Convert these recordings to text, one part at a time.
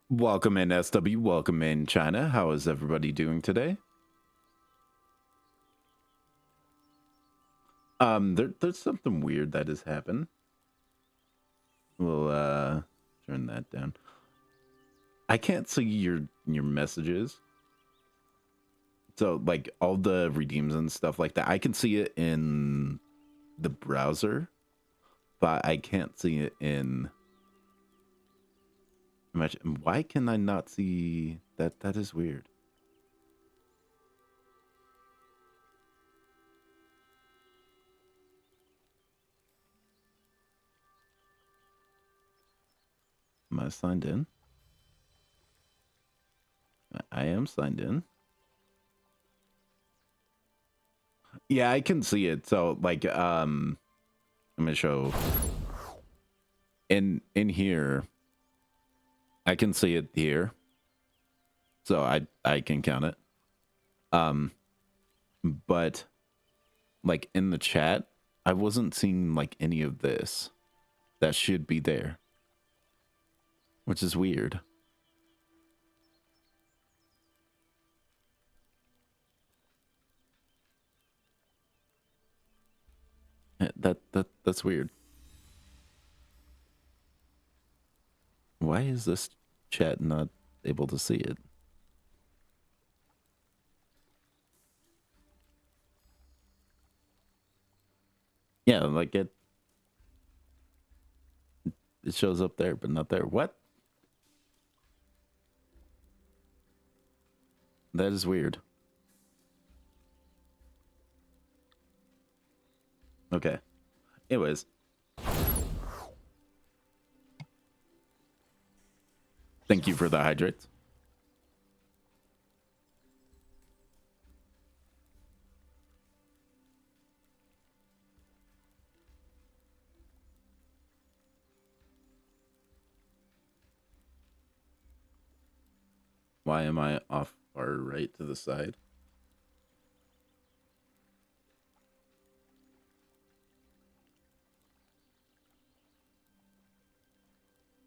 Welcome in SW, welcome in China. How is everybody doing today? There's something weird that has happened. We'll turn that down. I can't see your messages. So like all the redeems and stuff like that. I can see it in the browser, but I can't see it in Imagine. Why can I not see that? That is weird. Am I signed in? I am signed in. Yeah, I can see it. So like I'm gonna show in here. I can see it here. So I can count it. Um but like in the chat, I wasn't seeing like any of this that should be there, which is weird. That's weird. Why is this chat not able to see it? Yeah, like it shows up there but not there. What? That is weird. Okay. Anyways, thank you for the hydrates. Why am I off far right to the side?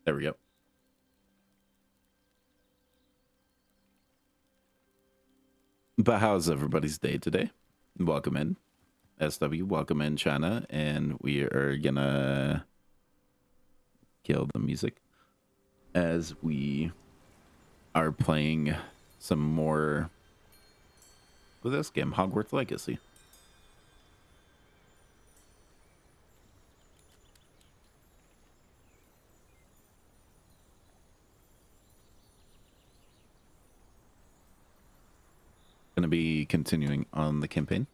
There we go. But how's everybody's day today? Welcome in SW, welcome in China, and we are gonna kill the music as we are playing some more with this game, Hogwarts Legacy. Gonna be continuing on the campaign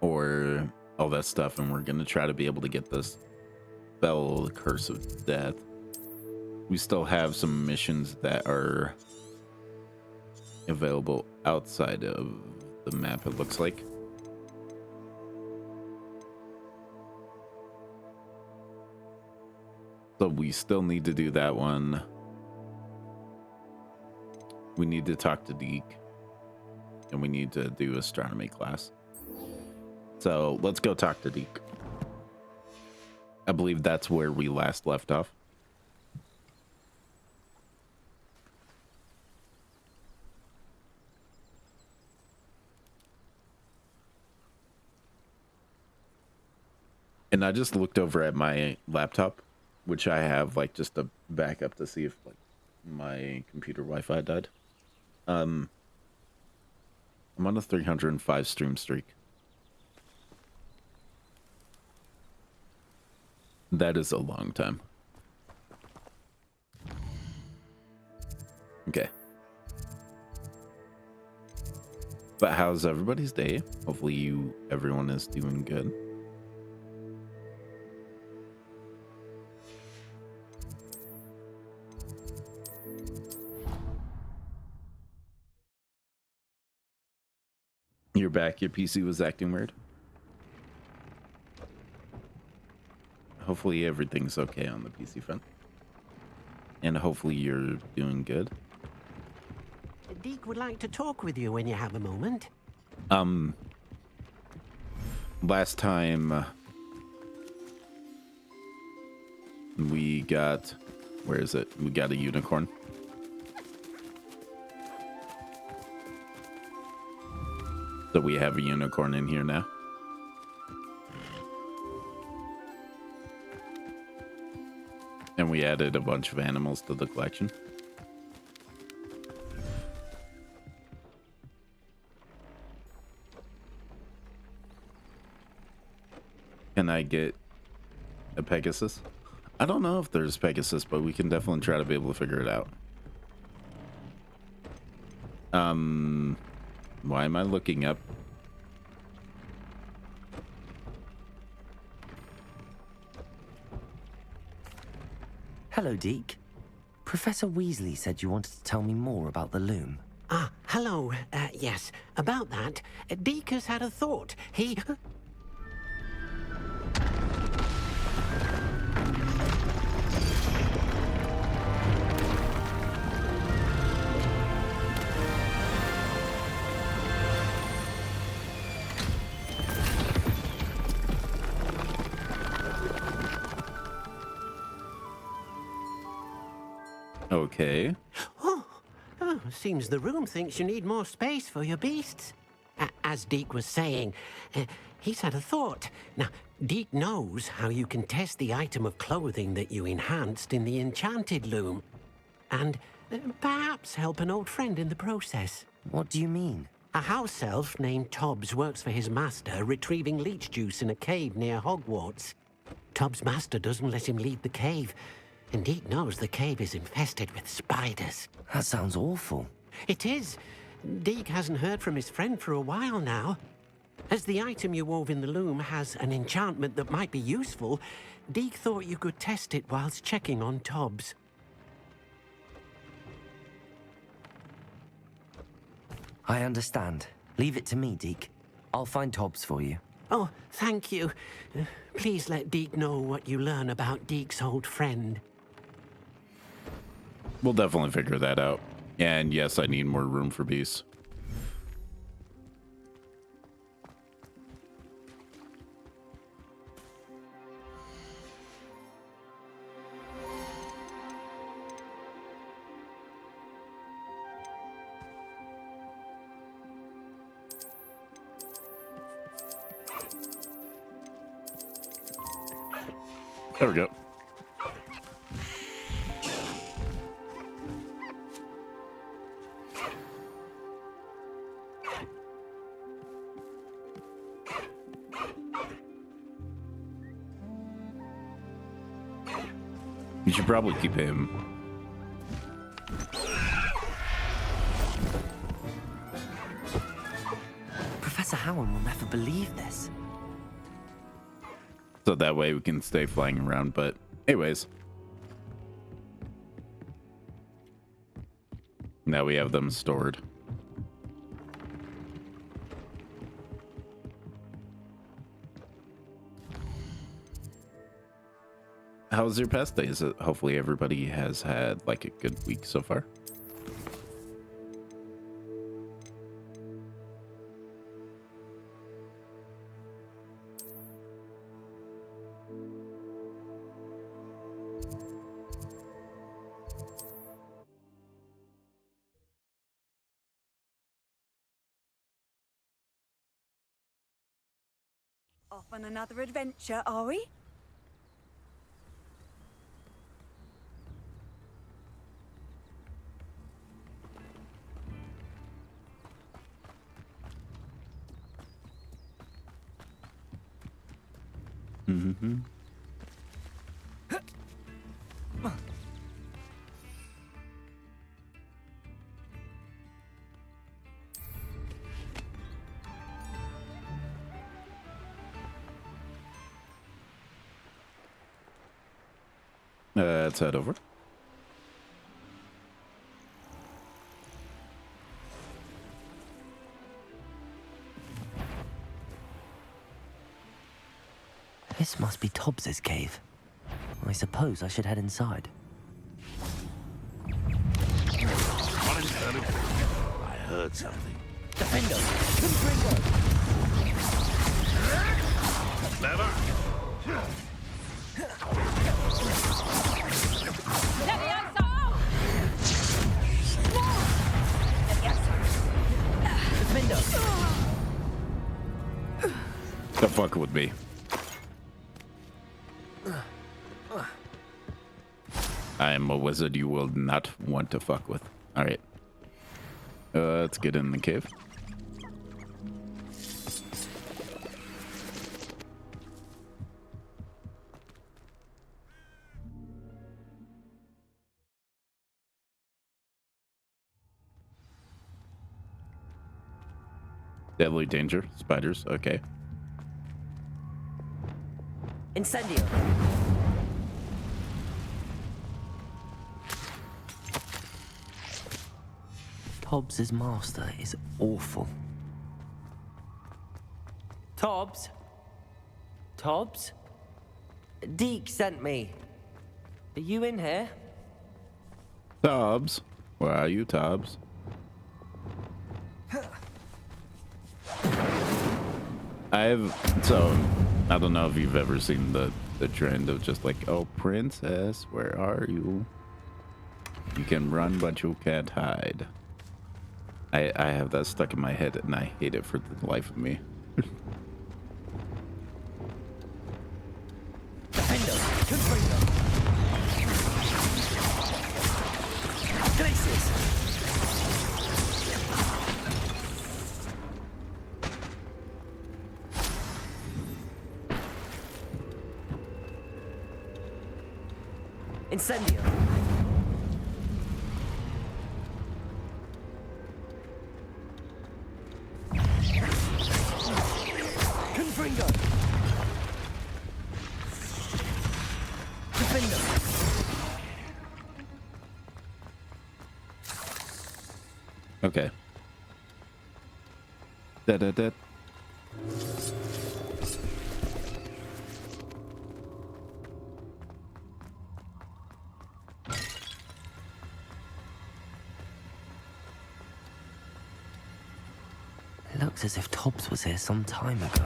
or all that stuff, and we're gonna try to be able to get this spell, the Curse of Death. We still have some missions that are available outside of the map, it looks like. So we still need to do that one. We need to talk to Deke, and we need to do astronomy class. So let's go talk to Deke. I believe that's where we last left off. And I just looked over at my laptop, which I have like just a backup to see if like my computer Wi-Fi died. I'm on a 305 stream streak. That is a long time. Okay. But how's everybody's day? Hopefully everyone is doing good. You're back. Your PC was acting weird. Hopefully everything's okay on the PC front. And hopefully you're doing good. Deke would like to talk with you when you have a moment. Last time We got... Where is it? We got a unicorn. So we have a unicorn in here now. And we added a bunch of animals to the collection. Can I get a Pegasus? I don't know if there's Pegasus, but we can definitely try to be able to figure it out. Why am I looking up? Hello, Deke. Professor Weasley said you wanted to tell me more about the loom. Ah, hello. Yes, about that. Deke has had a thought. He... Okay. Oh, seems the room thinks you need more space for your beasts. As Deke was saying, he's had a thought. Now, Deke knows how you can test the item of clothing that you enhanced in the enchanted loom. And perhaps help an old friend in the process. What do you mean? A house elf named Tobbs works for his master, retrieving leech juice in a cave near Hogwarts. Tobbs' master doesn't let him leave the cave, and Deke knows the cave is infested with spiders. That sounds awful. It is. Deke hasn't heard from his friend for a while now. As the item you wove in the loom has an enchantment that might be useful, Deke thought you could test it whilst checking on Tobbs. I understand. Leave it to me, Deke. I'll find Tobbs for you. Oh, thank you. Please let Deke know what you learn about Deke's old friend. We'll definitely figure that out. And yes, I need more room for beasts. There we go. You should probably keep him. Professor Howard will never believe this. So that way we can stay flying around, but anyways. Now we have them stored. How's your past days? Hopefully everybody has had like a good week so far. Off on another adventure, are we? Mm-hmm. Let's head over. This must be Tobbs's cave. I suppose I should head inside. I heard something. Defender! Clever. fuck with me. I am a wizard you will not want to fuck with. Alright. Let's get in the cave. Deadly danger. Spiders. Okay. Incendio. Tobbs' master is awful. Tobbs? Tobbs? Deke sent me. Are you in here? Tobbs. Where are you, Tobbs? I don't know if you've ever seen the trend of just like, oh, princess, where are you? You can run, but you can't hide. I have that stuck in my head, and I hate it for the life of me. Incendio. Confringo. Defender. Okay. Da. Looks as if Tobbs was here some time ago.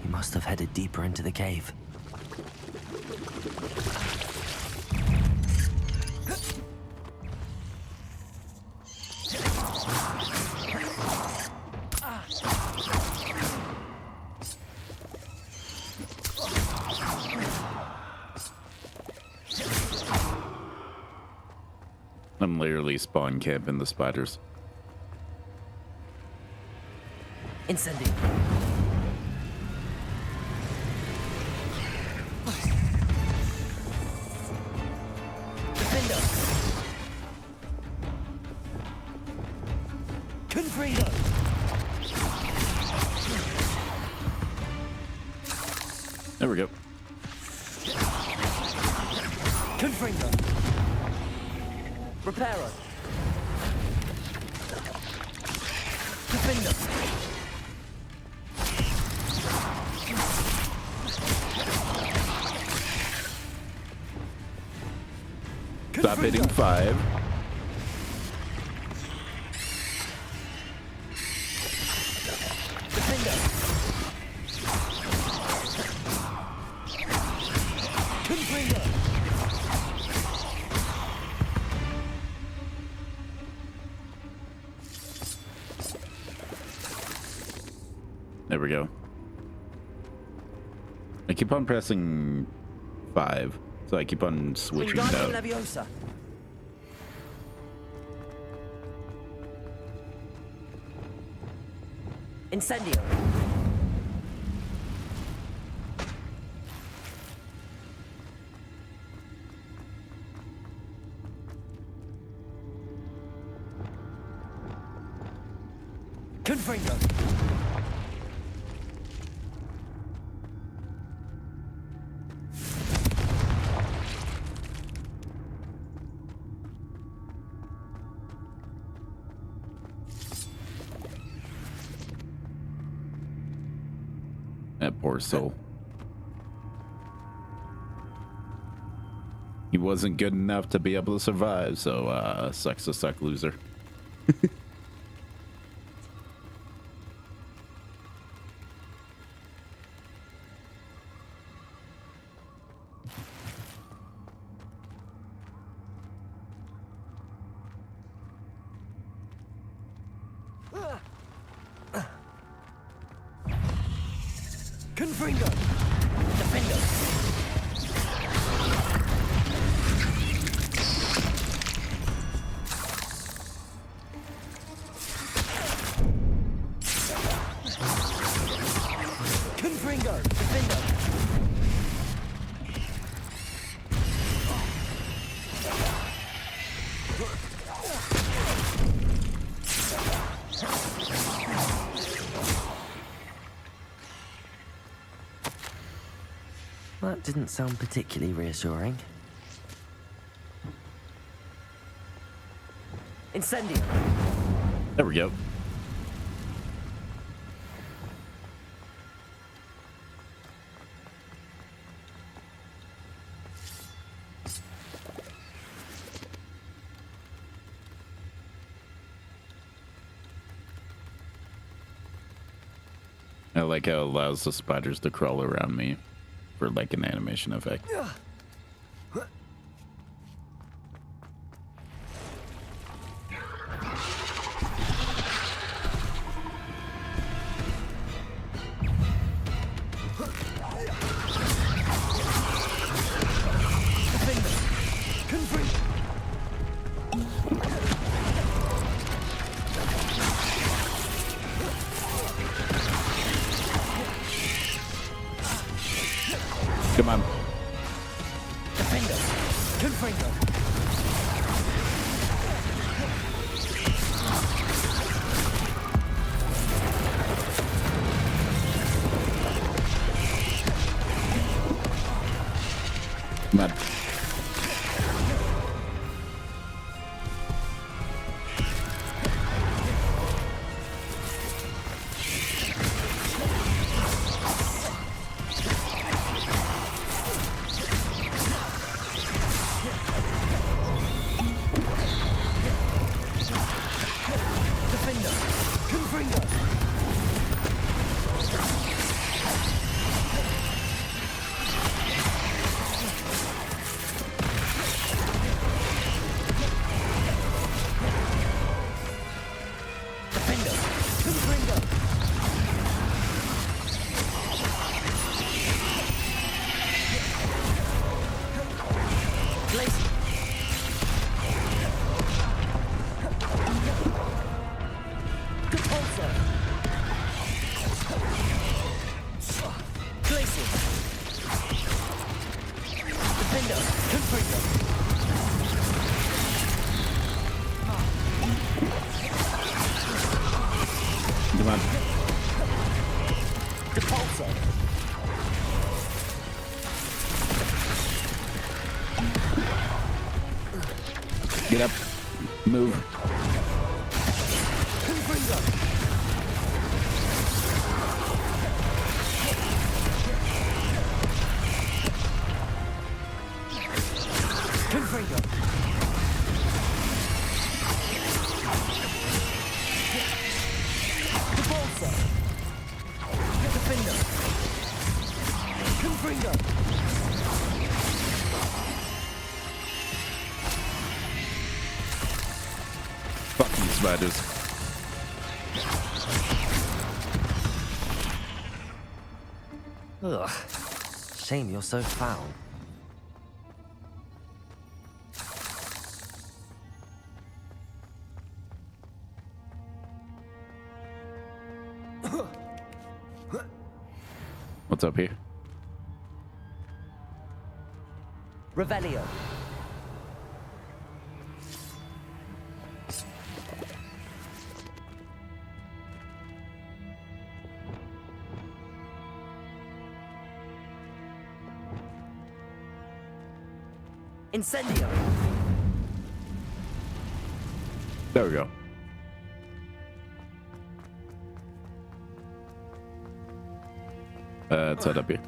He must have headed deeper into the cave. I'm literally spawn camping the spiders. Incendio. Defender. Confringo. There we go. Confringo. Reparo. Defender. Stop hitting 5. Defender. Confringo. There we go. I keep on pressing 5, so I keep on switching it Wingardium out. Leviosa. Incendio. Confringo. That poor soul. He wasn't good enough to be able to survive, so sucks to suck, loser. Confringo! Defender! Confringo! Defender! That didn't sound particularly reassuring. Incendio! There we go. I like how it allows the spiders to crawl around me for like an animation effect. Come on. Defender! Confringo! Come on. Defender! Confringo! Defender! Confringo! Glacier! Repulsor! Glacier! Defender! Confringo! Come on. Repulsor! Get up. Move. Confringo! Confringo! Repulsor! Defender! Confringo! Fucking spiders. Ugh. Shame you're so foul. What's up here? Revelio. Incendio. There we go. Let's head up here.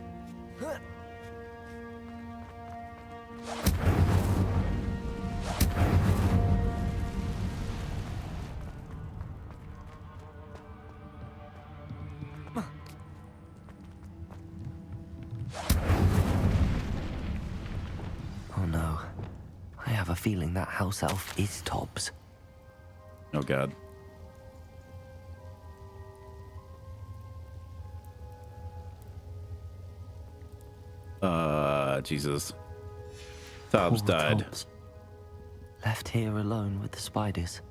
Oh no. I have a feeling that house elf is Tobbs. Oh god. Jesus. Tobbs Poor died. Tobbs. Left here alone with the spiders.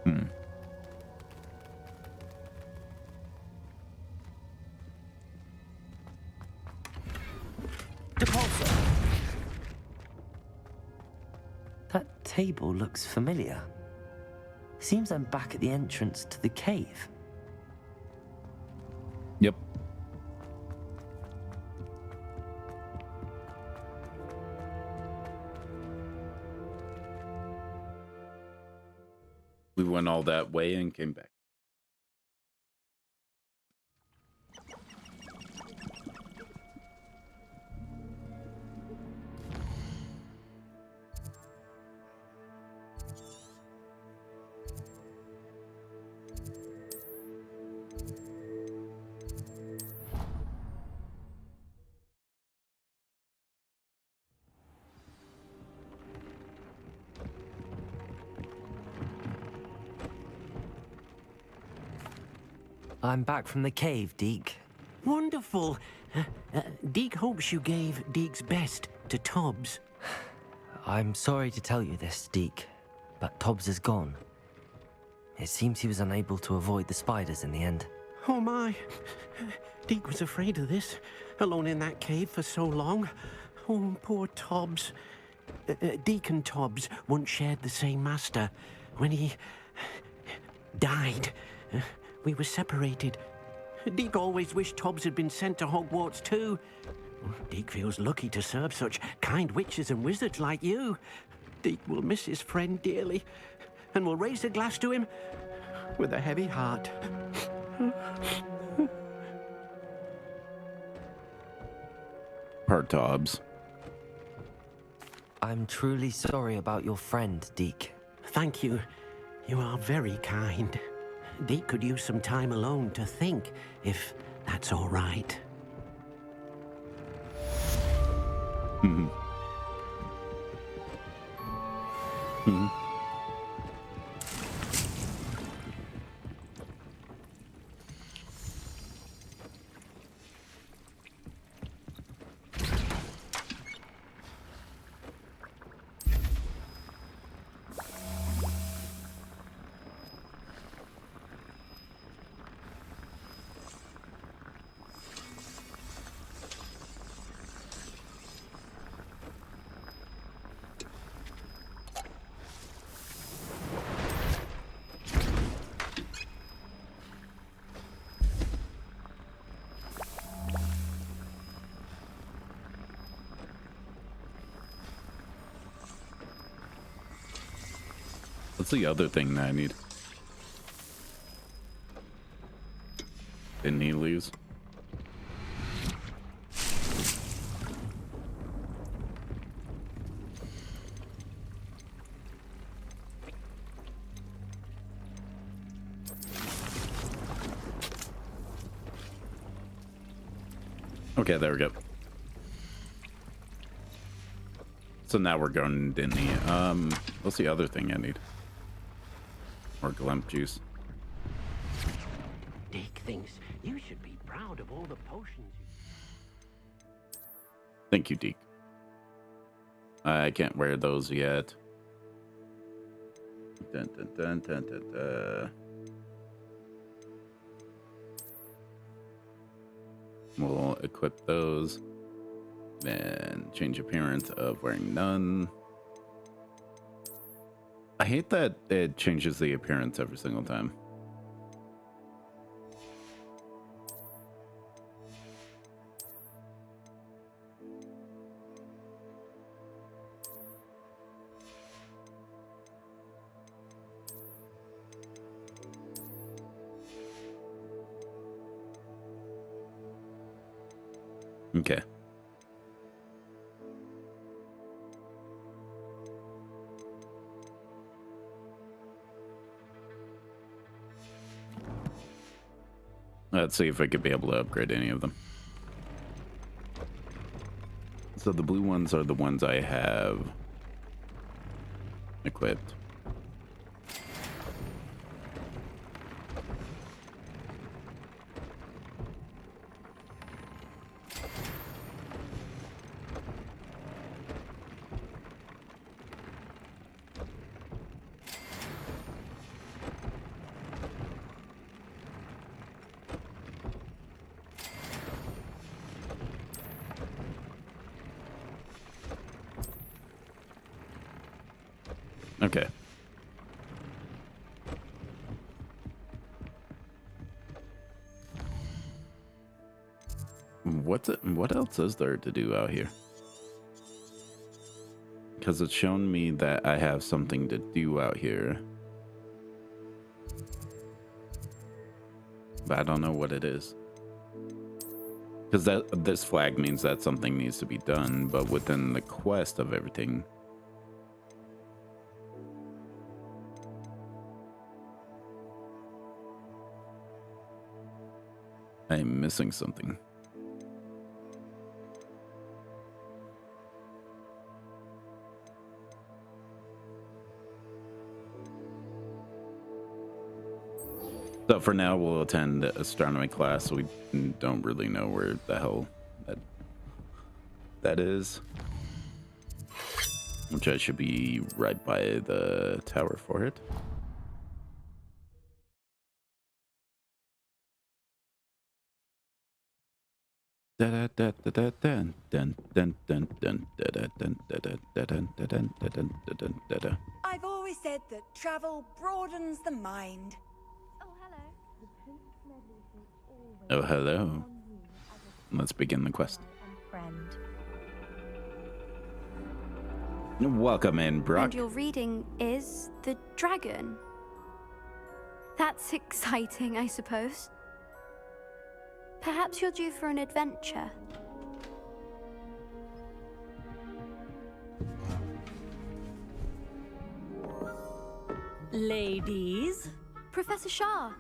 Hmm. Depulsor! That table looks familiar. Seems I'm back at the entrance to the cave. Yep. We went all that way and came back. I'm back from the cave, Deke. Wonderful. Deke hopes you gave Deke's best to Tobbs. I'm sorry to tell you this, Deke, but Tobbs is gone. It seems he was unable to avoid the spiders in the end. Oh my. Deke was afraid of this, alone in that cave for so long. Oh, poor Tobbs. Deke and Tobbs once shared the same master. When he died, we were separated. Deke always wished Tobbs had been sent to Hogwarts too. Deke feels lucky to serve such kind witches and wizards like you. Deke will miss his friend dearly, and will raise a glass to him with a heavy heart. Poor Tobbs. I'm truly sorry about your friend, Deke. Thank you. You are very kind. Deke could use some time alone to think, if that's all right. Hmm. Hmm. What's the other thing that I need? Didn't he lose? Okay, there we go. So now we're going, didn't he? What's the other thing I need? More glimp juice. Deke thinks you should be proud of all the potions you... Thank you, Deke. I can't wear those yet. Dun, dun, dun, dun, dun, dun. We'll equip those. Then change appearance of wearing none. I hate that it changes the appearance every single time. Okay. Let's see if I could be able to upgrade any of them. So the blue ones are the ones I have equipped. Okay. What else is there to do out here? Because it's shown me that I have something to do out here. But I don't know what it is. Because this flag means that something needs to be done, but within the quest of everything, I am missing something. So for now, we'll attend astronomy class. We don't really know where the hell that is. Which I should be right by the tower for it. I've always said that travel broadens the mind. Oh, hello. Let's begin the quest. Welcome in, Brock. And your reading is The Dragon. That's exciting, I suppose. Perhaps you're due for an adventure. Ladies, Professor Shah.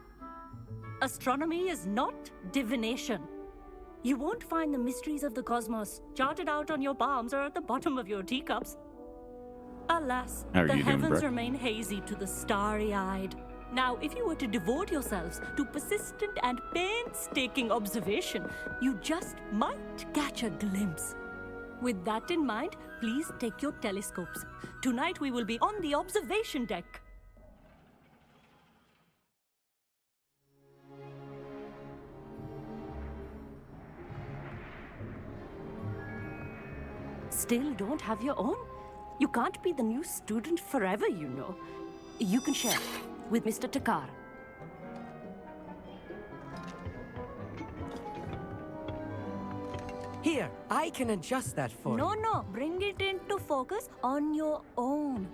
astronomy is not divination. You won't find the mysteries of the cosmos charted out on your palms or at the bottom of your teacups. Alas, How are the you doing, heavens Brooke? remain hazy to the starry-eyed. Now, if you were to devote yourselves to persistent and painstaking observation, you just might catch a glimpse. With that in mind, please take your telescopes. Tonight we will be on the observation deck. Still don't have your own? You can't be the new student forever, you know. You can share with Mr. Takar. Here, I can adjust that for you. No, bring it into focus on your own.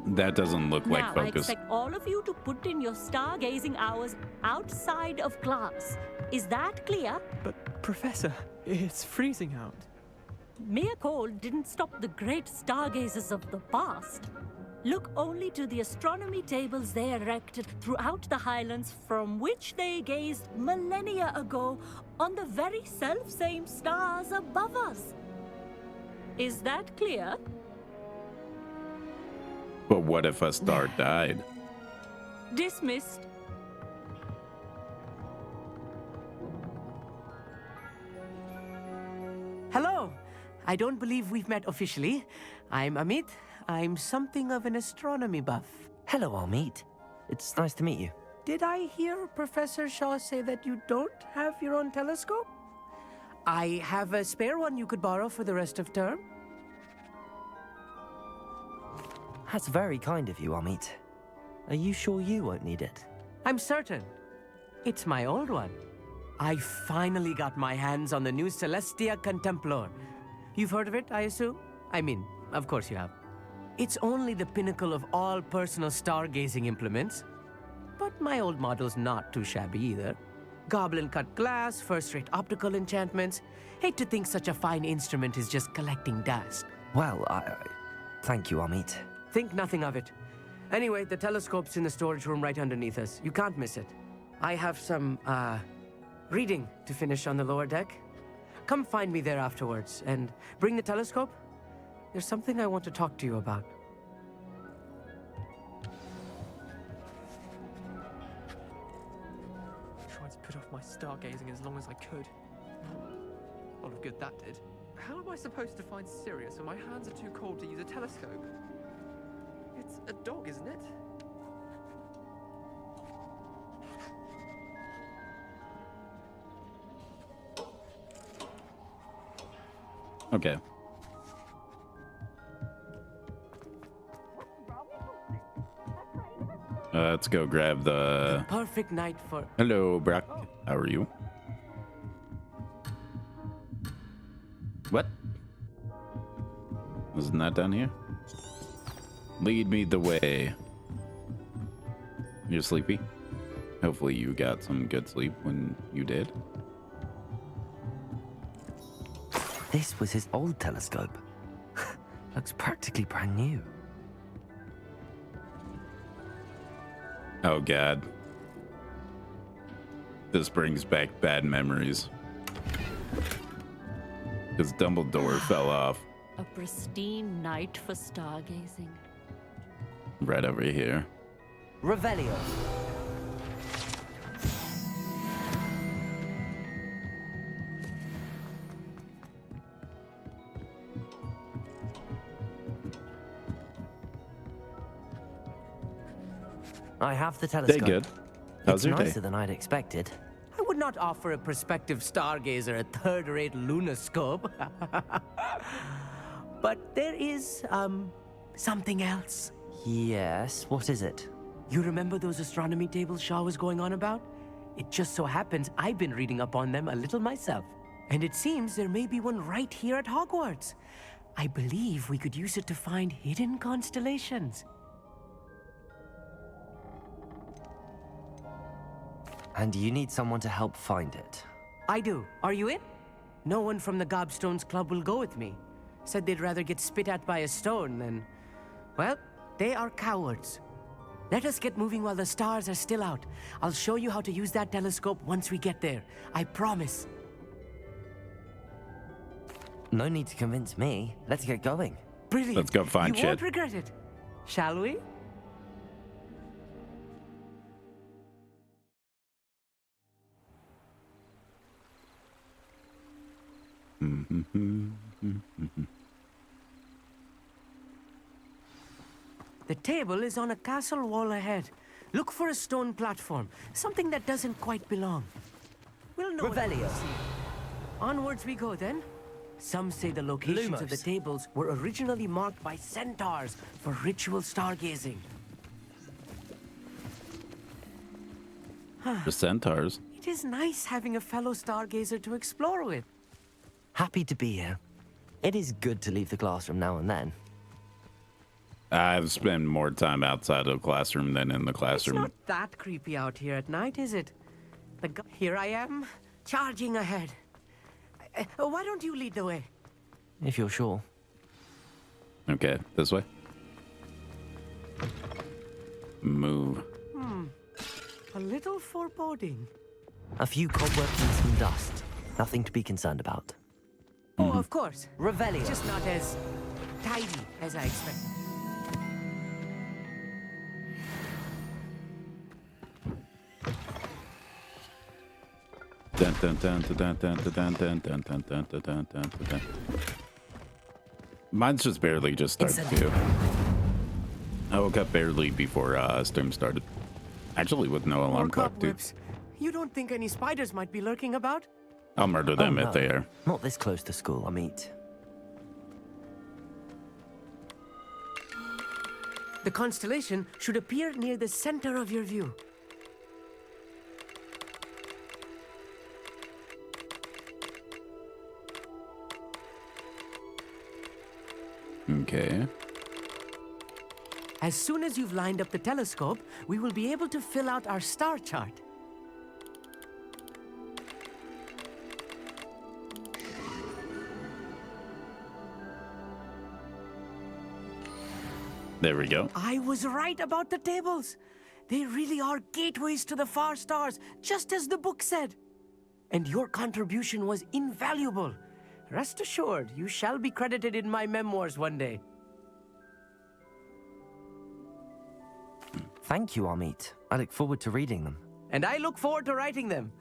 That doesn't look like Now, focus. I expect all of you to put in your stargazing hours outside of class. Is that clear? But, Professor, it's freezing out. Mere cold didn't stop the great stargazers of the past. Look only to the astronomy tables they erected throughout the highlands from which they gazed millennia ago on the very self-same stars above us. Is that clear? But what if a star died? Dismissed. Hello! I don't believe we've met officially. I'm Amit. I'm something of an astronomy buff. Hello, Amit. It's nice to meet you. Did I hear Professor Shaw say that you don't have your own telescope? I have a spare one you could borrow for the rest of term. That's very kind of you, Amit. Are you sure you won't need it? I'm certain. It's my old one. I finally got my hands on the new Celestia Contemplar. You've heard of it, I assume? I mean, of course you have. It's only the pinnacle of all personal stargazing implements. But my old model's not too shabby either. Goblin-cut glass, first-rate optical enchantments. Hate to think such a fine instrument is just collecting dust. Well, thank you, Amit. Think nothing of it. Anyway, the telescope's in the storage room right underneath us. You can't miss it. I have some, reading to finish on the lower deck. Come find me there afterwards, and bring the telescope. There's something I want to talk to you about. Tried to put off my stargazing as long as I could. A lot of good that did. How am I supposed to find Sirius when my hands are too cold to use a telescope? It's a dog, isn't it? Okay. Let's go grab the... Perfect night for... Hello, Brock. How are you? What? Wasn't that down here? Lead me the way. You're sleepy? Hopefully you got some good sleep when you did. This was his old telescope. Looks practically brand new. Oh god. This brings back bad memories. Because Dumbledore fell off. A pristine night for stargazing. Right over here. Revelio. I have the telescope. Day good. How's It's your nicer day? than I'd expected. I would not offer a prospective stargazer a third-rate lunoscope. But there is, something else. Yes, what is it? You remember those astronomy tables Shaw was going on about? It just so happens I've been reading up on them a little myself. And it seems there may be one right here at Hogwarts. I believe we could use it to find hidden constellations. And you need someone to help find it. I do. Are you in? No one from the Gobstones Club will go with me. Said they'd rather get spit at by a stone than... Well, they are cowards. Let us get moving while the stars are still out. I'll show you how to use that telescope once we get there. I promise. No need to convince me. Let's get going. Brilliant. Let's go find You won't shit. regret it. Shall we? The table is on a castle wall ahead. Look for a stone platform, something that doesn't quite belong. We'll know. Revelio. Onwards we go then. Some say the locations of the Lumos. tables were originally marked by centaurs for ritual stargazing. The centaurs. It is nice having a fellow stargazer to explore with. Happy to be here. It is good to leave the classroom now and then. I've spent more time outside of the classroom than in the It's classroom. not that creepy out here at night, is it? Here I am, charging ahead. Why don't you lead the way? If you're sure. Okay, this way. Move. A little foreboding. A few cobwebs and some dust. Nothing to be concerned about. Oh, of course. Revelio. Just not as tidy as I expected. Dun, dun, dun, dun, dun, dun, dun, dun, dun, dun, dun, dun, dun, dun, dun. Mine's just barely just started too. I woke up barely before stream started. Actually, with no More alarm clock, dude. cobwebs. You don't think any spiders might be lurking about? I'll murder them Oh, if they are. Not this close to school, Amit. The constellation should appear near the center of your view. Okay. As soon as you've lined up the telescope, we will be able to fill out our star chart. There we go. I was right about the tables. They really are gateways to the far stars, just as the book said. And your contribution was invaluable. Rest assured, you shall be credited in my memoirs one day. Thank you, Amit. I look forward to reading them. And I look forward to writing them.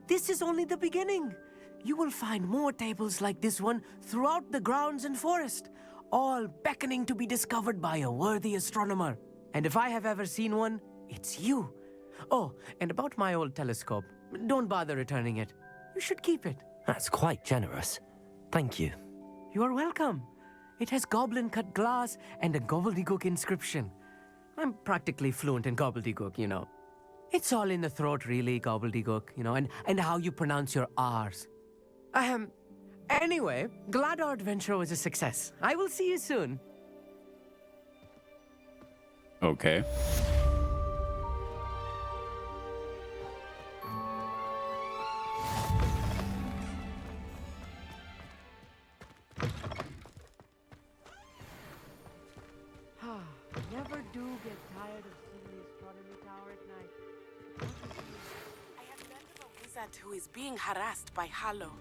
This is only the beginning. You will find more tables like this one throughout the grounds and forest, all beckoning to be discovered by a worthy astronomer. And if I have ever seen one, it's you. Oh, and about my old telescope, don't bother returning it. You should keep it. That's quite generous. Thank you. You are welcome. It has goblin-cut glass and a gobbledygook inscription. I'm practically fluent in gobbledygook, you know. It's all in the throat, really, gobbledygook, you know, and how you pronounce your R's. Anyway, glad our adventure was a success. I will see you soon. Okay. Never do get tired of seeing the astronomy tower at night. I have learned of a wizard who is being harassed by Harlow.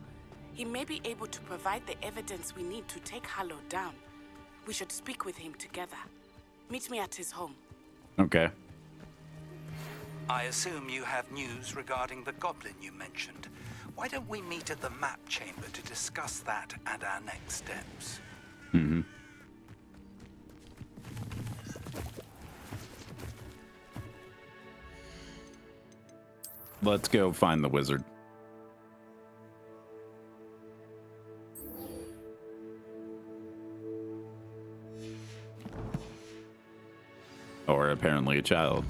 He may be able to provide the evidence we need to take Harlow down. We should speak with him together. Meet me at his home. Okay. I assume you have news regarding the goblin you mentioned. Why don't we meet at the map chamber to discuss that and our next steps? Mm-hmm. Let's go find the wizard. Or apparently a child.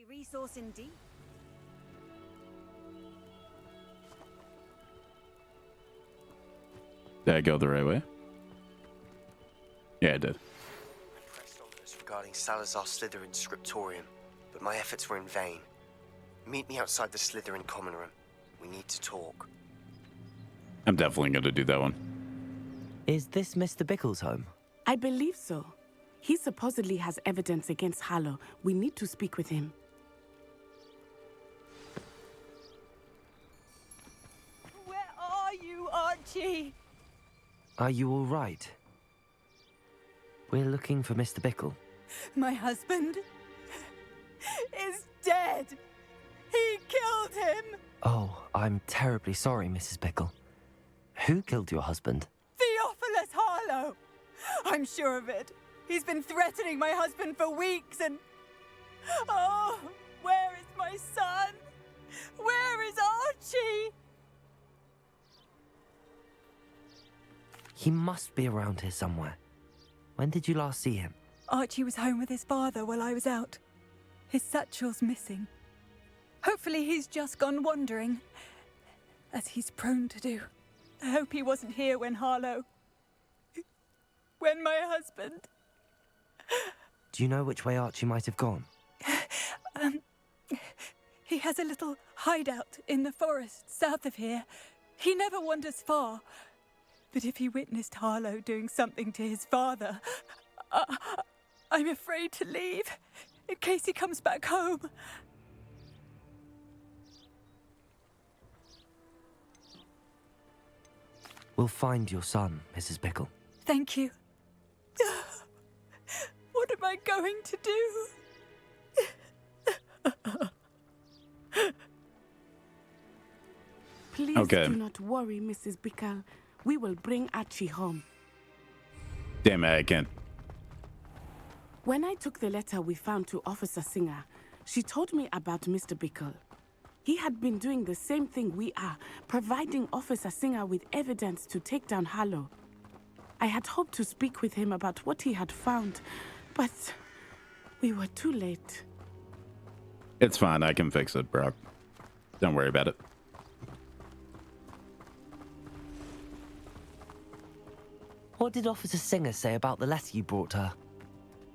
Resource indeed. Did I go the right way? Yeah, I did. I pressed on those regarding Salazar Slytherin's scriptorium, but my efforts were in vain. Meet me outside the Slytherin common room. We need to talk. I'm definitely going to do that one. Is this Mr. Bickle's home? I believe so. He supposedly has evidence against Harlow. We need to speak with him. Where are you, Archie? Are you all right? We're looking for Mr. Bickle. My husband is dead. He killed him. Oh, I'm terribly sorry, Mrs. Bickle. Who killed your husband? Theophilus Harlow. I'm sure of it. He's been threatening my husband for weeks and... Oh, where is my son? Where is Archie? He must be around here somewhere. When did you last see him? Archie was home with his father while I was out. His satchel's missing. Hopefully he's just gone wandering, as he's prone to do. I hope he wasn't here when Harlow... when my husband... Do you know which way Archie might have gone? He has a little hideout in the forest south of here. He never wanders far. But if he witnessed Harlow doing something to his father, I'm afraid to leave, in case he comes back home. We'll find your son, Mrs. Bickle. Thank you. What am I going to do? Please Okay. do not worry, Mrs. Bickle. We will bring Archie home. Damn it, I can't. When I took the letter we found to Officer Singer, she told me about Mr. Bickle. He had been doing the same thing we are, providing Officer Singer with evidence to take down Harlow. I had hoped to speak with him about what he had found, but we were too late. It's fine. I can fix it, Brock. Don't worry about it. What did Officer Singer say about the letter you brought her?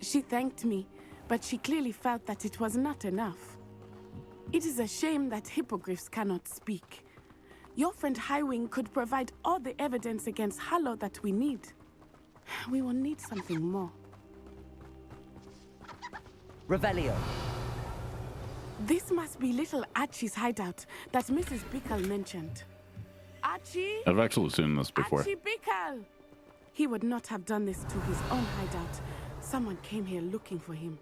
She thanked me, but she clearly felt that it was not enough. It is a shame that hippogriffs cannot speak. Your friend Highwing could provide all the evidence against Harlow that we need. We will need something more. Revelio. This must be little Archie's hideout that Mrs. Bickle mentioned. Archie? I've actually seen this before. Archie Bickle! He would not have done this to his own hideout. Someone came here looking for him.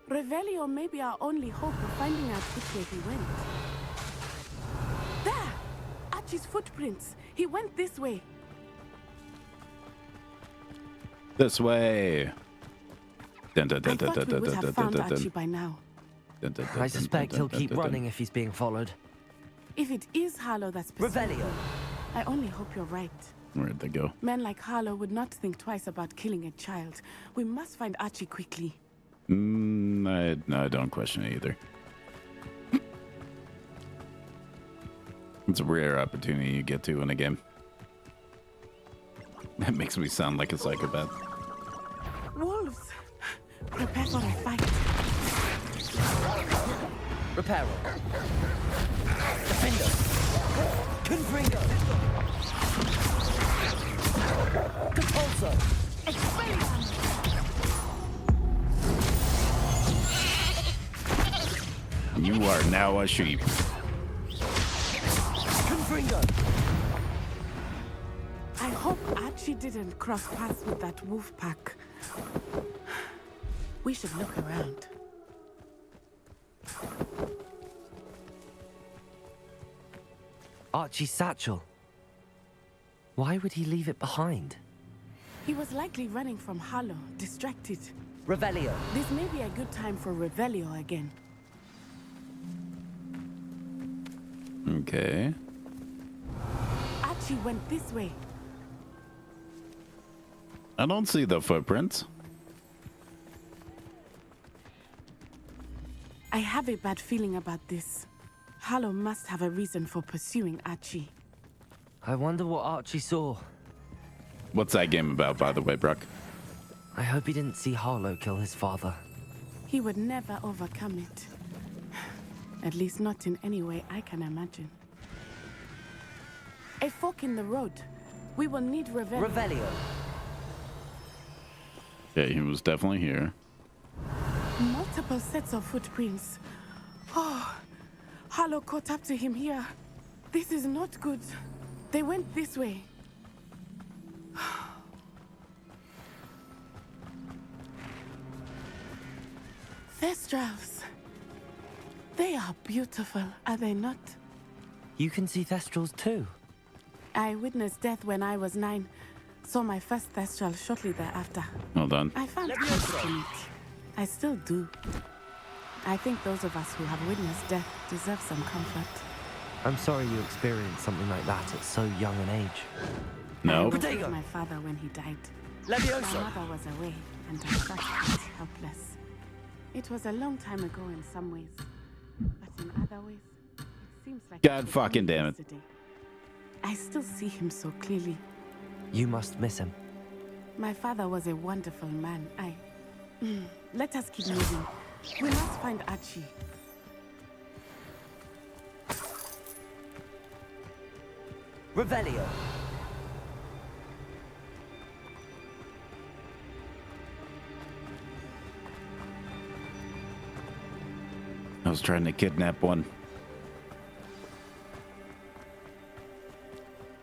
Revelio may be our only hope of finding out which way he went. There! Archie's footprints. He went this way. This way. Dun, dun, dun, I thought dun, we dun, would dun, have dun, found dun, dun. Archie by now. Dun, dun, dun, I dun, suspect dun, he'll dun, keep dun, dun. running if he's being followed. If it is Harlow that's pursuing Revelio. him, I only hope you're right. Where'd they go? Men like Harlow would not think twice about killing a child. We must find Archie quickly. I don't question it either. It's a rare opportunity you get to in a game. That makes me sound like a psychopath. Wolves! Prepare for a fight. Reparo. Defender. Confringo. Compulso. You are now a sheep. Confringo. I hope Archie didn't cross paths with that wolf pack. We should look around. Archie's satchel. Why would he leave it behind? He was likely running from Harlow, distracted. Revelio. This may be a good time for Revelio again. Okay. Archie went this way. I don't see the footprints. I have a bad feeling about this. Harlow must have a reason for pursuing Archie. I wonder what Archie saw. What's that game about, by the way, Brock? I hope he didn't see Harlow kill his father. He would never overcome it. At least not in any way I can imagine. A fork in the road. We will need Revelio. Revelio. Yeah, he was definitely here. Multiple sets of footprints. Oh, Harlow caught up to him here. This is not good. They went this way. Thestrals. They are beautiful, are they not? You can see Thestrals too. I witnessed death when I was 9. Saw my first Thestral shortly thereafter. Hold on. I found comfort in it. I still do. I think those of us who have witnessed death deserve some comfort. I'm sorry you experienced something like that at so young an age. No. I was with my father when he died. Levioso. My mother was away, and I felt helpless. It was a long time ago in some ways, but in other ways, it seems like God fucking damn it. Yesterday. I still see him so clearly. You must miss him. My father was a wonderful man. Let us keep moving. We must find Archie. Revelio. I was trying to kidnap one.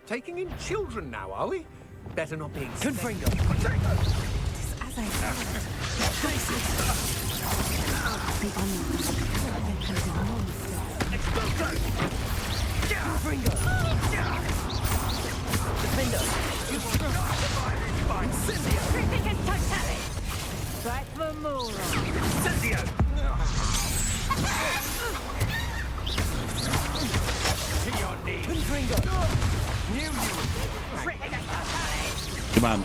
Taking in children now, are we? Better not be. Confringo. As I thought. The honor. There can be no mistake. Confringo. Defender. Strike for more. Incendio! Come on.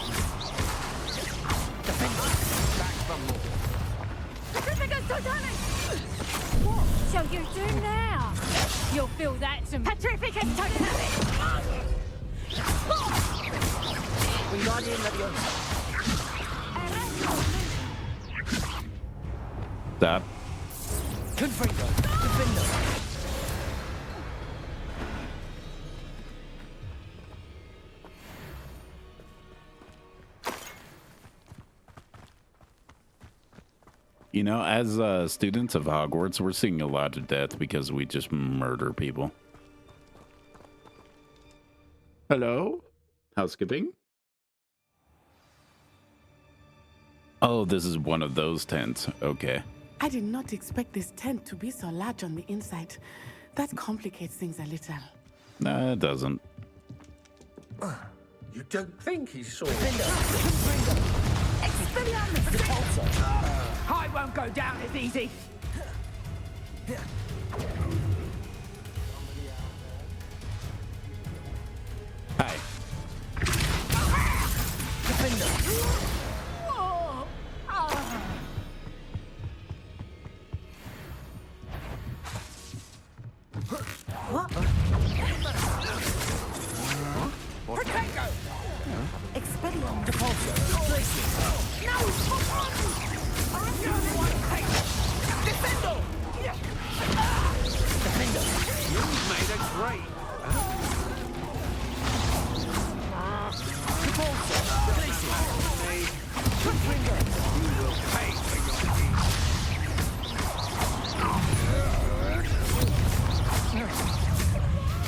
Petrificus Titanis! What shall you do now? You'll feel that some Petrificus Titanis! Stop. Confringo! Defendo! You know, as students of Hogwarts, we're seeing a lot of death because we just murder people. Hello? Housekeeping? Oh, this is one of those tents. Okay. I did not expect this tent to be so large on the inside. That complicates things a little. No, it doesn't. You don't think he saw I won't go down as easy. Hi. What? Protego! Expelliarmus. Depulso! No! Defendo! You've made a great. Depulso! Confringo! You will pay for your deeds.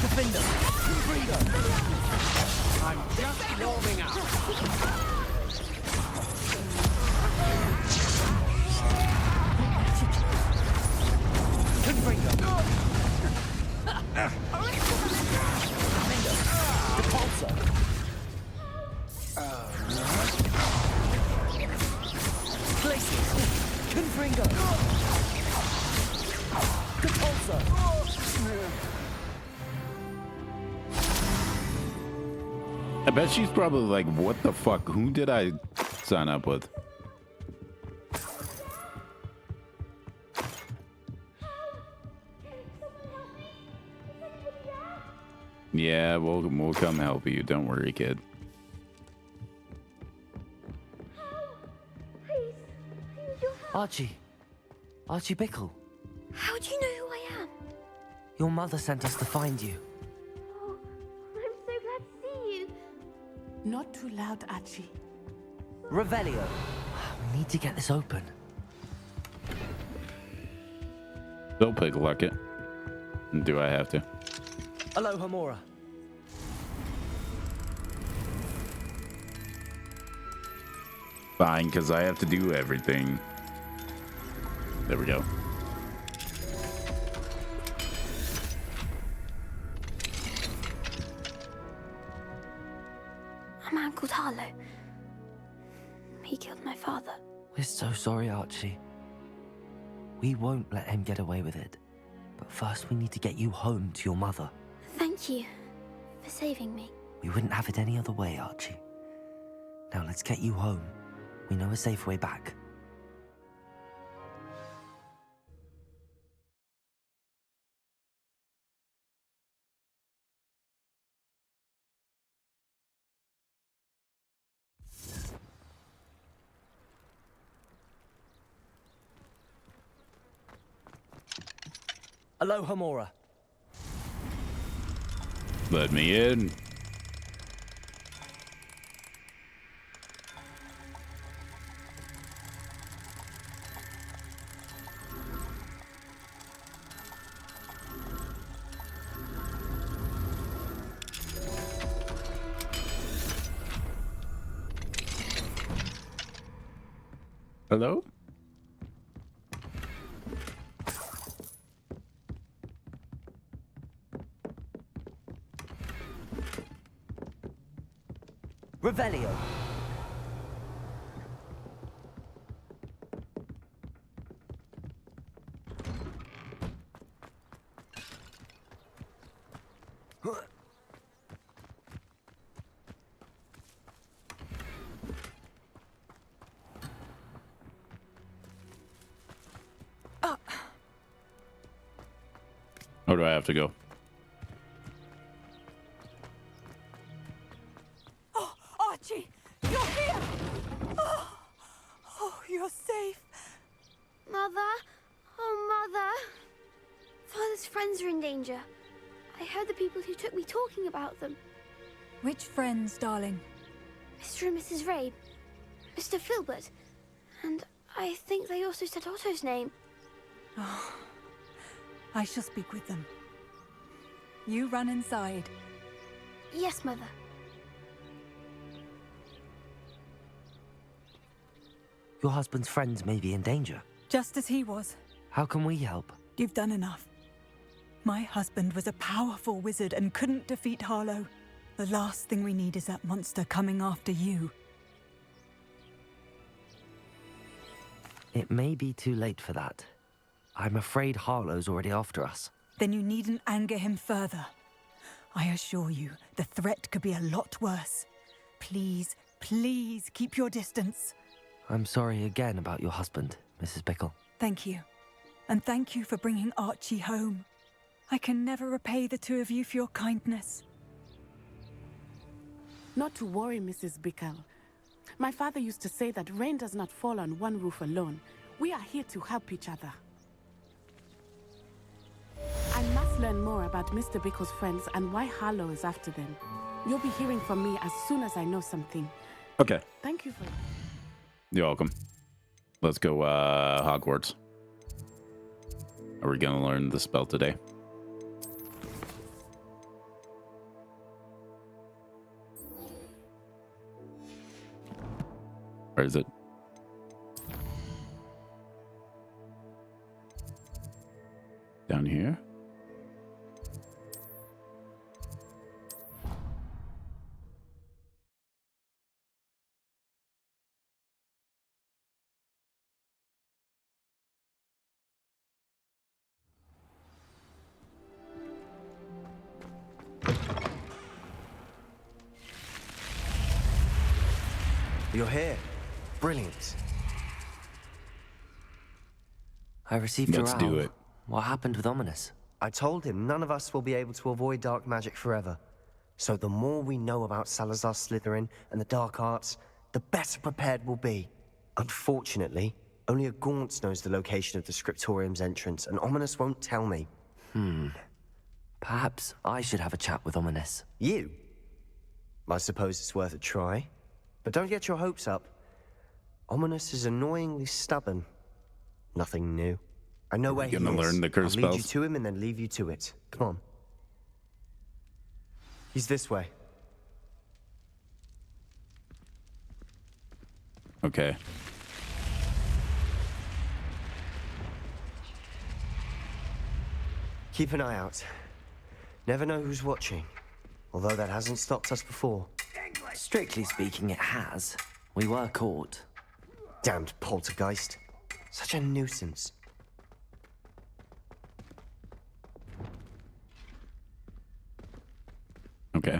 Defendo! Confringo! I'm just warming up. Confringo! Defendo! Depulso! Places! Confringo! Depulso! I bet she's probably like, what the fuck? Who did I sign up with? Yeah, we'll come help you. Don't worry, kid. Archie. Archie Bickle. How do you know who I am? Your mother sent us to find you. Oh, I'm so glad to see you. Not too loud, Archie. Revelio. We need to get this open. They'll picklock it. Do I have to? Alohomora. Fine, because I have to do everything. There we go. A man called Harlow. He killed my father. We're so sorry, Archie. We won't let him get away with it. But first we need to get you home to your mother. Thank you for saving me. We wouldn't have it any other way, Archie. Now let's get you home. We know a safe way back. Alohomora. Let me in. Hello? Revelio. Or do I have to go? Oh, Archie, you're here! Oh, you're safe. Mother? Oh, Mother. Father's friends are in danger. I heard the people who took me talking about them. Which friends, darling? Mr. and Mrs. Rabe, Mr. Filbert, and I think they also said Otto's name. Oh, I shall speak with them. You run inside. Yes, Mother. Your husband's friends may be in danger. Just as he was. How can we help? You've done enough. My husband was a powerful wizard and couldn't defeat Harlow. The last thing we need is that monster coming after you. It may be too late for that. I'm afraid Harlow's already after us. Then you needn't anger him further. I assure you, the threat could be a lot worse. Please, please keep your distance. I'm sorry again about your husband, Mrs. Bickle. Thank you. And thank you for bringing Archie home. I can never repay the two of you for your kindness. Not to worry, Mrs. Bickle. My father used to say that rain does not fall on one roof alone. We are here to help each other. I must learn more about Mr. Bickle's friends and why Harlow is after them. You'll be hearing from me as soon as I know something. Okay. Thank you for... You're welcome. Let's go, Hogwarts. Are we gonna learn the spell today? Where is it? Down here? You're here. Brilliant. I received Let's your do owl. it. What happened with Ominous? I told him none of us will be able to avoid dark magic forever. So the more we know about Salazar Slytherin and the dark arts, the better prepared we'll be. Unfortunately, only a Gaunt knows the location of the Scriptorium's entrance, and Ominous won't tell me. Perhaps I should have a chat with Ominous. You? I suppose it's worth a try. But don't get your hopes up. Ominous is annoyingly stubborn. Nothing new. I know where he is. Gonna learn the curse I'll lead you spells? to him and then leave you to it. Come on. He's this way. Okay. Keep an eye out. Never know who's watching. Although that hasn't stopped us before. Strictly speaking, it has. We were caught. Damned poltergeist. Such a nuisance. Okay.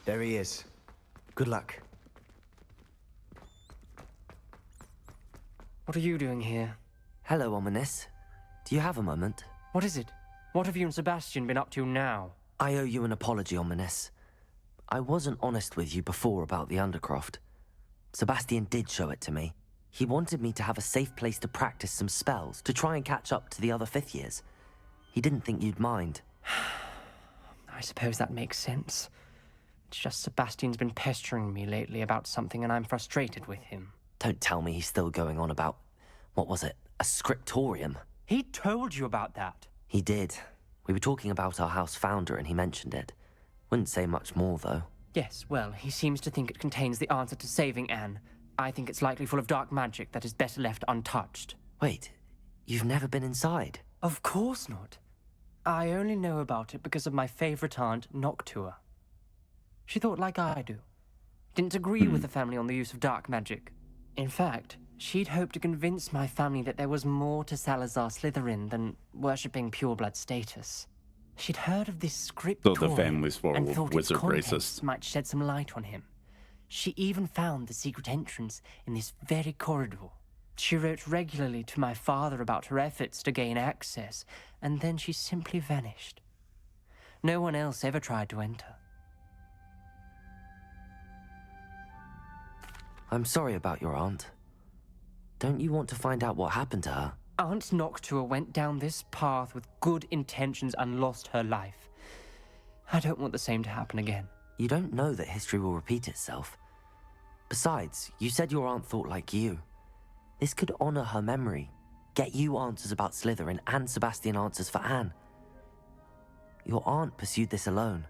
There he is. Good luck. What are you doing here? Hello, Ominous. Do you have a moment? What is it? What have you and Sebastian been up to now? I owe you an apology, Ominous. I wasn't honest with you before about the Undercroft. Sebastian did show it to me. He wanted me to have a safe place to practice some spells, to try and catch up to the other fifth years. He didn't think you'd mind. I suppose that makes sense. It's just Sebastian's been pestering me lately about something and I'm frustrated with him. Don't tell me he's still going on about, what was it, a scriptorium? He told you about that. He did. We were talking about our house founder and he mentioned it. Wouldn't say much more, though. Yes, well, he seems to think it contains the answer to saving Anne. I think it's likely full of dark magic that is better left untouched. Wait, you've never been inside? Of course not. I only know about it because of my favorite aunt, Noctua. She thought like I do. Didn't agree with the family on the use of dark magic. In fact, she'd hoped to convince my family that there was more to Salazar Slytherin than worshipping pureblood status. She'd heard of this scriptorium So the family's full and of thought wizard its contents racists. might shed some light on him. She even found the secret entrance in this very corridor. She wrote regularly to my father about her efforts to gain access, and then she simply vanished. No one else ever tried to enter. I'm sorry about your aunt. Don't you want to find out what happened to her? Aunt Noctua went down this path with good intentions and lost her life. I don't want the same to happen again. You don't know that history will repeat itself. Besides, you said your aunt thought like you. This could honor her memory, get you answers about Slytherin, and Sebastian answers for Anne. Your aunt pursued this alone.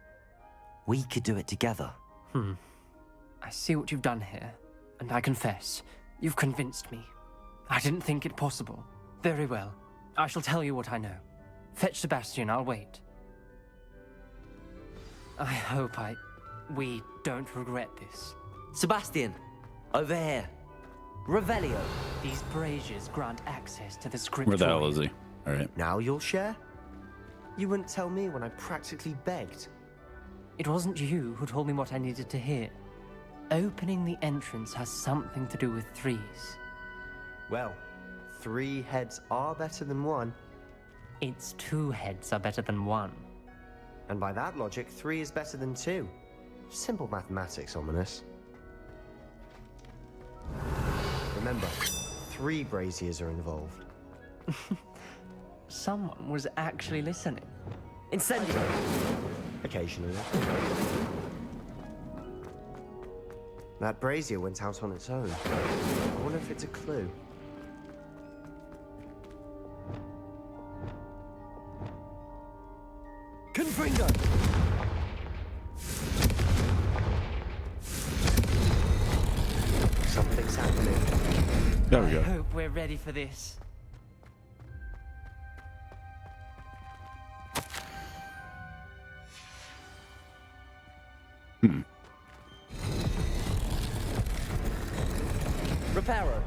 We could do it together. I see what you've done here, and I confess, you've convinced me. I didn't think it possible. Very well. I shall tell you what I know. Fetch Sebastian, I'll wait. I hope we don't regret this. Sebastian! Over here. Revelio! These braziers grant access to the scriptorium. Where the hell is he? All right. Now you'll share? You wouldn't tell me when I practically begged. It wasn't you who told me what I needed to hear. Opening the entrance has something to do with threes. Well, 3 heads are better than 1. It's 2 heads are better than 1. And by that logic, 3 is better than 2. Simple mathematics, Ominous. Remember, 3 braziers are involved. Someone was actually listening. Incendio! Occasionally. That brazier went out on its own. I wonder if it's a clue. Confringo! Something's happening. There we go. I hope we're ready for this. Reparo!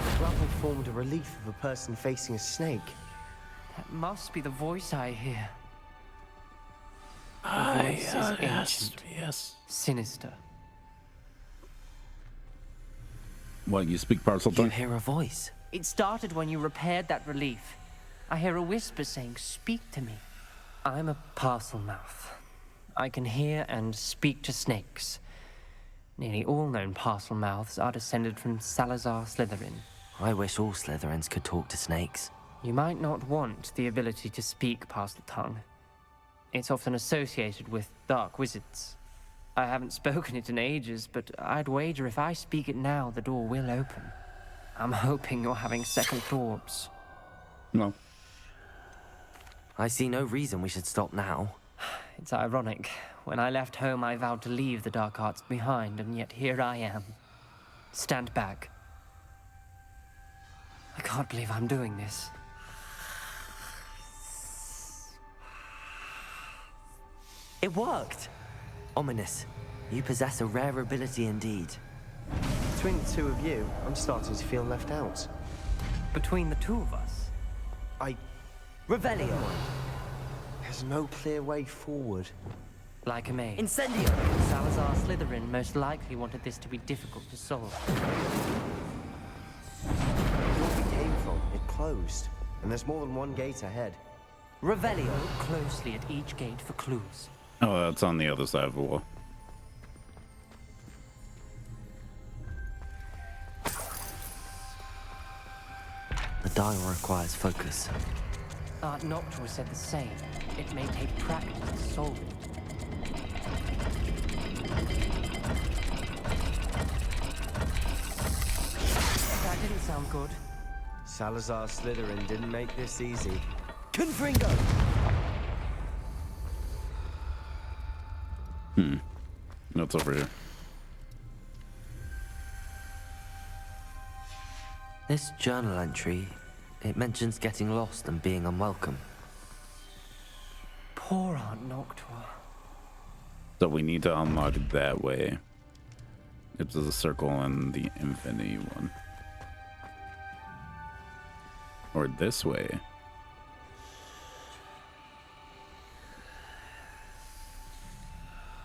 The rubble formed a relief of a person facing a snake. That must be the voice I hear. The Ah, voice is ancient, yes. sinister. What, you speak parcel You tongue? hear a voice. It started when you repaired that relief. I hear a whisper saying, "Speak to me." I'm a parcel mouth. I can hear and speak to snakes. Nearly all known parcel mouths are descended from Salazar Slytherin. I wish all Slytherins could talk to snakes. You might not want the ability to speak parcel tongue. It's often associated with dark wizards. I haven't spoken it in ages, but I'd wager if I speak it now, the door will open. I'm hoping you're having second thoughts. No. I see no reason we should stop now. It's ironic. When I left home, I vowed to leave the dark arts behind, and yet here I am. Stand back. I can't believe I'm doing this. It worked! Ominous, you possess a rare ability indeed. Between the 2 of you, I'm starting to feel left out. Between the 2 of us? Revelio! There's no clear way forward. Like a maid. Incendio! Salazar Slytherin most likely wanted this to be difficult to solve. Where we came from, it closed. And there's more than 1 gate ahead. Revelio! Look closely at each gate for clues. Oh, that's on the other side of the wall. The dial requires focus. Aunt Noctua said the same. It may take practice to solve it. That didn't sound good. Salazar Slytherin didn't make this easy. Confringo! What's over here? This journal entry, it mentions getting lost and being unwelcome. Poor Aunt Noctua. So we need to unlock it that way. It's the circle and the infinity one. Or this way.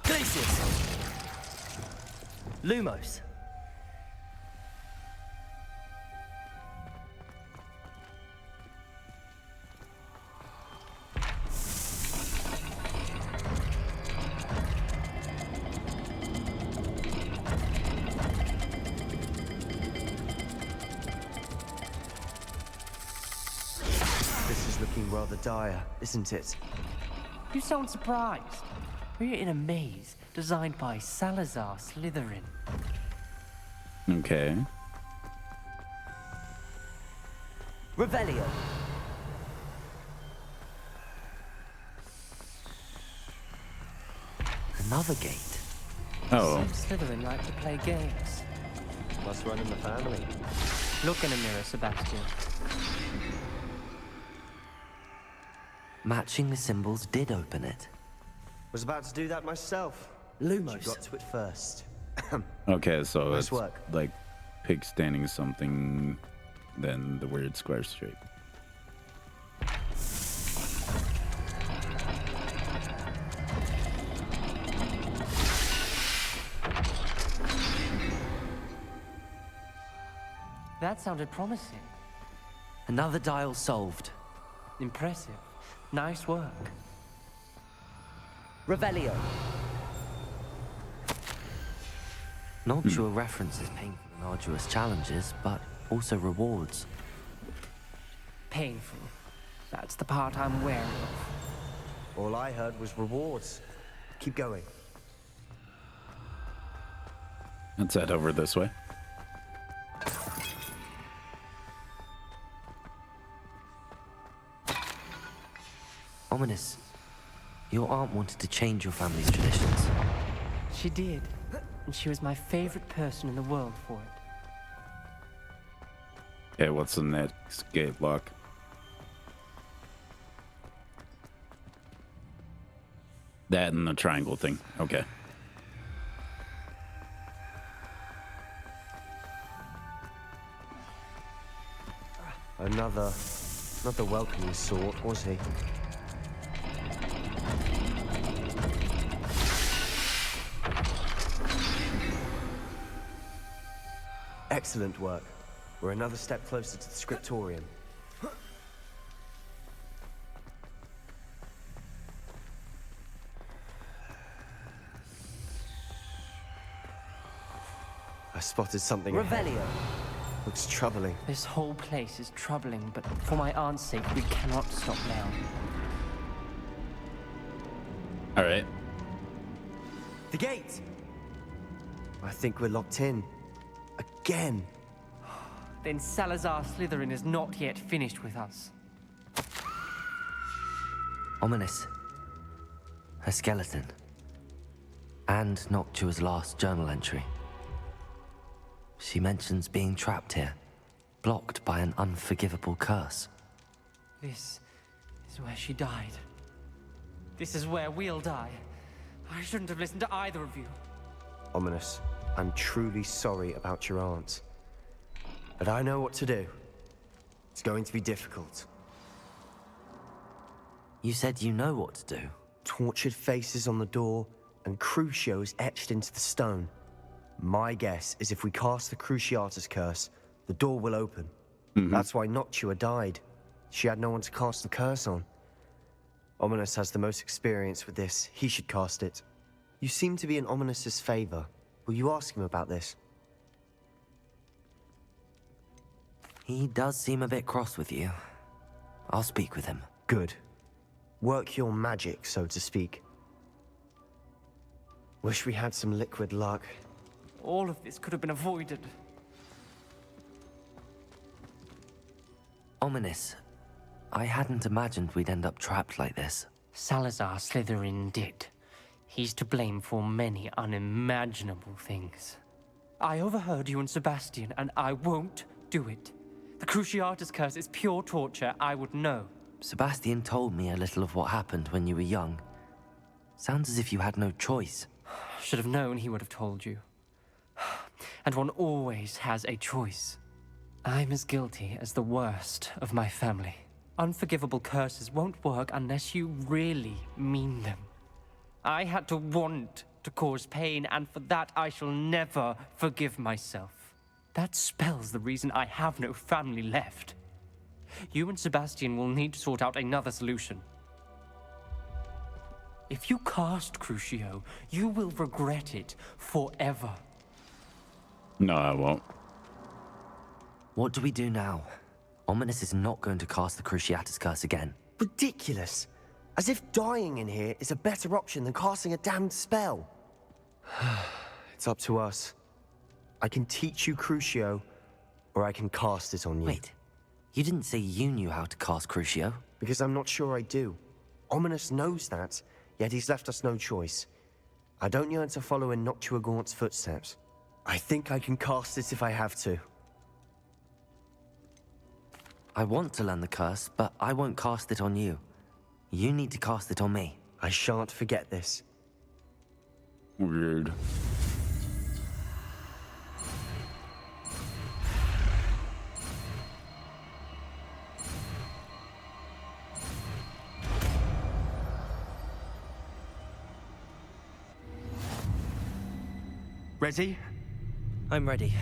Glacius! Lumos! rather dire, isn't it? You sound surprised. We're in a maze designed by Salazar Slytherin. Okay. Revelio. Another gate. Oh. Some Slytherin like to play games. Must run in the family. Look in a mirror, Sebastian. Matching the symbols did open it. Was about to do that myself. Lumos. You got to it first. Okay, so Nice it's work. like pig standing something, then the weird square shape. That sounded promising. Another dial solved. Impressive. Nice work. Revelio. Noctua references painful and arduous challenges, but also rewards. Painful. That's the part I'm wary of. All I heard was rewards. Keep going. Let's head over this way. Ominous. Your aunt wanted to change your family's traditions. She did. And she was my favorite person in the world for it. Okay, what's the next gate lock? That and the triangle thing. Okay. Another, not the welcoming sort, was he? Excellent work. We're another step closer to the scriptorium. I spotted something ahead. Revelio. Looks troubling. This whole place is troubling, but for my aunt's sake, we cannot stop now. All right. The gate! I think we're locked in. Again. Then Salazar Slytherin is not yet finished with us. Ominous. Her skeleton. And Noctua's last journal entry. She mentions being trapped here, blocked by an unforgivable curse. This is where she died. This is where we'll die. I shouldn't have listened to either of you. Ominous, I'm truly sorry about your aunt. But I know what to do. It's going to be difficult. You said you know what to do. Tortured faces on the door, and Crucios etched into the stone. My guess is if we cast the Cruciatus curse, the door will open. That's why Noctua died. She had no one to cast the curse on. Ominous has the most experience with this. He should cast it. You seem to be in Ominous's favor. Will you ask him about this? He does seem a bit cross with you. I'll speak with him. Good. Work your magic, so to speak. Wish we had some liquid luck. All of this could have been avoided. Ominous. I hadn't imagined we'd end up trapped like this. Salazar Slytherin did. He's to blame for many unimaginable things. I overheard you and Sebastian, and I won't do it. The Cruciatus curse is pure torture, I would know. Sebastian told me a little of what happened when you were young. Sounds as if you had no choice. Should have known he would have told you. And one always has a choice. I'm as guilty as the worst of my family. Unforgivable curses won't work unless you really mean them. I had to want to cause pain, and for that I shall never forgive myself. That spells the reason I have no family left. You and Sebastian will need to sort out another solution. If you cast Crucio, you will regret it forever. No, I won't. What do we do now? Ominous is not going to cast the Cruciatus curse again. Ridiculous. As if dying in here is a better option than casting a damned spell. It's up to us. I can teach you Crucio, or I can cast it on you. Wait, you didn't say you knew how to cast Crucio? Because I'm not sure I do. Ominous knows that, yet he's left us no choice. I don't yearn to follow in Noctua Gaunt's footsteps. I think I can cast it if I have to. I want to learn the curse, but I won't cast it on you. You need to cast it on me. I shan't forget this. Weird. Ready? I'm ready.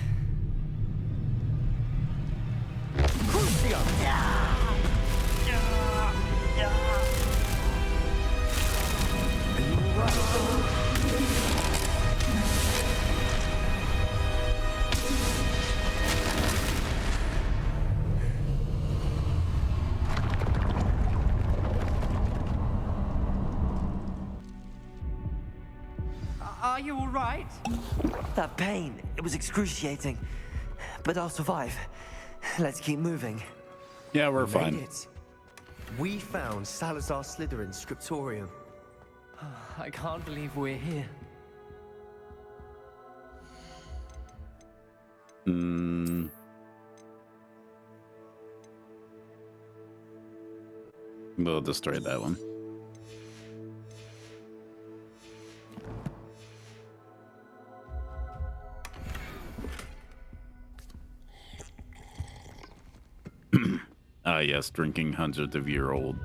Are you all right? That pain, it was excruciating. But I'll survive. Let's keep moving. Yeah, we're We fine. made it. We found Salazar Slytherin's scriptorium. I can't believe we're here. We'll destroy that one. Ah, yes, drinking hundreds of year old.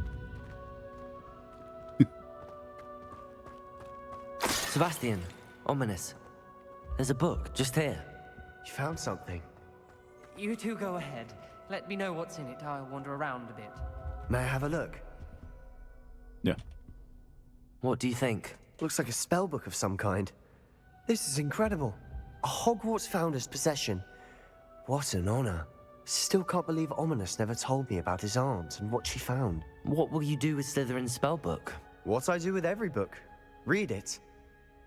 Sebastian, Ominous. There's a book just here. You found something. You two go ahead. Let me know what's in it. I'll wander around a bit. May I have a look? Yeah. What do you think? Looks like a spell book of some kind. This is incredible. A Hogwarts founder's possession. What an honor. Still can't believe Ominous never told me about his aunt and what she found. What will you do with Slytherin's spellbook? What I do with every book. Read it.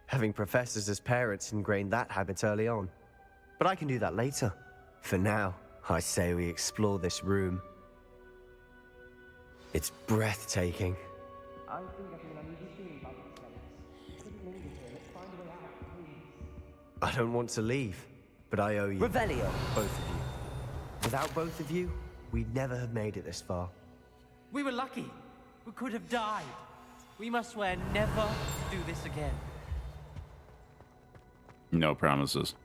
Having professors as parents ingrained that habit early on. But I can do that later. For now, I say we explore this room. It's breathtaking. I think I can unusually soon about these things. Couldn't linger here. Let's find a way out, please. I don't want to leave, but I owe you. Revelio! Both of you. Without both of you, we'd never have made it this far. We were lucky. We could have died. We must swear never to do this again. No promises.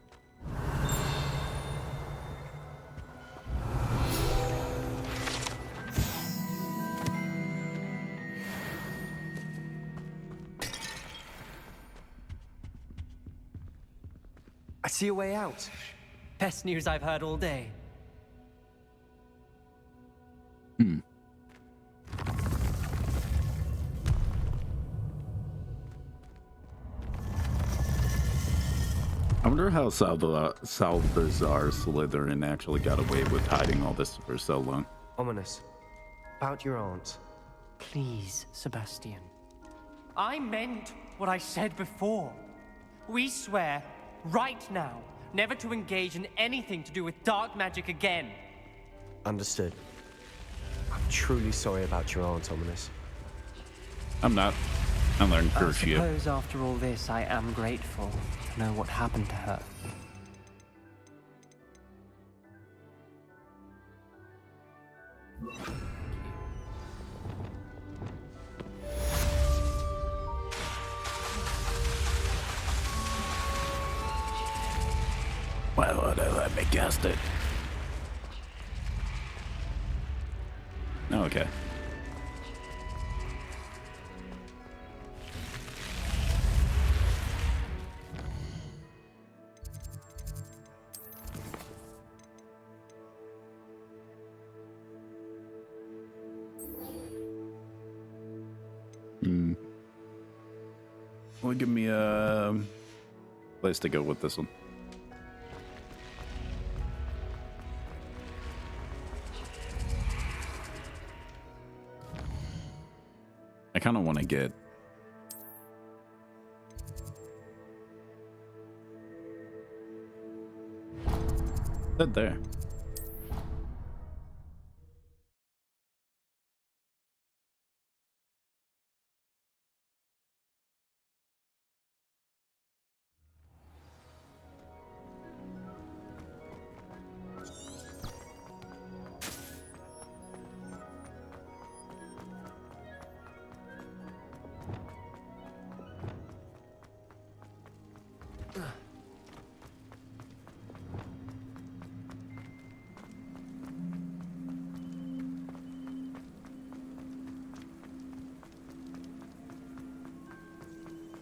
I see a way out. Best news I've heard all day. I wonder how Salazar Slytherin actually got away with hiding all this for so long. Ominous. About your aunt. Please, Sebastian. I meant what I said before. We swear, right now, never to engage in anything to do with dark magic again. Understood. I'm truly sorry about your aunt, Ominous. I'm not. I learned I curfew. suppose after all this, I am grateful to know what happened to her. Why would I let me cast it? Okay. Well, give me a place to go with this one. kind of want to get that there.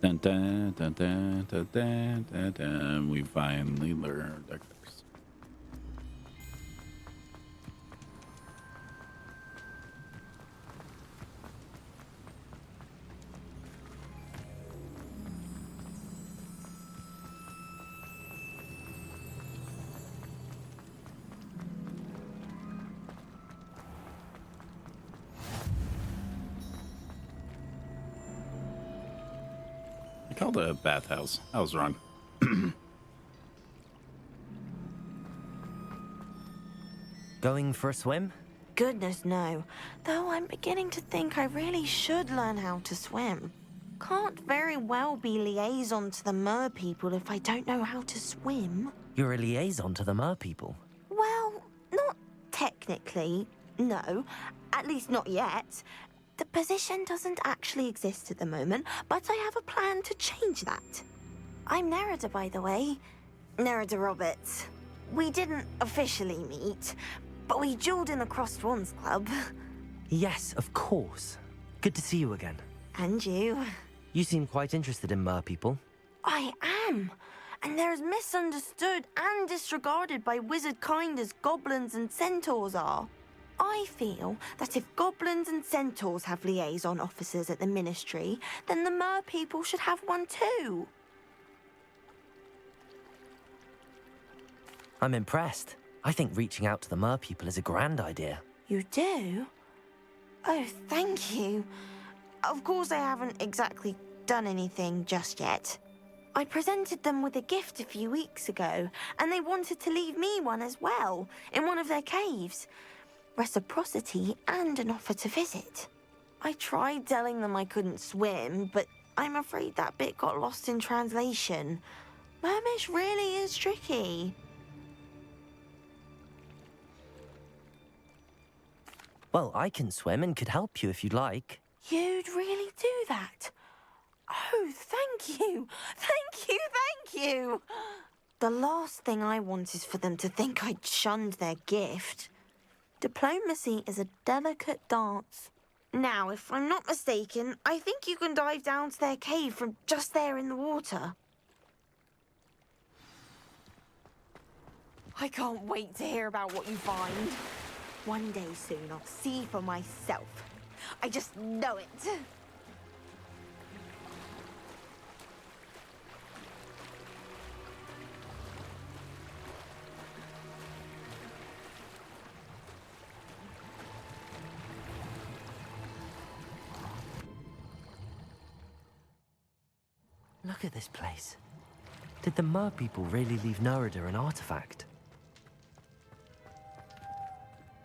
Dun, dun, dun, dun, dun, dun, dun, dun. We finally learned our curse. I called it a bathhouse. I was wrong. Going for a swim? Goodness, no. Though I'm beginning to think I really should learn how to swim. Can't very well be liaison to the mer people if I don't know how to swim. You're a liaison to the mer people. Well, not technically, no. At least not yet. The position doesn't actually exist at the moment, but I have a plan to change that. I'm Nerida, by the way. Nerida Roberts. We didn't officially meet, but we dueled in the Crossed Swans Club. Yes, of course. Good to see you again. And you. You seem quite interested in mer people. I am. And they're as misunderstood and disregarded by wizard kind as goblins and centaurs are. I feel that if goblins and centaurs have liaison officers at the Ministry, then the mer people should have one too. I'm impressed. I think reaching out to the mer people is a grand idea. You do? Oh, thank you. Of course I haven't exactly done anything just yet. I presented them with a gift a few weeks ago, and they wanted to leave me one as well, in one of their caves. Reciprocity and an offer to visit. I tried telling them I couldn't swim, but I'm afraid that bit got lost in translation. Mermish really is tricky. Well, I can swim and could help you if you'd like. You'd really do that? Oh, thank you! Thank you, thank you! The last thing I want is for them to think I'd shunned their gift. Diplomacy is a delicate dance. Now, if I'm not mistaken, I think you can dive down to their cave from just there in the water. I can't wait to hear about what you find. One day soon, I'll see for myself. I just know it. Look at this place. Did the mer people really leave Nerida an artifact?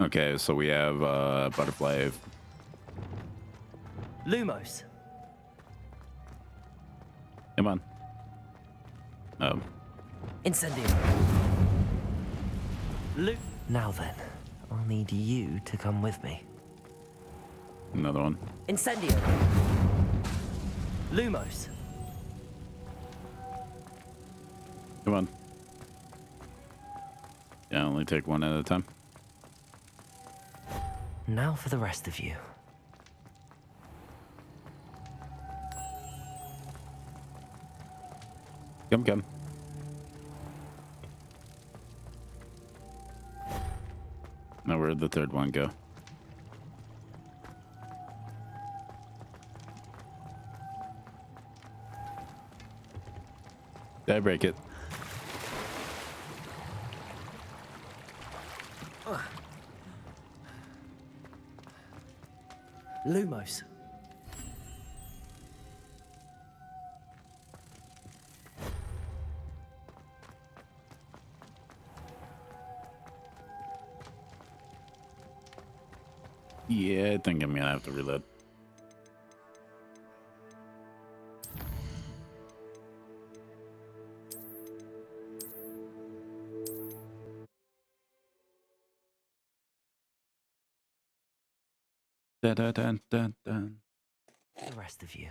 Okay, so we have butterfly. Lumos. Come on. Oh. Incendio. Now then, I'll need you to come with me. Another one. Incendio. Lumos. Come on. Yeah, only take one at a time. Now for the rest of you. Come. Now where'd the third one go? Did I break it? Lumos. Yeah, I think I'm gonna have to reload. Da da da da da. The rest of you.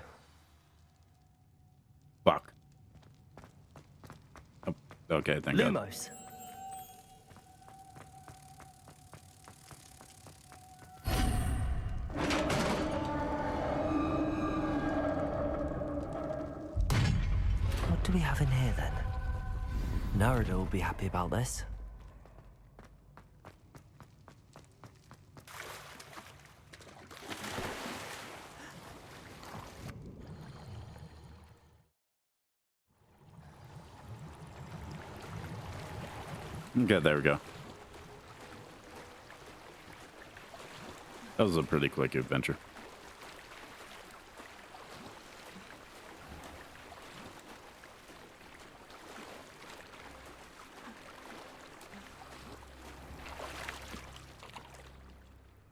Fuck. Oh, okay, thank God. Lumos. What do we have in here then? Narada will be happy about this. Okay, there we go. That was a pretty quick adventure.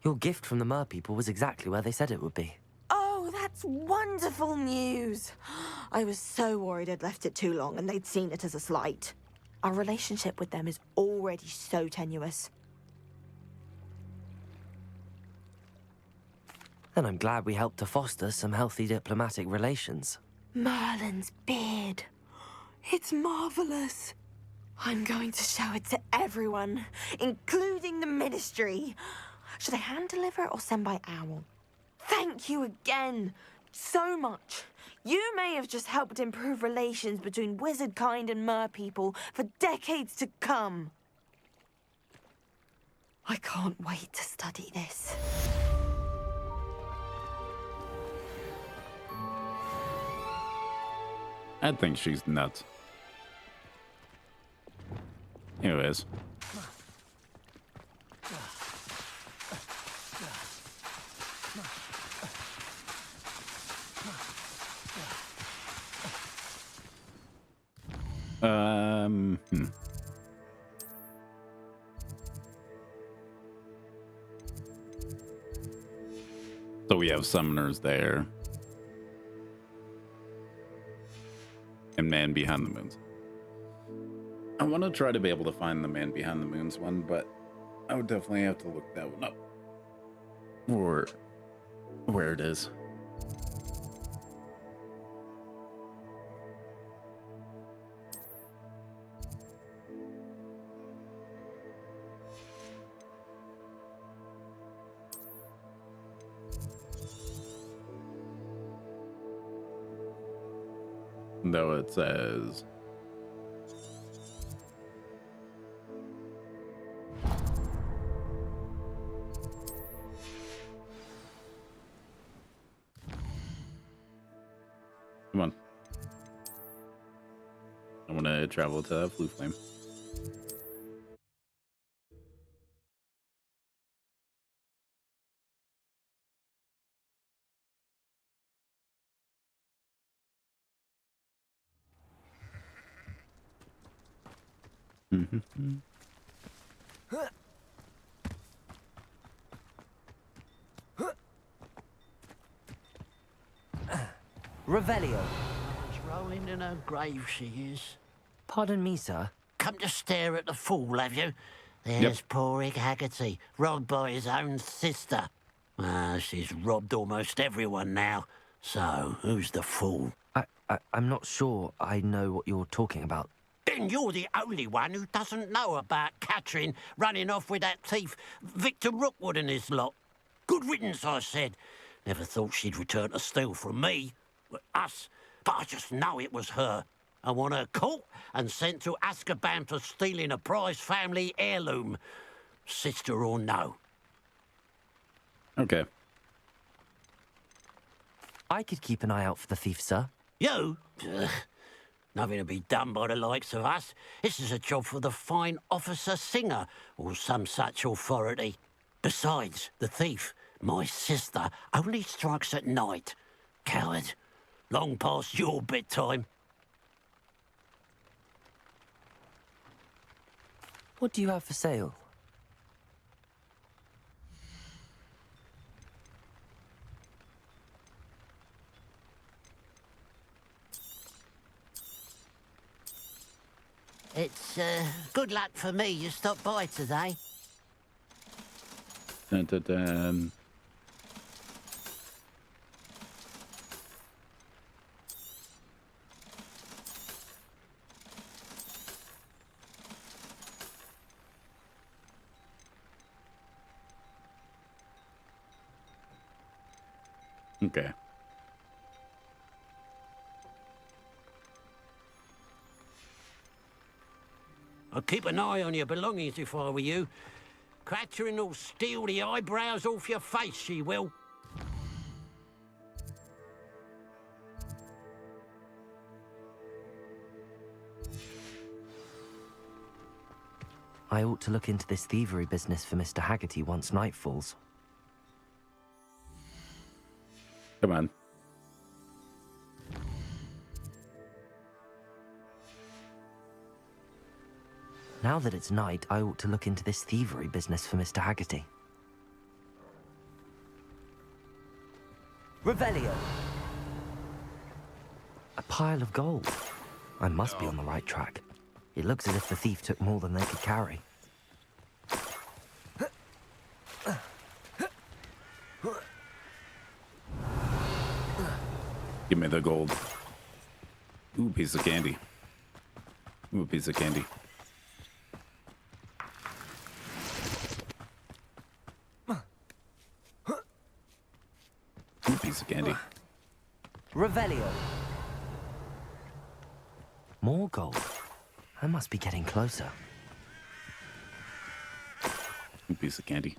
Your gift from the Mer people was exactly where they said it would be. Oh, that's wonderful news. I was so worried I'd left it too long and they'd seen it as a slight. Our relationship with them is already so tenuous. Then I'm glad we helped to foster some healthy diplomatic relations. Merlin's beard. It's marvelous. I'm going to show it to everyone, including the Ministry. Should I hand deliver it or send by owl? Thank you again so much. You may have just helped improve relations between wizard kind and mer people for decades to come. I can't wait to study this. I think she's nuts. Anyways. So we have summoners there. And Man Behind the Moons. I want to try to be able to find the Man Behind the Moons one, but I would definitely have to look that one up. Or where it is. Though it says come on. I want to travel to Blue Flame. Revelio. She's rolling in her grave, she is. Pardon me, sir. Come to stare at the fool, have you? There's poor Ig Haggerty, robbed by his own sister. She's robbed almost everyone now. So, who's the fool? I'm not sure I know what you're talking about. Then you're the only one who doesn't know about Catherine running off with that thief, Victor Rookwood and his lot. Good riddance, I said. Never thought she'd return to steal from me. Us. But I just know it was her. I want her caught and sent to Azkaban for stealing a prize family heirloom. Sister or no. Okay. I could keep an eye out for the thief, sir. You? Nothing to be done by the likes of us. This is a job for the fine officer Singer, or some such authority. Besides, the thief, my sister, only strikes at night. Coward. Long past your bedtime. What do you have for sale? It's good luck for me you stopped by today. Dun, dun, dun. Okay. I'd keep an eye on your belongings if I were you. Catherine will steal the eyebrows off your face, she will. I ought to look into this thievery business for Mr. Haggerty once night falls. Come on. Now that it's night, I ought to look into this thievery business for Mr. Haggerty. Revelio! A pile of gold. I must be on the right track. It looks as if the thief took more than they could carry. Give me the gold. Ooh, piece of candy. Ooh, piece of candy. Ooh, piece of candy. Revelio. More gold. I must be getting closer. Ooh, piece of candy.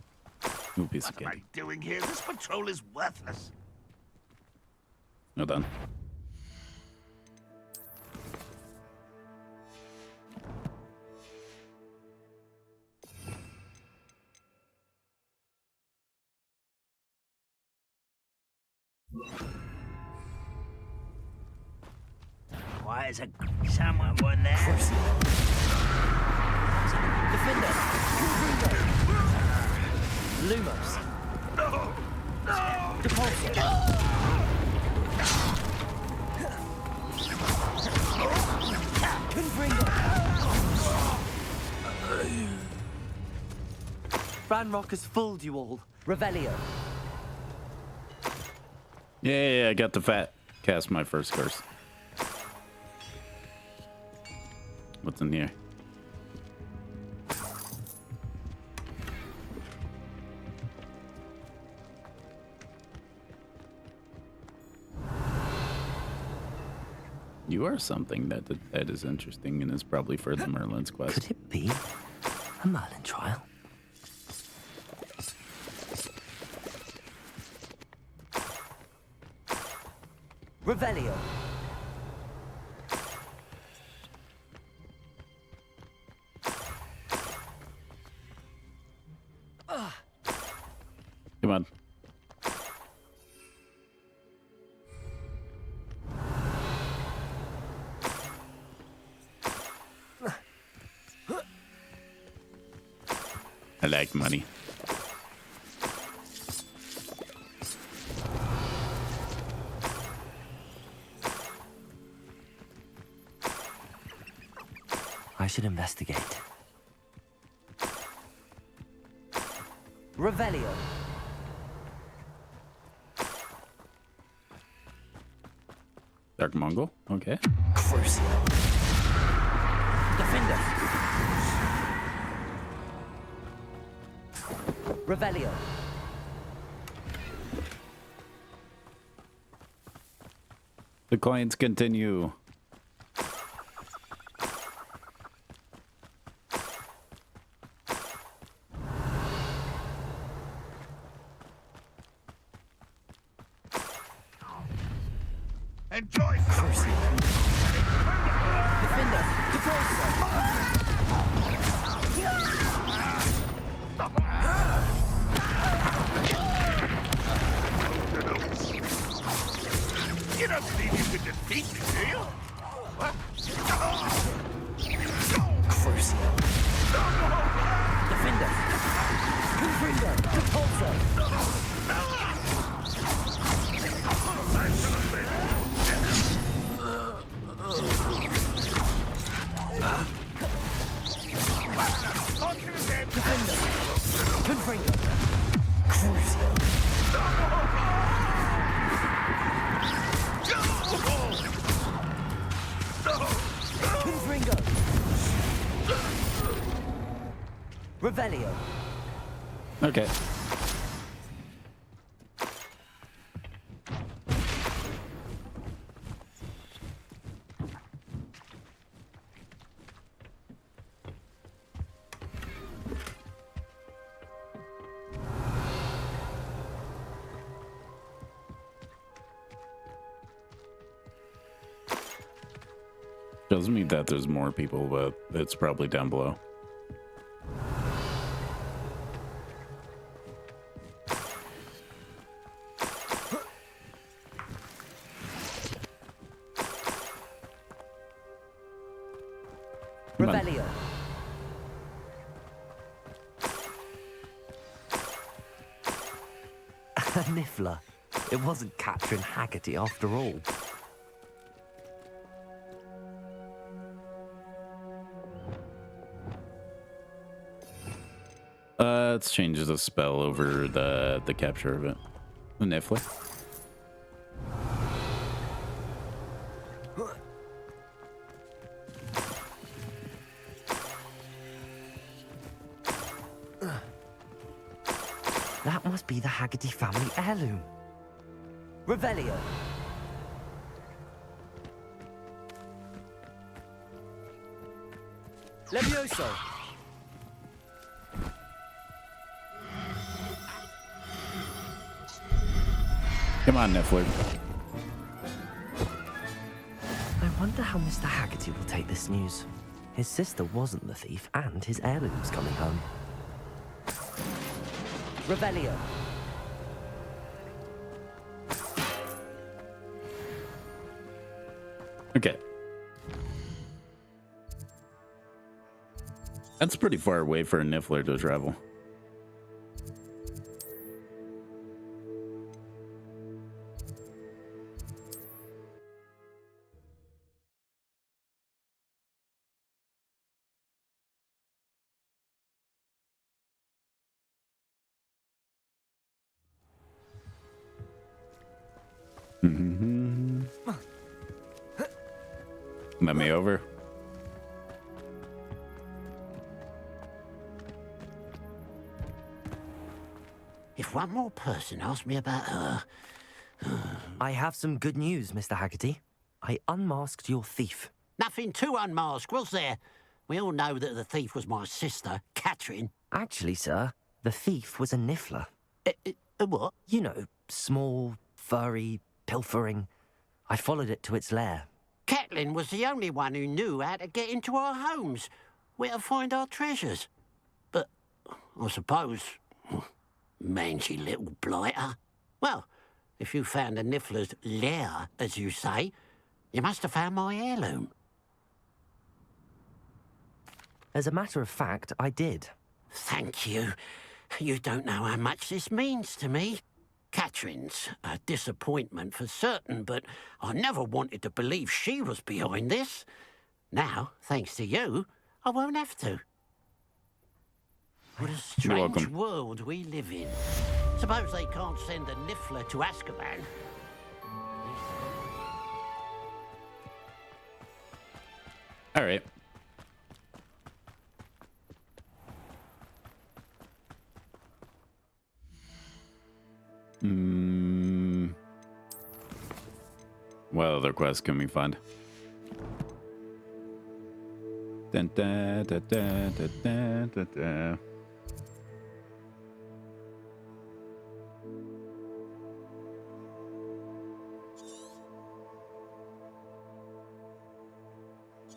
Ooh, piece of What am candy. I doing here? This patrol is worthless. No done. Why is someone there? Defender! Lumos! No! No! Depulso! Ranrock has fooled you all. Revelio. Yeah, I got the fat. Cast my first curse. What's in here? You are something that is interesting and is probably for the Merlin's quest. Could it be a Merlin trial? Revelio. Come on. I like money. I should investigate. Revelio. Dark Mongol? Okay. Crucio. Defender. Revelio. The coins continue. Enjoy Defender. Depulso. You don't believe you could defeat me, do you? What? Crucio. Defender. Confringo. Depulso. Confringo. Confringo. Revelio. Okay. Tells me that there's more people, but it's probably down below. Revelio. Niffler. It wasn't Catherine Haggerty after all. Let's change the spell over the capture of it. Niffler. That must be the Haggerty family heirloom. Revelio. Levioso. Come on, Niffler. I wonder how Mr. Haggerty will take this news. His sister wasn't the thief, and his heirloom's coming home. Revelio. Okay. That's pretty far away for a Niffler to travel. Let me over. If one more person asks me about her... I have some good news, Mr. Haggerty. I unmasked your thief. Nothing to unmask, was there? We all know that the thief was my sister, Catherine. Actually, sir, the thief was a Niffler. A what? You know, small, furry, pilfering. I followed it to its lair. Catelyn was the only one who knew how to get into our homes, where to find our treasures. But I suppose, mangy little blighter. Well, if you found the Niffler's lair, as you say, you must have found my heirloom. As a matter of fact, I did. Thank you. You don't know how much this means to me. Catherine's a disappointment for certain, but I never wanted to believe she was behind this. Now, thanks to you, I won't have to. What a strange world we live in. Suppose they can't send a Niffler to Azkaban. All right. What other quests can we find? Dun, da, da, da, da, da, da, da.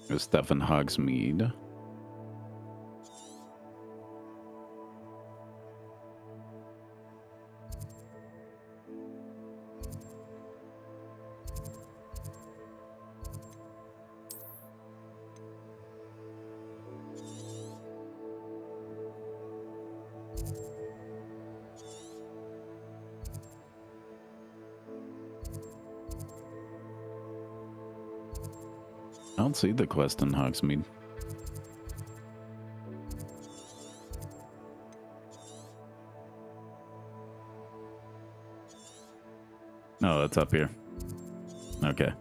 There's stuff in Hogsmeade. I don't see the quest in Hogsmeade. Oh, it's up here. Okay.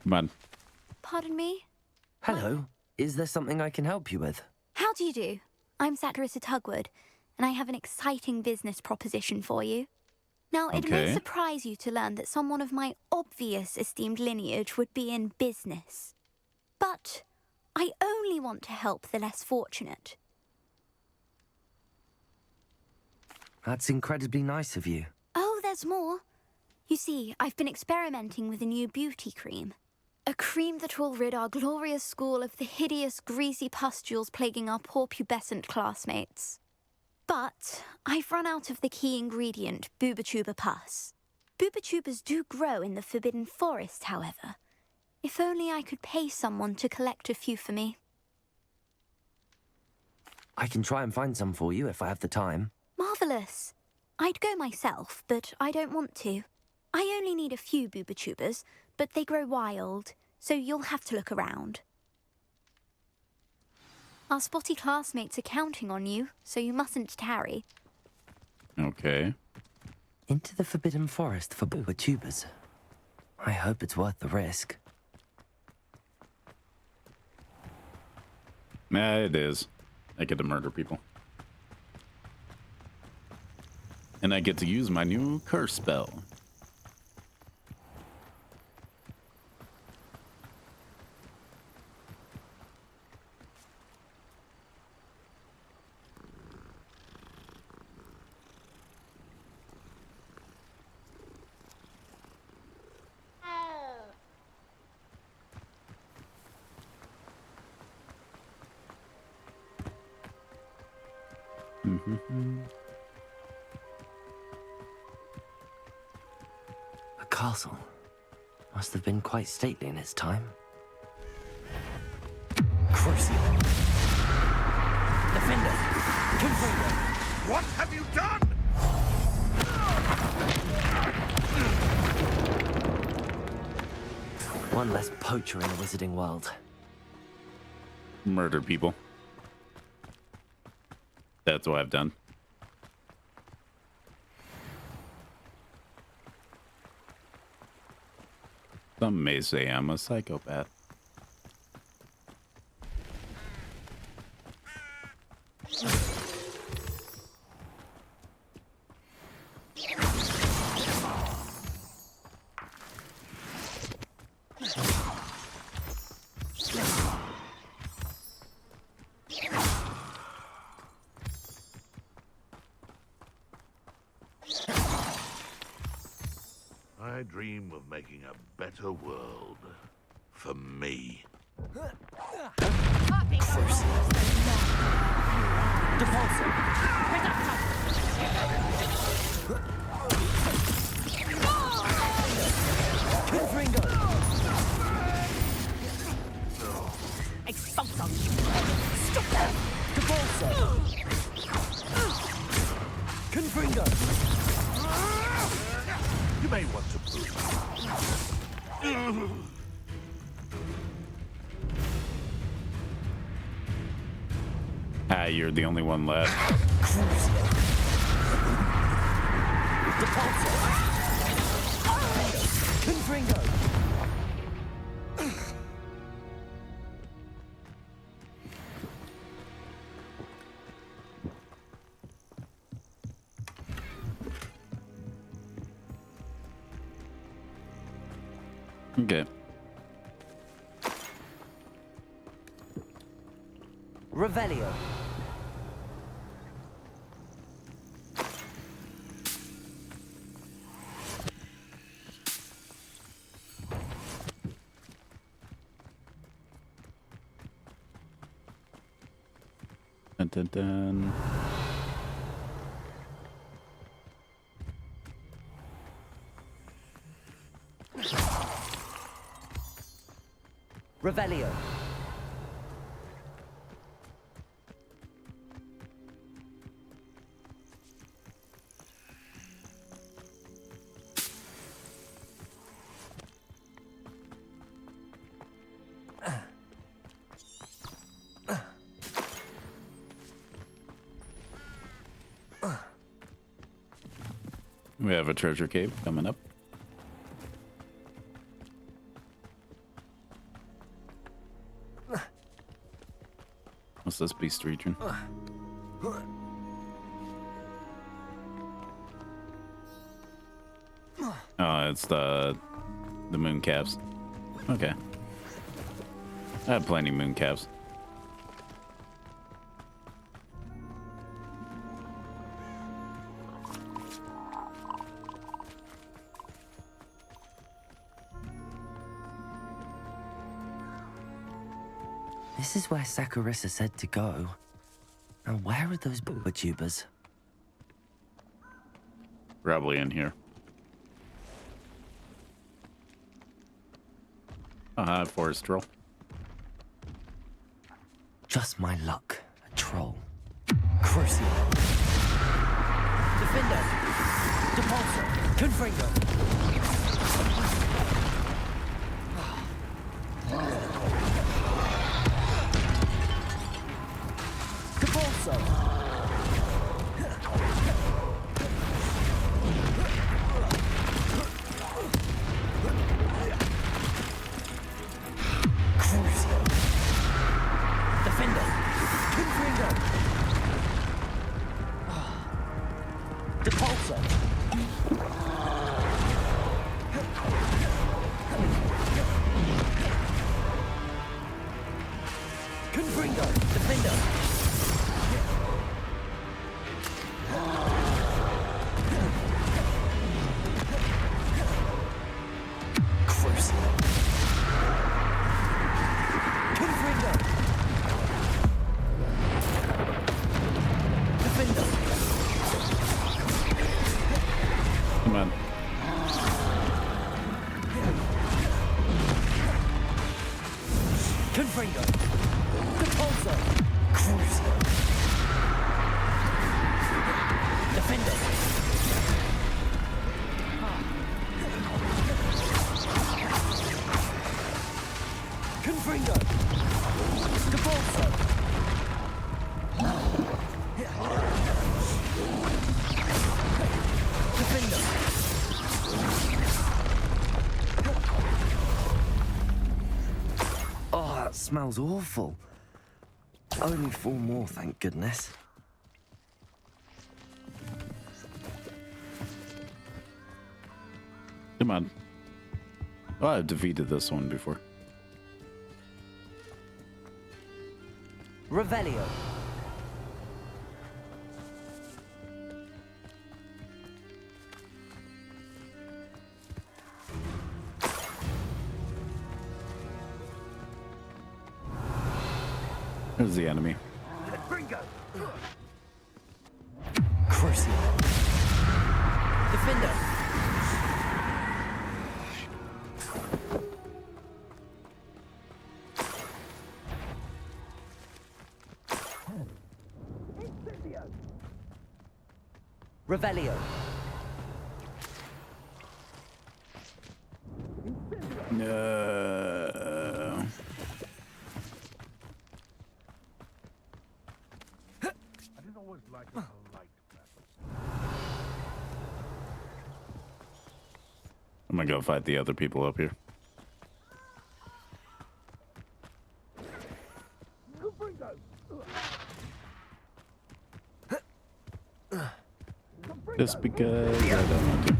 Come on. Pardon me? Hello. Is there something I can help you with? How do you do? I'm Satirissa Tugwood, and I have an exciting business proposition for you. Now, it may Okay. surprise you to learn that someone of my obvious esteemed lineage would be in business. But I only want to help the less fortunate. That's incredibly nice of you. Oh, there's more. You see, I've been experimenting with a new beauty cream. A cream that will rid our glorious school of the hideous, greasy pustules plaguing our poor pubescent classmates. But I've run out of the key ingredient, Bubatuba pus. Bubatubas do grow in the Forbidden Forest, however. If only I could pay someone to collect a few for me. I can try and find some for you if I have the time. Marvellous. I'd go myself, but I don't want to. I only need a few Bubatubas, but they grow wild, so you'll have to look around. Our spotty classmates are counting on you, so you mustn't tarry. Okay. Into the Forbidden Forest for Bubatubas. I hope it's worth the risk. Yeah, it is. I get to murder people. And I get to use my new curse spell. A castle. Must have been quite stately in its time. Crucible. Defender! Confringo! What have you done? One less poacher in the wizarding world. Murder people. That's what I've done. Some may say I'm a psychopath. I dream of making a better world for me. Expulso! Stop that! Confringo! You may want to prove. Ah, you're the only one left. Confringo! Okay. Revelio. Dun, dun, dun. Revelio. We have a treasure cave coming up. What's this beast region? Oh, it's the moon calves. Okay. I have plenty of moon calves. This is where Saccharissa said to go. Now, where are those booba tubers? Probably in here. Hi, forest troll. Just my luck. A troll. Crucible. Defender. Depulsor. Confringo. Depulsor. Come on. Confringo. Depulsor. Cruiser. Defender. Confringo. Depulsor. Defender. Oh, that smells awful. Only 4 more, thank goodness. Come on. Oh, I've defeated this one before. Revelio. There's the enemy. Crucible. Defender. Revelio. No. I'm gonna go fight the other people up here. Just because I don't want to.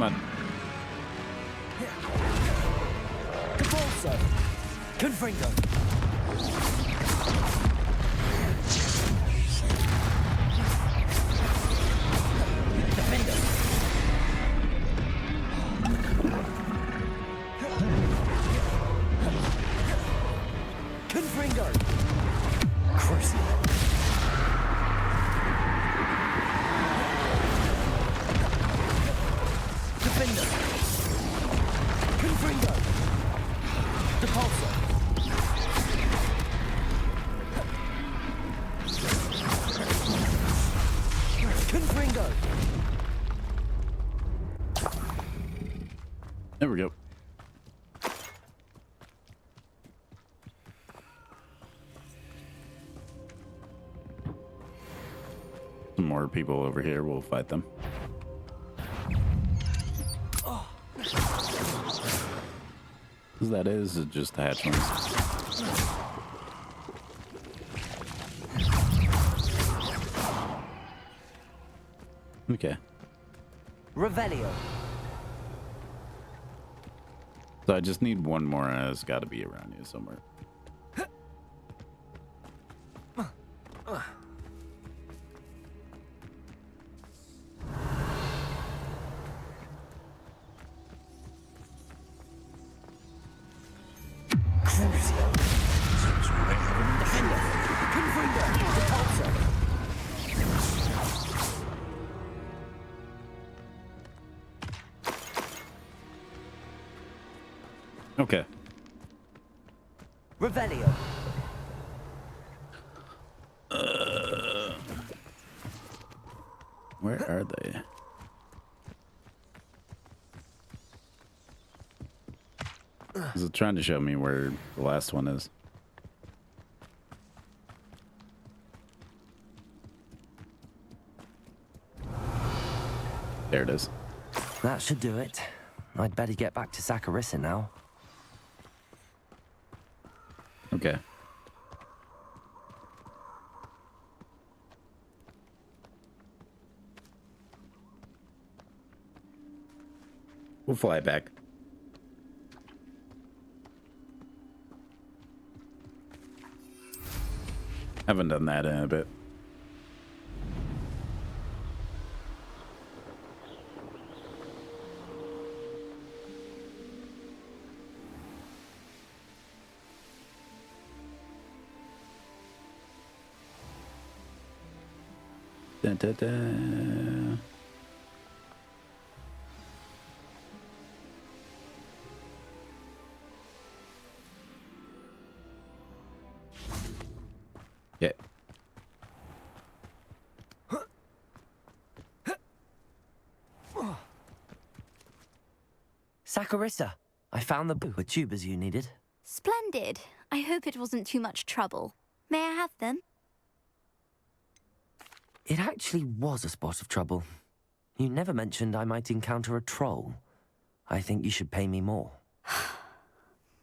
Come on. Depulso! Confringo! Defender! Confringo! Crucible! Defender! Confringo! Depulso! Confringo! There we go. Some more people over here. We'll fight them. That is just hatchlings. Okay. Revelio. So I just need one more, and it's got to be around here somewhere. Okay. Revelio. Where are they? Is it trying to show me where the last one is? There it is. That should do it. I'd better get back to Saccharissa now. Okay. We'll fly back. Haven't done that in a bit. Dun, dun, dun. Yeah. Saccharissa, I found the tubers you needed. Splendid. I hope it wasn't too much trouble. May I have them? It actually was a spot of trouble. You never mentioned I might encounter a troll. I think you should pay me more.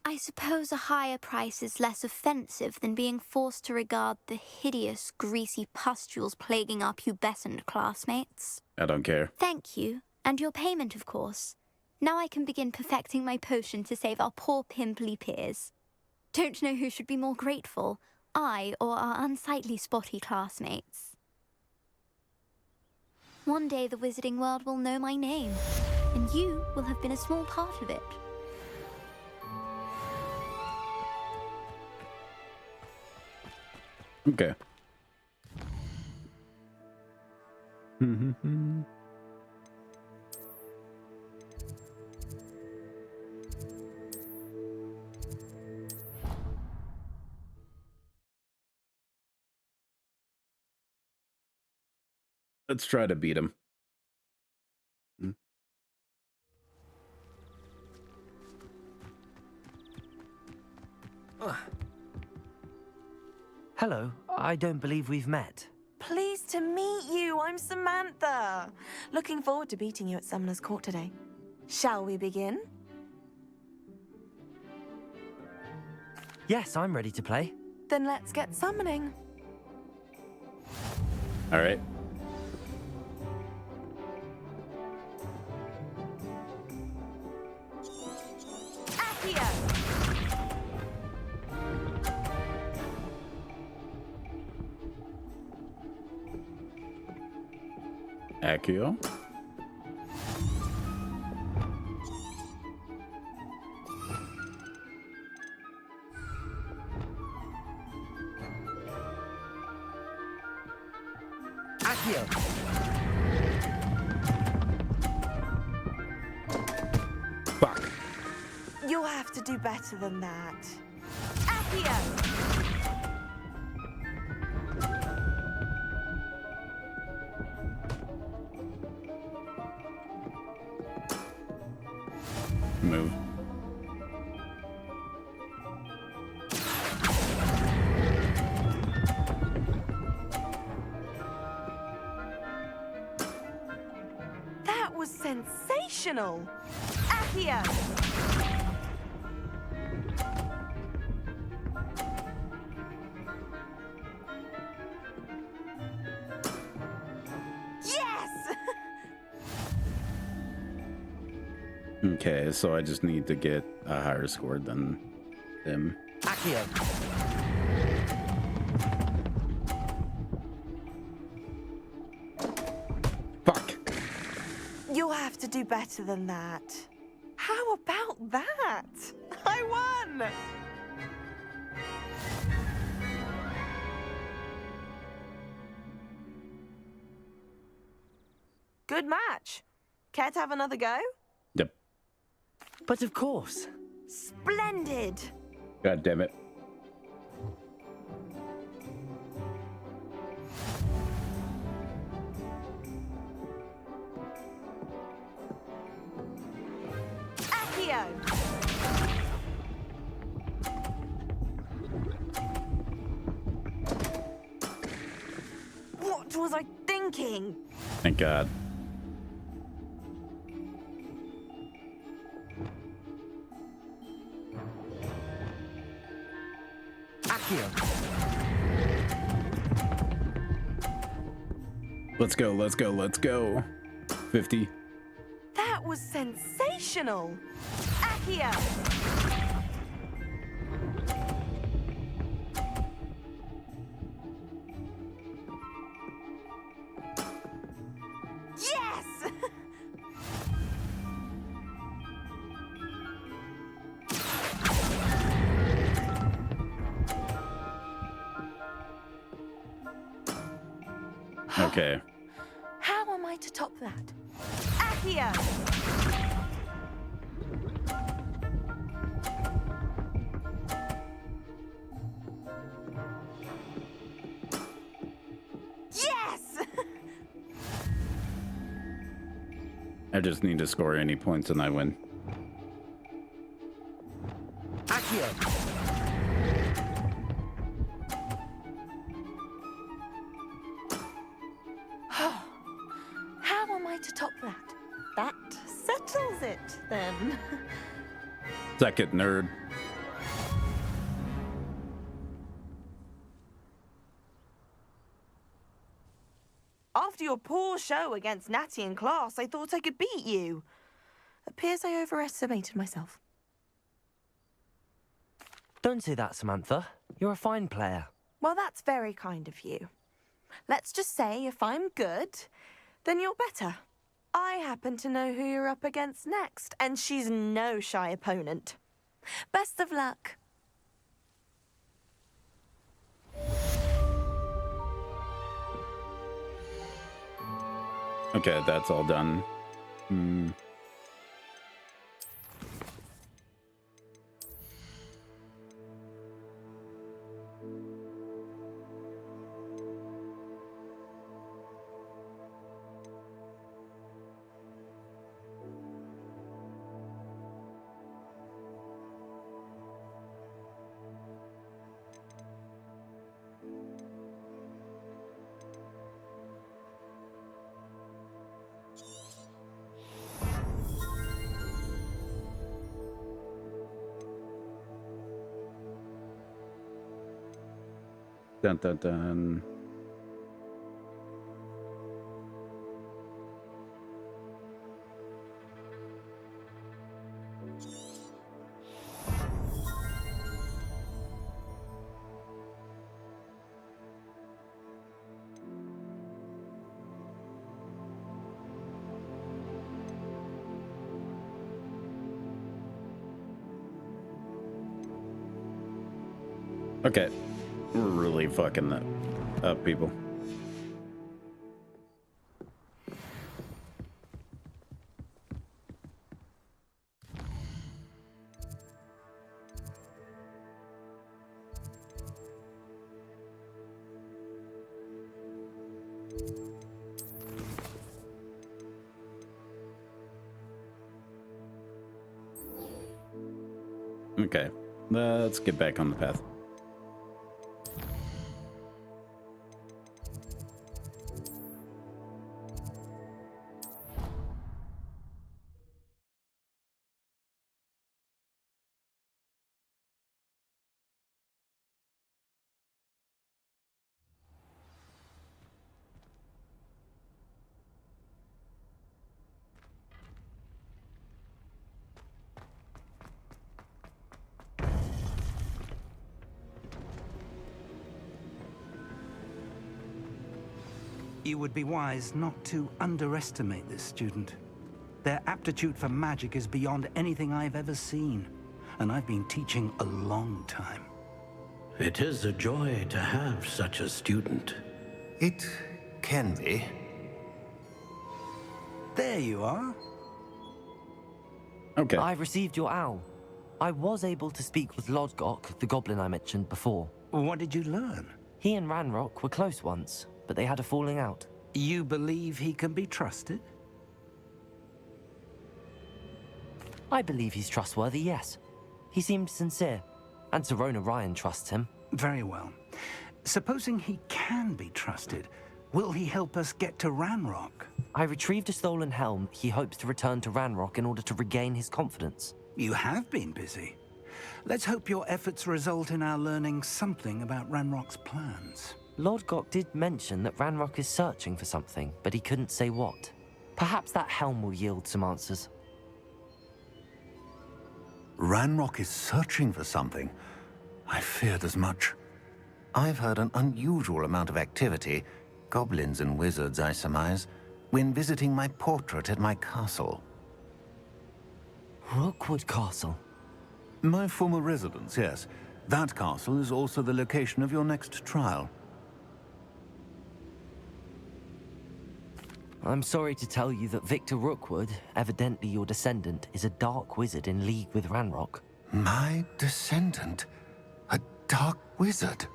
I suppose a higher price is less offensive than being forced to regard the hideous, greasy pustules plaguing our pubescent classmates. I don't care. Thank you, and your payment, of course. Now I can begin perfecting my potion to save our poor pimply peers. Don't know who should be more grateful, I or our unsightly spotty classmates. One day the wizarding world will know my name, and you will have been a small part of it. Okay. Let's try to beat him. Hello, I don't believe we've met. Pleased to meet you. I'm Samantha. Looking forward to beating you at Summoner's Court today. Shall we begin? Yes, I'm ready to play. Then let's get summoning. All right. Accio. Accio. Fuck. You'll have to do better than that. Accio! Move. That was sensational! Accio! Yes! Okay, so I just need to get a higher score than them. Accio. Fuck. You'll have to do better than that. How about that? I won! Good match. Care to have another go? Yep. But of course. Splendid! God damn it. Accio! What was I thinking? Thank God. Accio. Let's go, let's go, let's go. 50. That was sensational! Accio! Yes! Okay. How am I to top that? Accio! Yes! I just need to score any points and I win. Accio. How am I to top that? That settles it, then. Second, nerd. After your poor show against Natty in class, I thought I could beat you. Appears I overestimated myself. Don't say that, Samantha. You're a fine player. Well, that's very kind of you. Let's just say if I'm good, then you're better. I happen to know who you're up against next, and she's no shy opponent. Best of luck. Okay, that's all done. Dun dun dun. Okay. We're really fucking that up, people. Okay, let's get back on the path. You would be wise not to underestimate this student. Their aptitude for magic is beyond anything I've ever seen, and I've been teaching a long time. It is a joy to have such a student. It can be. There you are. Okay. I received your owl. I was able to speak with Lodgok, the goblin I mentioned before. What did you learn? He and Ranrock were close once, but they had a falling out. You believe he can be trusted? I believe he's trustworthy, yes. He seemed sincere, and Sirona Ryan trusts him. Very well. Supposing he can be trusted, will he help us get to Ranrock? I retrieved a stolen helm he hopes to return to Ranrock in order to regain his confidence. You have been busy. Let's hope your efforts result in our learning something about Ranrock's plans. Lodgok did mention that Ranrock is searching for something, but he couldn't say what. Perhaps that helm will yield some answers. Ranrock is searching for something. I feared as much. I've heard an unusual amount of activity, goblins and wizards, I surmise, when visiting my portrait at my castle. Rookwood Castle? My former residence, yes. That castle is also the location of your next trial. I'm sorry to tell you that Victor Rookwood, evidently your descendant, is a dark wizard in league with Ranrock. My descendant? A dark wizard?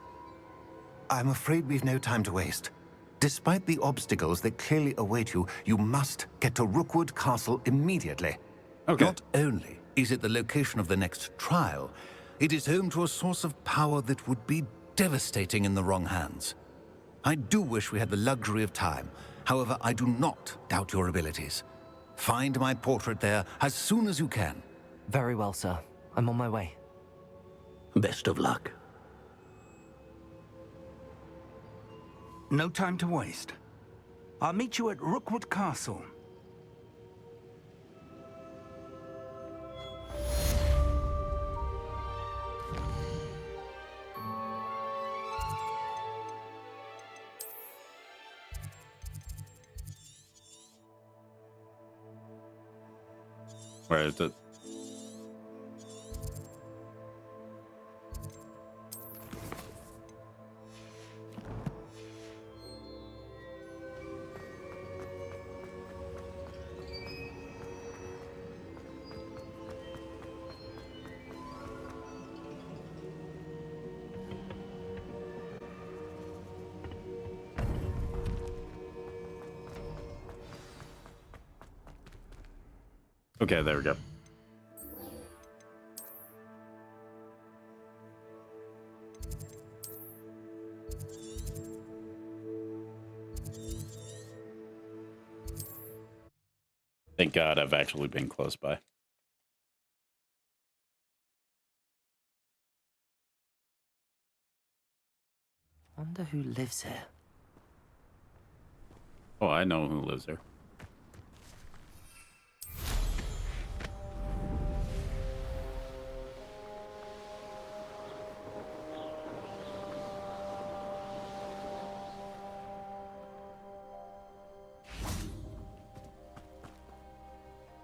I'm afraid we've no time to waste. Despite the obstacles that clearly await you, you must get to Rookwood Castle immediately. Okay. Not only is it the location of the next trial, it is home to a source of power that would be devastating in the wrong hands. I do wish we had the luxury of time. However, I do not doubt your abilities. Find my portrait there as soon as you can. Very well, sir. I'm on my way. Best of luck. No time to waste. I'll meet you at Rookwood Castle. Where is it? Okay, there we go. Thank God I've actually been close by. Wonder who lives here. Oh, I know who lives there.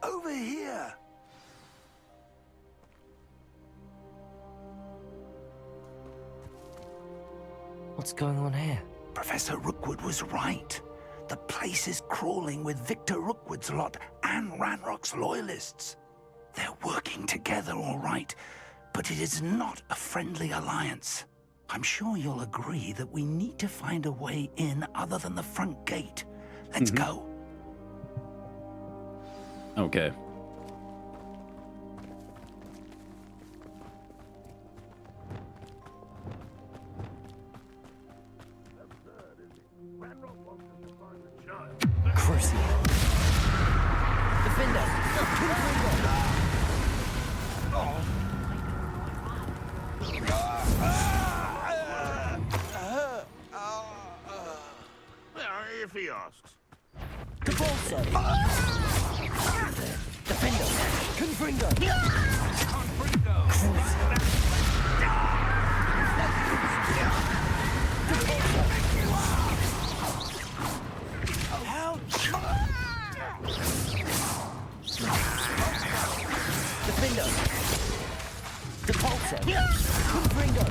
Over here! What's going on here? Professor Rookwood was right. The place is crawling with Victor Rookwood's lot and Ranrock's loyalists. They're working together, all right, but it is not a friendly alliance. I'm sure you'll agree that we need to find a way in other than the front gate. Let's go. Okay. Crucial. Defender! If he asks. Convulso! Defender! Confringo! Defender! Depulso! Confringo!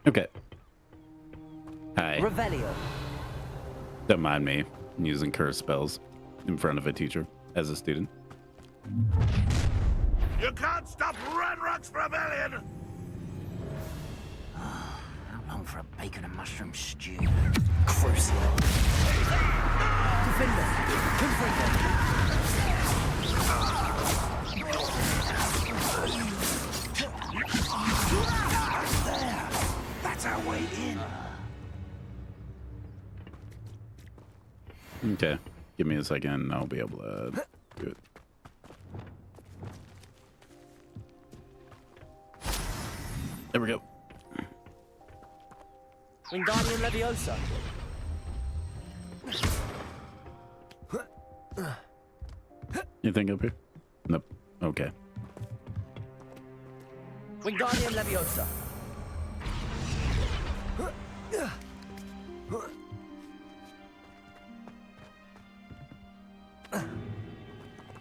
Okay. Hi. Revelio. Don't mind me using curse spells in front of a teacher as a student. You can't stop Ranrock's rebellion! How long for a bacon and mushroom stew? Crucial. Defender. There! That's our way in. Okay. Give me a second and I'll be able to do it. There we go. Wingardium Leviosa. Anything up here? Nope. Okay. Wingardium Leviosa.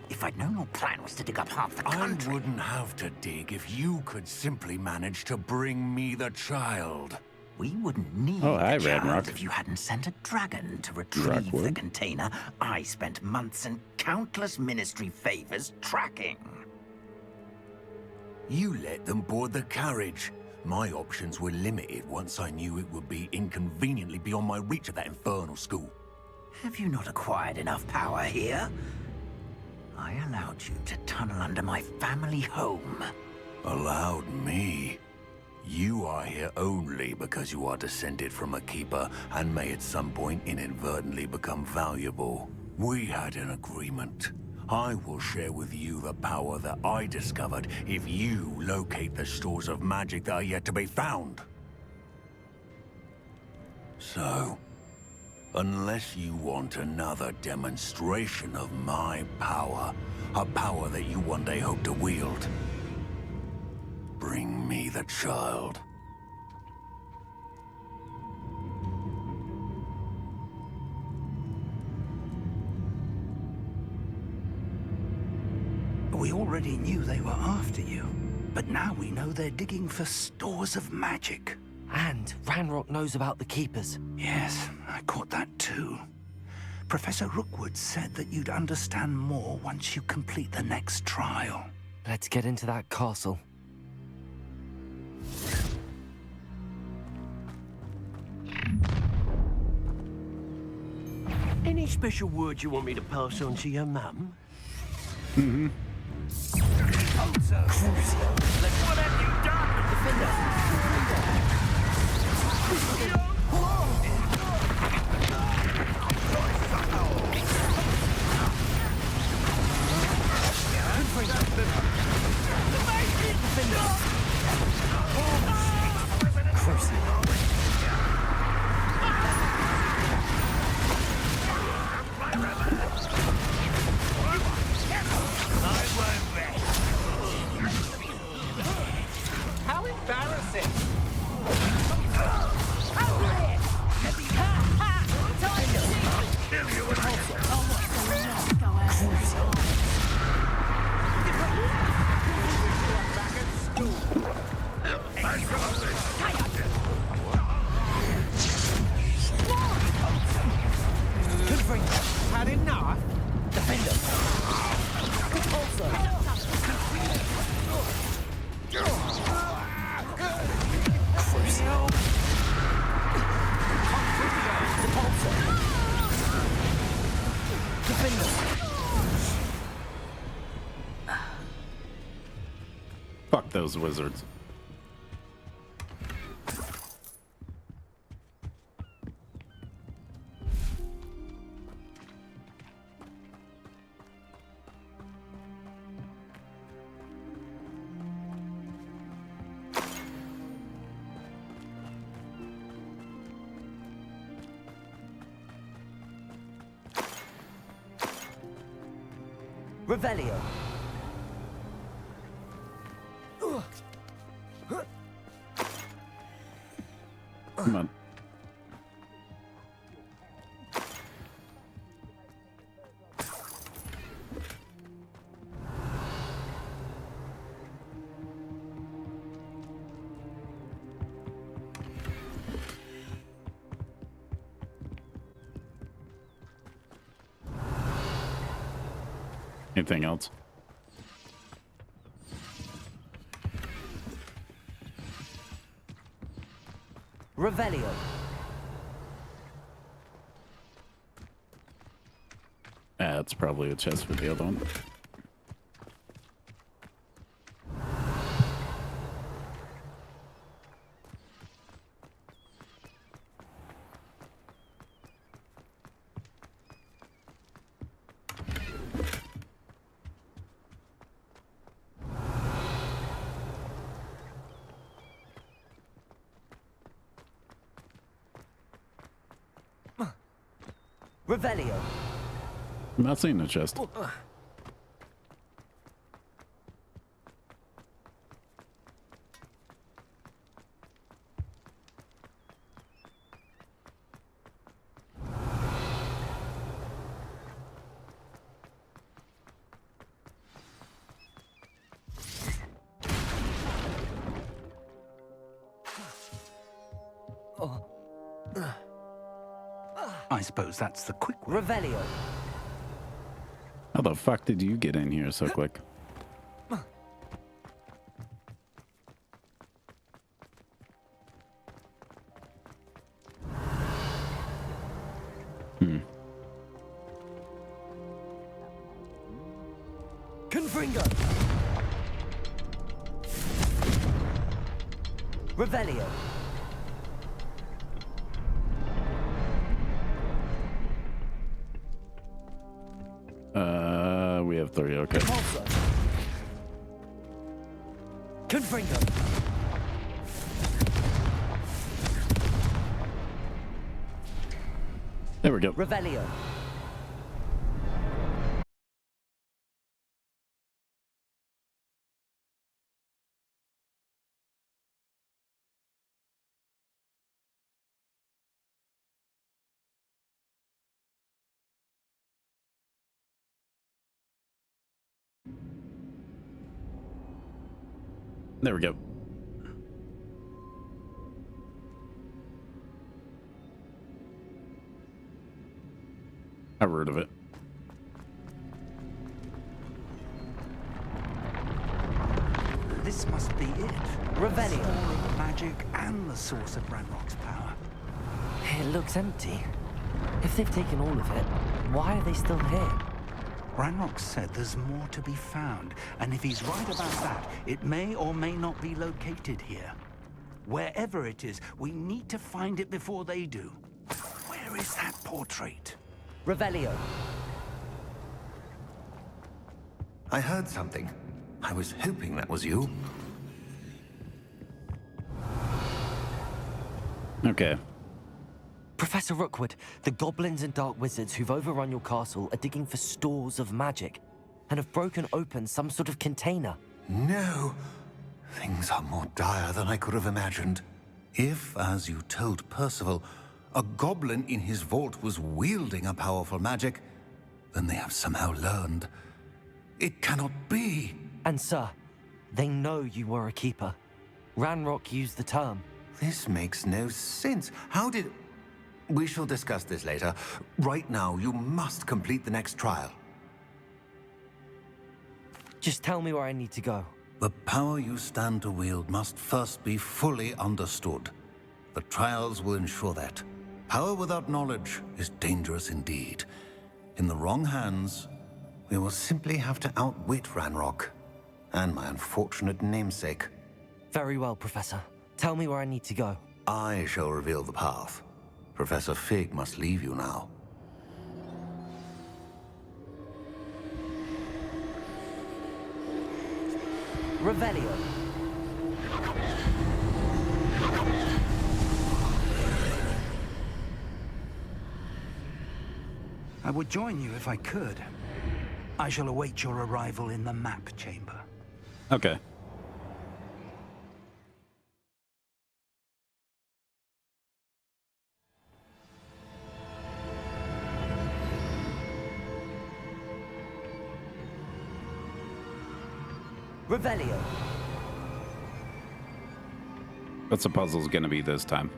If I'd known your plan was to dig up half the country... I wouldn't have to dig if you could simply manage to bring me the child. We wouldn't need hi, the child Ranrock. if you hadn't sent a dragon to retrieve the Rockwood. container I spent months and countless ministry favors tracking. You let them board the carriage. My options were limited once I knew it would be inconveniently beyond my reach at that infernal school. Have you not acquired enough power here? I allowed you to tunnel under my family home. Allowed me? You are here only because you are descended from a keeper and may at some point inadvertently become valuable. We had an agreement. I will share with you the power that I discovered if you locate the stores of magic that are yet to be found. So, unless you want another demonstration of my power, a power that you one day hope to wield, bring me the child. We already knew they were after you, but now we know they're digging for stores of magic. And Ranrock knows about the Keepers. Yes, I caught that too. Professor Rookwood said that you'd understand more once you complete the next trial. Let's get into that castle. Any special words you want me to pass on to your mum? Mm-hmm. What have you done? Fuck those wizards. Revelio. Come on. Anything else? Revelio. That's probably a chest for the other one. Revelio. I'm not seeing the chest. I suppose that's the quick way. Revelio. How the fuck did you get in here so quick? Confringo. Revelio. We have 3, okay. Confringo. There we go. Revelio. There we go. I've heard of it. This must be it. Revelio. The Sword of magic and the source of Ranrock's power. It looks empty. If they've taken all of it, why are they still here? Ranrock said there's more to be found, and if he's right about that, it may or may not be located here. Wherever it is, we need to find it before they do. Where is that portrait? Revelio. I heard something. I was hoping that was you. Okay. Professor Rookwood, the goblins and dark wizards who've overrun your castle are digging for stores of magic and have broken open some sort of container. No. Things are more dire than I could have imagined. If, as you told Percival, a goblin in his vault was wielding a powerful magic, then they have somehow learned. It cannot be. And sir, they know you were a keeper. Ranrock used the term. This makes no sense. How did... We shall discuss this later. Right now, you must complete the next trial. Just tell me where I need to go. The power you stand to wield must first be fully understood. The trials will ensure that. Power without knowledge is dangerous indeed. In the wrong hands, we will simply have to outwit Ranrock. and my unfortunate namesake. Very well, Professor. Tell me where I need to go. I shall reveal the path. Professor Fig must leave you now. Revelio. I would join you if I could. I shall await your arrival in the map chamber. Okay. Revelio. What's the puzzle's gonna be this time?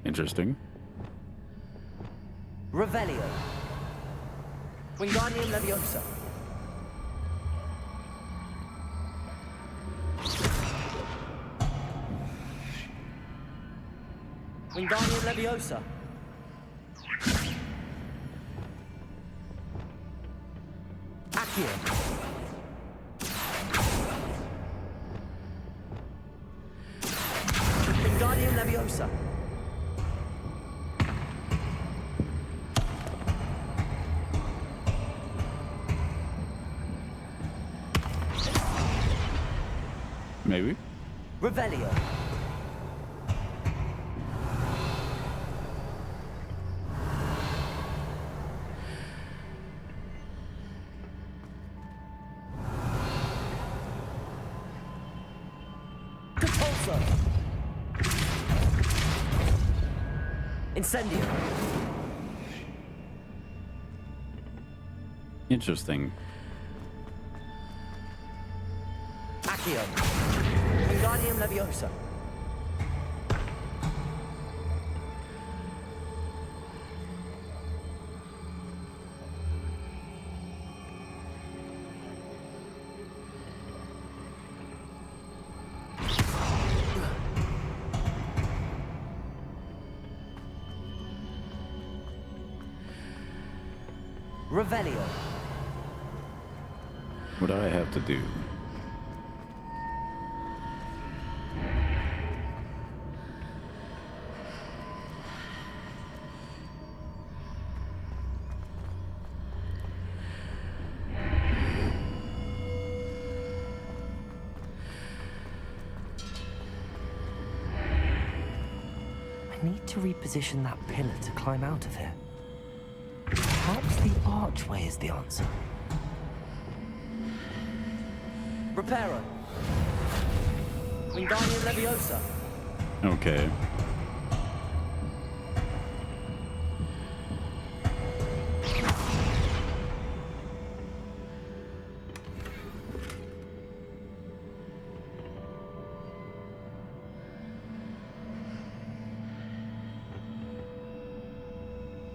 Interesting. Revelio. Wingardium Leviosa. Wingardium Leviosa. Accio. Wingardium Leviosa. Maybe. Revelio. Compulso. Incendio. Interesting. Accio. Wingardium Leviosa. Revelio. What do I have to do? I need to reposition that pillar to climb out of here. Perhaps the archway is the answer. Reparo. Wingardium Leviosa. Okay.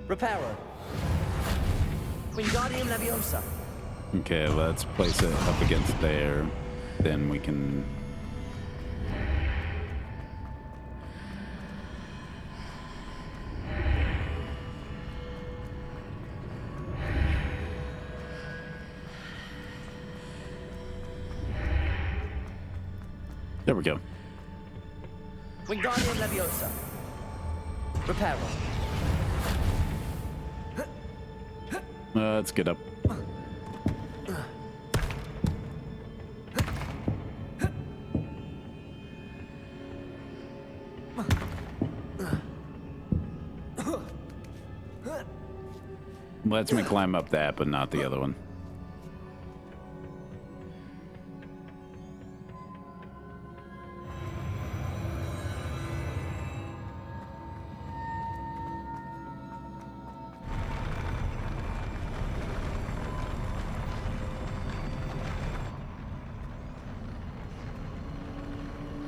Reparo. Wingardium Leviosa. Okay, let's place it up against there. Then we can... There we go. Wingardium Leviosa. Reparo. Let's get up. Lets me climb up that, but not the other one.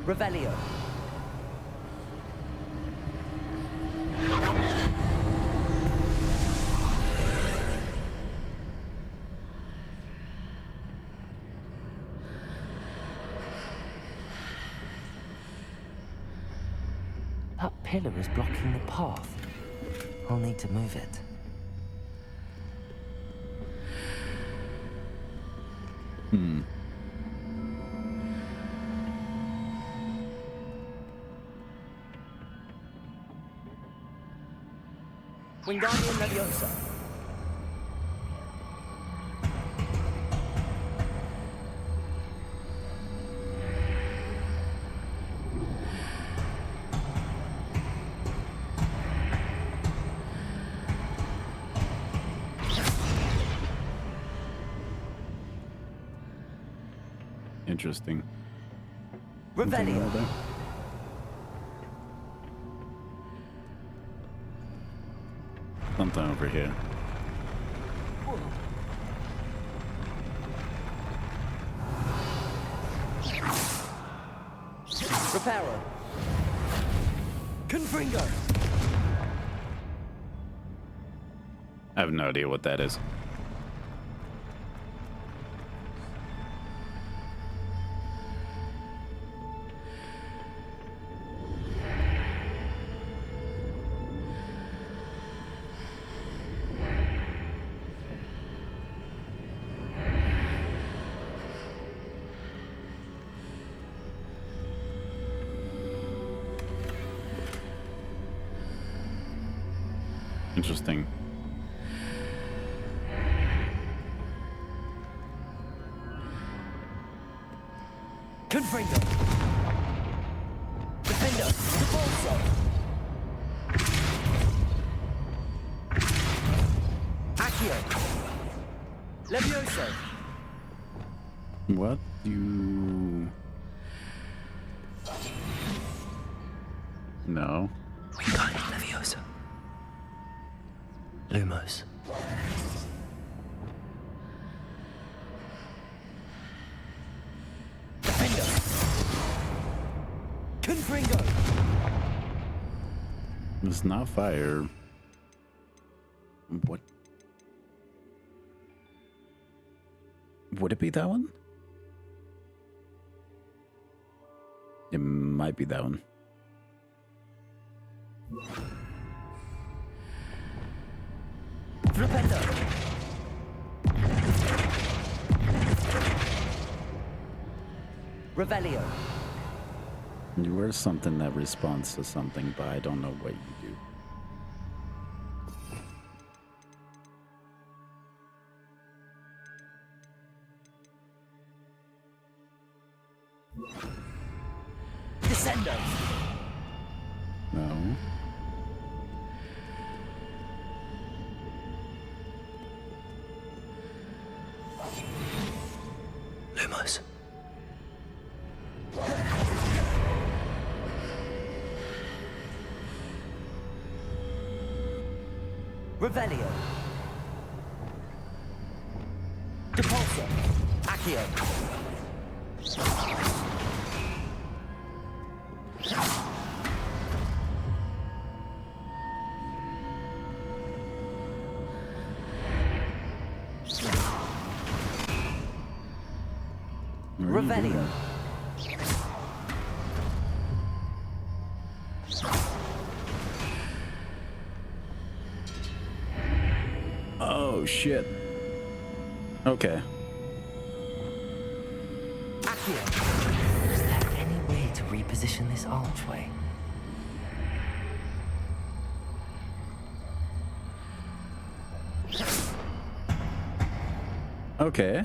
Revelio. pillar is blocking the path. I'll need to move it. Wingardium Leviosa. Interesting. Revelio. Something over here. Reparo. Confringo. I have no idea what that is. Interesting. Confringo. Defender. Depulso. Accio. Levioso. What you... No. Wingardium Leviosa. Lumos. Defender. Confringo. It's not fire. What? Would it be that one? It might be that one. Repender. Revelio. You wear something that responds to something, but I don't know what you do. Descendo. No. Lumos. Revelio. Depulso. Accio. Revelio. Oh shit. Okay. Is there any way to reposition this archway? Okay.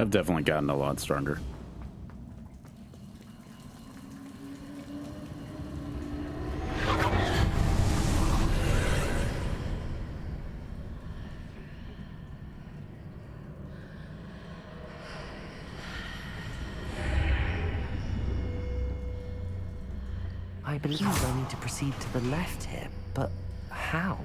I've definitely gotten a lot stronger. I believe I need to proceed to the left here, but how?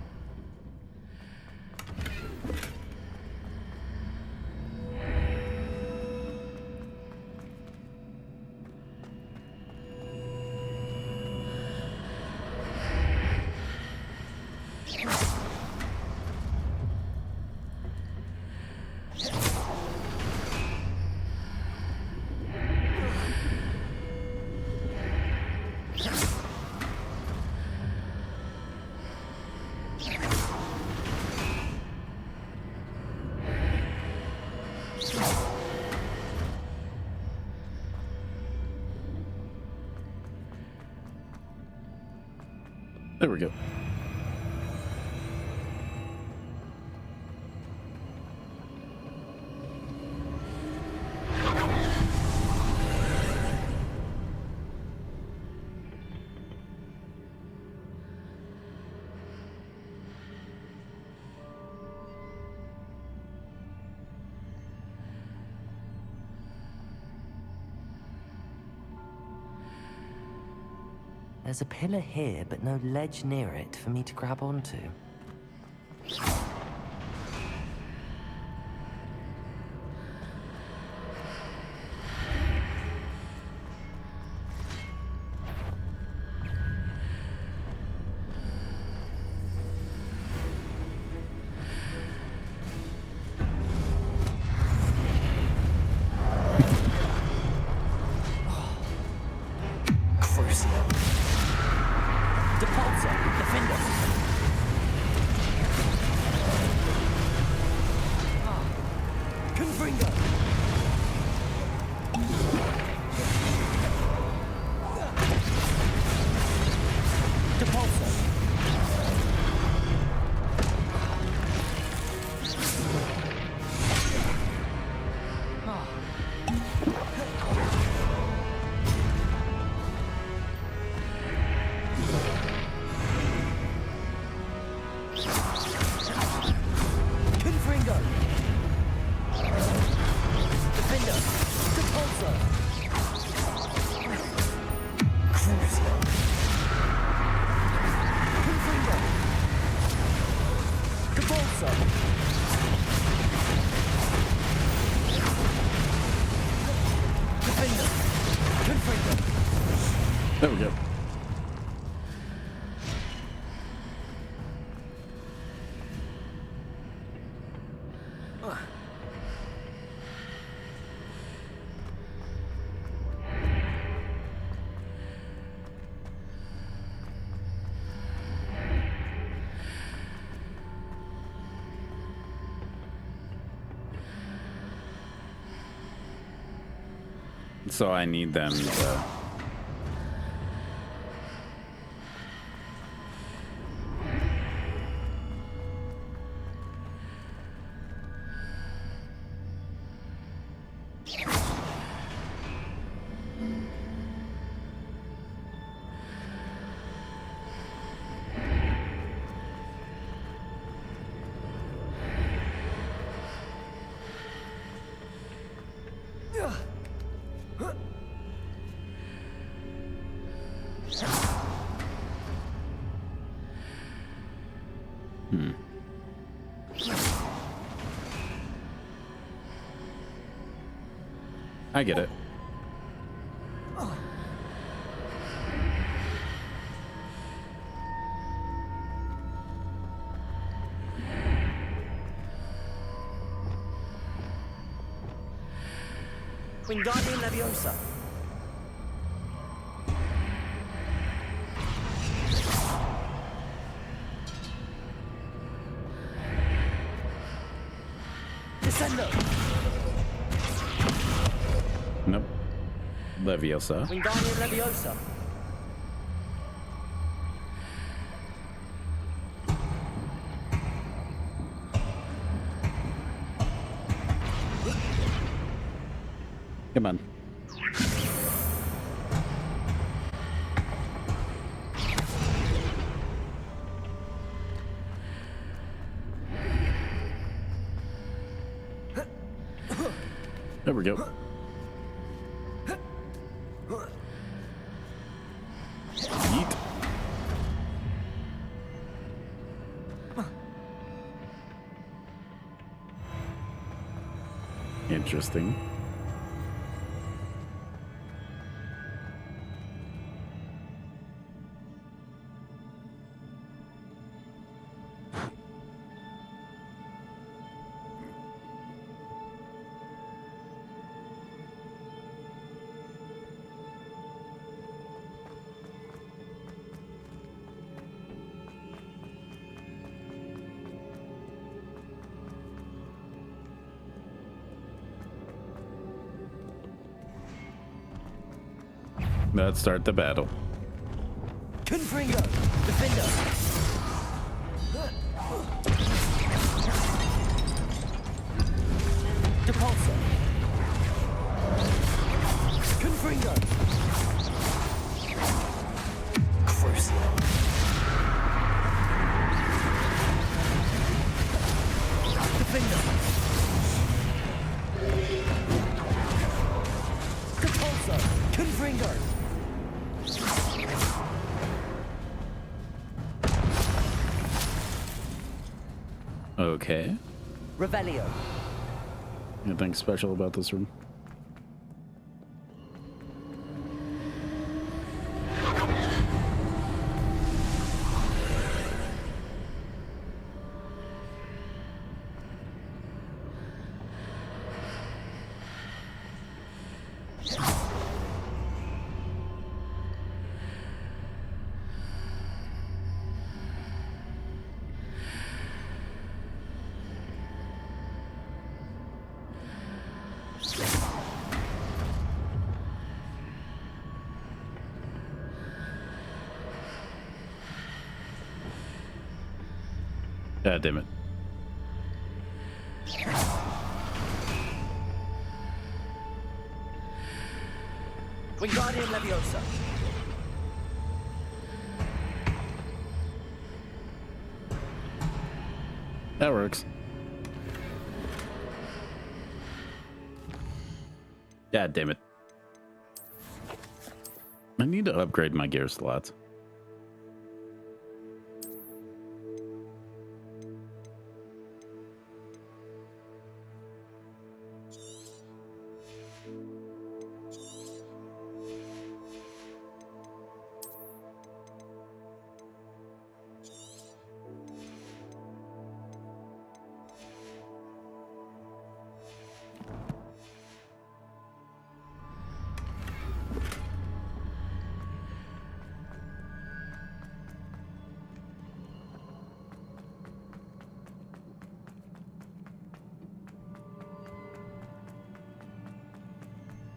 There we go. There's a pillar here, but no ledge near it for me to grab onto. There we go. So I need them to... I get it. Wingardium Leviosa. Descendo. Nope. Leviosa. Wingardium Leviosa. Come on. There we go. Yeet. Interesting. Let's start the battle. Confringo, defender. Depulso. Confringo. Crucial. Defender. Depulso. Confringo. Okay. Revelio. Anything special about this room? God damn it. Wingardium Leviosa. That works. God damn it. I need to upgrade my gear slots.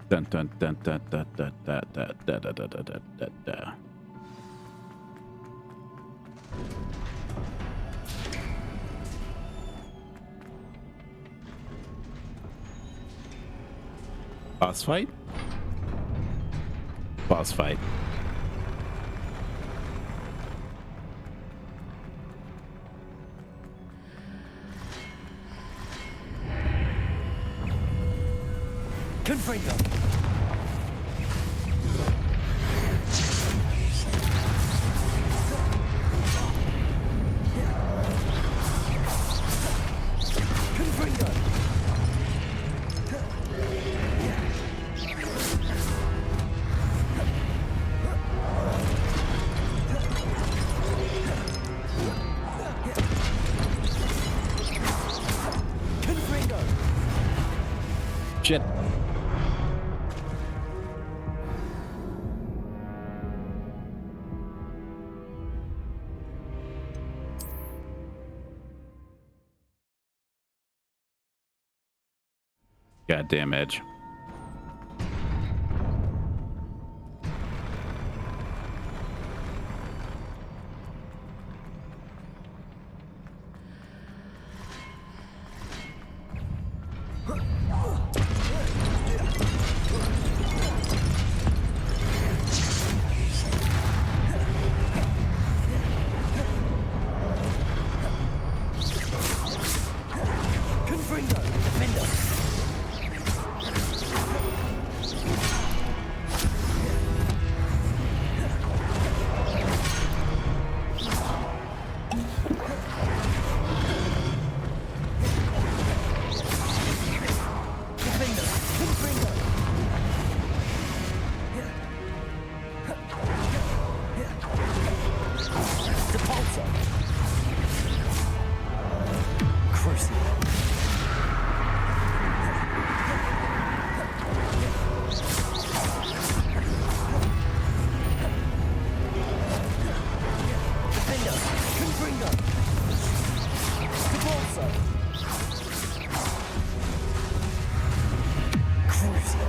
Dun dun dun dun dun dun dun dun dun dun dun dun dun dun. Boss fight? Boss fight. Confringo. Confringo. Confringo. Shit. Goddamn edge. Confringo! Cabalso! Crucio!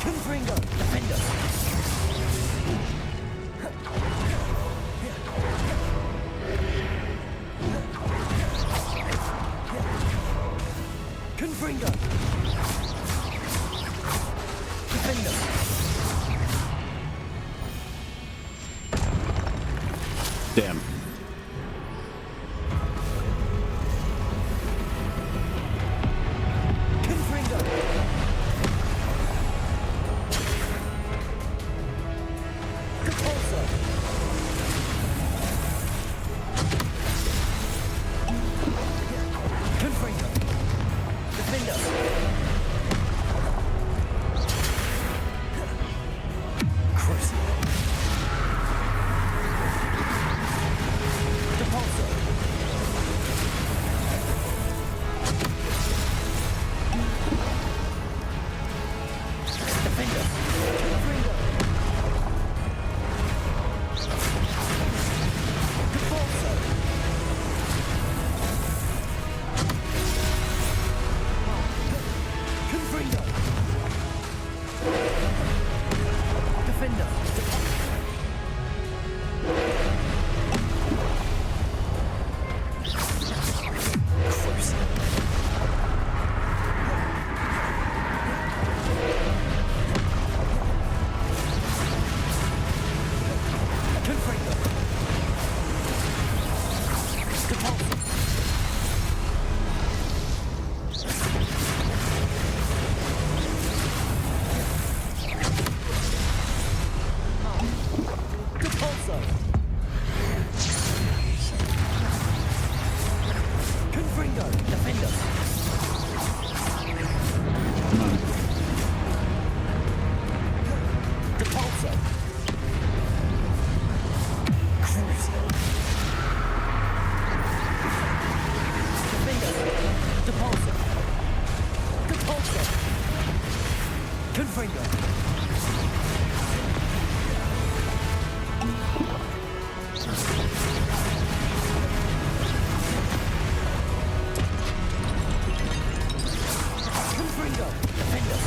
Confringo! Defender! Confringo! Defender! Damn. Confringo! Capulso! Confringo! Defender! Crucio! Capulso! Defender! Confringo! Capulso! Confringo! Defender! Crucio! Confringo! Capulso! Capulso! Confringo! Defender! Capulso! Crucio! Defender! Capulso! Capulso! Confringo! Confringo! Defender!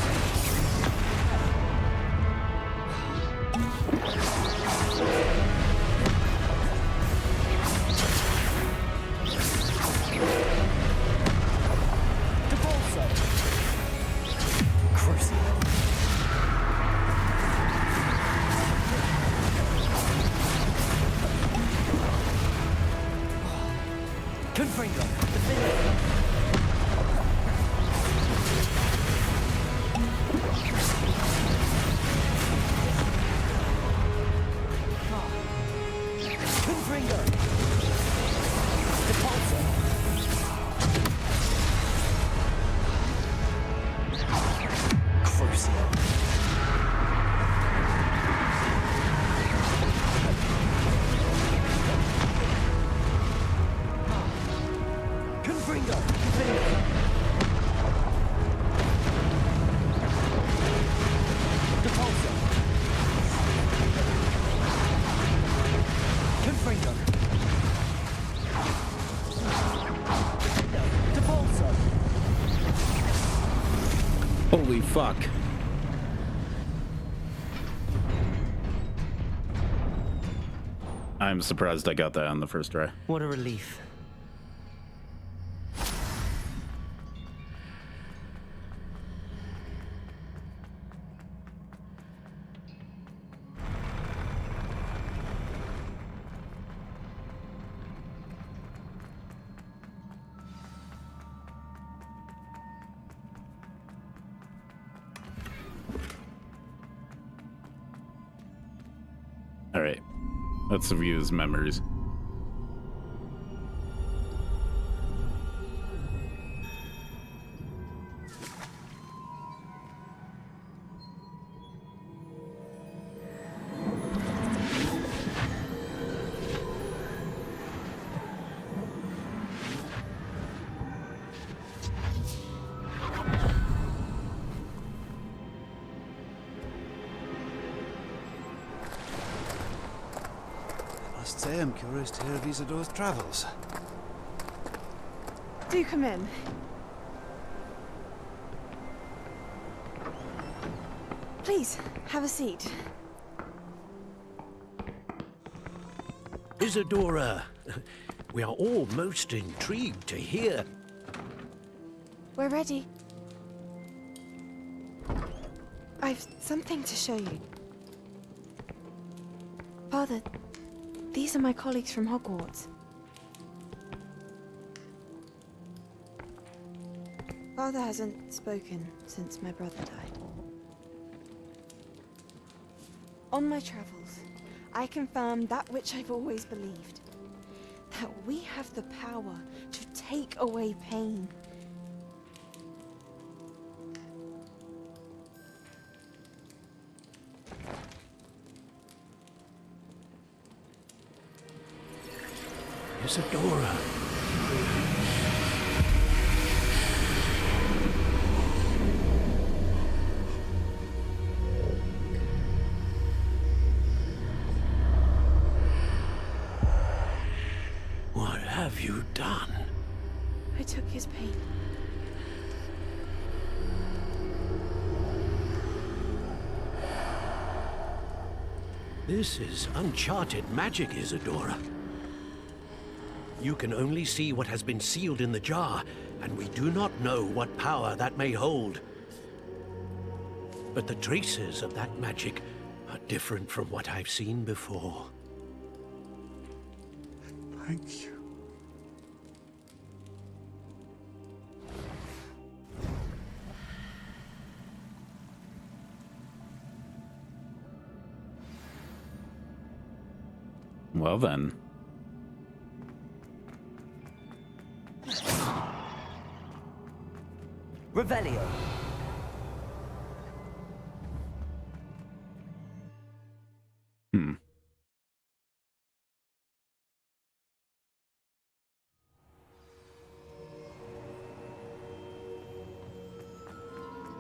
Capulso! Crucio! Confringo! Defender! Confringo! Capulso! Crucio! Confringo! Defender! Capulso! Confringo! Capulso! Holy fuck. I'm surprised I got that on the first try. What a relief. All right, let's review his memories. must say I'm curious to hear of Isadora's travels. Do come in. Please, have a seat. Isadora, we are all most intrigued to hear. We're ready. I've something to show you. Father, these are my colleagues from Hogwarts. Father hasn't spoken since my brother died. On my travels, I confirmed that which I've always believed. That we have the power to take away pain. Isadora. What have you done? I took his pain. This is uncharted magic, Isadora. You can only see what has been sealed in the jar, and we do not know what power that may hold. But the traces of that magic are different from what I've seen before. Thank you. Well then. Revelio.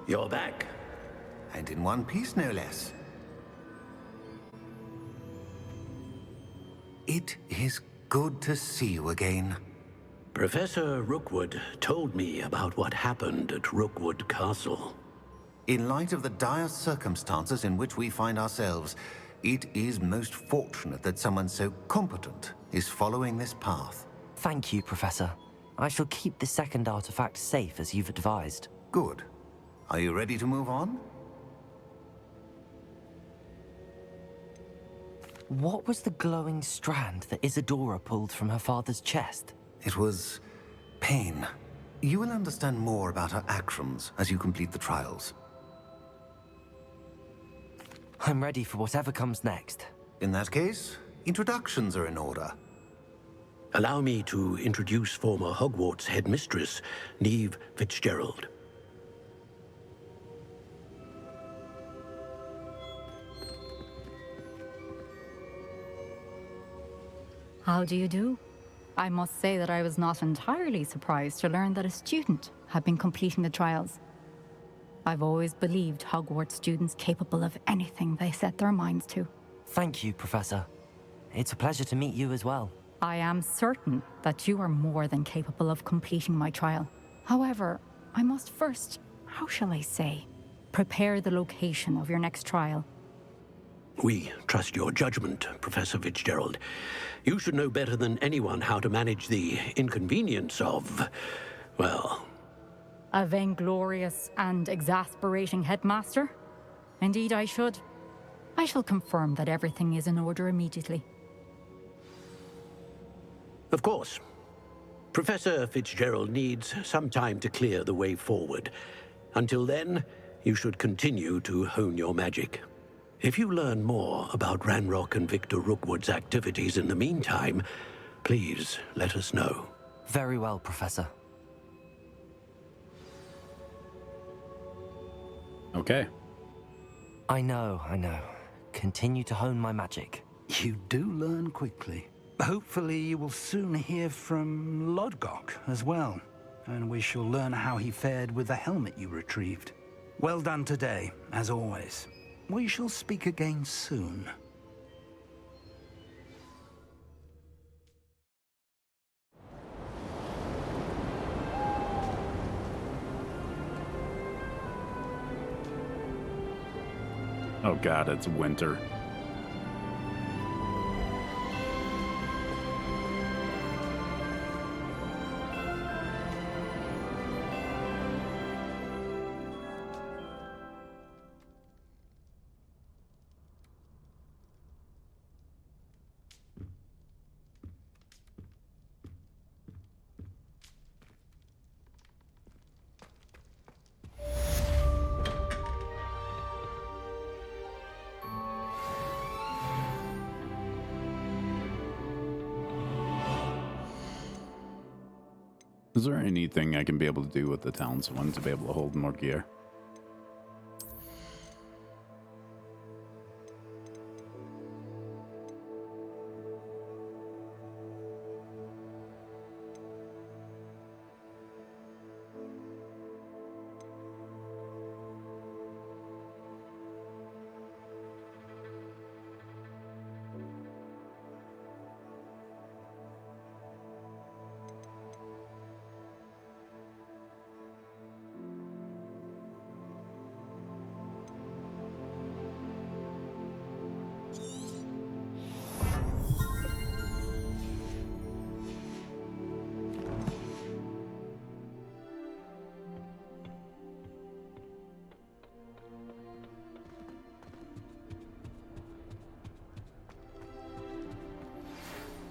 You're back. And in one piece, no less. It is good to see you again. Professor Rookwood told me about what happened at Rookwood Castle. In light of the dire circumstances in which we find ourselves, it is most fortunate that someone so competent is following this path. Thank you, Professor. I shall keep the second artifact safe as you've advised. Good. Are you ready to move on? What was the glowing strand that Isadora pulled from her father's chest? It was pain. You will understand more about her actions as you complete the trials. I'm ready for whatever comes next. In that case, introductions are in order. Allow me to introduce former Hogwarts headmistress, Neve Fitzgerald. How do you do? I must say that I was not entirely surprised to learn that a student had been completing the trials. I've always believed Hogwarts students capable of anything they set their minds to. Thank you, Professor. It's a pleasure to meet you as well. I am certain that you are more than capable of completing my trial. However, I must first, how shall I say, prepare the location of your next trial. We trust your judgment, Professor Fitzgerald. You should know better than anyone how to manage the inconvenience of, well... A vainglorious and exasperating headmaster? Indeed I should. I shall confirm that everything is in order immediately. Of course. Professor Fitzgerald needs some time to clear the way forward. Until then, you should continue to hone your magic. If you learn more about Ranrock and Victor Rookwood's activities in the meantime, please let us know. Very well, Professor. Okay. I know. Continue to hone my magic. You do learn quickly. Hopefully you will soon hear from Lodgok as well, and we shall learn how he fared with the helmet you retrieved. Well done today, as always. We shall speak again soon. Oh god, it's winter. Is there anything I can be able to do with the townsman to be able to hold more gear?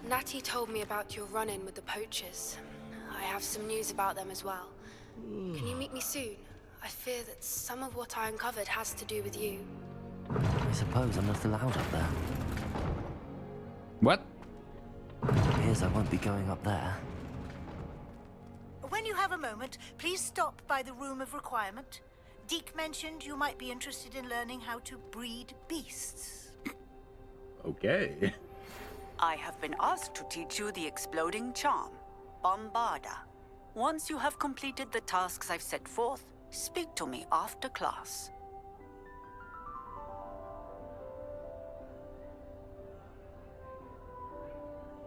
Natty told me about your run-in with the poachers. I have some news about them as well. Can you meet me soon? I fear that some of what I uncovered has to do with you. I suppose I'm not allowed up there. What? Appears I won't be going up there. When you have a moment, please stop by the Room of Requirement. Deke mentioned you might be interested in learning how to breed beasts. Okay. I have been asked to teach you the exploding charm, Bombarda. Once you have completed the tasks I've set forth, speak to me after class.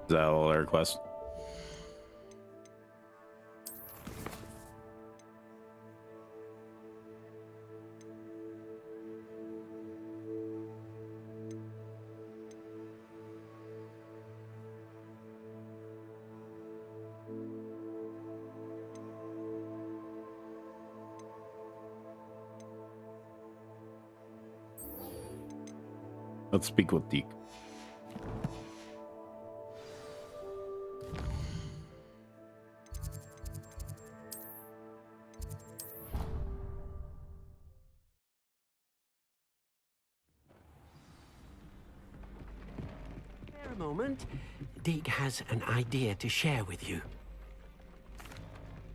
Is that all our requests? Let's speak with Deke. Spare a moment. Deke has an idea to share with you.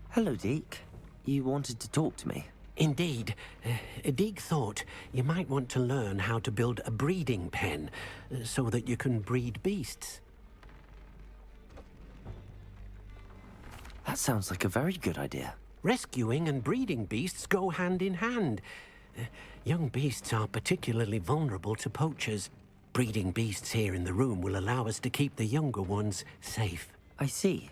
Hello, Deke. You wanted to talk to me? Indeed. Deke thought you might want to learn how to build a breeding pen so that you can breed beasts. That sounds like a very good idea. Rescuing and breeding beasts go hand in hand. Young beasts are particularly vulnerable to poachers. Breeding beasts here in the room will allow us to keep the younger ones safe. I see.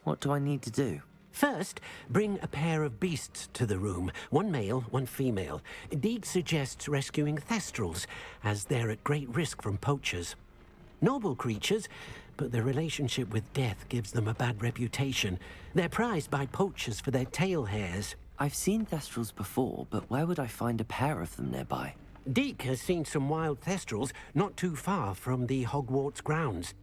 What do I need to do? First, bring a pair of beasts to the room. One male, one female. Deke suggests rescuing thestrals, as they're at great risk from poachers. Noble creatures, but their relationship with death gives them a bad reputation. They're prized by poachers for their tail hairs. I've seen thestrals before, but where would I find a pair of them nearby? Deke has seen some wild thestrals not too far from the Hogwarts grounds.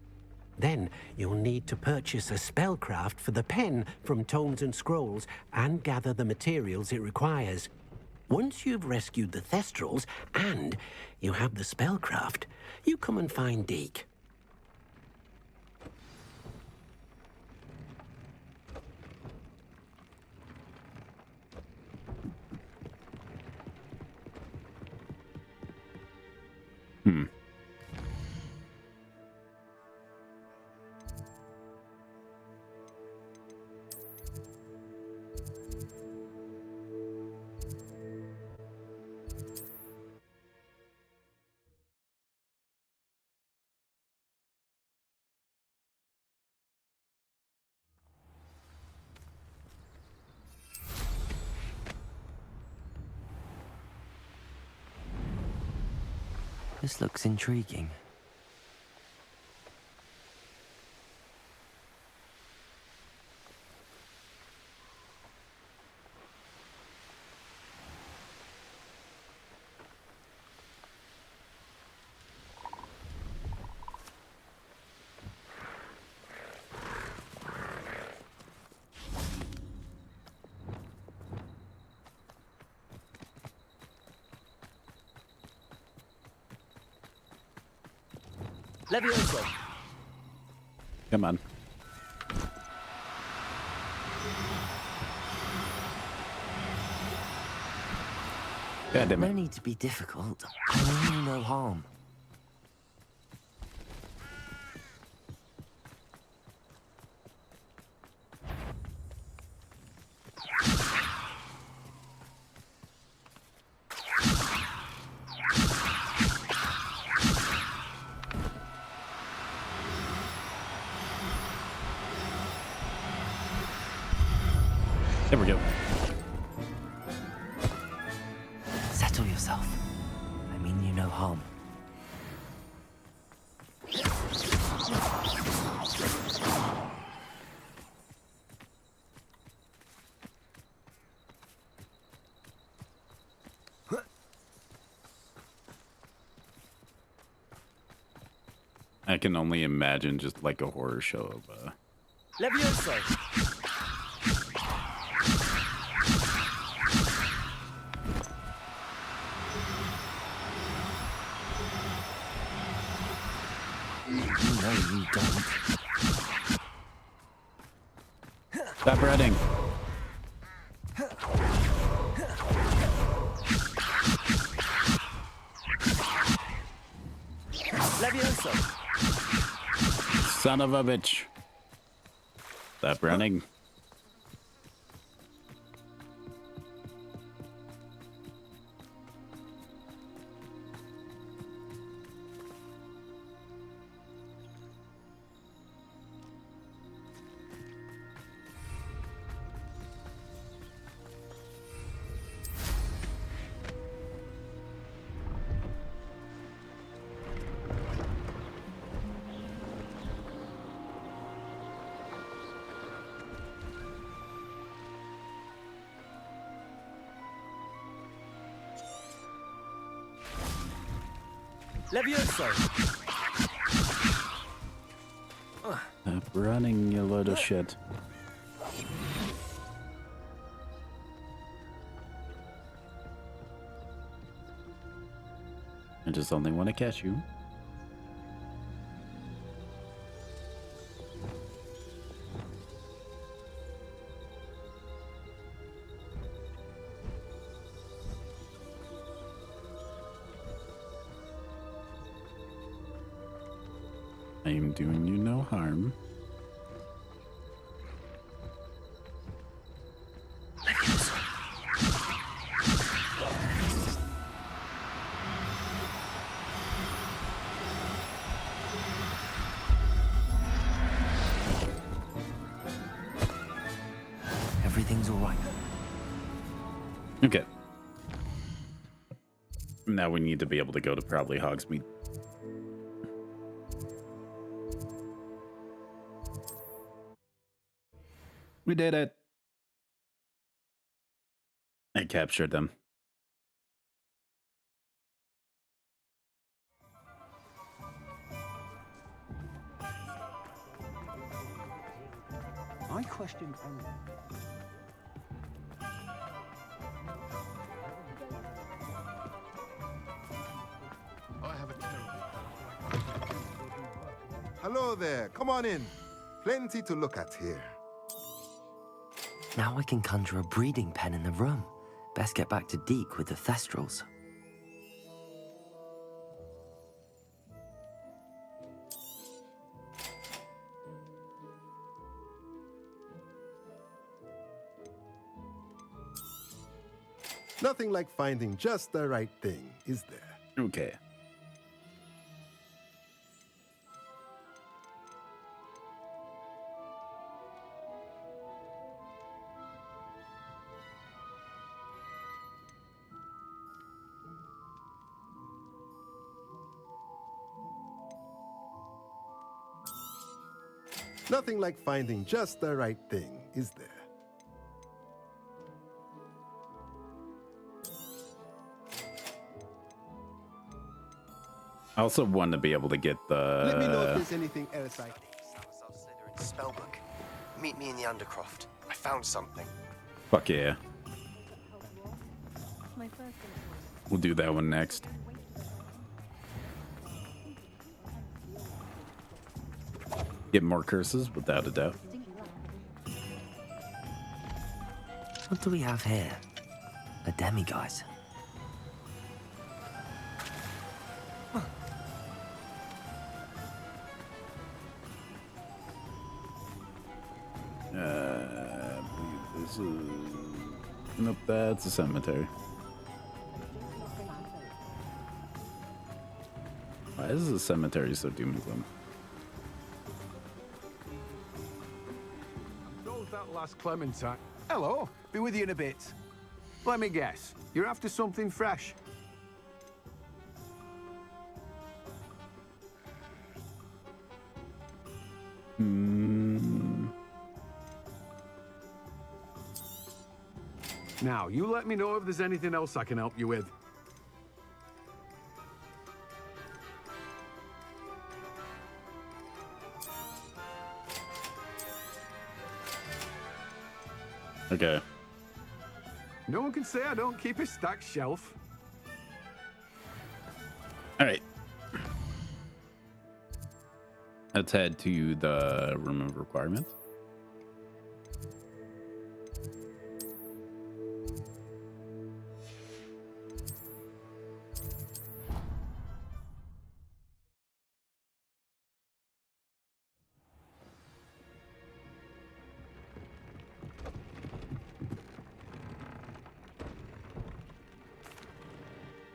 Then you'll need to purchase a spellcraft for the pen from Tomes and Scrolls and gather the materials it requires. Once you've rescued the thestrals and you have the spellcraft, you come and find Deke. This looks intriguing. Levioso. Come on. God damn No it. need to be difficult. I mean no harm. There we go. Settle yourself. I mean you no harm. I can only imagine just like a horror show of Levioso. No, you don't. Stop running. Levioso. Son of a bitch. Stop running. Levioso. Stop running, you little shit. I just only want to catch you. I am doing you no harm. Everything's all right. Okay. Now we need to be able to go to probably Hogsmeade. We did it. I captured them. I questioned only. I have a terrible. Hello there. Come on in. Plenty to look at here. Now I can conjure a breeding pen in the room. Best get back to Deke with the Thestrals. Nothing like finding just the right thing, is there? Okay. Nothing like finding just the right thing, is there? I also want to be able to get Let me know if the. there's anything else I Slytherin's spellbook. Meet me in the Undercroft. I found something. Fuck yeah. We'll do that one next. Get more curses, without a doubt. What do we have here? A demiguise. I believe this is. Nope, that's a cemetery. Why is the cemetery so doom and gloom? Knows that last Clementine. Hello, be with you in a bit. Let me guess, you're after something fresh. Now, you let me know if there's anything else I can help you with. Okay. No one can say I don't keep a stacked shelf. All right. Let's head to the room of requirements.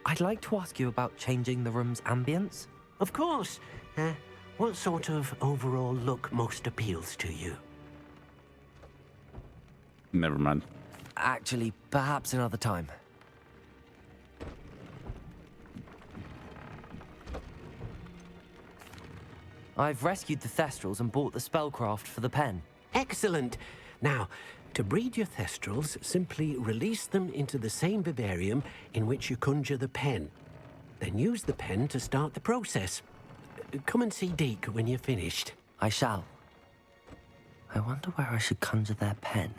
I'd like to ask you about changing the room's ambience. Of course. What sort of overall look most appeals to you? Never mind. Actually, perhaps another time. I've rescued the Thestrals and bought the spellcraft for the pen. Excellent. Now, to breed your Thestrals, simply release them into the same vivarium in which you conjure the pen. Then use the pen to start the process. Come and see Deke when you're finished. I shall. I wonder where I should conjure their pen.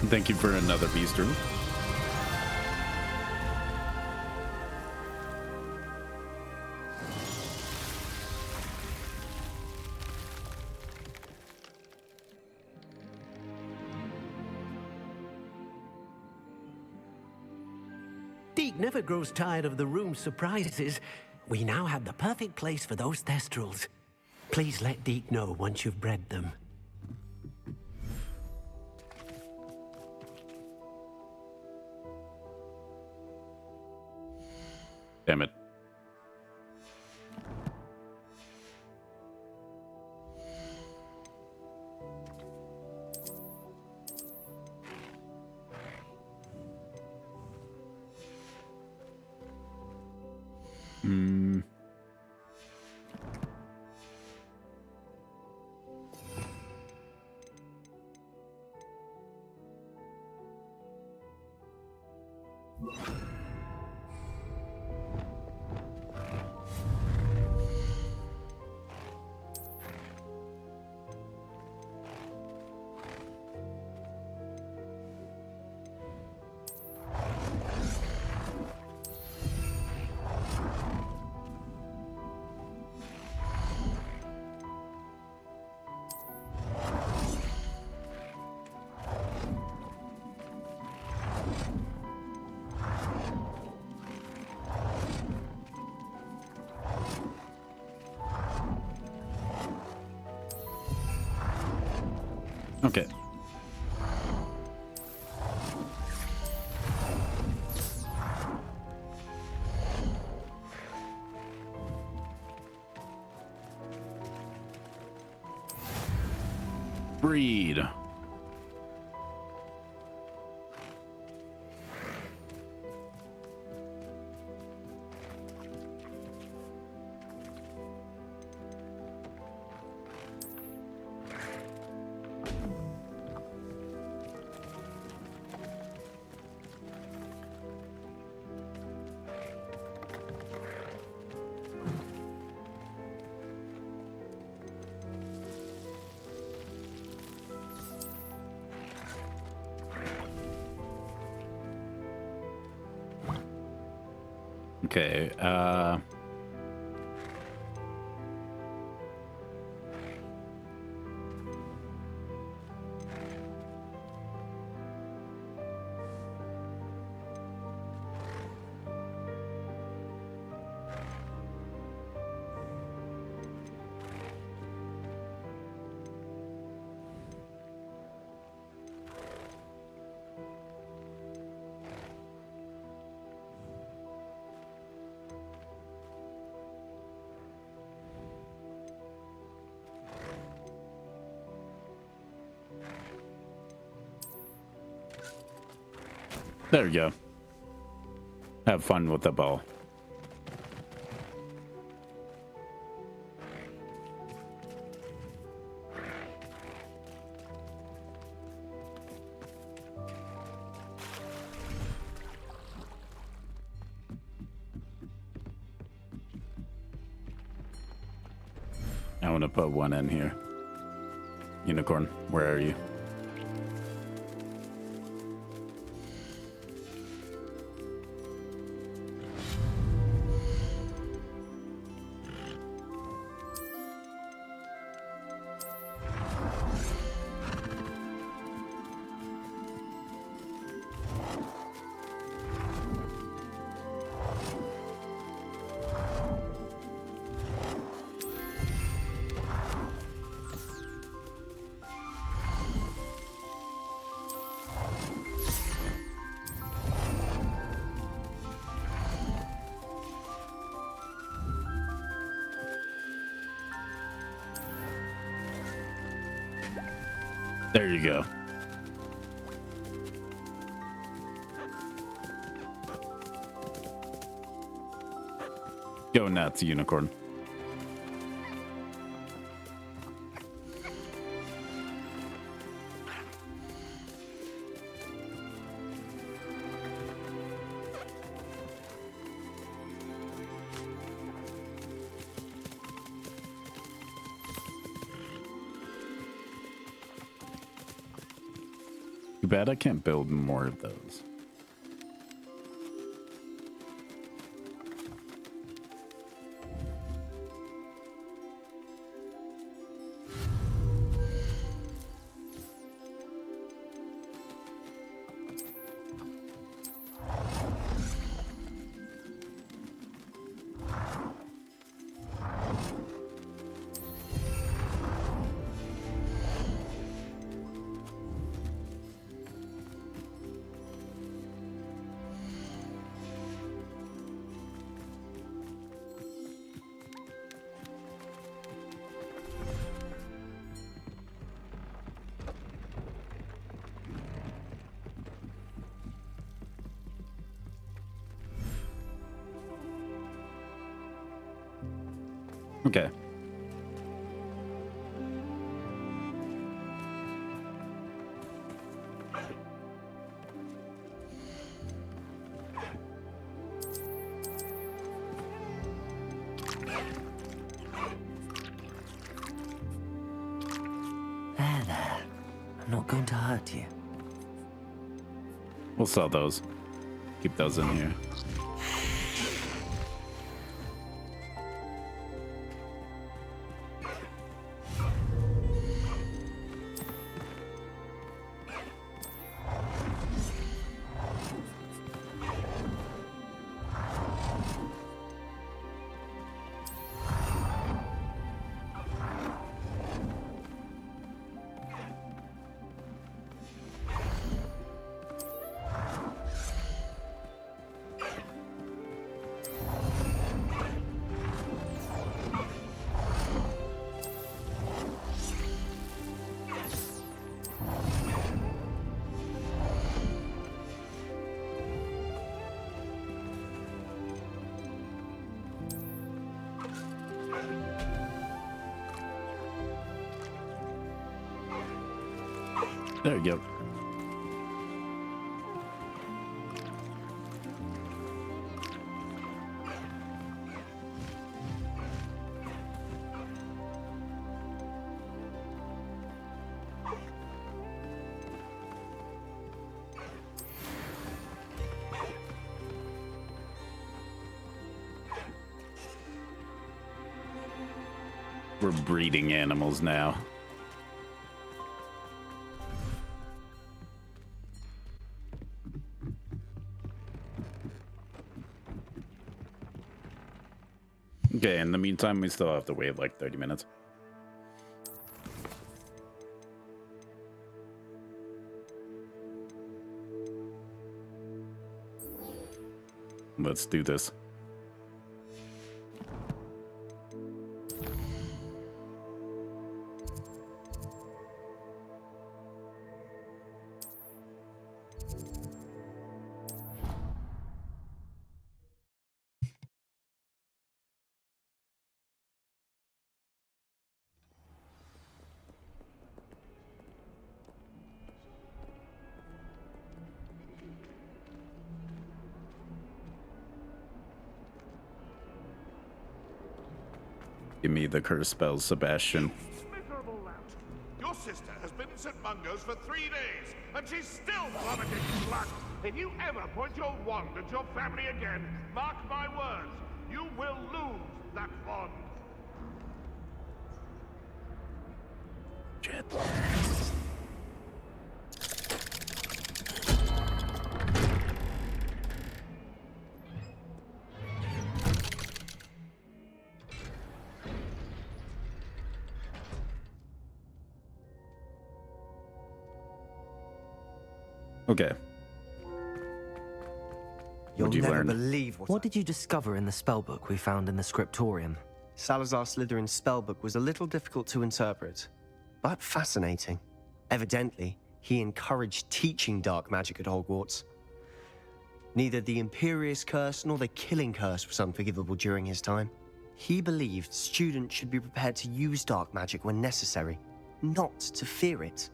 Thank you for another beast room. Deke never grows tired of the room's surprises. We now have the perfect place for those Thestrals. Please let Deke know once you've bred them. Damn it. Okay. Breed. Okay, there we go. Have fun with the ball. I want to put one in here. Unicorn, where are you? There you go. Go nuts, unicorn. Too bad I can't build more of those. Okay. There. I'm not going to hurt you. We'll sell those. Keep those in here. There you go. We're breeding animals now. Okay, in the meantime, we still have to wait like 30 minutes. Let's do this. Give me the curse spells, Sebastian. Miserable lout. Your sister has been in St. Mungo's for 3 days, and she's still vomiting blood. If you ever point your wand at your family again, mark my words, you will lose that wand. Shit. Okay. You'll you never learn? believe What did you discover in the spellbook we found in the scriptorium? Salazar Slytherin's spellbook was a little difficult to interpret, but fascinating. Evidently, he encouraged teaching dark magic at Hogwarts. Neither the Imperious Curse nor the Killing Curse was unforgivable during his time. He believed students should be prepared to use dark magic when necessary, not to fear it.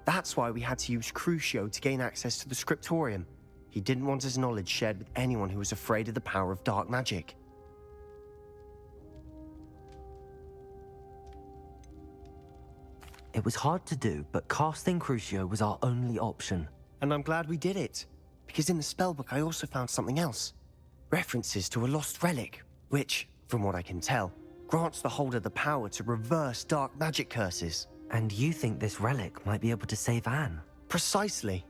That's why we had to use Crucio to gain access to the scriptorium. He didn't want his knowledge shared with anyone who was afraid of the power of dark magic. It was hard to do, but casting Crucio was our only option. And I'm glad we did it, because in the spellbook I also found something else. References to a lost relic, which, from what I can tell, grants the holder the power to reverse dark magic curses. And you think this relic might be able to save Anne? Precisely.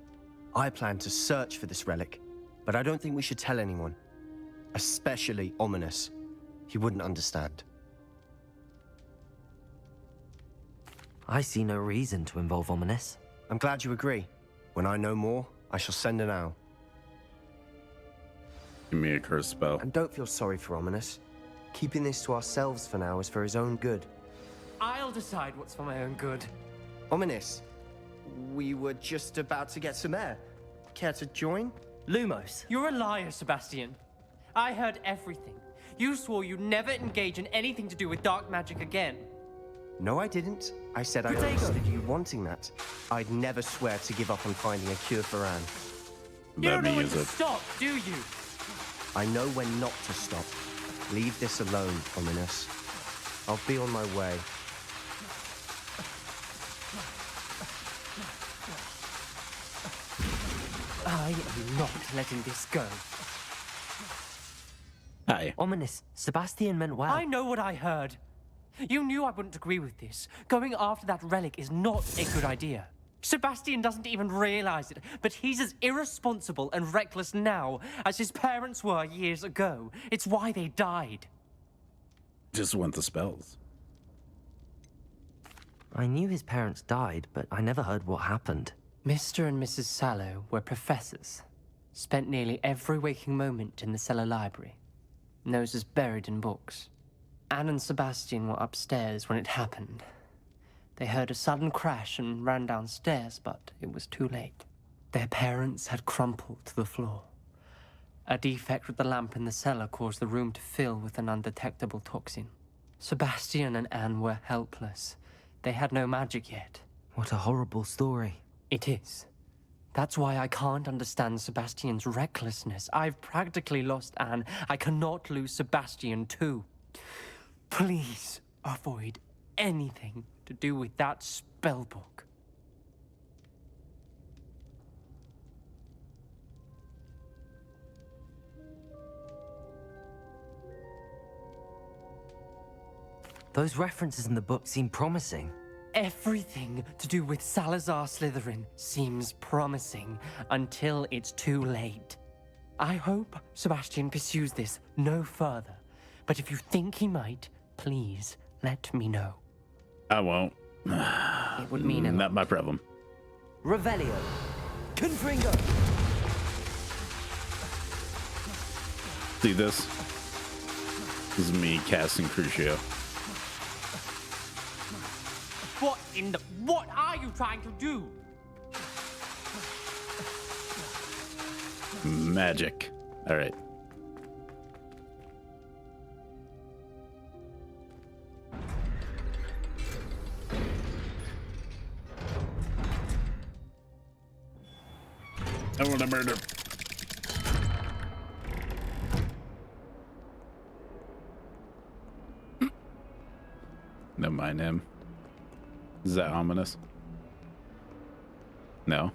I plan to search for this relic, but I don't think we should tell anyone. Especially Ominis. He wouldn't understand. I see no reason to involve Ominis. I'm glad you agree. When I know more, I shall send an owl. Give me a curse spell. And don't feel sorry for Ominis. Keeping this to ourselves for now is for his own good. I'll decide what's for my own good. Ominis, we were just about to get some air. Care to join? Lumos, you're a liar, Sebastian. I heard everything. You swore you'd never engage in anything to do with dark magic again. No, I didn't. I said I understood you wanting that. I'd never swear to give up on finding a cure for Anne. You don't know when to stop, do you? I know when not to stop. Leave this alone, Ominis. I'll be on my way. I am not letting this go. Hi. Ominis, Sebastian meant well. I know what I heard. You knew I wouldn't agree with this. Going after that relic is not a good idea. Sebastian doesn't even realize it, but he's as irresponsible and reckless now as his parents were years ago. It's why they died. Just want the spells. I knew his parents died, but I never heard what happened. Mr. and Mrs. Sallow were professors. Spent nearly every waking moment in the cellar library. Noses buried in books. Anne and Sebastian were upstairs when it happened. They heard a sudden crash and ran downstairs, but it was too late. Their parents had crumpled to the floor. A defect with the lamp in the cellar caused the room to fill with an undetectable toxin. Sebastian and Anne were helpless. They had no magic yet. What a horrible story. It is. That's why I can't understand Sebastian's recklessness. I've practically lost Anne. I cannot lose Sebastian too. Please avoid anything to do with that spellbook. Those references in the book seem promising. Everything to do with Salazar Slytherin seems promising until it's too late. I hope Sebastian pursues this no further, but if you think he might, please let me know. I won't. It would mean a Not my problem. Revelio. Confringo. See this? This is me casting Crucio. What are you trying to do? Magic. All right. I want to murder. Never mind him. Is that ominous? No.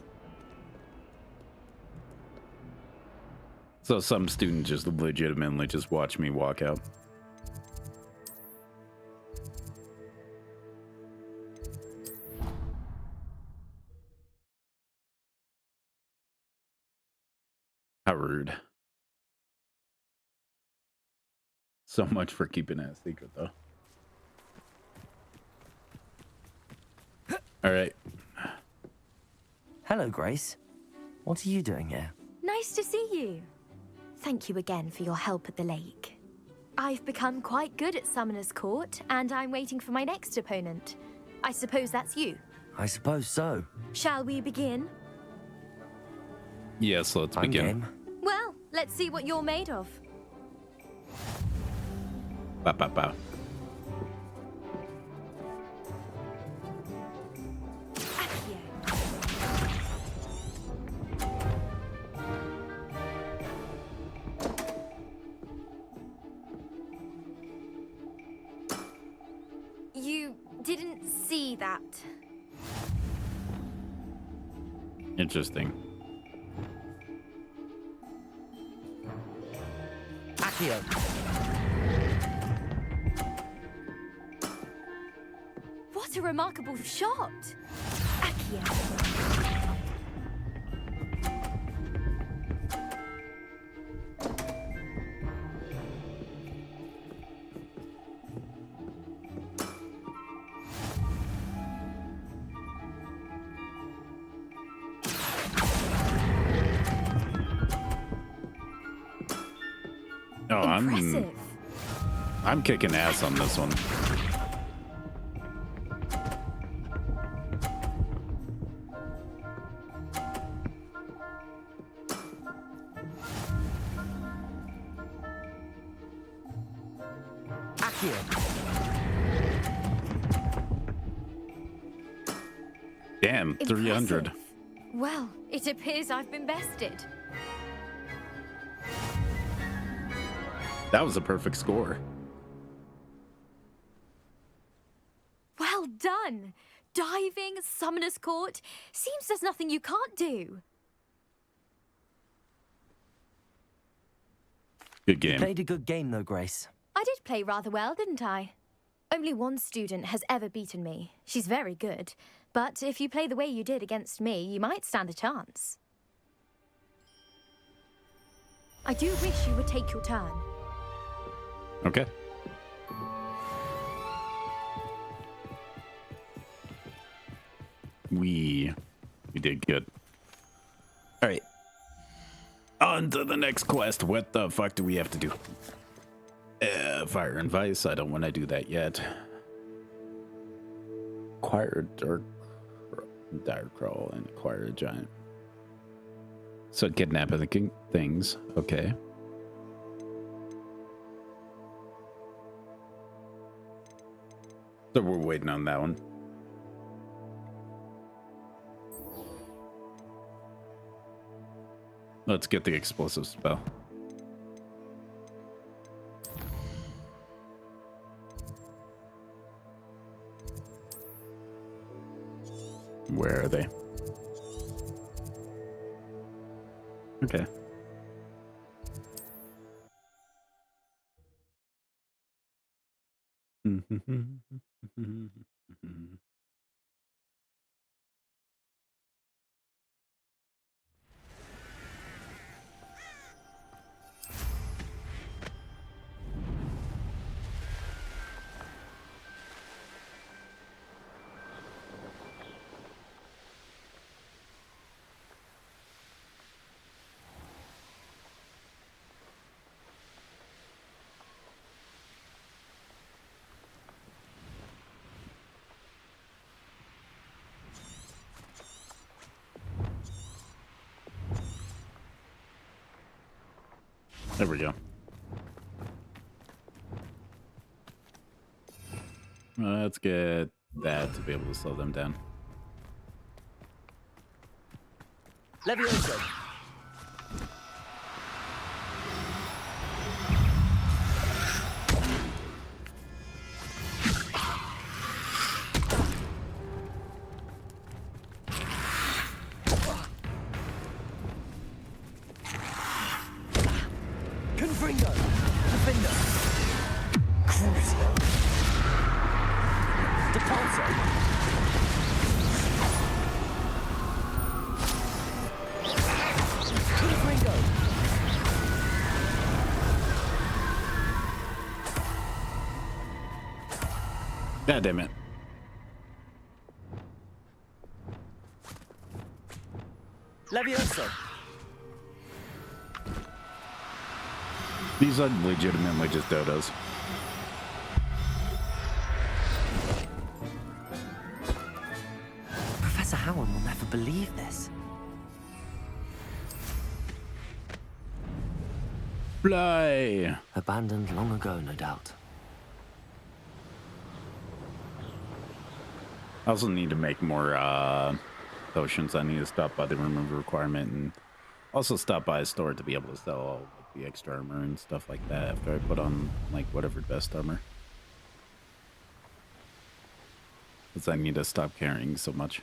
So some student just legitimately just watched me walk out. How rude. So much for keeping that secret, though. All right. Hello, Grace. What are you doing here? Nice to see you. Thank you again for your help at the lake. I've become quite good at Summoner's Court, and I'm waiting for my next opponent. I suppose that's you. I suppose so. Shall we begin? Yes, let's I'm begin. game. Well, let's see what you're made of. Bow, bow, bow. You didn't see that. Interesting. Accio. What a remarkable shot! Accio. Oh, Impressive. I'm kicking ass on this one. Accio. Damn, 300. Impressive. Well, it appears I've been bested. That was a perfect score. Well done! Diving, Summoner's Court. Seems there's nothing you can't do. Good You game. played a good game, though, Grace. I did play rather well, didn't I? Only one student has ever beaten me. She's very good. But if you play the way you did against me, you might stand a chance. I do wish you would take your turn. Okay. We did good. All right. On to the next quest. What the fuck do we have to do? Fire and Vice. I don't want to do that yet. Acquire a dire crawl and acquire a giant. So kidnapping things. Okay. So we're waiting on that one. Let's get the explosive spell. Where are they? Okay. There we go. Let's get that to be able to slow them down. Levioso. Confringo. Defender. Crucio. Depulso. Confringo. God damn it. Levioso. These are legitimately just dodos. Professor Howard will never believe this. Fly! Abandoned long ago, no doubt. I also need to make more potions. I need to stop by the room of requirement and also stop by a store to be able to sell all the extra armor and stuff like that after I put on like whatever best armor. Because I need to stop carrying so much.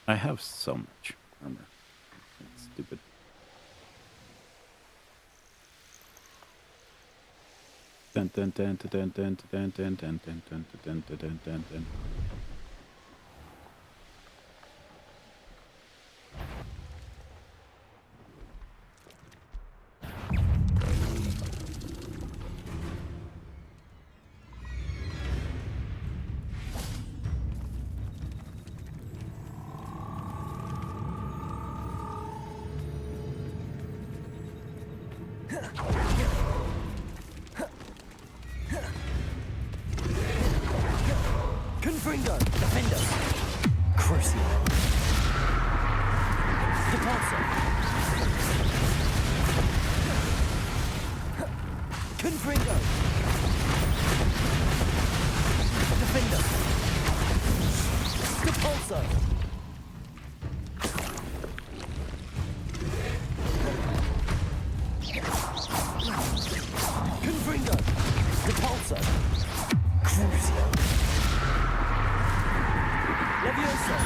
I have so much armor. It's stupid. Dun, dun, dun, dun, dun, dun, dun, dun, dun, dun, dun, dun, dun, dun, dun. Confringo. Defender. Crucio. Depulso. Confringo. Defender. Depulso. Confringo. Depulso. Crucio. Levioso.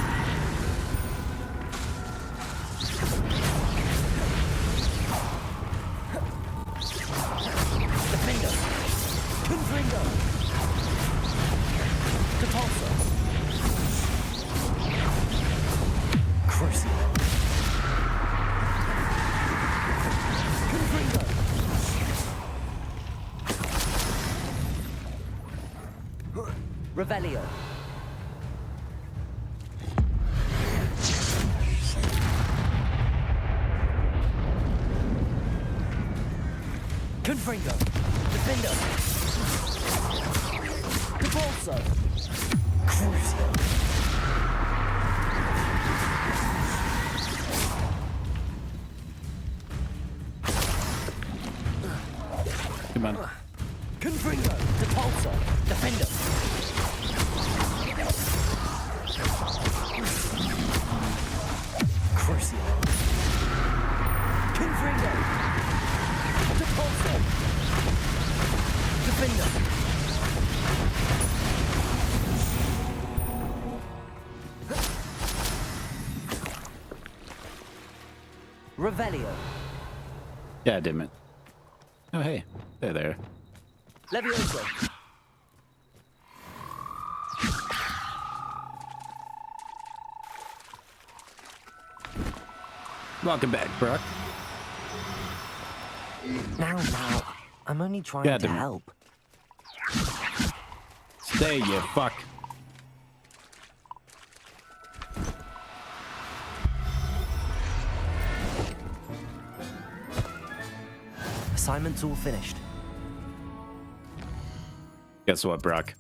Defender. Confringo. Depulso. Crucio. Confringo. Revelio. Confringo. Defender. Depulso. Crucio. Come on. Confringo. Depulso. Defender. Crucio. Confringo. Depulso. Defender. Revelio. Yeah, damn it. Oh, hey. Hey there. Levioso. Welcome back, Brock. Now. I'm only trying God to damn it. help. Stay, you fuck. Assignment's all finished. Guess what, Brock?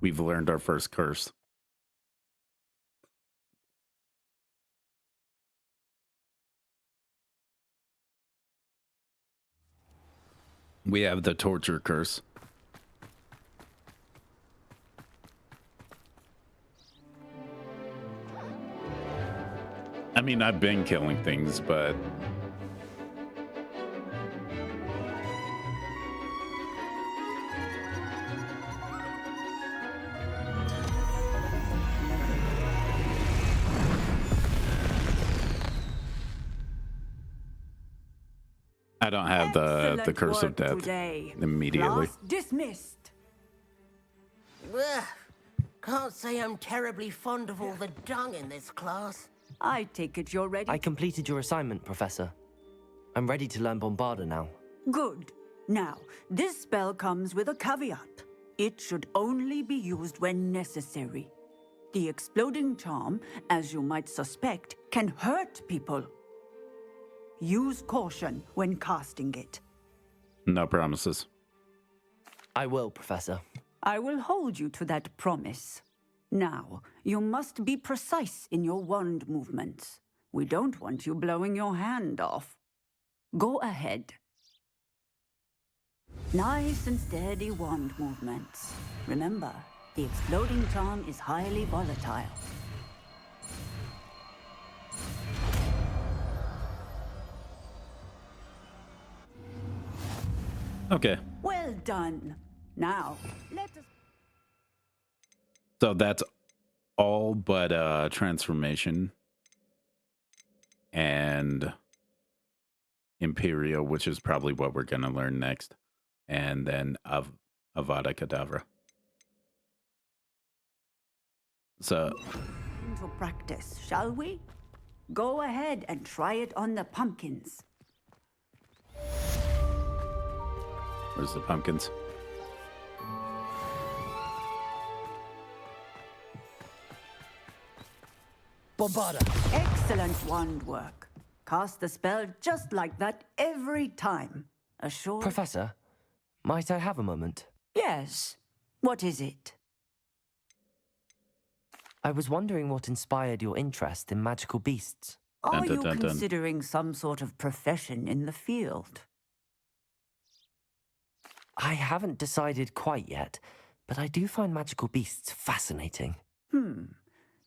We've learned our first curse. We have the torture curse. I mean, I've been killing things, but... I don't have the curse of death immediately. Class dismissed. Ugh. Can't say I'm terribly fond of all the dung in this class. I take it you're ready? I completed your assignment, Professor. I'm ready to learn Bombarda now. Good. Now, this spell comes with a caveat. It should only be used when necessary. The exploding charm, as you might suspect, can hurt people. Use caution when casting it. No promises. I will, Professor. I will hold you to that promise. Now, you must be precise in your wand movements. We don't want you blowing your hand off. Go ahead. Nice and steady wand movements. Remember, the exploding charm is highly volatile. Okay. Well done. Now, let us... So that's all but transformation and Imperio, which is probably what we're going to learn next. And then Avada Kedavra. So... into practice, shall we? Go ahead and try it on the pumpkins. Where's the pumpkins? Bombarda. Excellent wand work. Cast the spell just like that every time. Assured? Professor, might I have a moment? Yes. What is it? I was wondering what inspired your interest in magical beasts. Are you considering some sort of profession in the field? I haven't decided quite yet, but I do find magical beasts fascinating.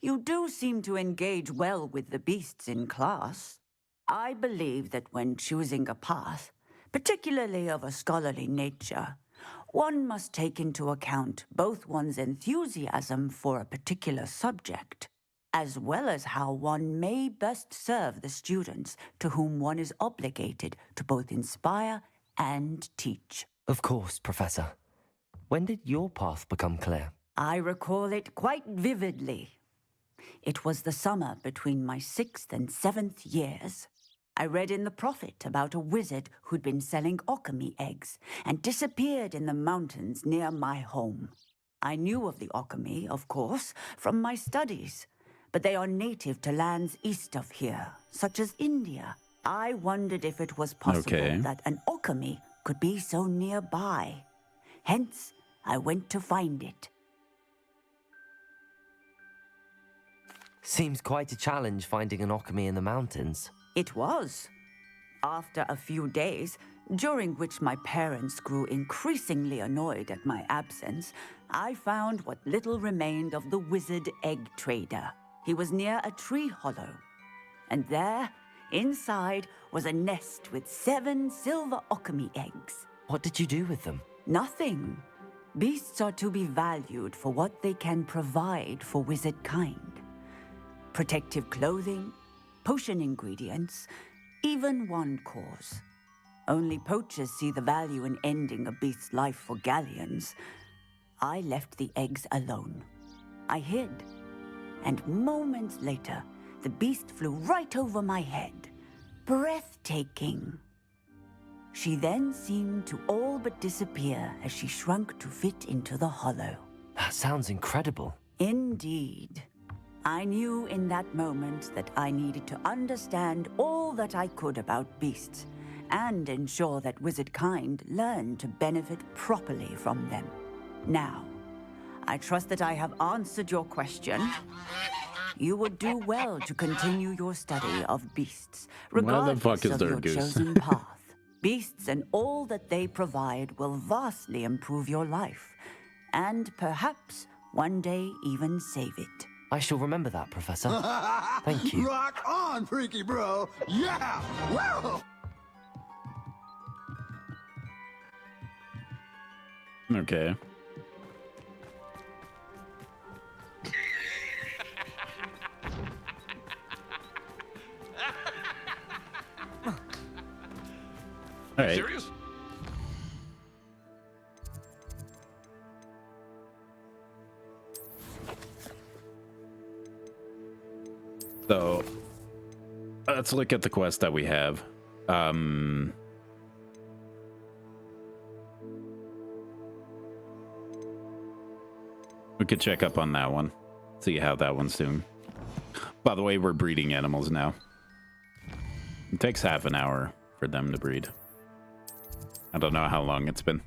You do seem to engage well with the beasts in class. I believe that when choosing a path, particularly of a scholarly nature, one must take into account both one's enthusiasm for a particular subject, as well as how one may best serve the students to whom one is obligated to both inspire and teach. Of course, Professor. When did your path become clear? I recall it quite vividly. It was the summer between my 6th and 7th years. I read in the Prophet about a wizard who'd been selling alchemy eggs and disappeared in the mountains near my home. I knew of the alchemy, of course, from my studies, but they are native to lands east of here, such as India. I wondered if it was possible that an alchemy could be so nearby. Hence, I went to find it. Seems quite a challenge finding an alchemy in the mountains. It was. After a few days, during which my parents grew increasingly annoyed at my absence, I found what little remained of the wizard egg trader. He was near a tree hollow. And there, inside, was a nest with 7 silver alchemy eggs. What did you do with them? Nothing. Beasts are to be valued for what they can provide for wizard kind. Protective clothing, potion ingredients, even wand cores. Only poachers see the value in ending a beast's life for galleons. I left the eggs alone. I hid, and moments later, the beast flew right over my head. Breathtaking. She then seemed to all but disappear as she shrunk to fit into the hollow. That sounds incredible. Indeed. I knew in that moment that I needed to understand all that I could about beasts and ensure that wizard kind learned to benefit properly from them. Now, I trust that I have answered your question. You would do well to continue your study of beasts, Why the regardless fuck is of there a your goose? chosen path. Beasts and all that they provide will vastly improve your life, and perhaps one day even save it. I shall remember that, Professor. Thank you. Rock on, freaky bro! Yeah! Woo! Okay. All right. Serious? So let's look at the quest that we have. We could check up on that one. See how that one's doing. By the way, we're breeding animals now. It takes half an hour for them to breed. I don't know how long it's been.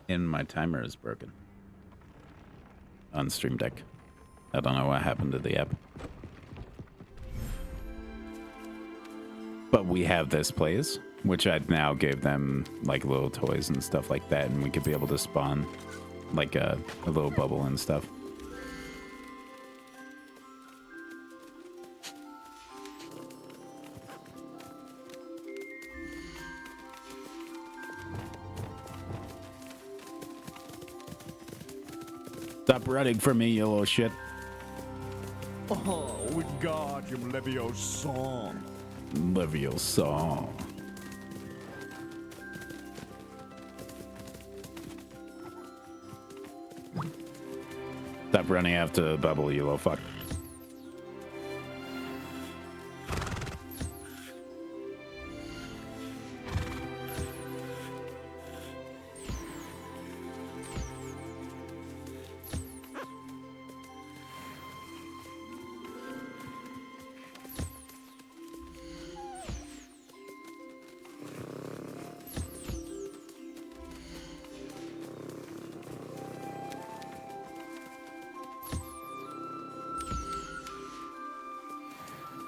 And my timer is broken. On Stream Deck. I don't know what happened to the app. But we have this place, which I now gave them like little toys and stuff like that, and we could be able to spawn like a little bubble and stuff. Stop running from me, you little shit. Oh, Wingardium Leviosa. Leviosa. Stop running after the bubble, you little fuck.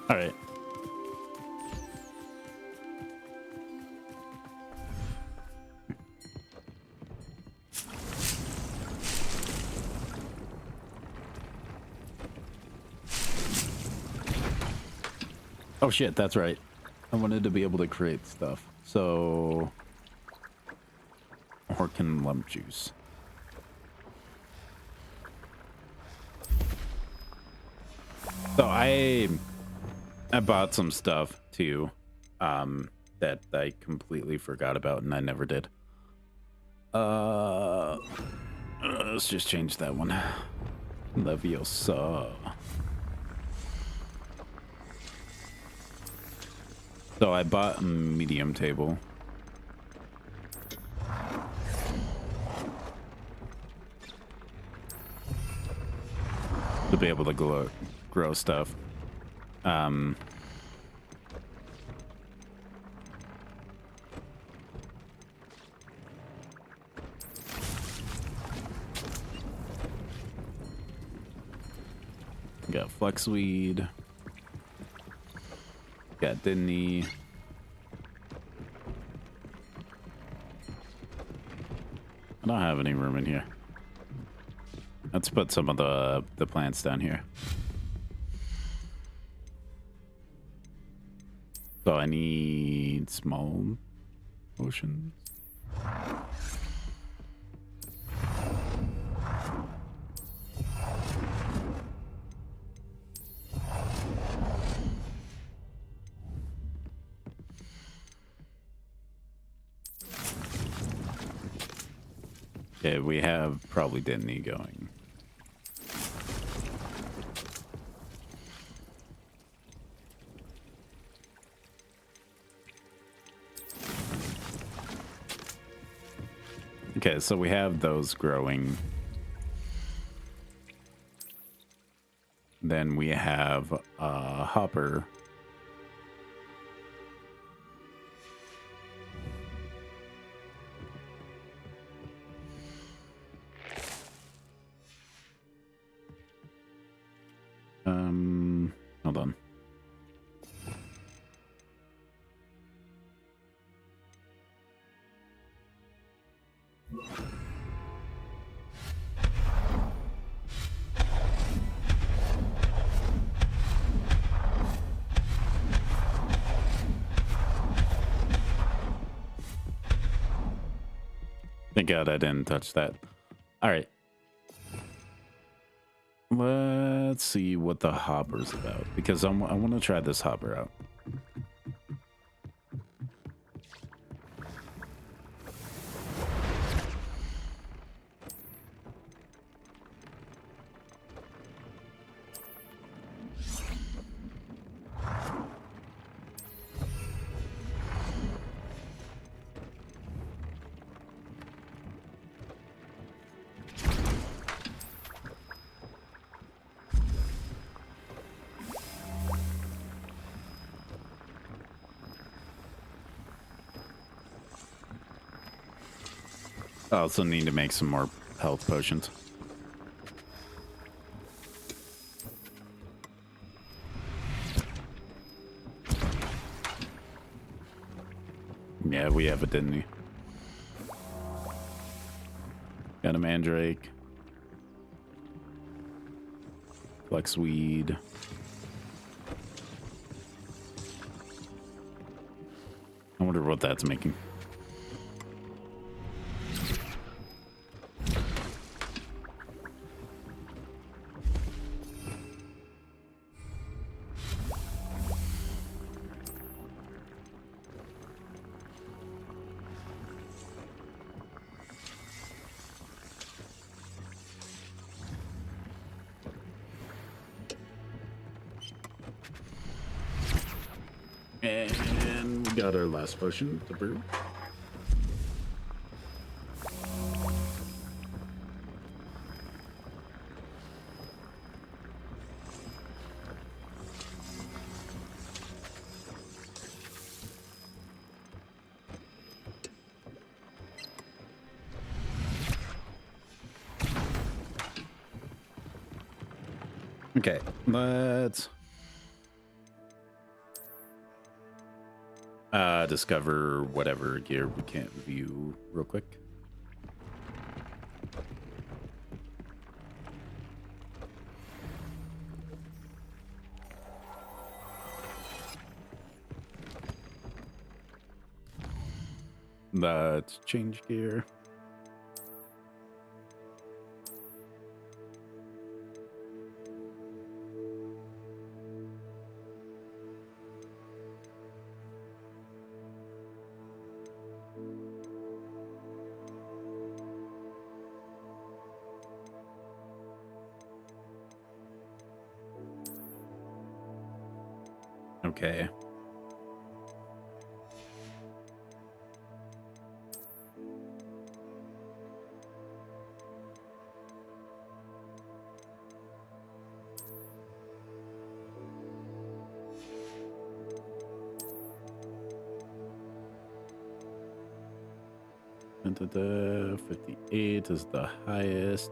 All right. Oh shit, that's right. I wanted to be able to create stuff. So Orkin lump juice. So I bought some stuff too, that I completely forgot about and I never did. Let's just change that one. Leviosa. So I bought a medium table. To be able to grow stuff. Got fluxweed. Got Disney. I don't have any room in here. Let's put some of the plants down here. So I need small potions. Okay, we have probably Disney going. Okay, so we have those growing. Then we have hopper. Hold on. Thank God I didn't touch that. All right. Let's see what the hopper's about, because I want to try this hopper out. I also need to make some more health potions. Yeah, we have it, didn't we? Got a mandrake. Flexweed. I wonder what that's making. And we got our last potion to brew. Okay, let's discover whatever gear we can't view real quick. Let's change gear. Okay. Da-da-da, 58 is the highest.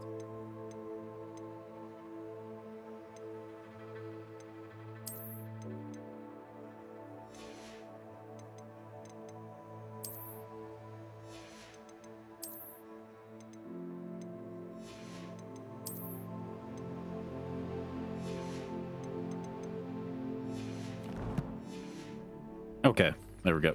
Okay, there we go.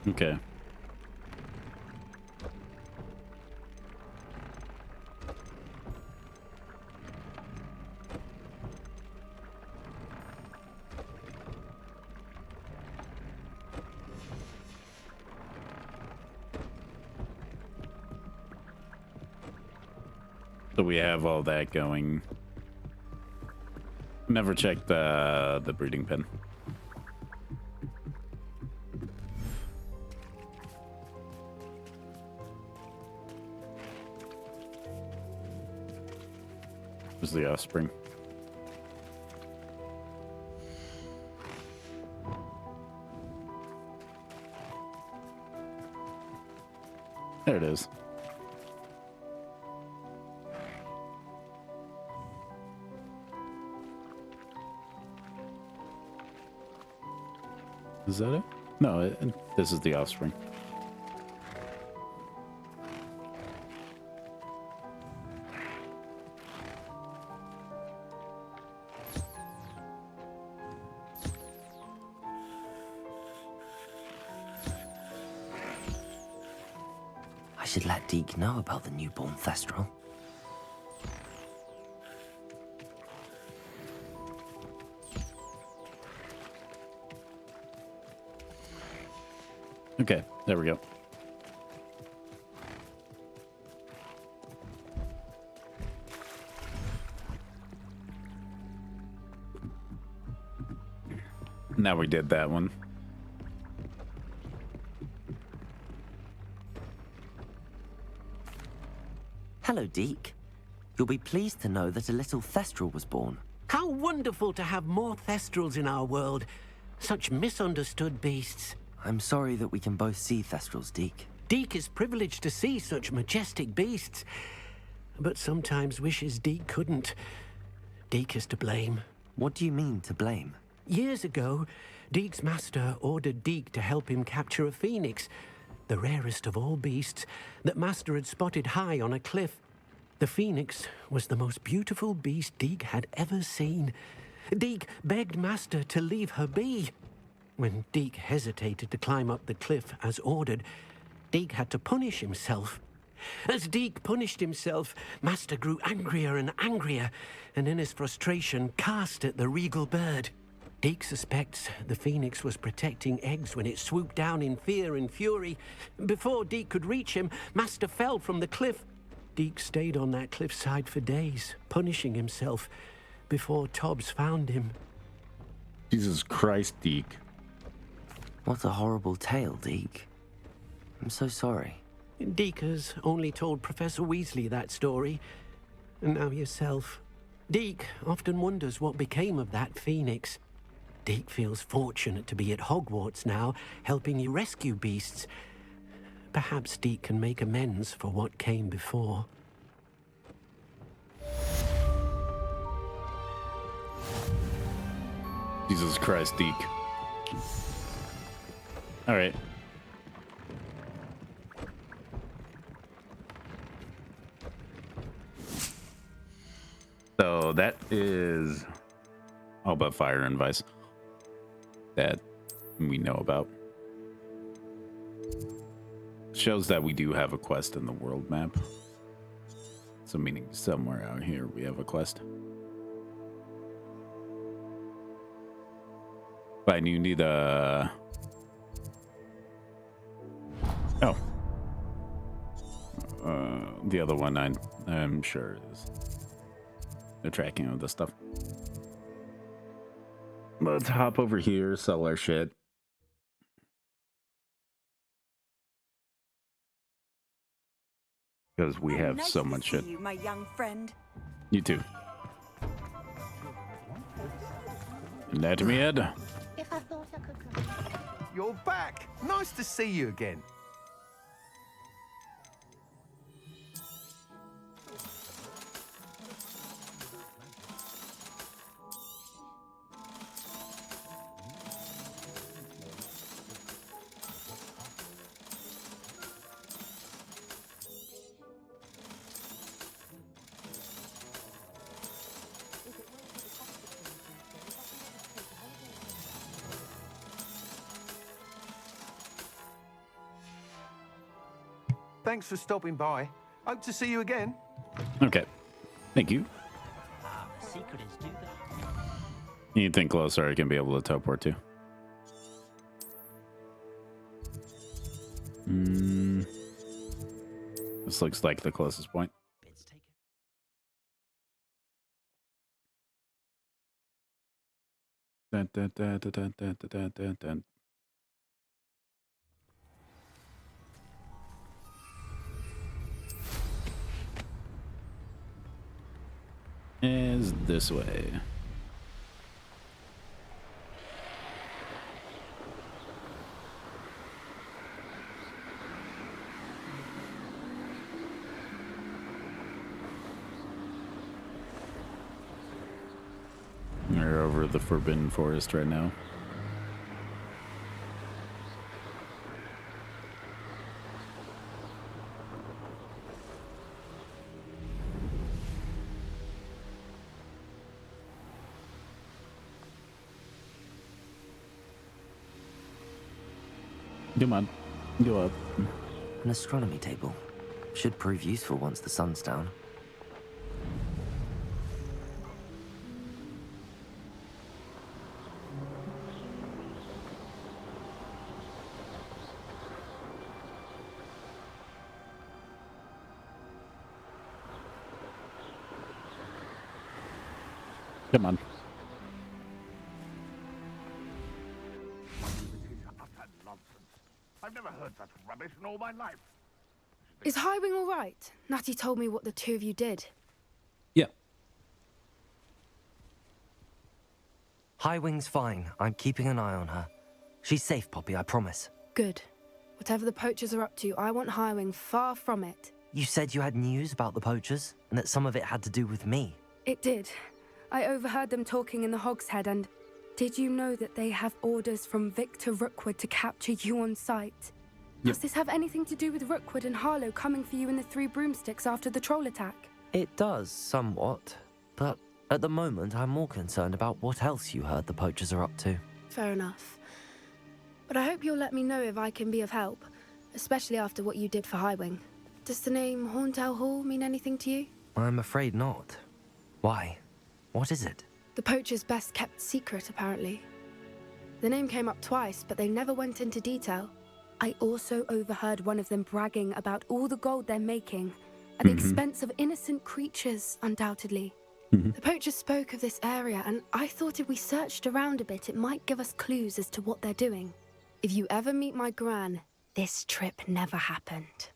Okay. So we have all that going. Never checked the breeding pen. Was the offspring. There it is. Is that it? No, this is the offspring. I should let Deke know about the newborn Thestral. Okay, there we go. Now we did that one. Hello, Deke. You'll be pleased to know that a little Thestral was born. How wonderful to have more Thestrals in our world. Such misunderstood beasts. I'm sorry that we can both see Thestrals, Deke. Deke is privileged to see such majestic beasts, but sometimes wishes Deke couldn't. Deke is to blame. What do you mean, to blame? Years ago, Deke's master ordered Deke to help him capture a phoenix, the rarest of all beasts that master had spotted high on a cliff. The phoenix was the most beautiful beast Deke had ever seen. Deke begged master to leave her be. When Deke hesitated to climb up the cliff as ordered, Deke had to punish himself. As Deke punished himself, master grew angrier and angrier, and in his frustration cast at the regal bird. Deke suspects the phoenix was protecting eggs when it swooped down in fear and fury. Before Deke could reach him, master fell from the cliff. Deke stayed on that cliffside for days, punishing himself, before Tobbs found him. Jesus Christ, Deke. What a horrible tale, Deke. I'm so sorry. Deke has only told Professor Weasley that story, and now yourself. Deke often wonders what became of that phoenix. Deke feels fortunate to be at Hogwarts now, helping you rescue beasts. Perhaps Deke can make amends for what came before. Jesus Christ, Deke. All right. So that is all but Fire and Vice that we know about. Shows that we do have a quest in the world map. So meaning somewhere out here we have a quest. But you need a... Oh. The other one I'm sure is the tracking of the stuff. Let's hop over here, sell our shit. Because we have nice so to much see shit. You, my young friend. You too. Anatomy Ed. You're back. Nice to see you again. Thanks for stopping by. Hope to see you again. Okay. Thank you. The secret is do that. You think closer, I can be able to teleport too. This looks like the closest point. Dun, dun, dun, dun, dun, dun, dun, dun, dun. Is this way. We're over the Forbidden Forest right now. Come on, go up. An astronomy table. Should prove useful once the sun's down. Come on. Utter nonsense. I've never heard such rubbish in all my life. Is Highwing all right? Natty told me what the two of you did. Yeah. Highwing's fine. I'm keeping an eye on her. She's safe, Poppy, I promise. Good. Whatever the poachers are up to, I want Highwing far from it. You said you had news about the poachers, and that some of it had to do with me. It did. I overheard them talking in the Hogshead, and did you know that they have orders from Victor Rookwood to capture you on sight? Yep. Does this have anything to do with Rookwood and Harlow coming for you in the Three Broomsticks after the troll attack? It does, somewhat. But at the moment, I'm more concerned about what else you heard the poachers are up to. Fair enough. But I hope you'll let me know if I can be of help, especially after what you did for Highwing. Does the name Horntail Hall mean anything to you? I'm afraid not. Why? What is it? The poachers' best kept secret, apparently. The name came up twice, but they never went into detail. I also overheard one of them bragging about all the gold they're making, at the expense of innocent creatures, undoubtedly. The poachers spoke of this area, and I thought if we searched around a bit, it might give us clues as to what they're doing. If you ever meet my gran, this trip never happened.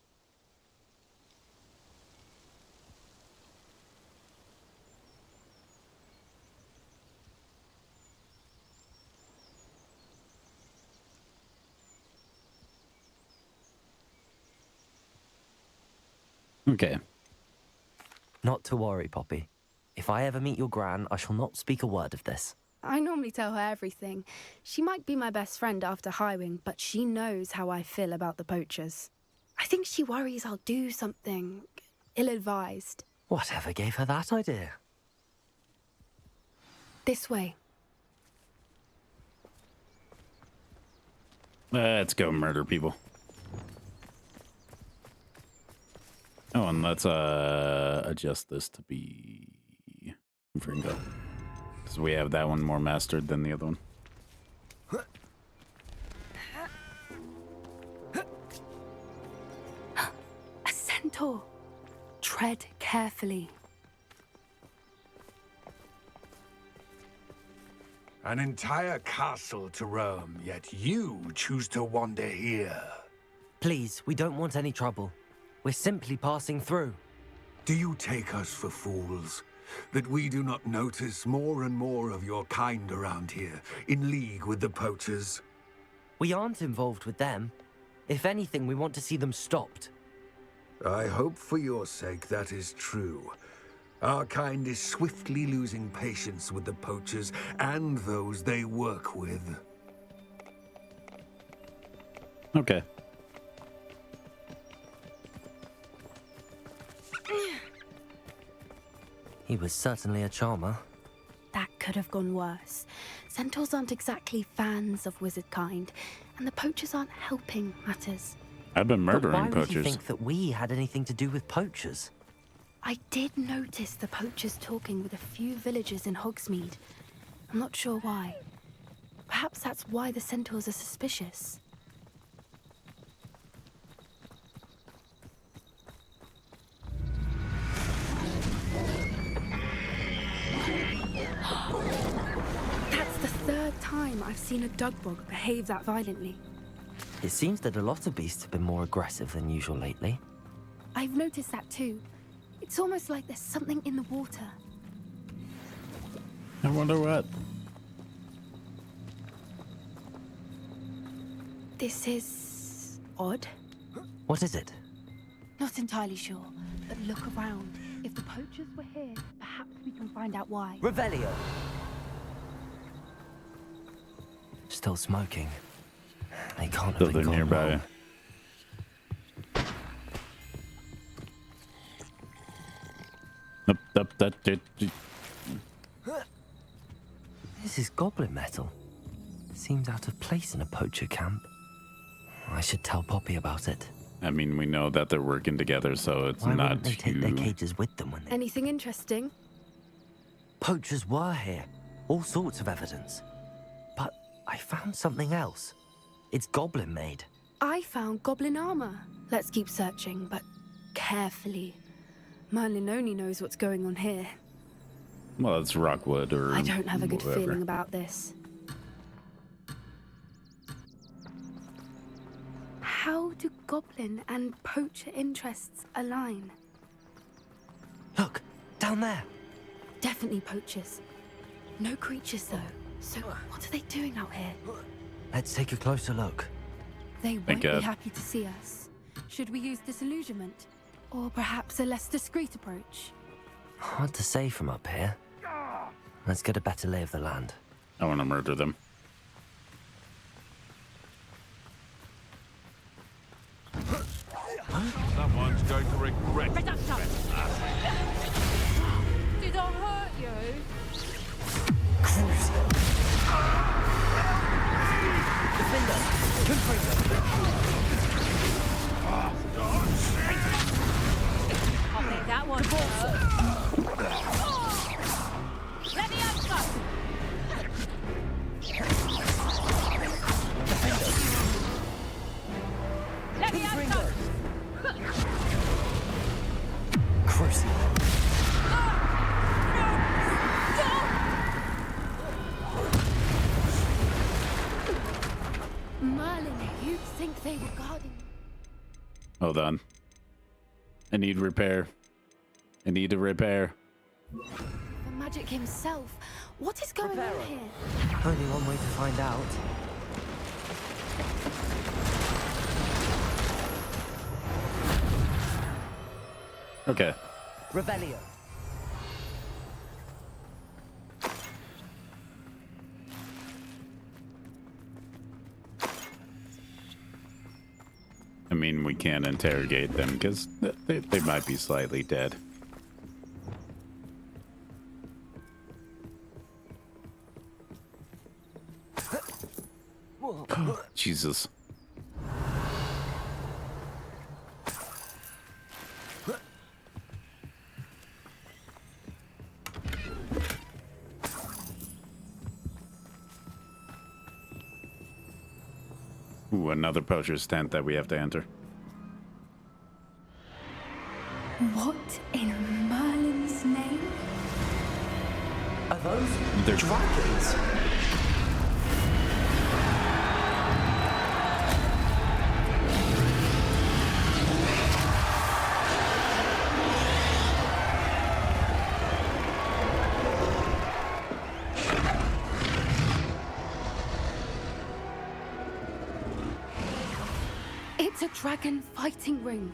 Okay. Not to worry, Poppy. If I ever meet your gran, I shall not speak a word of this. I normally tell her everything. She might be my best friend after Highwing, but she knows how I feel about the poachers. I think she worries I'll do something ill-advised. Whatever gave her that idea? This way. Let's go murder people. Oh, and let's adjust this to be Fringo. Because we have that one more mastered than the other one. A centaur. Tread carefully. An entire castle to roam, yet you choose to wander here. Please, we don't want any trouble. We're simply passing through. Do you take us for fools? That we do not notice more and more of your kind around here, in league with the poachers? We aren't involved with them. If anything, we want to see them stopped. I hope for your sake that is true. Our kind is swiftly losing patience with the poachers and those they work with. Okay. He was certainly a charmer. That could have gone worse. Centaurs aren't exactly fans of wizard kind, and the poachers aren't helping matters. I've been murdering but why poachers. Would you think that we had anything to do with poachers? I did notice the poachers talking with a few villagers in Hogsmeade. I'm not sure why. Perhaps that's why the centaurs are suspicious. That's the third time I've seen a Dugbog behave that violently. It seems that a lot of beasts have been more aggressive than usual lately. I've noticed that too. It's almost like there's something in the water. I wonder what. This is odd. What is it? Not entirely sure, but look around. If the poachers were here, perhaps we can find out why. Revelio. Still smoking. They can't Still have been they're gone nearby. long. This is goblin metal. Seems out of place in a poacher camp. I should tell Poppy about it. I mean, we know that they're working together, so it's Why not wouldn't they take their cages with them when they... Anything interesting? Poachers were here. All sorts of evidence. But I found something else. It's goblin made. I found goblin armor. Let's keep searching, but carefully. Merlin only knows what's going on here. Well, it's Rockwood or I don't have a good whatever. feeling about this. How do goblin and poacher interests align? Look, down there. Definitely poachers. No creatures, though. So what are they doing out here? Let's take a closer look. They won't be happy to see us. Should we use disillusionment? Or perhaps a less discreet approach? Hard to say from up here. Let's get a better lay of the land. I want to murder them. Someone's going to regret it. Did I hurt you? Defender. I think that one hurt. Let me answer. Let me answer. Crucible. Merlin, you'd think they were guarding. Hold on. I need repair. I need a repair. The magic himself. What is going on here? Only one way to find out. Okay. Revelio. I mean, we can't interrogate them because they might be slightly dead. Jesus. Ooh, another poacher's tent that we have to enter. What in Merlin's name? Are those They're dragons? It's a dragon fighting ring.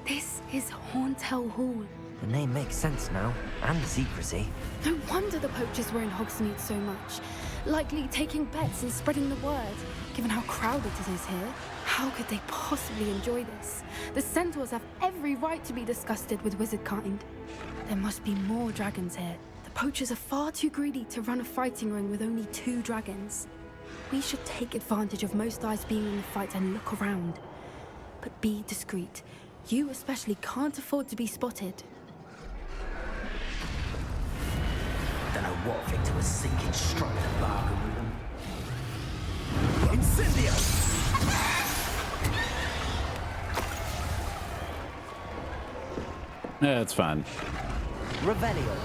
This is Horntail Hall. The name makes sense now, and the secrecy. No wonder the poachers were in Hogsmeade so much. Likely taking bets and spreading the word. Given how crowded it is here, how could they possibly enjoy this? The centaurs have every right to be disgusted with wizard kind. There must be more dragons here. The poachers are far too greedy to run a fighting ring with only 2 dragons. We should take advantage of most eyes being in the fight and look around. But be discreet. You especially can't afford to be spotted. Don't know what Victor was thinking, struck the bargain with them. Incendio! Yeah, it's fine. Revelio.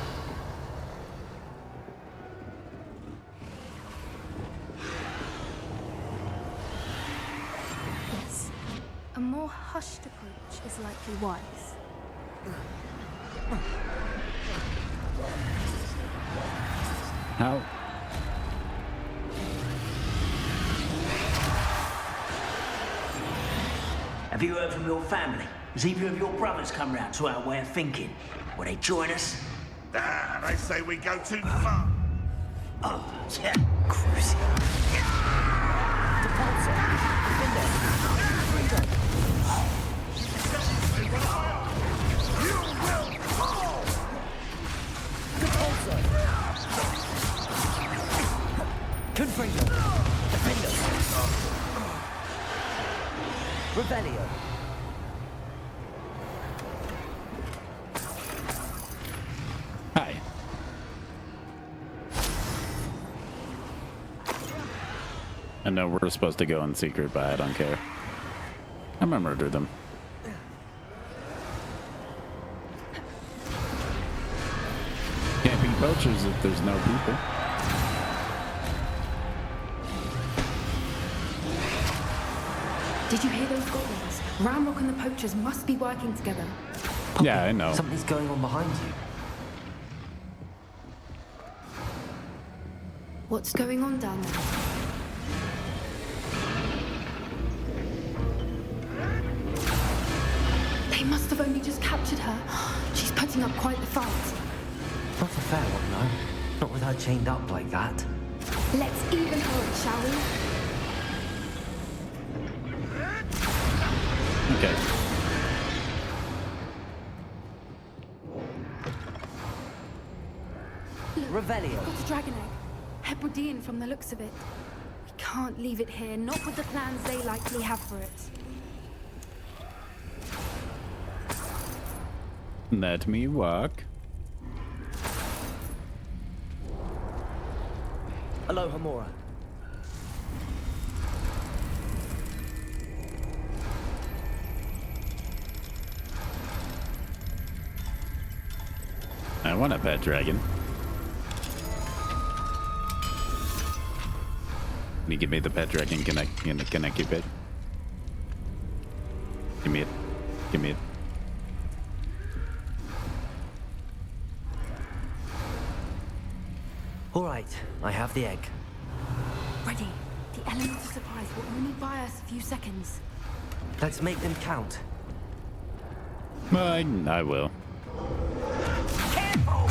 is likely wise. How? Have you heard from your family? Has either of your brothers come round to our way of thinking? Will they join us? Ah, they say we go too far. Oh, yeah. Cruising. Confringo. Defender. Revelio. Hi. I know we're supposed to go in secret, but I don't care. I'm gonna murder them. Can't be poachers if there's no people. Did you hear those goblins? Ranrock and the poachers must be working together. Yeah, I know. Something's going on behind you. What's going on down there? They must have only just captured her. She's putting up quite the fight. Not a fair one, no. Not with her chained up like that. Let's even her up, shall we? Okay. Revelio. Got a dragon egg. Hebridean from the looks of it. We can't leave it here, not with the plans they likely have for it. Let me walk. Aloha Mora. I want a pet dragon. Can you give me the pet dragon? Can I keep it? Give me it. Give me it. All right, I have the egg. Ready. The element of surprise will only buy us a few seconds. Let's make them count. I will. Careful!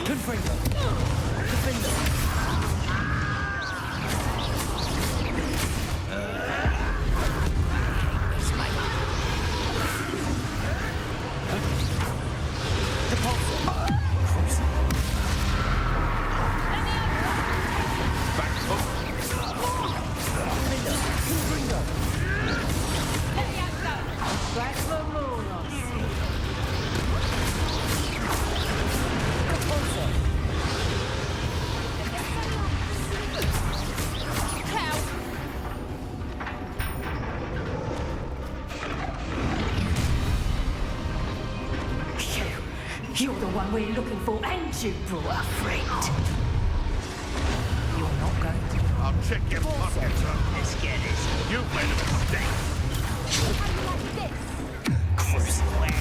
Confringo. Defender. You're the one we're looking for, and you brought a friend. You're not going to... I'll check your pockets up. Let's get this. You've made a mistake. Cruise away.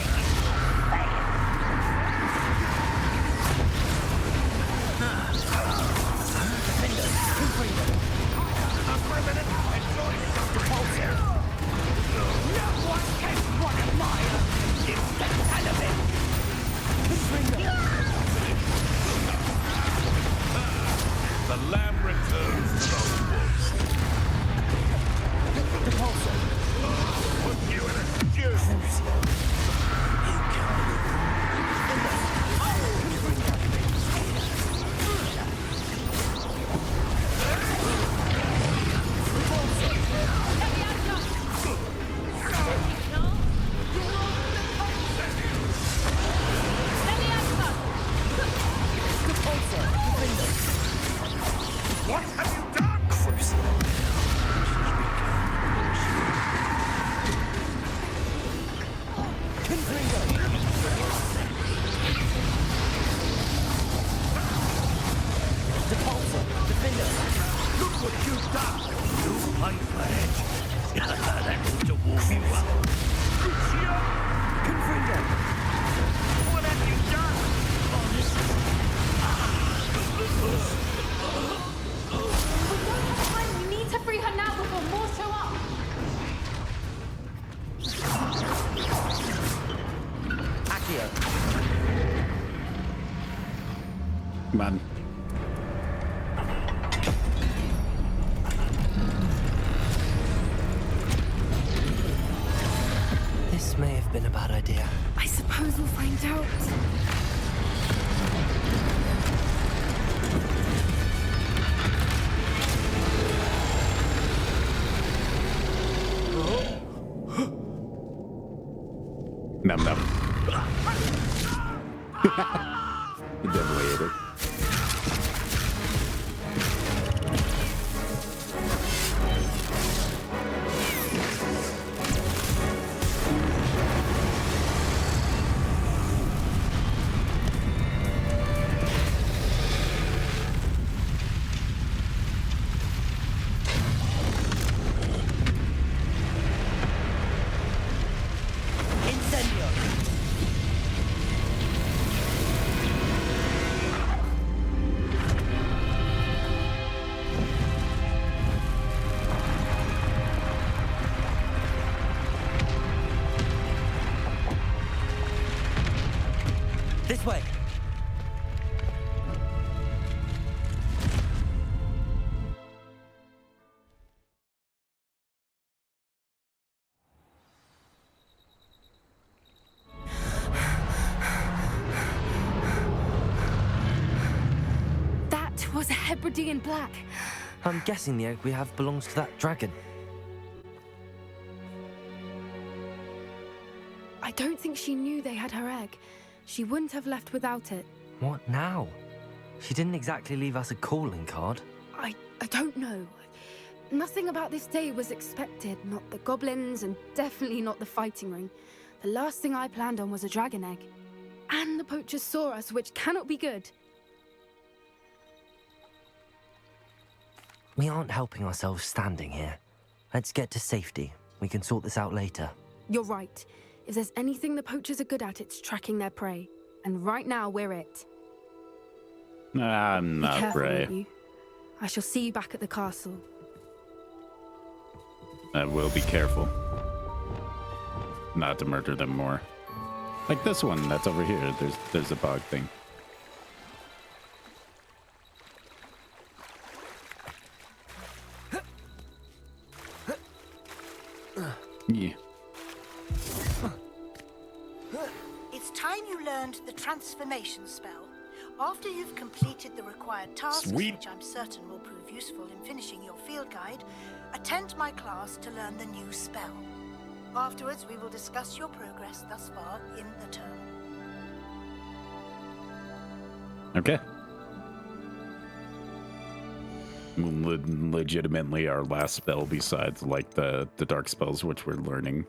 A president enjoys suffering. No one can run a mile. It's the element. The lamb returns to the woods. Put you in a stew. Come on. This may have been a bad idea. I suppose we'll find out. Num num. Definitely ate it. This way. That was a Hebridean black. I'm guessing the egg we have belongs to that dragon. I don't think she knew they had her egg. She wouldn't have left without it. What now? She didn't exactly leave us a calling card. I don't know. Nothing about this day was expected. Not the goblins, and definitely not the fighting ring. The last thing I planned on was a dragon egg. And the poachers saw us, which cannot be good. We aren't helping ourselves standing here. Let's get to safety. We can sort this out later. You're right. If there's anything the poachers are good at, it's tracking their prey. And right now, we're it. I'm Be not careful, brave. won't you? I shall see you back at the castle. I will be careful. Not to murder them more. Like this one that's over here. There's a bog thing. Yeah. It's time you learned the transformation spell. After you've completed the required tasks, Sweet. which I'm certain will prove useful in finishing your field guide, attend my class to learn the new spell. Afterwards, we will discuss your progress thus far in the term. Okay. Legitimately our last spell, besides like the dark spells which we're learning,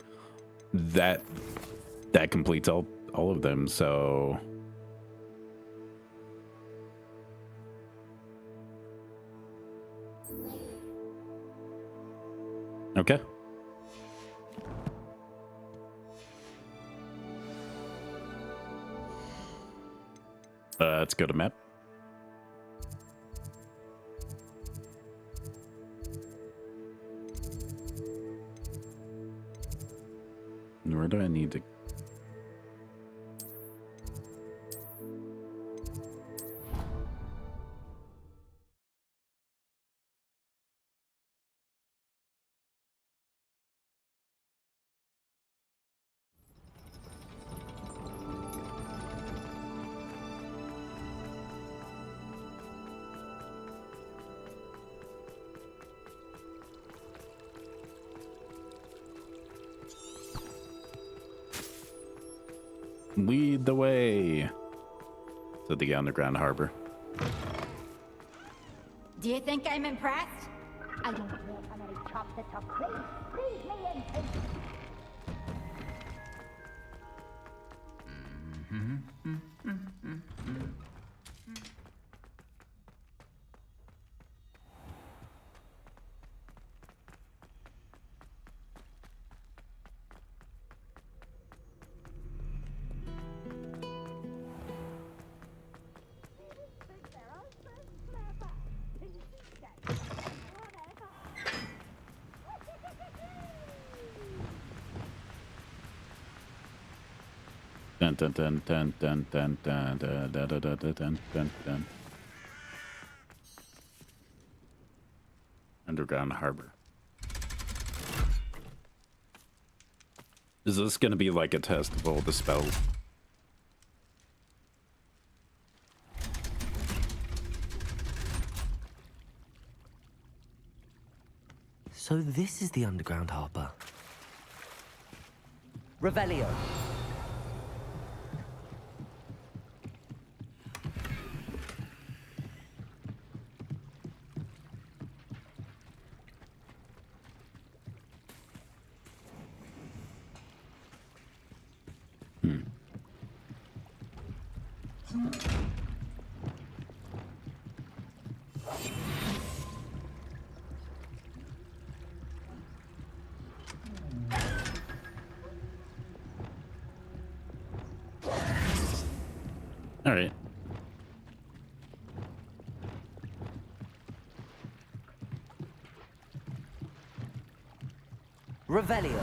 that completes all of them. So okay. Let's go to map. Where do I need to? Lead the way to the underground harbor. Do you think I'm impressed? I don't care how many chops it took. Please, leave me in peace. Dun dun dun dun dun dun dun dun dun dun dun dun dun dun. Underground harbor. Is this going to be like a test of all the spells? So this is the underground harbor. Revelio. All right. Revelio.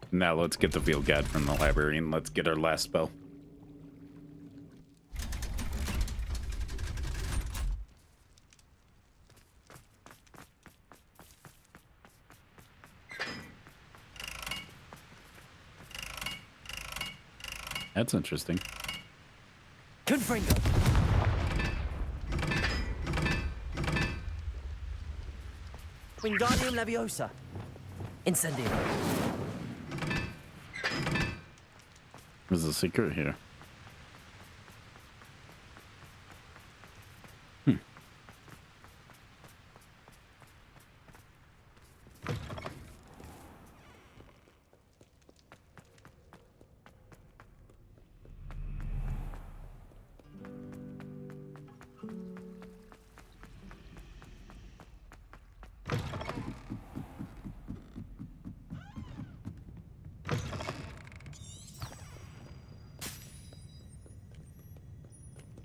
Now let's get the field guide from the library and let's get our last spell. That's interesting. Confringo. Wingardium Leviosa. Incendio. There's a secret here.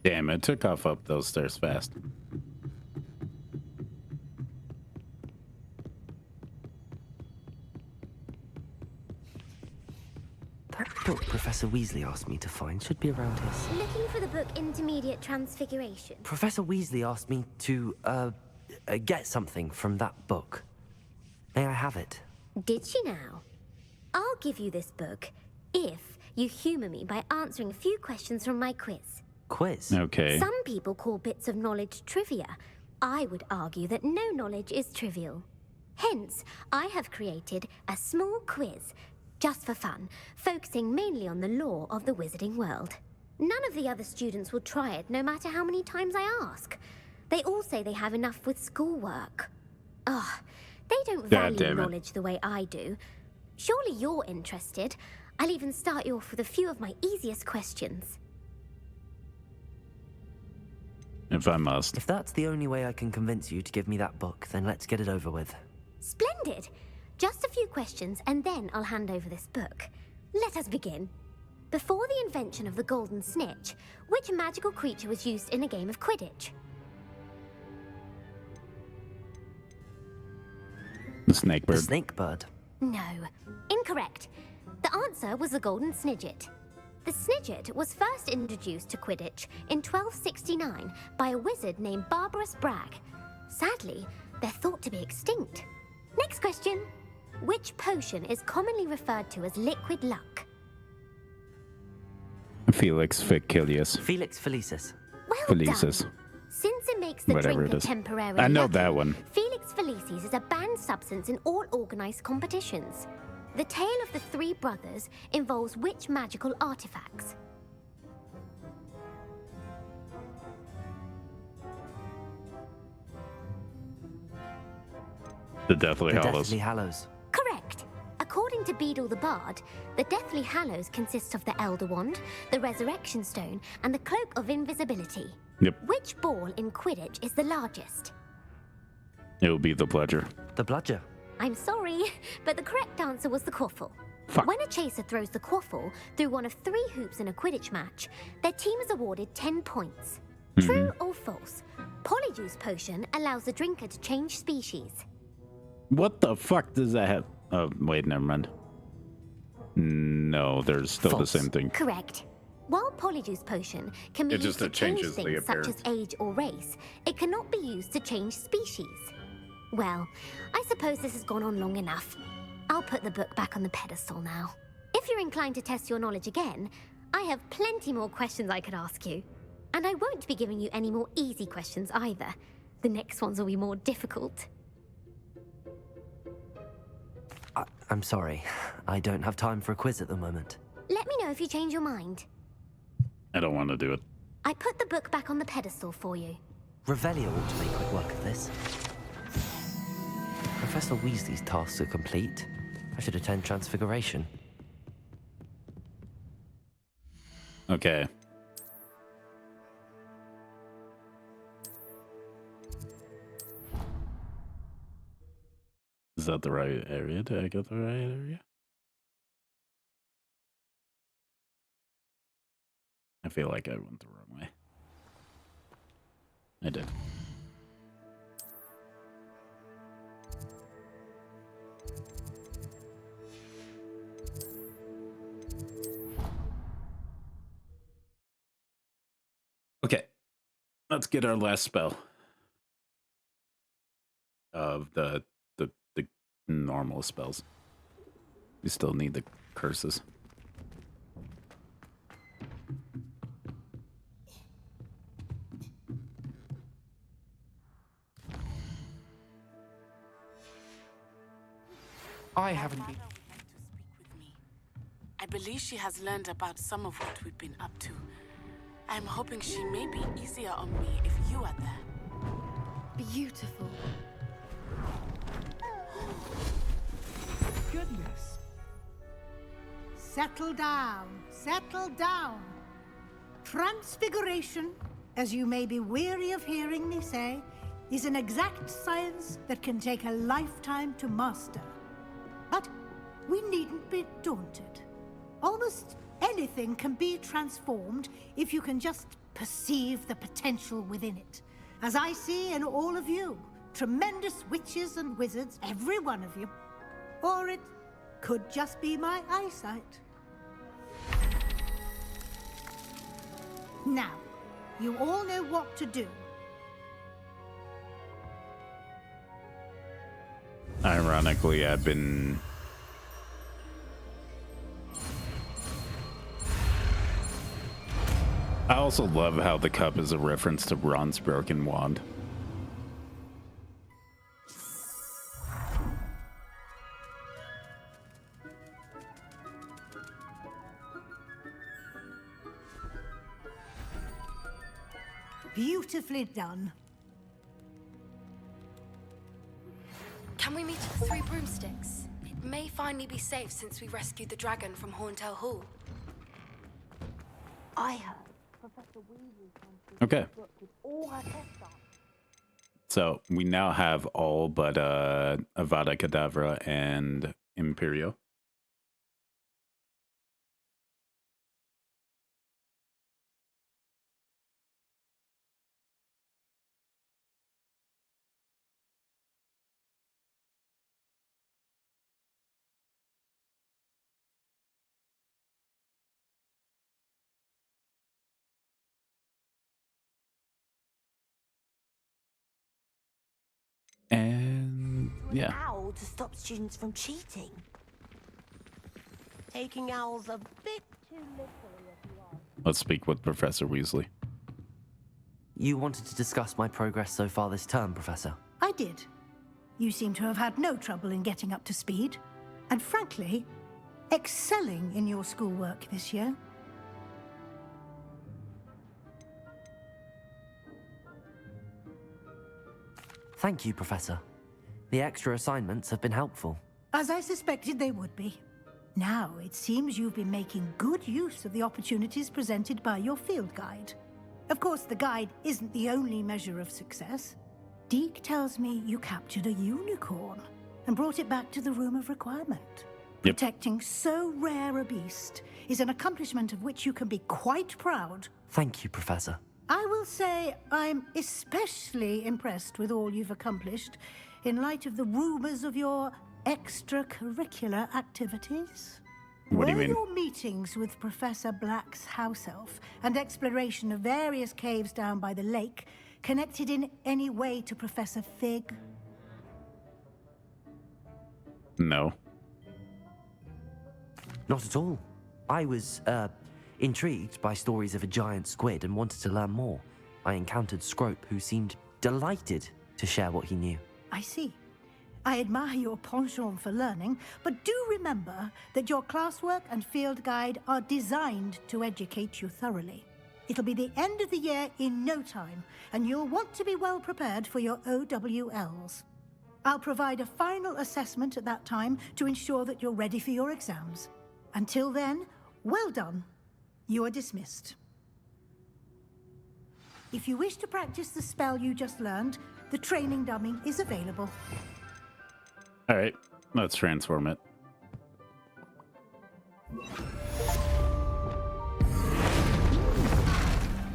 Damn, it took off up those stairs fast. That book Professor Weasley asked me to find should be around here. Looking for the book Intermediate Transfiguration. Professor Weasley asked me to, get something from that book. May I have it? Did she now? I'll give you this book if you humor me by answering a few questions from my quiz. Quiz? Okay. Some people call bits of knowledge trivia. I would argue that no knowledge is trivial. Hence, I have created a small quiz, just for fun, focusing mainly on the lore of the wizarding world. None of the other students will try it, no matter how many times I ask. They all say they have enough with schoolwork. Ugh, they don't value knowledge the way I do. Surely you're interested. I'll even start you off with a few of my easiest questions. If I must. If that's the only way I can convince you to give me that book, then let's get it over with. Splendid! Just a few questions, and then I'll hand over this book. Let us begin. Before the invention of the Golden Snitch, which magical creature was used in a game of Quidditch? The snake bird. The snake bird. No. Incorrect. The answer was the Golden Snidget. The Snidget was first introduced to Quidditch in 1269 by a wizard named Barbarous Bragg. Sadly, they're thought to be extinct. Next question. Which potion is commonly referred to as liquid luck? Felix Ficilius. Felix Felicis. Well Felicis. done. Since it makes the Whatever drinker it is. temporarily I know lucky, that one. Felix Felicis is a banned substance in all organized competitions. The tale of the three brothers involves which magical artifacts? The Deathly Hallows. Deathly Hallows. Correct. According to Beedle the Bard, the Deathly Hallows consists of the Elder Wand, the Resurrection Stone, and the Cloak of Invisibility. Yep. Which ball in Quidditch is the largest? It will be the Bludger. The Bludger. I'm sorry, but the correct answer was the Quaffle. Fuck. When a chaser throws the Quaffle through one of 3 hoops in a Quidditch match, their team is awarded 10 points. True or false? Polyjuice potion allows the drinker to change species. What the fuck does that have? Oh, wait, never mind. No, there's still the same thing. Correct. While Polyjuice potion can be It used just to change changes the things such as appearance. age or race, it cannot be used to change species. Well, I suppose this has gone on long enough. I'll put the book back on the pedestal now. If you're inclined to test your knowledge again, I have plenty more questions I could ask you. And I won't be giving you any more easy questions either. The next ones will be more difficult. I'm sorry. I don't have time for a quiz at the moment. Let me know if you change your mind. I don't want to do it. I put the book back on the pedestal for you. Revelio ought to make quick work of this. Professor Weasley's tasks are complete. I should attend Transfiguration. Okay. Is that the right area? Did I get the right area? I feel like I went the wrong way. I did. Okay. Let's get our last spell of the normal spells. We still need the curses. I haven't been. I believe she has learned about some of what we've been up to. I'm hoping she may be easier on me if you are there. Beautiful. Goodness. Settle down. Settle down. Transfiguration, as you may be weary of hearing me say, is an exact science that can take a lifetime to master. But we needn't be daunted. Almost anything can be transformed if you can just perceive the potential within it. As I see in all of you, tremendous witches and wizards, every one of you. Or it could just be my eyesight. Now, you all know what to do. Ironically, I've been... I also love how the cup is a reference to Ron's broken wand. Beautifully done. Can we meet at the Three Broomsticks? It may finally be safe since we rescued the dragon from Horntail Hall. I heard Professor Weasley Okay. with all her tests on. So we now have all but Avada Kedavra and Imperio. And yeah, Owl to stop students from cheating. Taking owls a bit too literally, if you are. let's speak with Professor Weasley. You wanted to discuss my progress so far this term, Professor. I did. You seem to have had no trouble in getting up to speed. And frankly, excelling in your schoolwork this year. Thank you, Professor. The extra assignments have been helpful. As I suspected they would be. Now, it seems you've been making good use of the opportunities presented by your field guide. Of course, the guide isn't the only measure of success. Deke tells me you captured a unicorn and brought it back to the Room of Requirement. Yep. Protecting so rare a beast is an accomplishment of which you can be quite proud. Thank you, Professor. I will say I'm especially impressed with all you've accomplished in light of the rumors of your extracurricular activities. What do you Were mean? your meetings with Professor Black's house elf and exploration of various caves down by the lake connected in any way to Professor Fig? No. Not at all. I was, intrigued by stories of a giant squid and wanted to learn more. I encountered Scrope, who seemed delighted to share what he knew. I see. I admire your penchant for learning, but do remember that your classwork and field guide are designed to educate you thoroughly. It'll be the end of the year in no time, and you'll want to be well prepared for your OWLs. I'll provide a final assessment at that time to ensure that you're ready for your exams. Until then, well done. You are dismissed. If you wish to practice the spell you just learned, the training dummy is available. All right, let's transform it.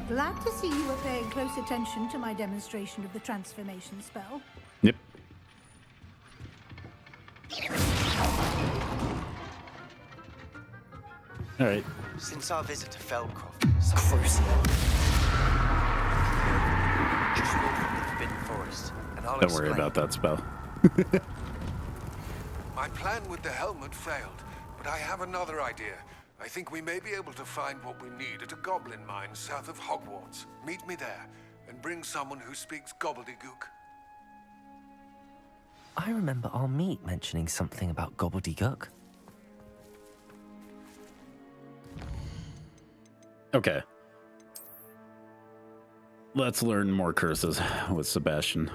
Glad to see you are paying close attention to my demonstration of the transformation spell. Yep. All right. Since our visit to Feldcroft, some Crucial. Just walk from the Forbidden Forest, and I'll Don't worry explain. about that spell. My plan with the helmet failed, but I have another idea. I think we may be able to find what we need at a goblin mine south of Hogwarts. Meet me there, and bring someone who speaks gobbledygook. I remember our meet mentioning something about gobbledygook. Okay. Let's learn more curses with Sebastian.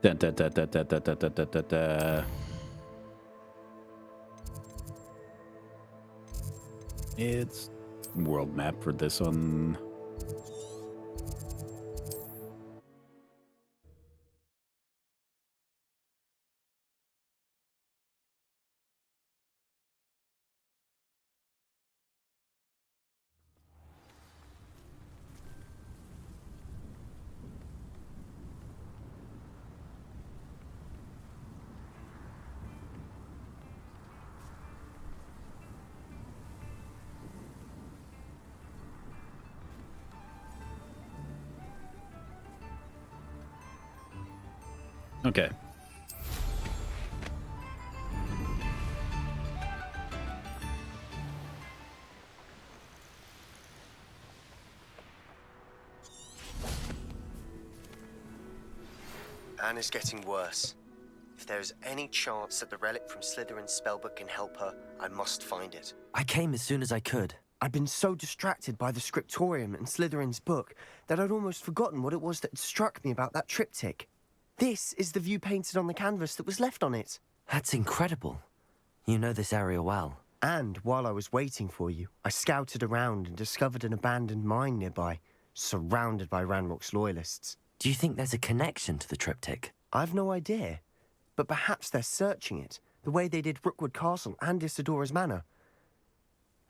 Da, da, da, da, da, da, da, da, da, da, da. It's world map for this one. Okay. Anna's getting worse. If there is any chance that the relic from Slytherin's spellbook can help her, I must find it. I came as soon as I could. I'd been so distracted by the scriptorium and Slytherin's book that I'd almost forgotten what it was that struck me about that triptych. This is the view painted on the canvas that was left on it. That's incredible. You know this area well. And while I was waiting for you, I scouted around and discovered an abandoned mine nearby, surrounded by Ranrock's loyalists. Do you think there's a connection to the triptych? I've no idea, but perhaps they're searching it, the way they did Rookwood Castle and Isidora's Manor.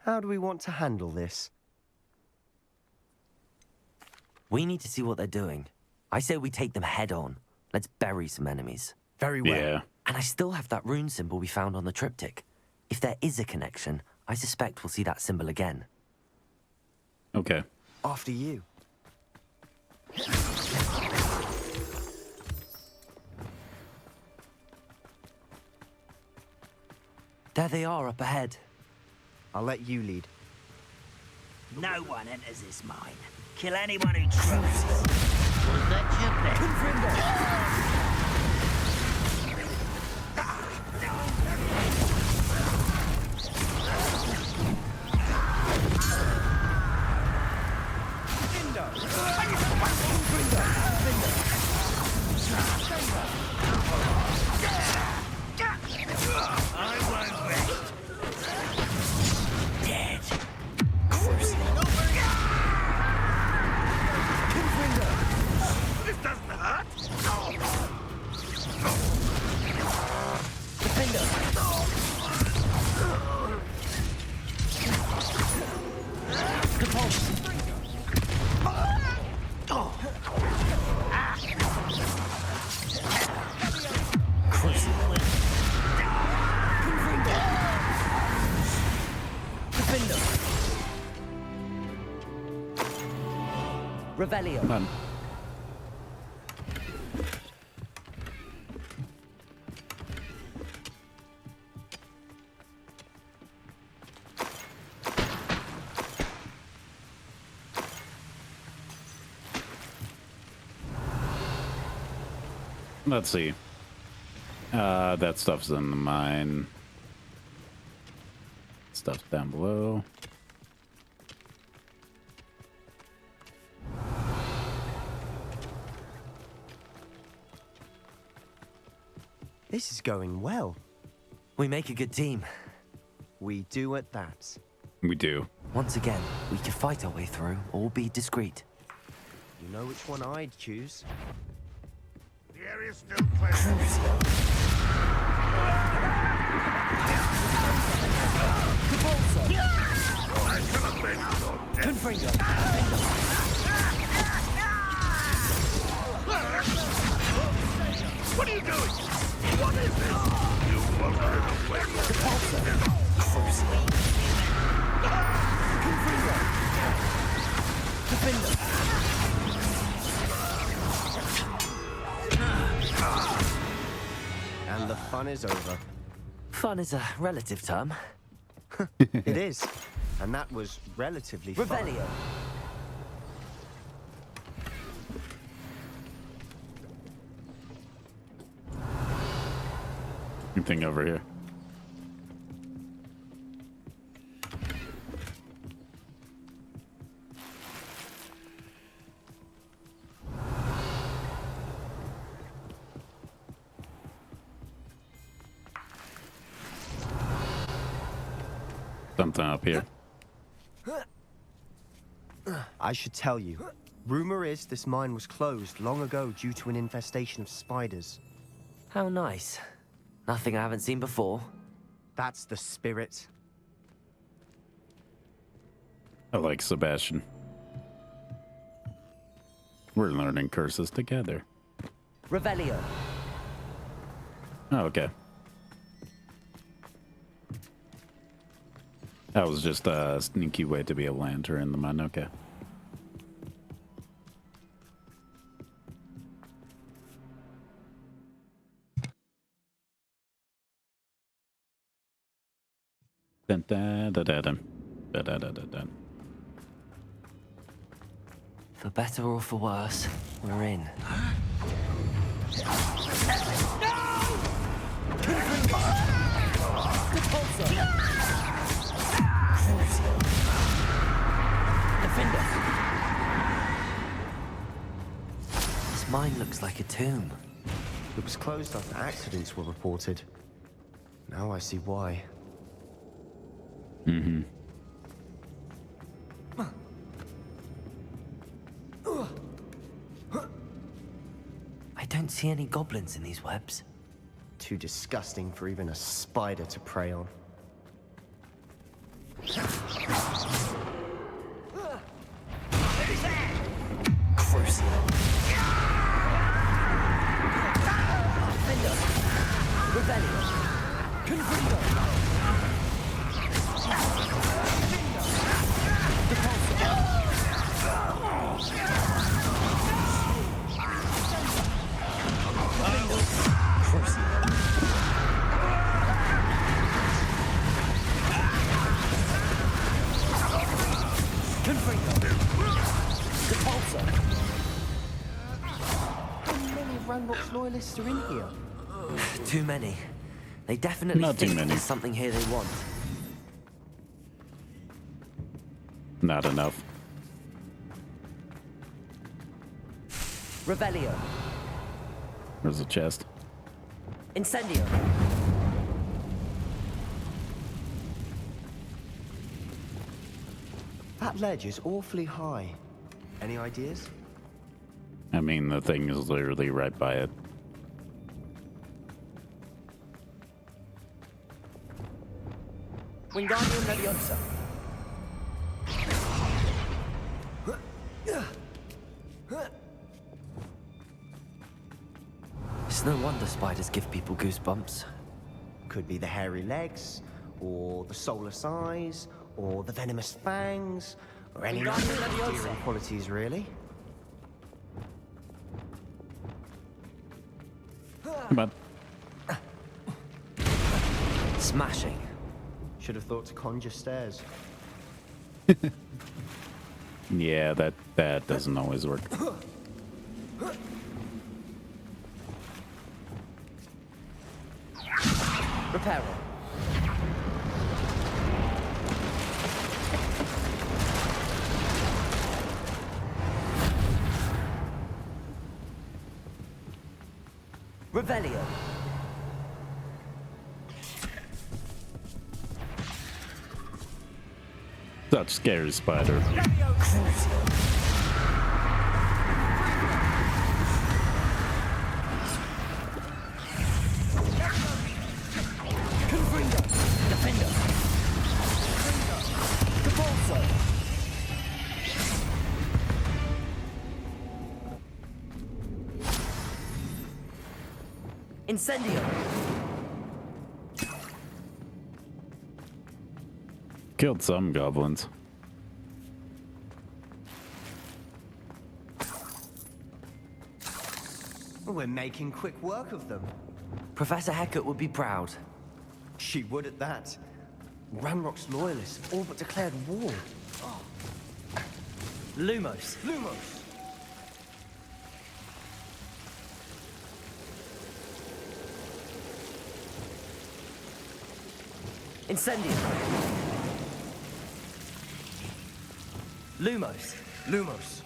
How do we want to handle this? We need to see what they're doing. I say we take them head on. Let's bury some enemies. Very well. Yeah. And I still have that rune symbol we found on the triptych. If there is a connection, I suspect we'll see that symbol again. Okay. After you. There they are up ahead. I'll let you lead. No one enters this mine. Kill anyone who tries. Was that your plan? Revelio. Come on. Let's see. That stuff's in the mine. Stuff's down below. This is going well. We make a good team. We do at that. We do. Once again, we can fight our way through or be discreet. You know which one I'd choose. The area's still clear. Confringo. What are you doing? What is this? You won't run away. Confringo. Defender. And the fun is over. Fun is a relative term. It is. And that was relatively fun. Revelio. Anything over here? Something up here. I should tell you. Rumor is this mine was closed long ago due to an infestation of spiders. How nice. Nothing I haven't seen before. That's the spirit. I like Sebastian. We're learning curses together. Revelio. Oh, okay. That was just a sneaky way to be able to enter in the mine. Okay. Dun, dun, dun, dun, dun. Dun, dun, dun, dun, dun. For better or for worse, we're in. Defender. This mine looks like a tomb. It was closed after accidents were reported. Now I see why. Mm-hmm. I don't see any goblins in these webs. Too disgusting for even a spider to prey on. Crucial. Revelio. Confringo. How many Ranrock's loyalists are in here? Too many. They definitely Not too think many. there's something here they want. Not enough. Revelio. There's a chest. Incendio. That ledge is awfully high. Any ideas? I mean, the thing is literally right by it. Wingardium Leviosa. It's no wonder spiders give people goosebumps. Could be the hairy legs, or the soulless eyes, or the venomous fangs, or any Wingardium other Leviosa. endearing qualities, really. Come on. Smashing. Should have thought to conjure stairs. Yeah, that doesn't always work. Reparo. Revelio. Such scary spider. Confringo. Defender. Capulso. Incendio. Killed some goblins. We're making quick work of them. Professor Hecat would be proud. She would at that. Ranrock's loyalists all but declared war. Lumos. Lumos! Incendio. Lumos. Lumos.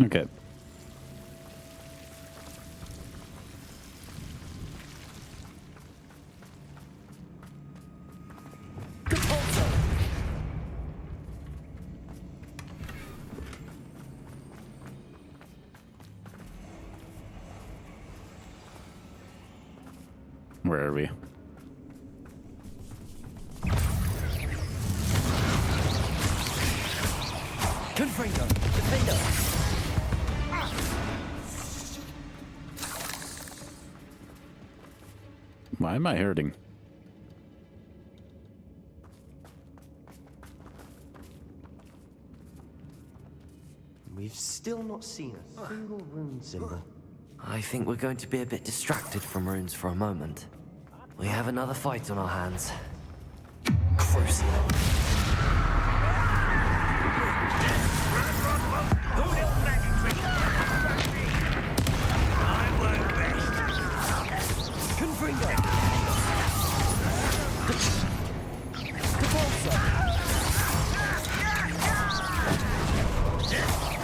Okay. Where are we? Confringo. Defender. Why am I hurting? We've still not seen a single rune symbol. I think we're going to be a bit distracted from runes for a moment. We have another fight on our hands. Crucial.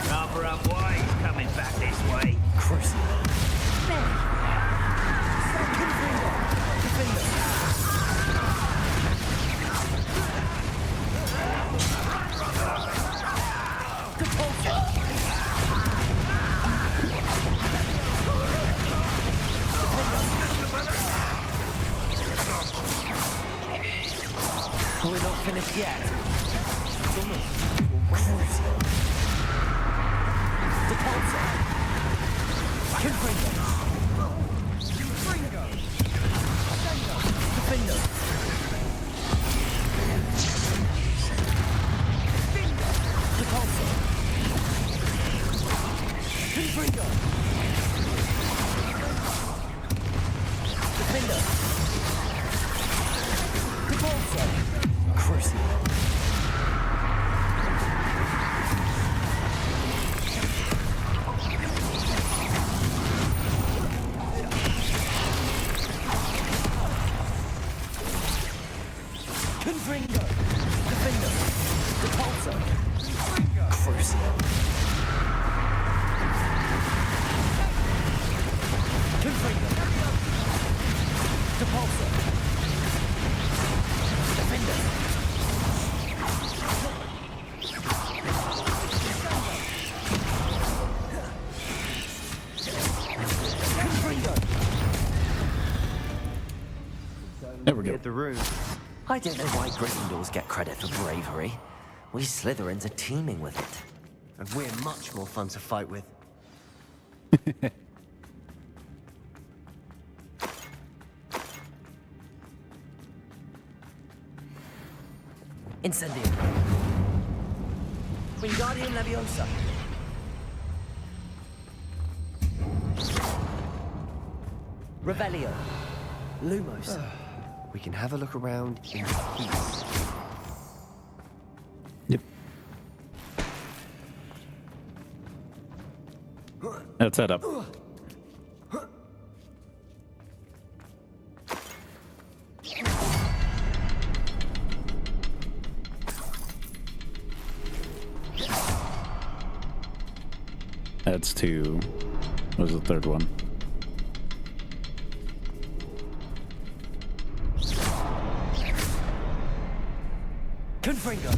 Cover up why he's coming back this way. We're not finished yet. There we go. The room. I don't know why Gryffindors get credit for bravery. We Slytherins are teeming with it. And we're much more fun to fight with. Incendio. Wingardium Leviosa. Revelio. Lumos. We can have a look around in peace. Yep. Let's head up. That's two. What was the third one? Confringo.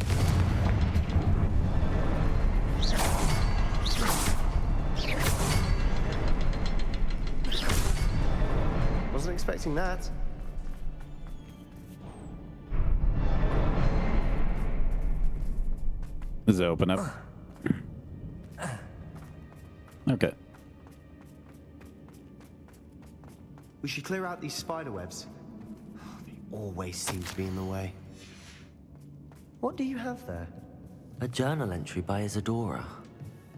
Wasn't expecting that. Does it open up? Okay. We should clear out these spider webs. They always seem to be in the way. What do you have there? A journal entry by Isadora.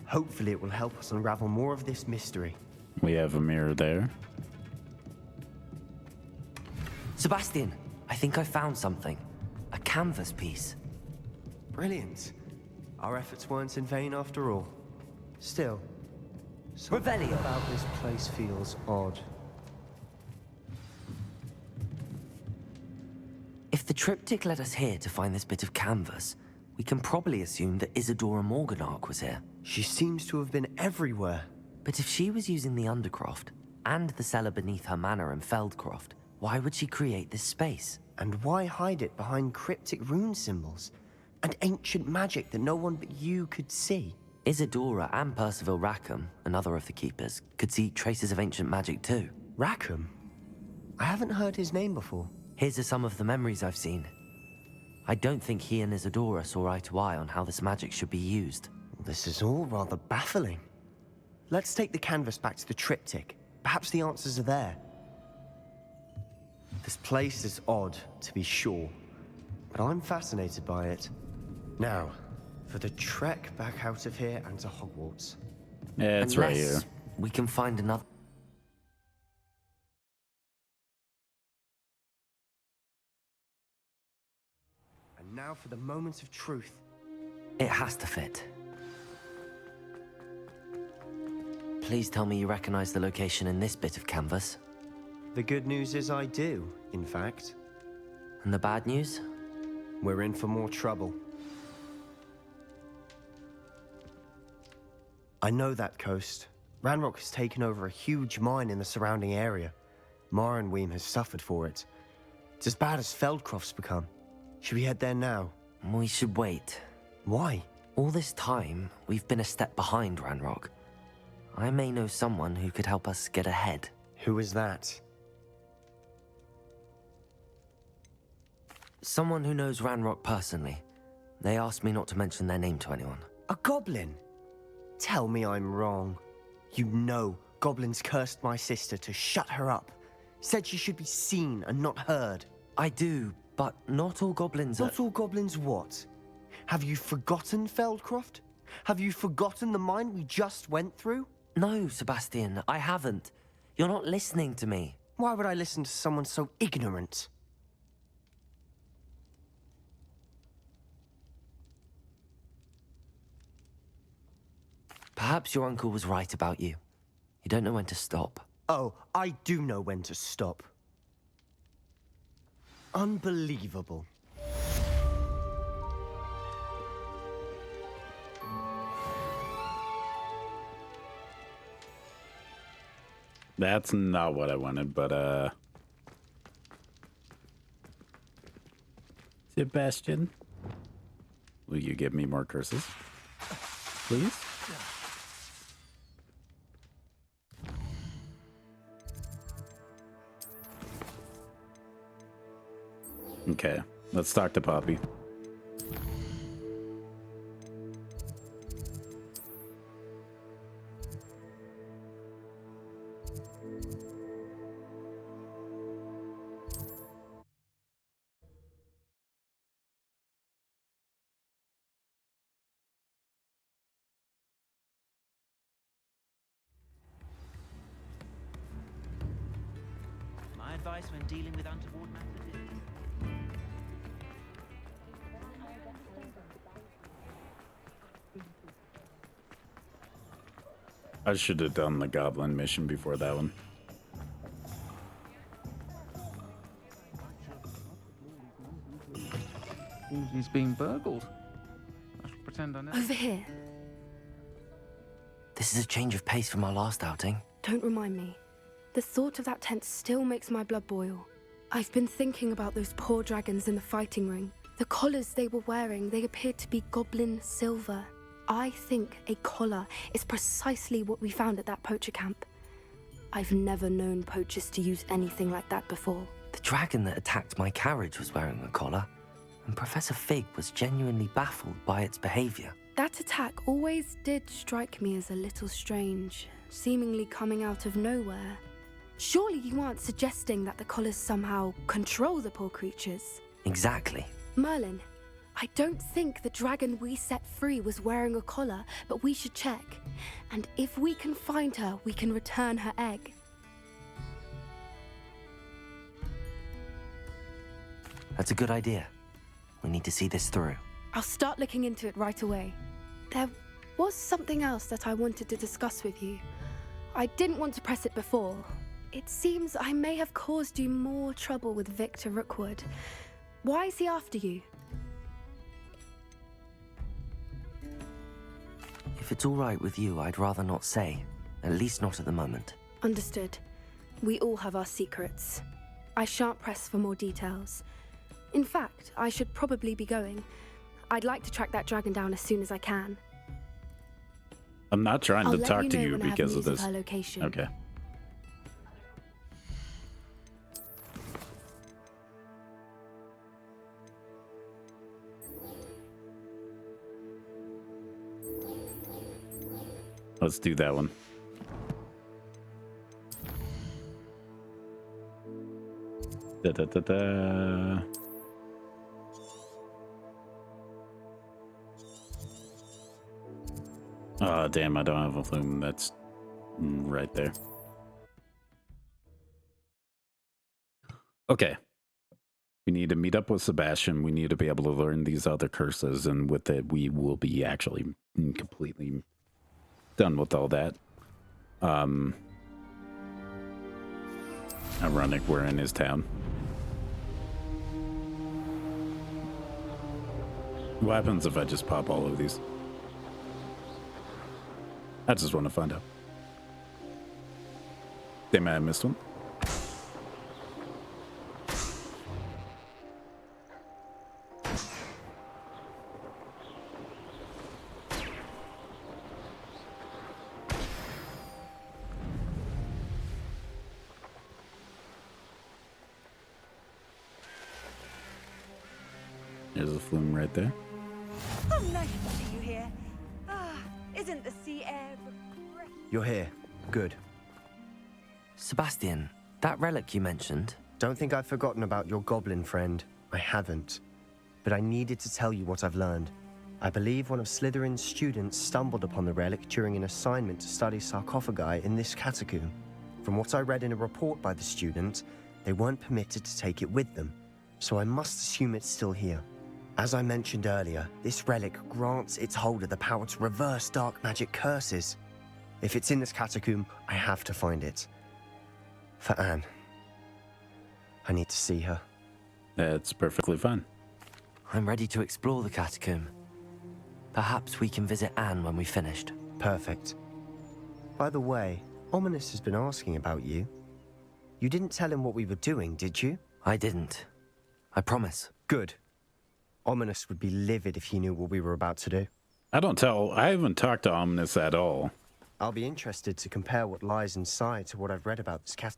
Hopefully it will help us unravel more of this mystery. We have a mirror there. Sebastian, I think I found something. A canvas piece. Brilliant. Our efforts weren't in vain after all. Still, something Revelio. about this place feels odd. If the triptych led us here to find this bit of canvas, we can probably assume that Isadora Morganach was here. She seems to have been everywhere. But if she was using the Undercroft, and the cellar beneath her manor in Feldcroft, why would she create this space? And why hide it behind cryptic rune symbols? And ancient magic that no one but you could see? Isadora and Percival Rackham, another of the Keepers, could see traces of ancient magic too. Rackham? I haven't heard his name before. Here's some of the memories I've seen. I don't think he and Isadora saw eye to eye on how this magic should be used. This is all rather baffling. Let's take the canvas back to the triptych. Perhaps the answers are there. This place is odd, to be sure, but I'm fascinated by it. Now, for the trek back out of here and to Hogwarts. Yeah, it's right here. Unless we can find another. And now for the moment of truth. It has to fit. Please tell me you recognize the location in this bit of canvas. The good news is I do, in fact. And the bad news? We're in for more trouble. I know that coast. Ranrock has taken over a huge mine in the surrounding area. Mornweem has suffered for it. It's as bad as Feldcroft's become. Should we head there now? We should wait. Why? All this time, we've been a step behind Ranrock. I may know someone who could help us get ahead. Who is that? Someone who knows Ranrock personally. They asked me not to mention their name to anyone. A goblin? Tell me I'm wrong. You know goblins cursed my sister to shut her up. Said she should be seen and not heard. I do, but not all goblins are... Not all goblins what? Have you forgotten Feldcroft? Have you forgotten the mine we just went through? No, Sebastian, I haven't. You're not listening to me. Why would I listen to someone so ignorant? Perhaps your uncle was right about you. You don't know when to stop. Oh, I do know when to stop. Unbelievable. That's not what I wanted, but Sebastian, will you give me more curses? Please? Okay, let's talk to Poppy. advice when dealing with untoward matters? I should have done the goblin mission before that one. He's being burgled. I shall pretend I know. Over here. This is a change of pace from our last outing. Don't remind me. The thought of that tent still makes my blood boil. I've been thinking about those poor dragons in the fighting ring. The collars they were wearing, they appeared to be goblin silver. I think a collar is precisely what we found at that poacher camp. I've never known poachers to use anything like that before. The dragon that attacked my carriage was wearing a collar, and Professor Fig was genuinely baffled by its behavior. That attack always did strike me as a little strange, seemingly coming out of nowhere. Surely you aren't suggesting that the collars somehow control the poor creatures? Exactly. Merlin, I don't think the dragon we set free was wearing a collar, but we should check. And if we can find her, we can return her egg. That's a good idea. We need to see this through. I'll start looking into it right away. There was something else that I wanted to discuss with you. I didn't want to press it before. It seems I may have caused you more trouble with Victor Rookwood. Why is he after you? If it's all right with you, I'd rather not say. At least not at the moment. Understood. We all have our secrets. I shan't press for more details. In fact, I should probably be going. I'd like to track that dragon down as soon as I can. I'm not trying to I'll talk let to you know you when I have because of news of this. her location. Okay. Let's do that one. Da, da, da, da. Oh, damn, I don't have a flume. That's right there. Okay. We need to meet up with Sebastian. We need to be able to learn these other curses, and with it, we will be actually completely done with all that. Ironic, we're in his town. What happens if I just pop all of these? I just want to find out. They might have missed one. There's a flume right there. Oh, nice to see you here. Ah, isn't the sea air great? You're here. Good. Sebastian, that relic you mentioned. Don't think I've forgotten about your goblin friend. I haven't. But I needed to tell you what I've learned. I believe one of Slytherin's students stumbled upon the relic during an assignment to study sarcophagi in this catacomb. From what I read in a report by the student, they weren't permitted to take it with them, so I must assume it's still here. As I mentioned earlier, this relic grants its holder the power to reverse dark magic curses. If it's in this catacomb, I have to find it. For Anne. I need to see her. That's perfectly fine. I'm ready to explore the catacomb. Perhaps we can visit Anne when we've finished. Perfect. By the way, Ominous has been asking about you. You didn't tell him what we were doing, did you? I didn't. I promise. Good. Ominous would be livid if he knew what we were about to do. I haven't talked to Ominous at all. I'll be interested to compare what lies inside to what I've read about this cat.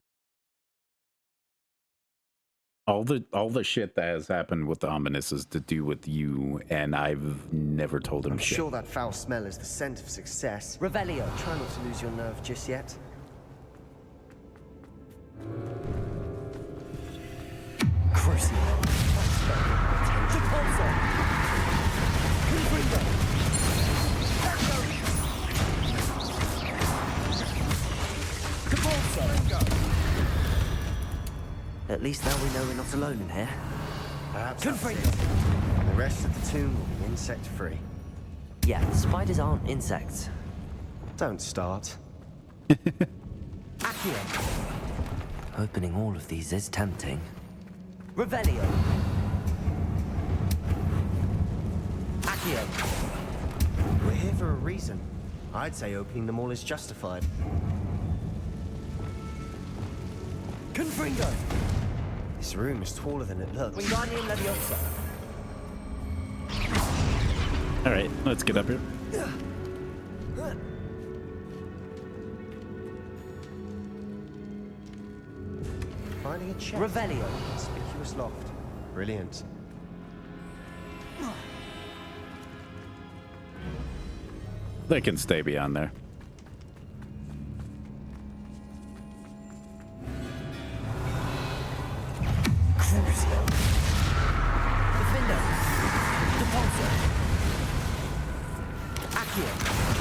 All the shit that has happened with Ominous is to do with you, and I've never told him I'm shit. sure that foul smell is the scent of success. Revelio. Try not to lose your nerve just yet. Crucible. Repulsor. Confringo. Capulso. At least now we know we're not alone in here. Perhaps that's it. The rest of the tomb will be insect-free. Yeah, spiders aren't insects. Don't start. Accio. Opening all of these is tempting. Revelio. Accio. We're here for a reason. I'd say opening them all is justified. Confringo. This room is taller than it looks. Wingardium Leviosa. All right, let's get up here. Finding a chest. Revelio. Conspicuous loft. Brilliant. They can stay beyond there. Crucio. Defender. Depulso. Accio.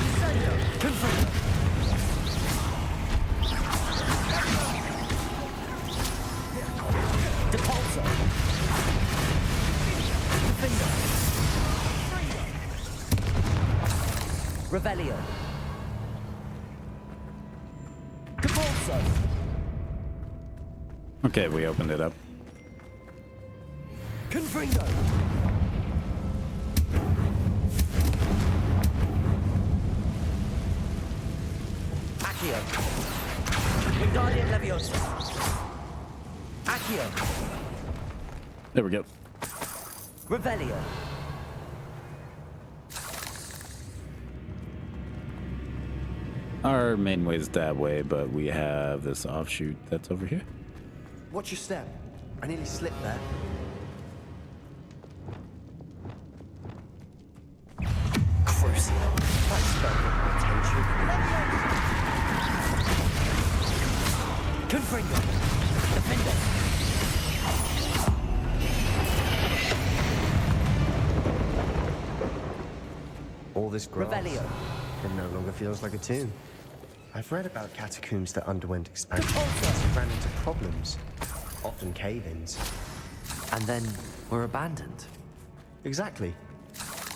Incendio. Confringo. Depulso. Defender. Revelio. Depulso. Okay, we opened it up. Confringo. Accio. Wingardium Leviosa. Accio. There we go. Revelio. Our main way is that way, but we have this offshoot that's over here. Watch your step. I nearly slipped there. Crucio. That's got my attention. Confringo. Defender. All this grass. Revelio. It no longer feels like a tomb. I've read about catacombs that underwent expansion and ran into problems, often cave-ins. And then were abandoned. Exactly.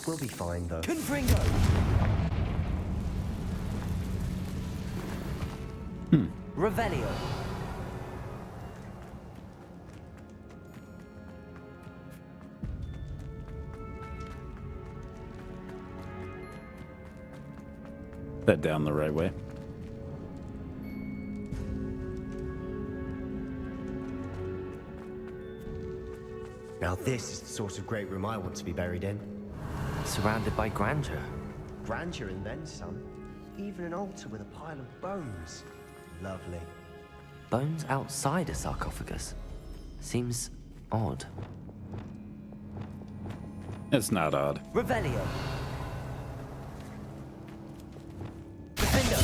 We'll be fine, though. Confringo. Revelio. That down the right way. Now this is the sort of great room I want to be buried in. Surrounded by grandeur. Grandeur and then some. Even an altar with a pile of bones. Lovely. Bones outside a sarcophagus. Seems odd. It's not odd. Revelio. Defender.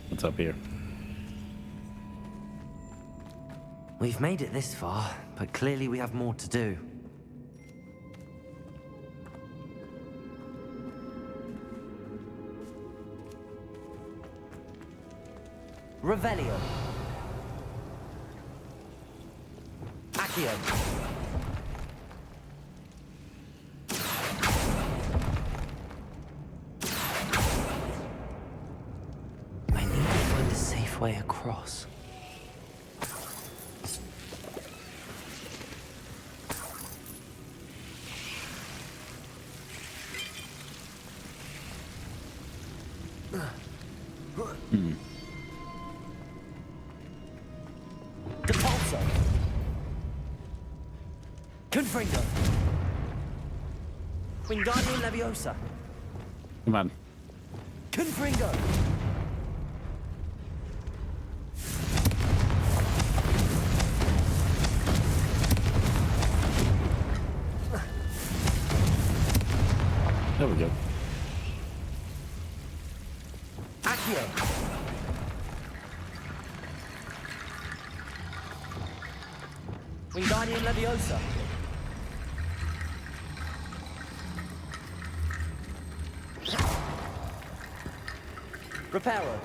What's up here? We've made it this far, but clearly we have more to do. Revelio. Accio. I need to find a safe way across. Depulso. Confringo. Wingardium Leviosa. Come on. Confringo. There we go. Accio. Wingardium Leviosa. Reparo.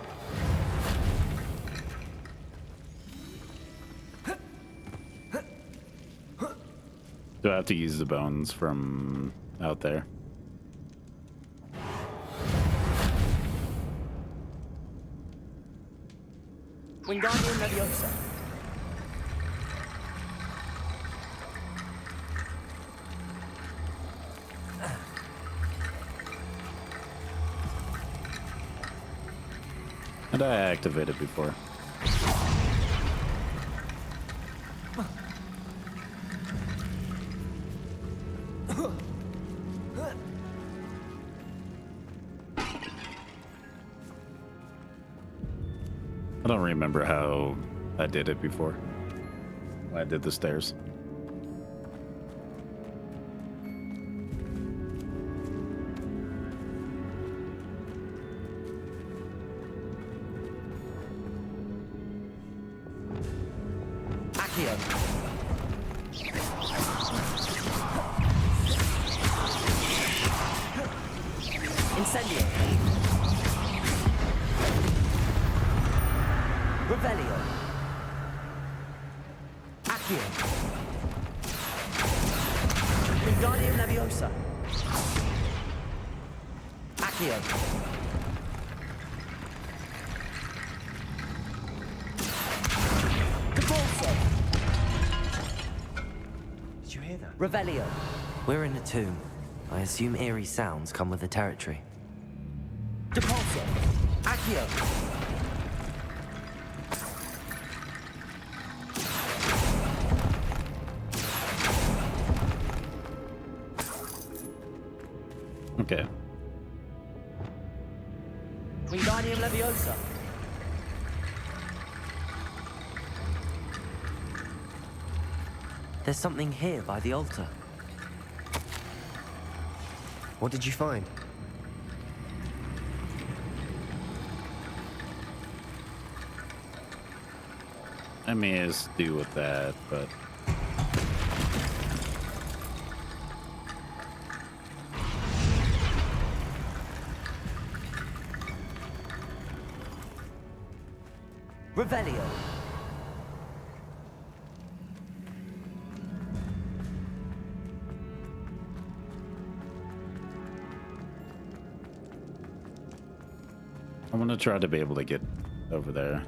Do I have to use the bones from out there? Wingardium Leviosa. And I activated before. I don't remember how I did it before. When I did the stairs. Accio. Incendio. Revelio. Accio. Wingardium Leviosa. Accio. Did you hear that? Revelio. We're in a tomb. I assume eerie sounds come with the territory. Depulso. Accio. Okay. Wingardium Leviosa. There's something here by the altar. What did you find? I may as do with that, but Revelio. I'm gonna try to be able to get over there.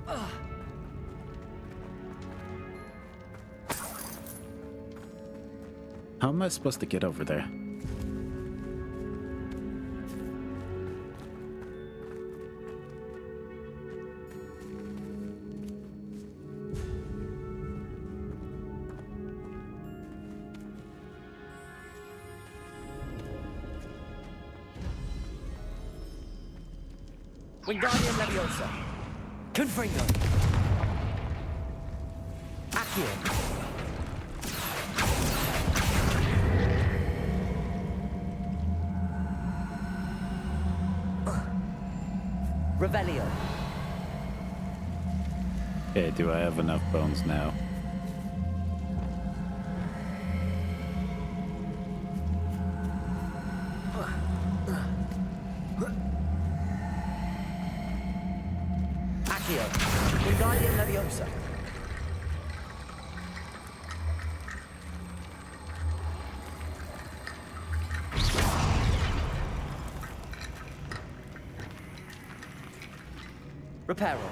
How am I supposed to get over there? Wingardium Leviosa. Confringo. Accio. Revelio. Okay, do I have enough bones now? Accio. Wingardium Leviosa. Reparo.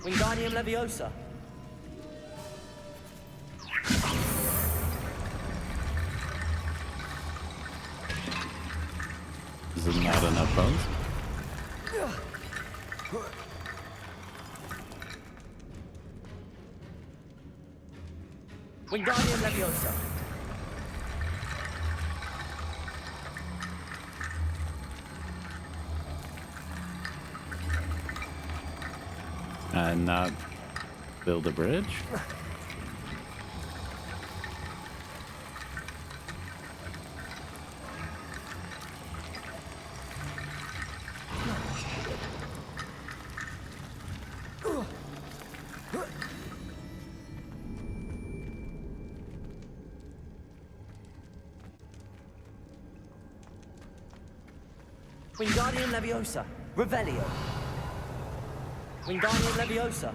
Wingardium Leviosa. Is it not enough bones? Wingardium Leviosa. And not build a bridge? Wingardium Leviosa. Revelio. Wingardium Leviosa.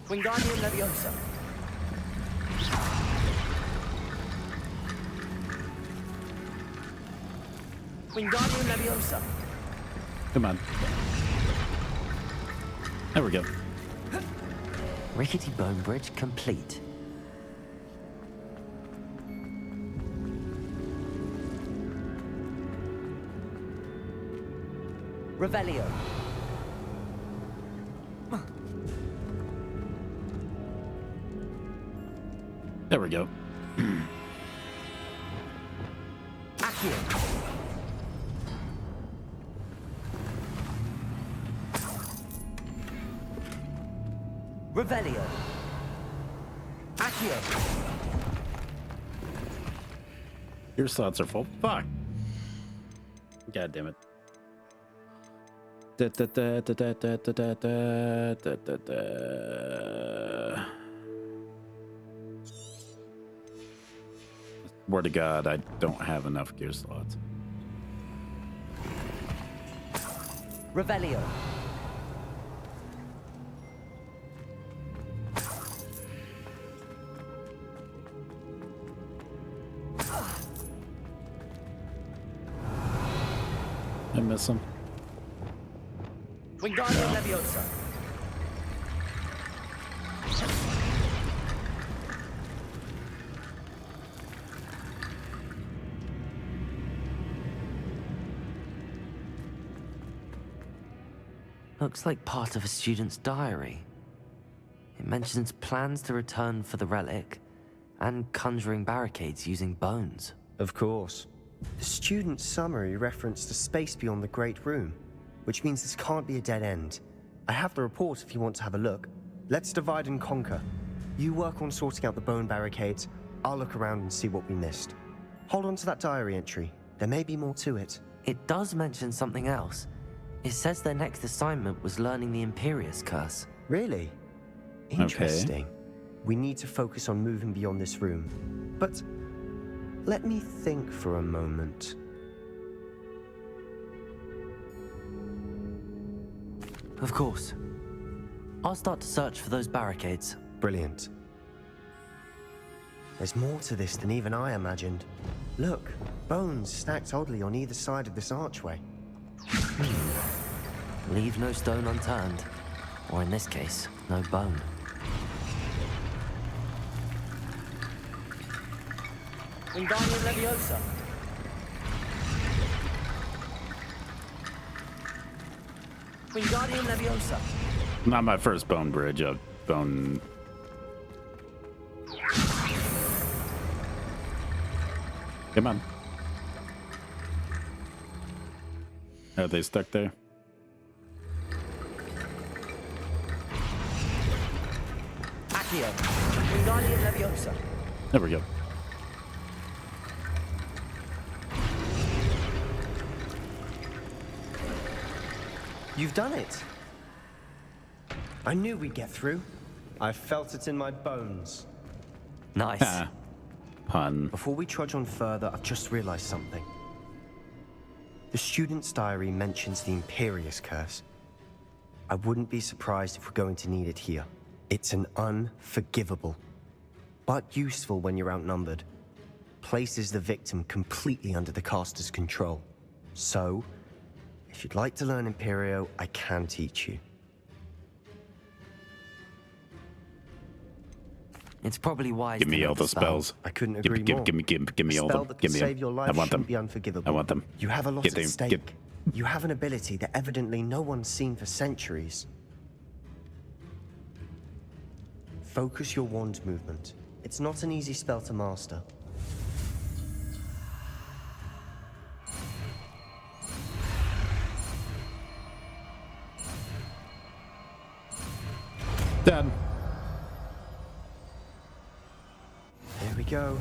Wingardium Leviosa. Wingardium Leviosa. Come on. There we go. Rickety Bone Bridge complete. Revelio. There we go. Accio. Revelio. Accio. Your slots are full. Fuck. God damn it. Da, da, da, da, da, da, da, da, da, da, da. Swear to God, I don't have enough gear slots. Revelio. I miss him. Wingardium Leviosa. Looks like part of a student's diary. It mentions plans to return for the relic and conjuring barricades using bones. Of course. The student's summary referenced a space beyond the Great Room, which means this can't be a dead end. I have the report if you want to have a look. Let's divide and conquer. You work on sorting out the bone barricades. I'll look around and see what we missed. Hold on to that diary entry. There may be more to it. It does mention something else. It says their next assignment was learning the Imperius Curse. Really? Interesting. We need to focus on moving beyond this room. But let me think for a moment. Of course. I'll start to search for those barricades. Brilliant. There's more to this than even I imagined. Look, bones stacked oddly on either side of this archway. Leave no stone unturned. Or in this case, no bone. Wingardium Leviosa. Wingardium Leviosa. Not my first bone bridge, a bone... Come on. Are they stuck there? Accio. Wingardium Leviosa. There we go. You've done it. I knew we'd get through. I felt it in my bones. Nice. Pun. Before we trudge on further, I've just realized something. The student's diary mentions the Imperius Curse. I wouldn't be surprised if we're going to need it here. It's an unforgivable, but useful when you're outnumbered. Places the victim completely under the caster's control. So, if you'd like to learn Imperio, I can teach you. It's probably wise. Give me all the spells. I couldn't agree more. Give me all them. Give me save your life I want them. Be unforgivable. I want them. You have a lot at stake. You have an ability that evidently no one's seen for centuries. Focus your wand movement. It's not an easy spell to master. Done. There we go.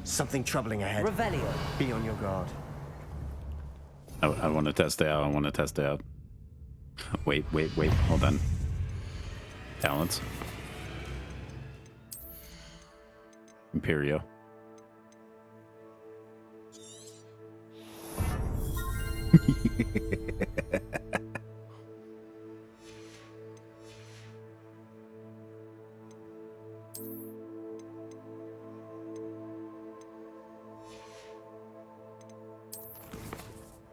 Something troubling ahead. Revelio. Be on your guard. I want to test it out. I want to test it out. Wait. Hold on. Talents. Imperio.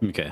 Okay.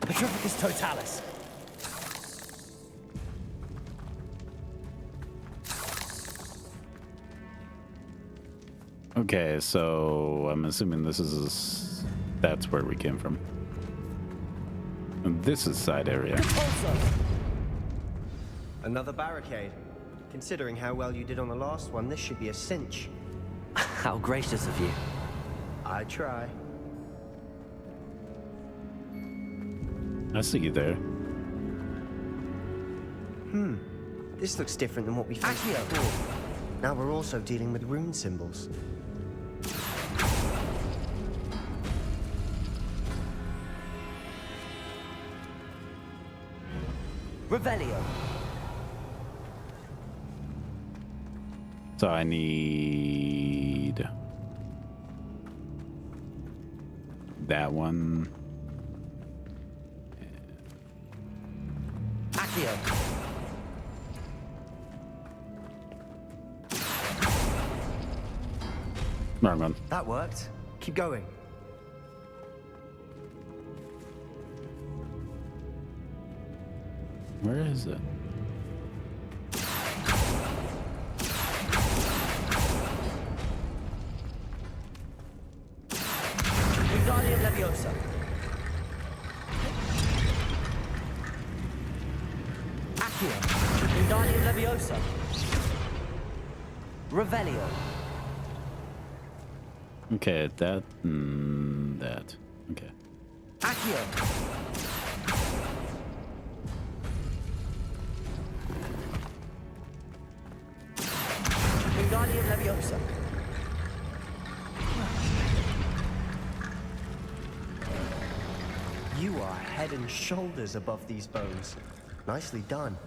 Petrificus Totalis. Okay, so I'm assuming that's where we came from. And this is side area. Another barricade. Considering how well you did on the last one, this should be a cinch. How gracious of you. I try. I see you there. This looks different than what we faced before. Now we're also dealing with rune symbols. Revelio. So I need that one. Accio. Wrong one. That worked. Keep going. Where is it? Wingardium Leviosa. Accio. Wingardium Leviosa. Revelio. Okay, that. That. Okay. Accio. Wingardium Leviosa. You are head and shoulders above these bones. Nicely done.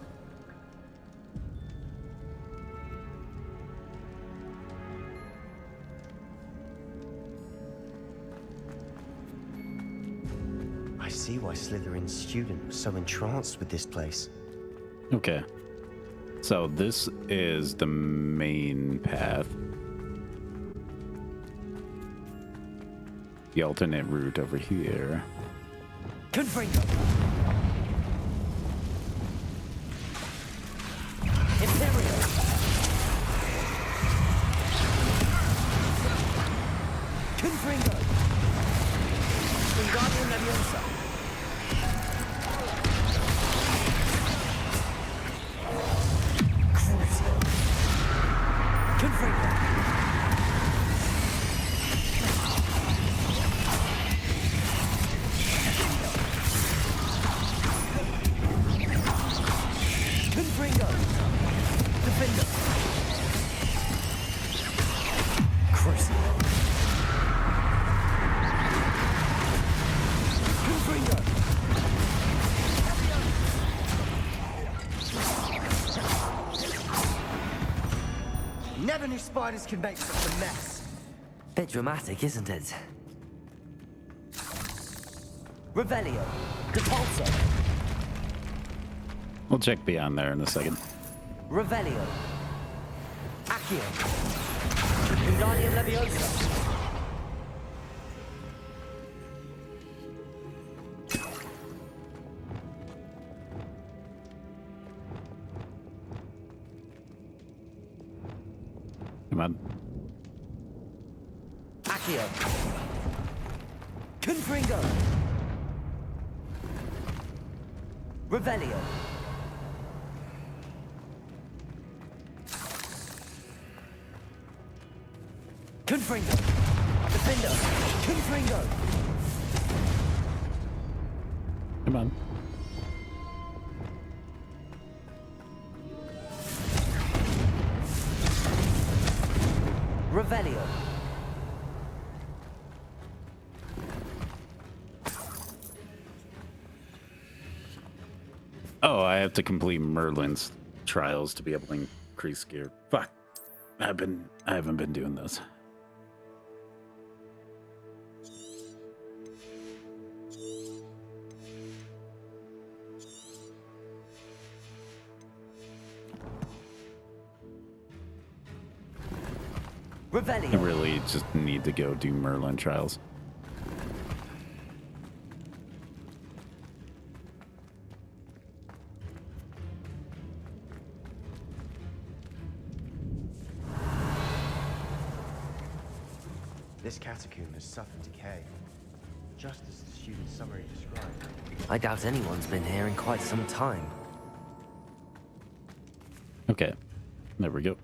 I see why Slytherin's student was so entranced with this place. Okay. So this is the main path. The alternate route over here. Confringo. Imperio. Confringo. Wingardium Leviosa. Confringo. Confringo. Defender. Crucio. Confringo. Never knew spiders could make such a mess. Bit dramatic, isn't it? Revelio. Depulso. We'll check beyond there in a second. Revelio. Accio. Wingardium Leviosa. Come on. Accio. Confringo. Revelio. Confringo. Defender. Confringo. Come on. Revelio. Oh, I have to complete Merlin's trials to be able to increase gear. Fuck. I haven't been doing this. Revelio. I really just need to go do Merlin trials. This catacomb has suffered decay, just as the student's summary described. I doubt anyone's been here in quite some time. Okay, there we go.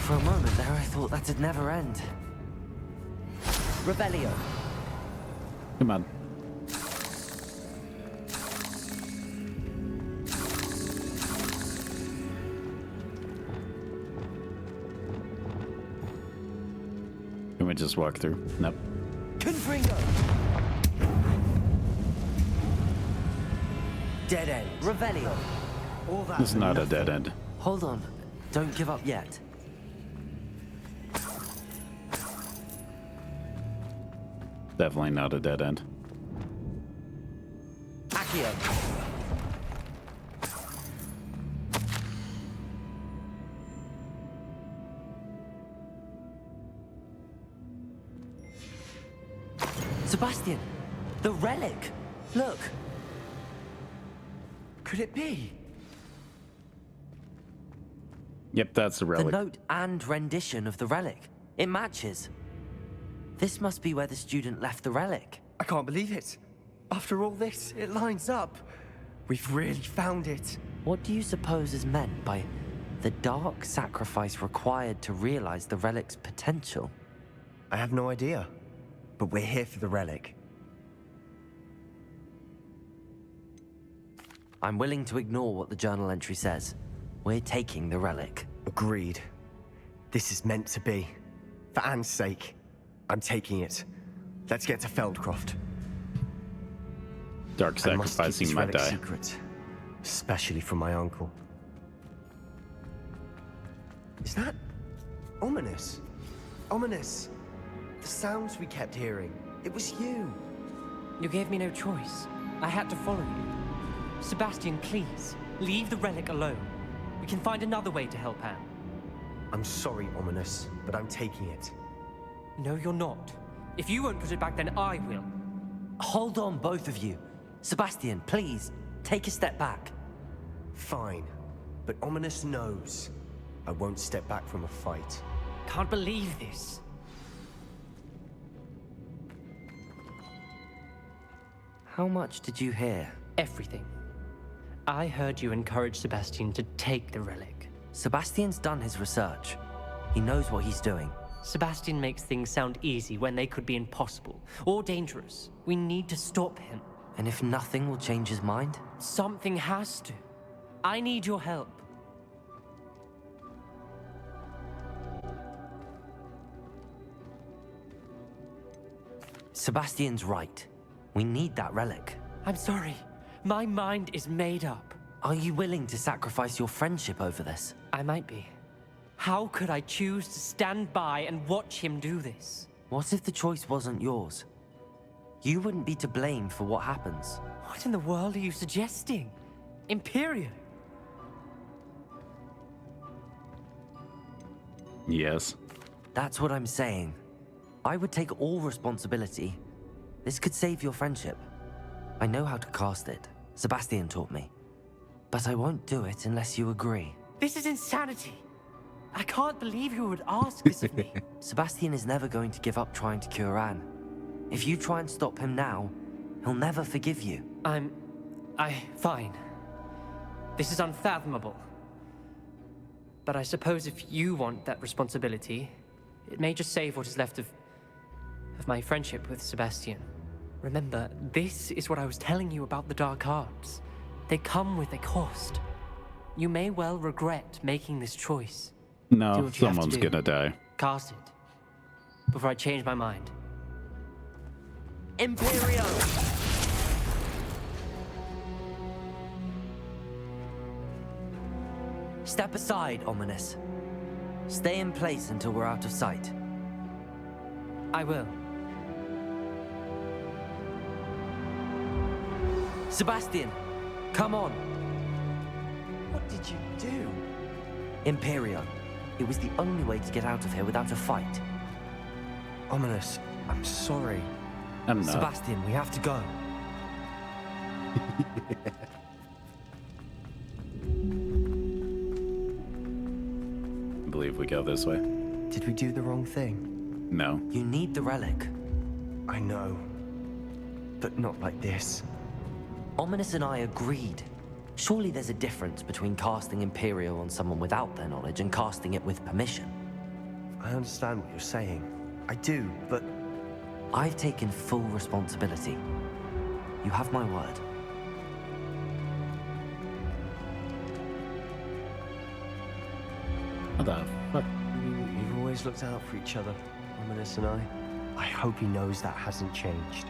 For a moment there, I thought that'd never end. Revelio. Come on. Can we just walk through? Nope. Confringo. Dead end. Revelio. All that. It's not a dead end. Hold on. Don't give up yet. Definitely not a dead end. Accio. Sebastian, the relic. Look. Could it be? Yep, that's the relic. The note and rendition of the relic. It matches. This must be where the student left the relic. I can't believe it. After all this, it lines up. We've really found it. What do you suppose is meant by the dark sacrifice required to realize the relic's potential? I have no idea. But we're here for the relic. I'm willing to ignore what the journal entry says. We're taking the relic. Agreed. This is meant to be. For Anne's sake, I'm taking it. Let's get to Feldcroft. Dark sacrificing might die. Secret, especially from my uncle. Is that ominous? Ominous. The sounds we kept hearing. It was you. You gave me no choice. I had to follow you. Sebastian, please, leave the relic alone. We can find another way to help Anne. I'm sorry, Ominous, but I'm taking it. No, you're not. If you won't put it back, then I will. Hold on, both of you. Sebastian, please, take a step back. Fine, but Ominous knows I won't step back from a fight. Can't believe this. How much did you hear? Everything. I heard you encourage Sebastian to take the relic. Sebastian's done his research. He knows what he's doing. Sebastian makes things sound easy when they could be impossible or dangerous. We need to stop him. And if nothing will change his mind? Something has to. I need your help. Sebastian's right. We need that relic. I'm sorry. My mind is made up. Are you willing to sacrifice your friendship over this? I might be. How could I choose to stand by and watch him do this? What if the choice wasn't yours? You wouldn't be to blame for what happens. What in the world are you suggesting? Imperium? Yes. That's what I'm saying. I would take all responsibility. This could save your friendship. I know how to cast it. Sebastian taught me. But I won't do it unless you agree. This is insanity. I can't believe you would ask this of me. Sebastian is never going to give up trying to cure Anne. If you try and stop him now, he'll never forgive you. Fine. This is unfathomable. But I suppose if you want that responsibility, it may just save what is left of my friendship with Sebastian. Remember, this is what I was telling you about the Dark Arts. They come with a cost. You may well regret making this choice. Do No, what you have to someone's do. gonna die. Cast it. Before I change my mind. Imperio! Step aside, Ominous. Stay in place until we're out of sight. I will. Sebastian, come on. What did you do? Imperion. It was the only way to get out of here without a fight. Ominous, I'm sorry. I'm not. Sebastian, we have to go. I believe we go this way. Did we do the wrong thing? No. You need the relic. I know. But not like this. Ominous and I agreed. Surely there's a difference between casting Imperial on someone without their knowledge and casting it with permission. I understand what you're saying. I do, but... I've taken full responsibility. You have my word. What the fuck? You've always looked out for each other, Ominous and I. I hope he knows that hasn't changed.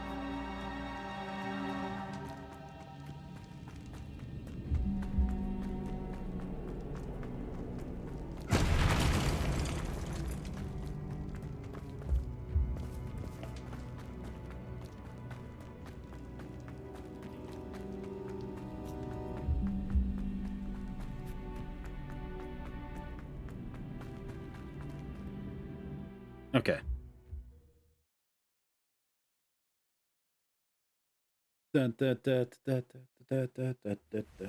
Okay.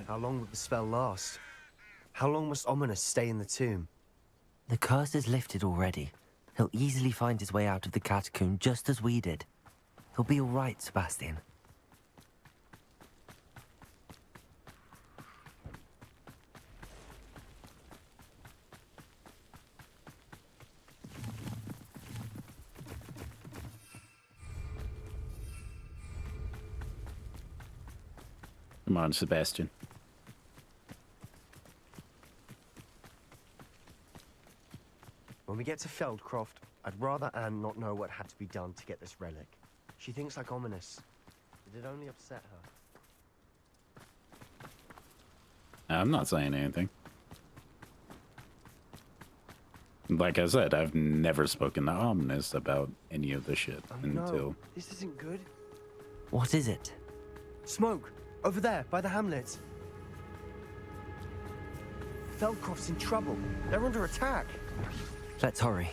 How long will the spell last? How long must Ominous stay in the tomb? The curse is lifted already. He'll easily find his way out of the catacomb just as we did. He'll be all right, Sebastian. Come on, Sebastian. When we get to Feldcroft, I'd rather Anne not know what had to be done to get this relic. She thinks like Ominous. It'd only upset her. I'm not saying anything. like I said, I've never spoken to Omnis about any of the shit No, until... this isn't good. What is it? Smoke! Over there, by the hamlet. Feldcroft's in trouble. They're under attack. Let's hurry.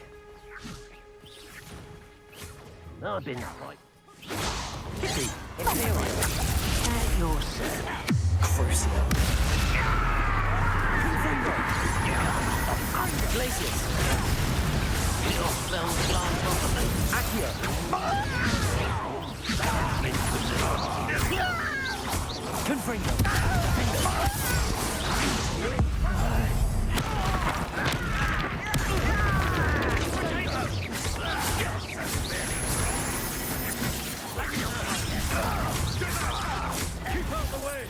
I've been right. Kitty, it's here. At your service. Crucible. Glacius. Your spells fly off me. Accio. Confringo. Keep out the way!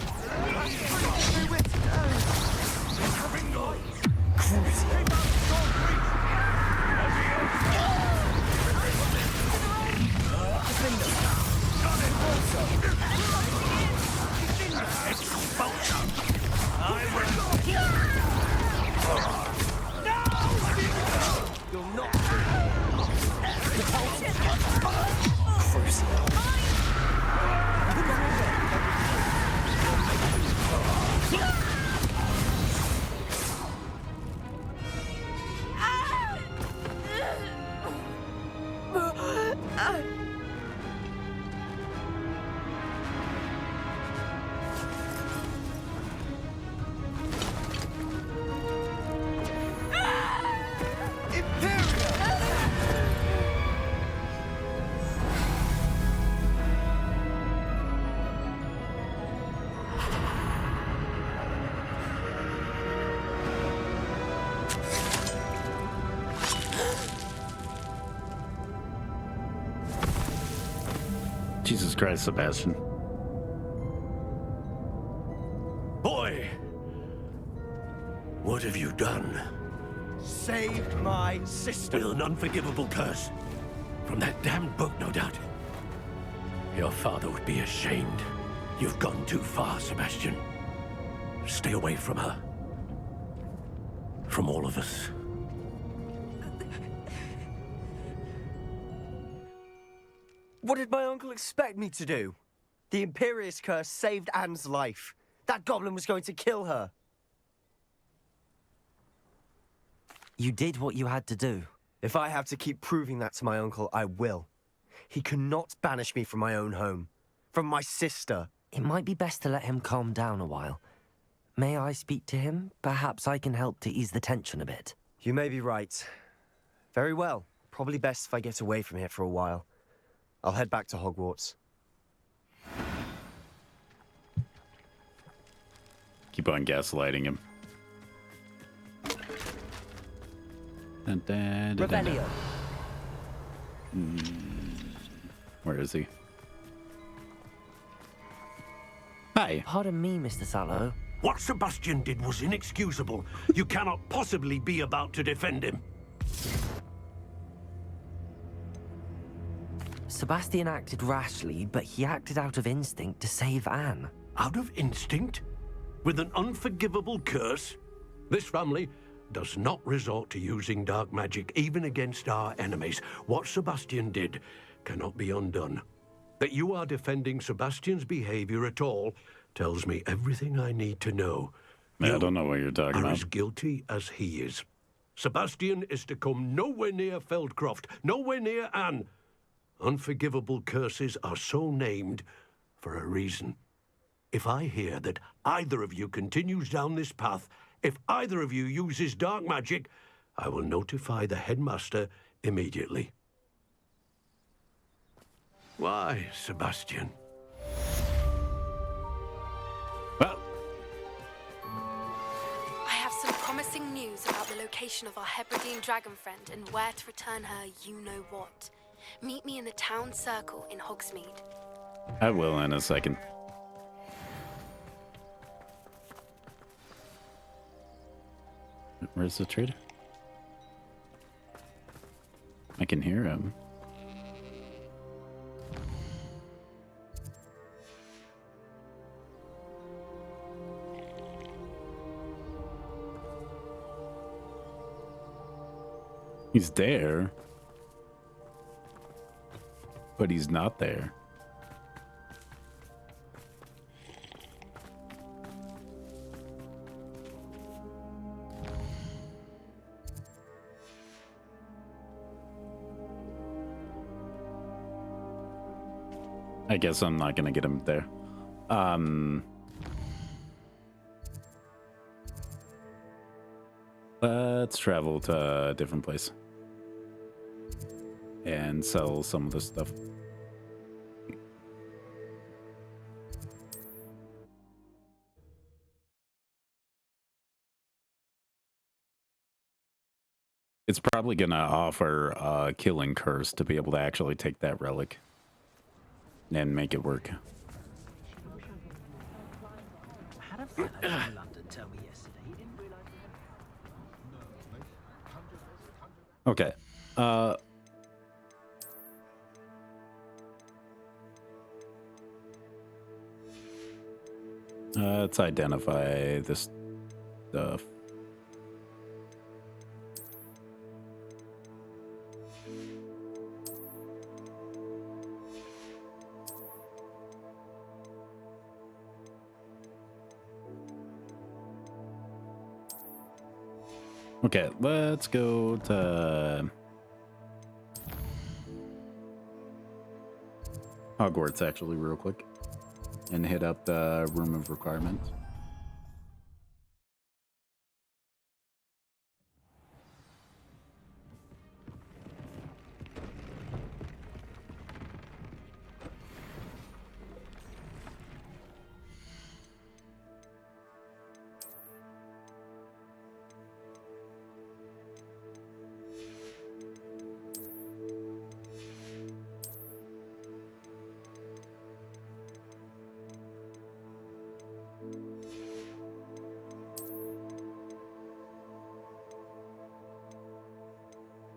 Jesus Christ, Sebastian. Boy! What have you done? Saved my sister. With an unforgivable curse. From that damned book, no doubt. Your father would be ashamed. You've gone too far, Sebastian. Stay away from her. From all of us. What did my uncle expect me to do? The Imperius curse saved Anne's life. That goblin was going to kill her. You did what you had to do. If I have to keep proving that to my uncle, I will. He cannot banish me from my own home. From my sister. It might be best to let him calm down a while. May I speak to him? Perhaps I can help to ease the tension a bit. You may be right. Very well. Probably best if I get away from here for a while. I'll head back to Hogwarts. Keep on gaslighting him. Revelio. Where is he? Hi. Pardon me, Mr. Sallow. What Sebastian did was inexcusable. You cannot possibly be about to defend him. Sebastian acted rashly, but he acted out of instinct to save Anne. Out of instinct? With an unforgivable curse? This family does not resort to using dark magic even against our enemies. What Sebastian did cannot be undone. That you are defending Sebastian's behavior at all tells me everything I need to know. I don't know what you're talking are about. as guilty as he is. Sebastian is to come nowhere near Feldcroft, nowhere near Anne. Unforgivable curses are so named for a reason. If I hear that either of you continues down this path, if either of you uses dark magic, I will notify the headmaster immediately. Why, Sebastian? Well, I have some promising news about the location of our Hebridean dragon friend and where to return her you-know-what. Meet me in the town circle in Hogsmeade. I will in a second. Where's the trader? I can hear him. He's there. But he's not there. I guess I'm not gonna get him there. Let's travel to a different place and sell some of this stuff. It's probably gonna offer a killing curse to be able to actually take that relic and make it work. Had a fellow in London tell me yesterday he didn't realize Okay. Let's identify this stuff. Okay, let's go to Hogwarts actually real quick and hit up the room of requirements.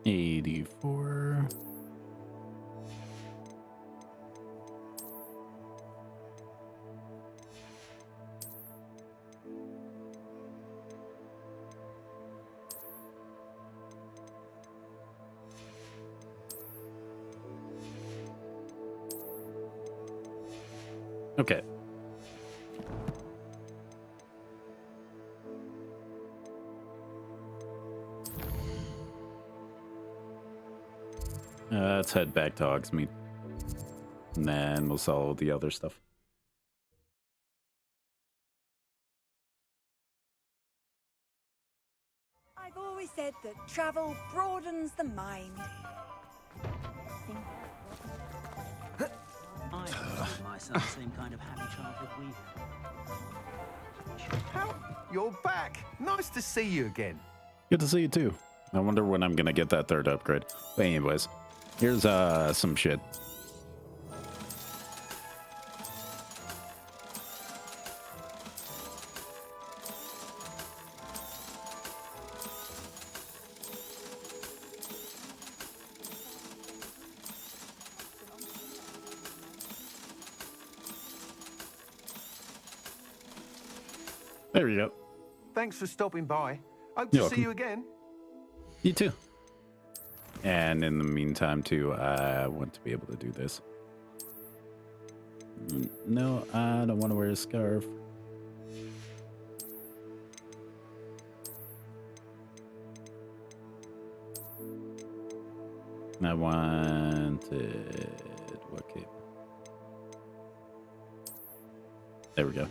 $84. Okay. Let's head back to Hogsmeade. And then we'll sell the other stuff. I've always said that travel broadens the mind. I gave my son the same kind of happy childhood we How? You're back. Nice to see you again. Good to see you too. I wonder when I'm gonna get that third upgrade. But anyways, here's some shit. There we go. Thanks for stopping by. Hope You're to see welcome. you again. You too. And in the meantime, too, I want to be able to do this. No, I don't want to wear a scarf. I wanted... what cape? There we go.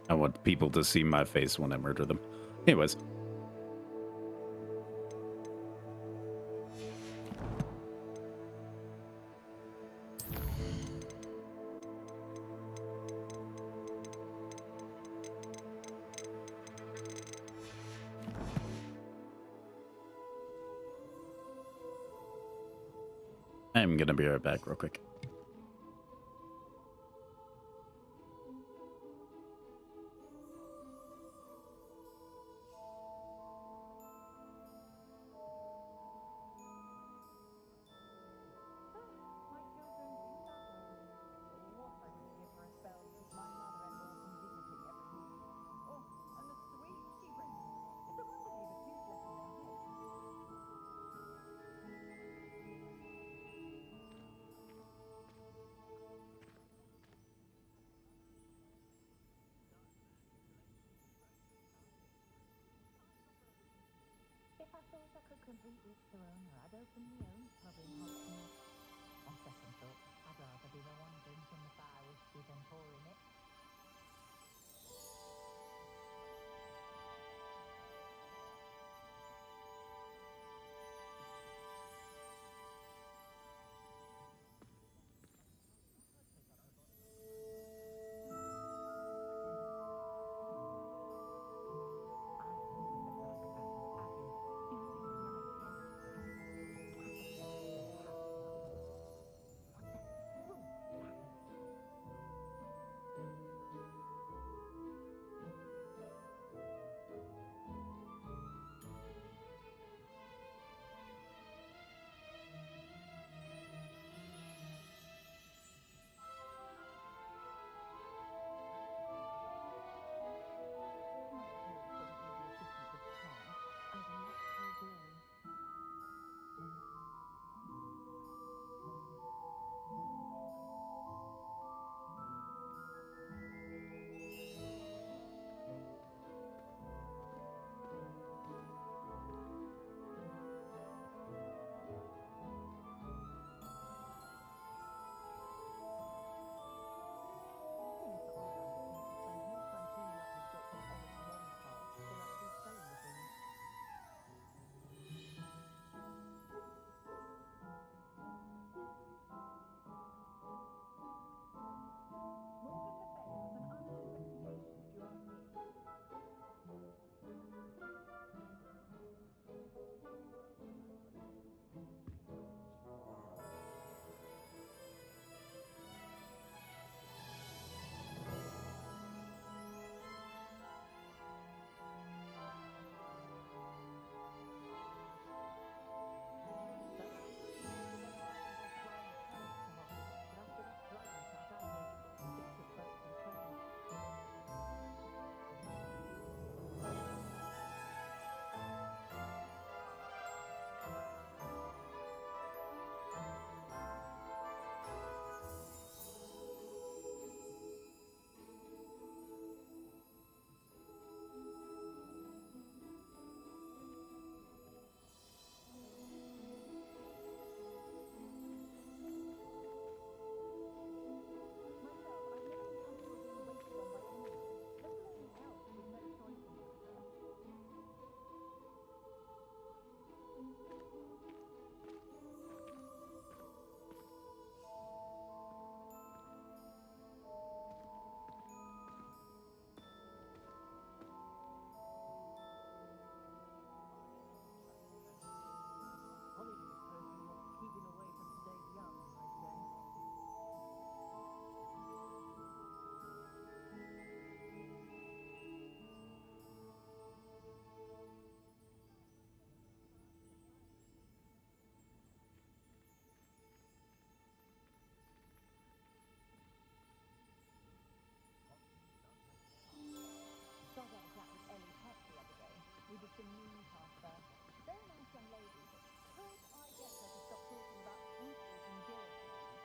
I want people to see my face when I murder them. Anyways. I'm gonna be right back real quick. couldn't eat each their own, or I'd open my own pub in Hogsmeade. On second thought, I'd rather be the one drinking the fire whiskey than pouring it. Dog had a chat with Ellie Peck the other day. We did some Newcastle first. Very nice young lady, but could I get her to stop talking about swoopers and guillotines?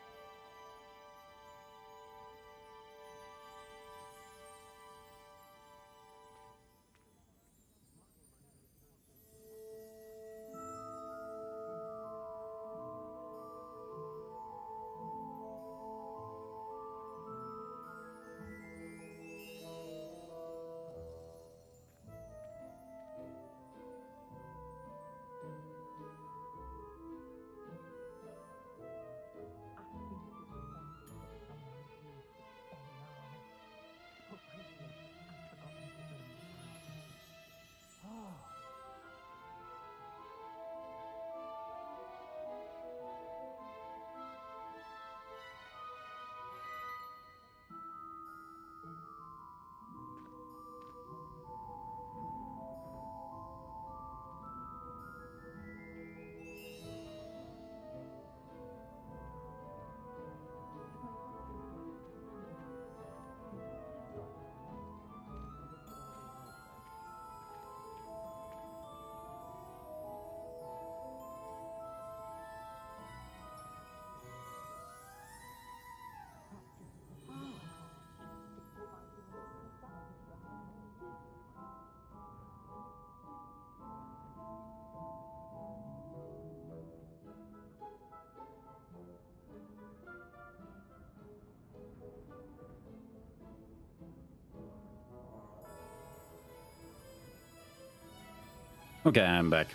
Okay, I'm back.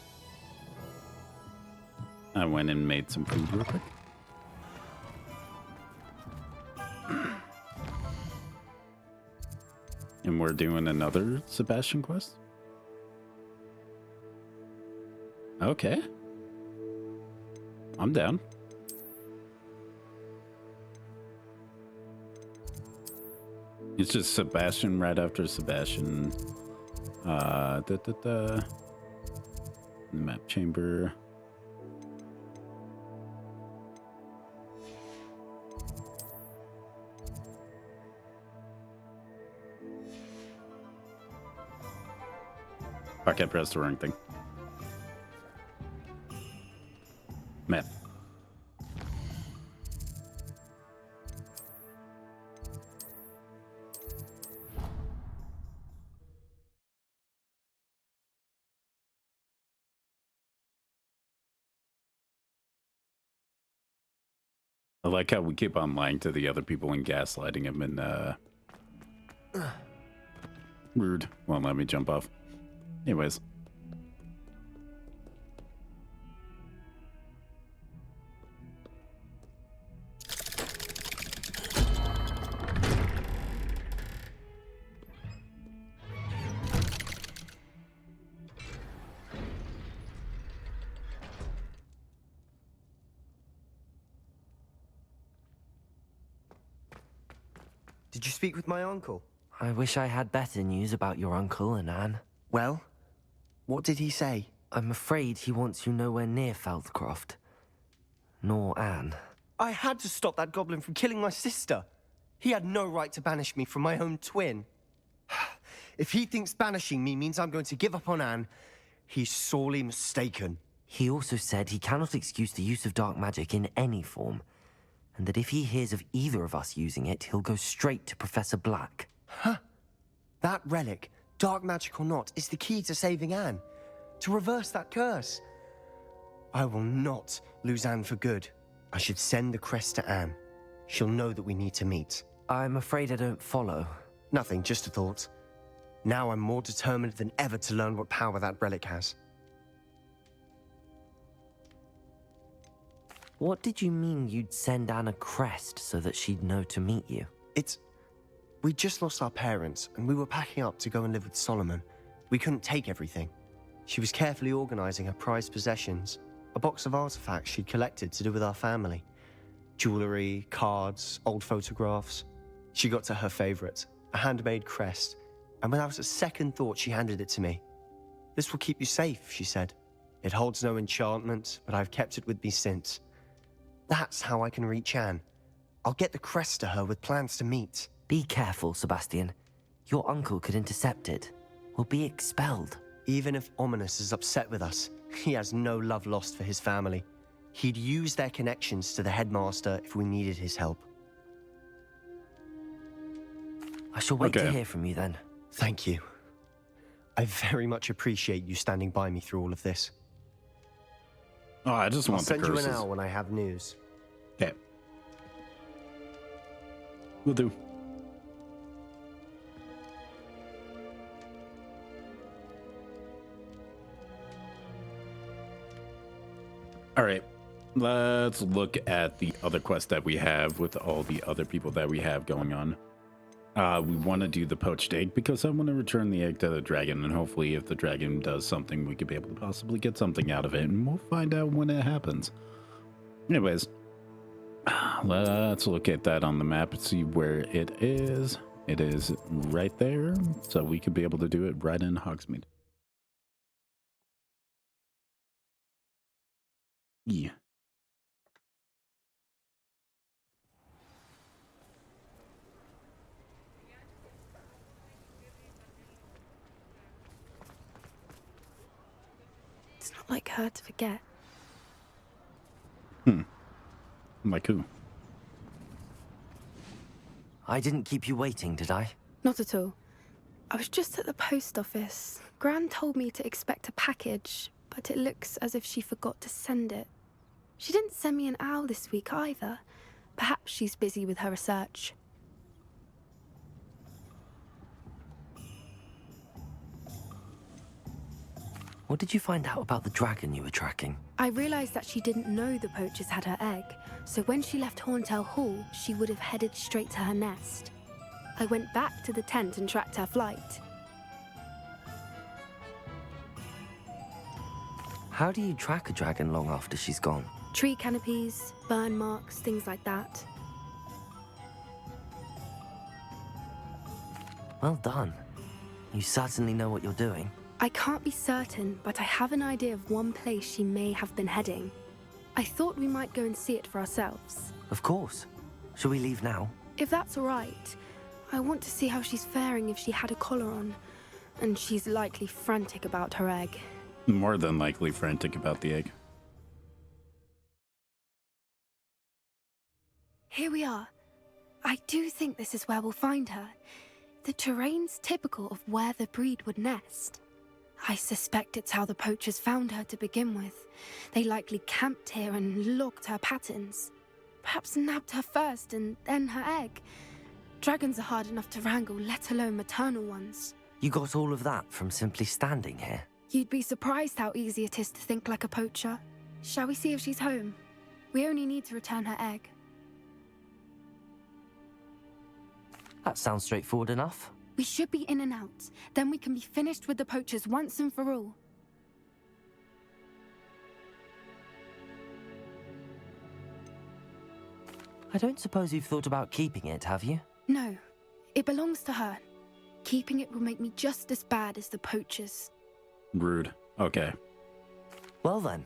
I went and made some food real quick. And we're doing another Sebastian quest? Okay. I'm down. It's just Sebastian right after Sebastian. Map chamber. Fuck, I pressed the wrong thing. Map. I like how we keep on lying to the other people and gaslighting them and rude. Won't let me jump off. Anyways. Did you speak with my uncle? I wish I had better news about your uncle and Anne. Well, what did he say? I'm afraid he wants you nowhere near Feldcroft. Nor Anne. I had to stop that goblin from killing my sister. He had no right to banish me from my own twin. If he thinks banishing me means I'm going to give up on Anne, he's sorely mistaken. He also said he cannot excuse the use of dark magic in any form, and that if he hears of either of us using it, he'll go straight to Professor Black. Huh? That relic, dark magic or not, is the key to saving Anne. To reverse that curse. I will not lose Anne for good. I should send the crest to Anne. She'll know that we need to meet. I'm afraid I don't follow. Nothing, just a thought. Now I'm more determined than ever to learn what power that relic has. What did you mean you'd send Anne a crest so that she'd know to meet you? We just lost our parents, and we were packing up to go and live with Solomon. We couldn't take everything. She was carefully organizing her prized possessions, a box of artifacts she'd collected to do with our family. Jewelry, cards, old photographs. She got to her favorite, a handmade crest, and without a second thought she handed it to me. This will keep you safe, she said. It holds no enchantment, but I've kept it with me since. That's how I can reach Anne. I'll get the crest to her with plans to meet. Be careful, Sebastian. Your uncle could intercept it. We'll be expelled. Even if Ominous is upset with us, he has no love lost for his family. He'd use their connections to the headmaster if we needed his help. I shall wait to hear from you then. Thank you. I very much appreciate you standing by me through all of this. Oh, I just want the curses. I'll send you an hour when I have news. Okay. Will do. All right, let's look at the other quest that we have with all the other people that we have going on. We want to do the poached egg because I want to return the egg to the dragon, and hopefully if the dragon does something, we could be able to possibly get something out of it, and we'll find out when it happens. Anyways, let's look at that on the map and see where it is. It is right there, so we could be able to do it right in Hogsmeade. Yeah. It's not like her to forget. Like who? I didn't keep you waiting, did I? Not at all. I was just at the post office. Gran told me to expect a package, but it looks as if she forgot to send it. She didn't send me an owl this week either. Perhaps she's busy with her research. What did you find out about the dragon you were tracking? I realized that she didn't know the poachers had her egg, so when she left Horntail Hall, she would have headed straight to her nest. I went back to the tent and tracked her flight. How do you track a dragon long after she's gone? Tree canopies, burn marks, things like that. Well done. You certainly know what you're doing. I can't be certain, but I have an idea of one place she may have been heading. I thought we might go and see it for ourselves. Of course. Shall we leave now? If that's all right. I want to see how she's faring if she had a collar on. And she's likely frantic about her egg. More than likely frantic about the egg. Here we are. I do think this is where we'll find her. The terrain's typical of where the breed would nest. I suspect it's how the poachers found her to begin with. They likely camped here and logged her patterns. Perhaps nabbed her first and then her egg. Dragons are hard enough to wrangle, let alone maternal ones. You got all of that from simply standing here? You'd be surprised how easy it is to think like a poacher. Shall we see if she's home? We only need to return her egg. That sounds straightforward enough. We should be in and out. Then we can be finished with the poachers once and for all. I don't suppose you've thought about keeping it, have you? No. It belongs to her. Keeping it will make me just as bad as the poachers. Rude. Okay. Well then,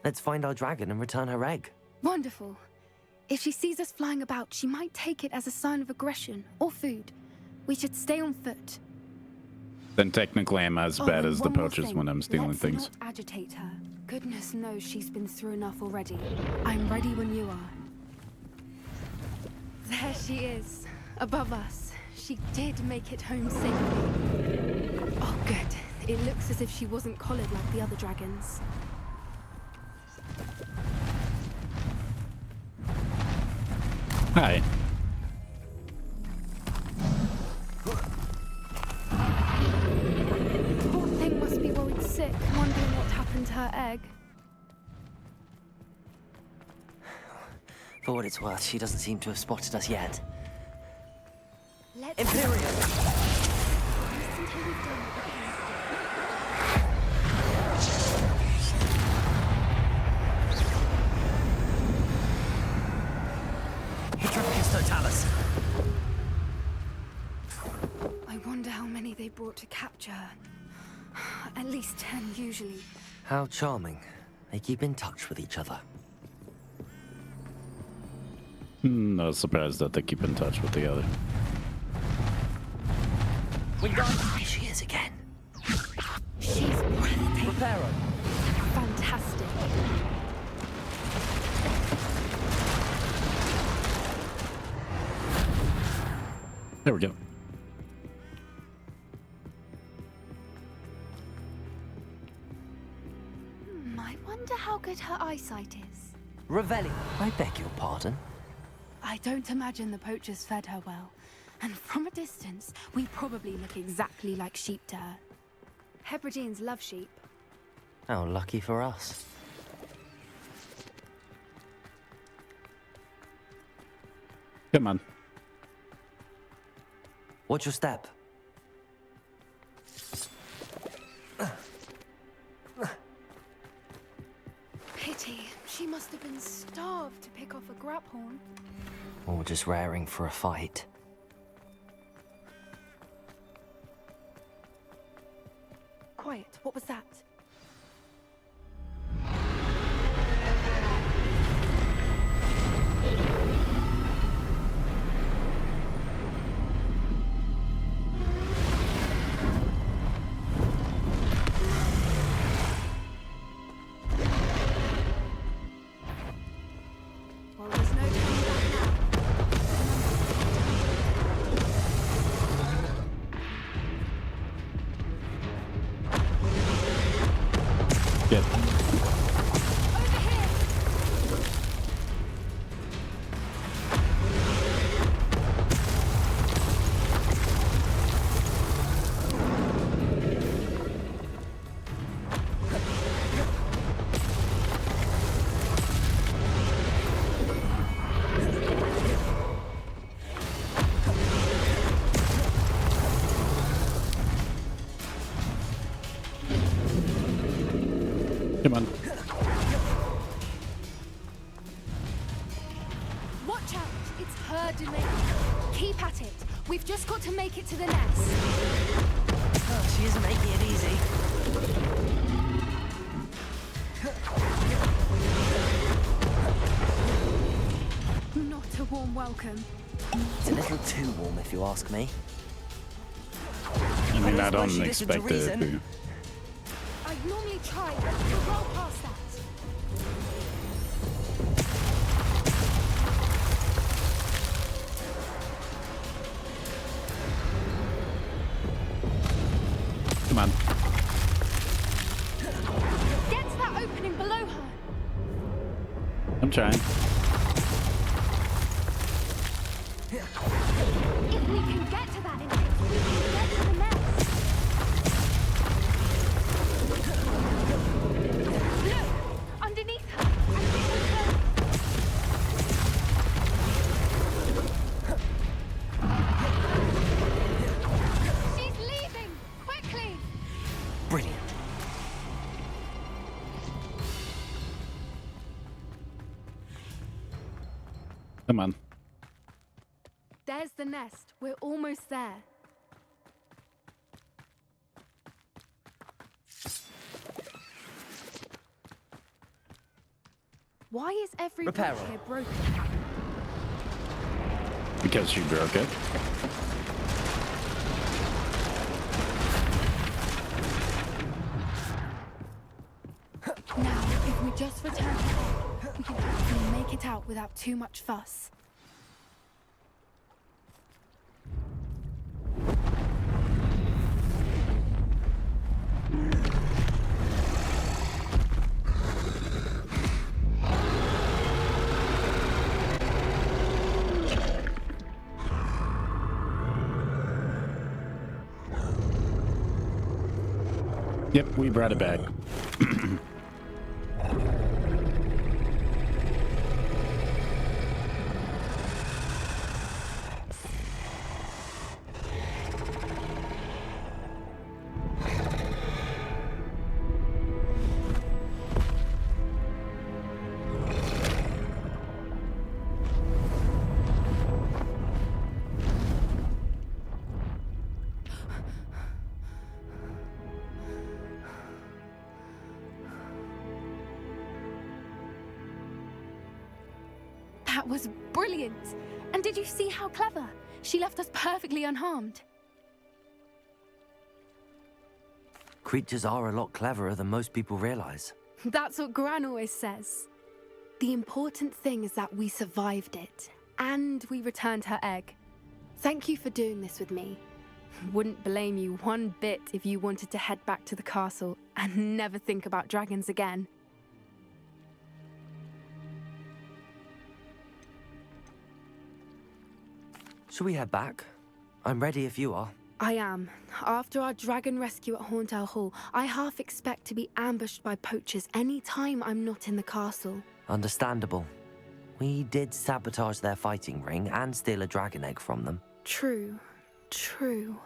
let's find our dragon and return her egg. Wonderful. If she sees us flying about, she might take it as a sign of aggression or food. We should stay on foot. Then technically I'm as bad as the one more poachers thing. when I'm stealing Let's things. not agitate her. Goodness knows she's been through enough already. I'm ready when you are. There she is, above us. She did make it home safely. Oh, good. It looks as if she wasn't collared like the other dragons. Hi. Poor thing must be worried sick, wondering what happened to her egg. For what it's worth, she doesn't seem to have spotted us yet. Let's Imperium! Patroclus Totalis! I wonder how many they brought to capture her. At least 10 usually. How charming. They keep in touch with each other. No surprise that they keep in touch with the other. We got Here she is again. She's breathtaking. Prepare her. Fantastic. There we go. I wonder how good her eyesight is. Revelli. I beg your pardon. I don't imagine the poachers fed her well. And from a distance, we probably look exactly like sheep to her. Hebrideans love sheep. How lucky for us. Come on. Watch your step. Pity. She must have been starved to pick off a graphorn. Or just raring for a fight. Quiet. What was that? Well, there's no turning back now. Come on. Watch out! It's her domain. Keep at it. We've just got to make it to the nest. Oh, she isn't making it easy. Not a warm welcome. It's a little too warm, if you ask me. I mean, I don't expect it to. I'd normally try, but we'll roll past that. Come on. Get to that opening below her. I'm trying. If we can get to that entrance, we can get to the nest. Look! Underneath her! I think we can... She's leaving! Quickly! Brilliant. Come on. There's the nest. We're almost there. Why is every Repair block her. here broken? Because she broke it. Now, if we just return to Egg, we can hopefully make it out without too much fuss. Yep, we brought it back. That was brilliant! And did you see how clever? She left us perfectly unharmed. Creatures are a lot cleverer than most people realize. That's what Gran always says. The important thing is that we survived it, and we returned her egg. Thank you for doing this with me. Wouldn't blame you one bit if you wanted to head back to the castle and never think about dragons again. Shall we head back? I'm ready if you are. I am. After our dragon rescue at Hauntel Hall, I half expect to be ambushed by poachers any time I'm not in the castle. Understandable. We did sabotage their fighting ring and steal a dragon egg from them. True. True.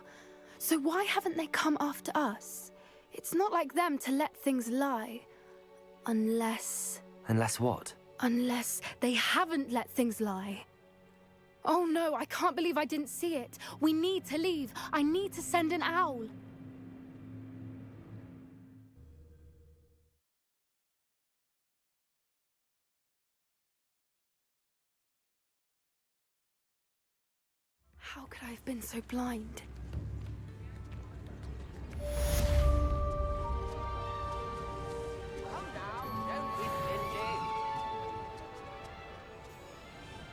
So why haven't they come after us? It's not like them to let things lie. Unless... Unless what? Unless they haven't let things lie. Oh no, I can't believe I didn't see it. We need to leave. I need to send an owl. How could I have been so blind?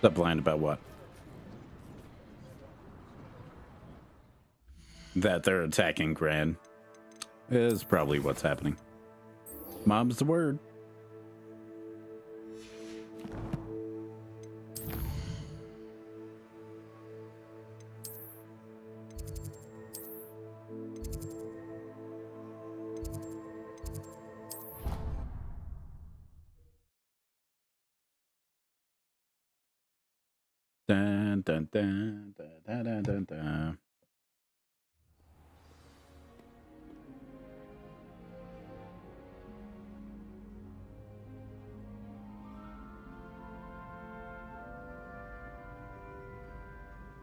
That blind about what? That they're attacking Gran is probably what's happening. Mom's the word. Dun, dun, dun, dun, dun, dun, dun.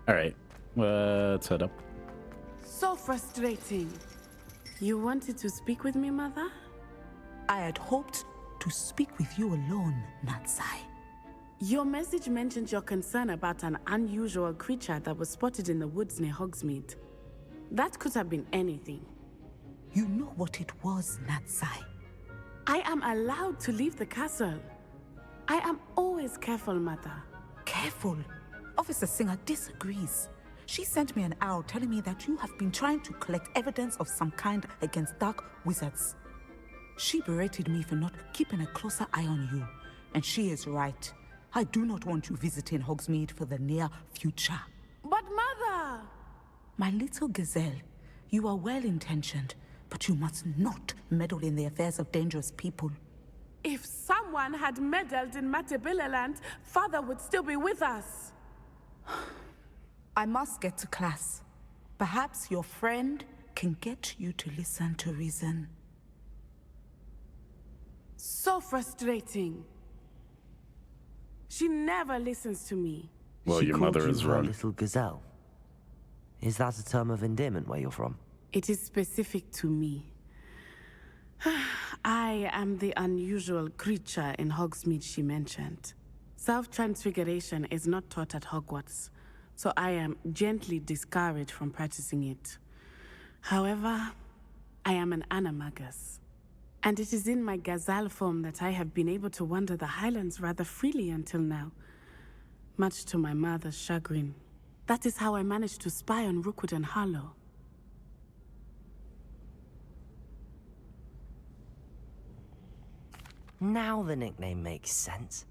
All right, let's head up. So frustrating. You wanted to speak with me, Mother? I had hoped to speak with you alone, Natsai. Your message mentioned your concern about an unusual creature that was spotted in the woods near Hogsmeade. That could have been anything. You know what it was, Natsai. I am allowed to leave the castle. I am always careful, Mother. Careful? Officer Singer disagrees. She sent me an owl telling me that you have been trying to collect evidence of some kind against dark wizards. She berated me for not keeping a closer eye on you, and she is right. I do not want you visiting Hogsmeade for the near future. But Mother! My little gazelle, you are well-intentioned, but you must not meddle in the affairs of dangerous people. If someone had meddled in Matabeleland, Father would still be with us. I must get to class. Perhaps your friend can get you to listen to reason. So frustrating. She never listens to me. Well, She your called mother you is her wrong. little gazelle. Is that a term of endearment where you're from? It is specific to me. I am the unusual creature in Hogsmeade she mentioned. Self-transfiguration is not taught at Hogwarts, so I am gently discouraged from practicing it. However, I am an animagus, and it is in my gazelle form that I have been able to wander the Highlands rather freely until now, much to my mother's chagrin. That is how I managed to spy on Rookwood and Harlow. Now the nickname makes sense.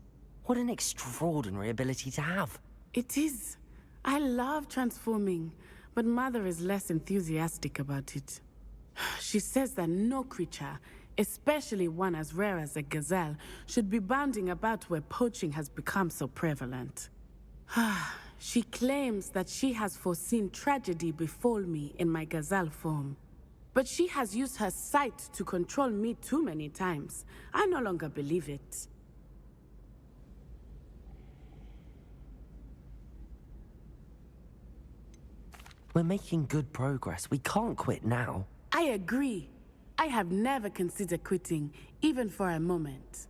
What an extraordinary ability to have. It is. I love transforming, but Mother is less enthusiastic about it. She says that no creature, especially one as rare as a gazelle, should be bounding about where poaching has become so prevalent. She claims that she has foreseen tragedy befall me in my gazelle form. But she has used her sight to control me too many times. I no longer believe it. We're making good progress. We can't quit now. I agree. I have never considered quitting, even for a moment.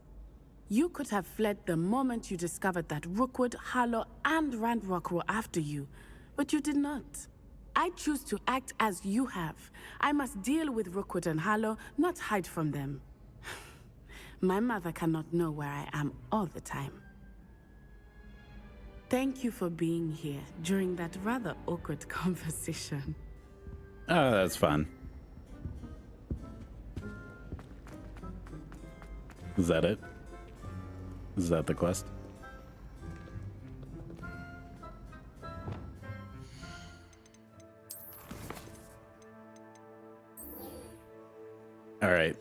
You could have fled the moment you discovered that Rookwood, Harlow, and Ranrock were after you, but you did not. I choose to act as you have. I must deal with Rookwood and Harlow, not hide from them. My mother cannot know where I am all the time. Thank you for being here during that rather awkward conversation. Oh, that's fun. Is that it? Is that the quest? All right.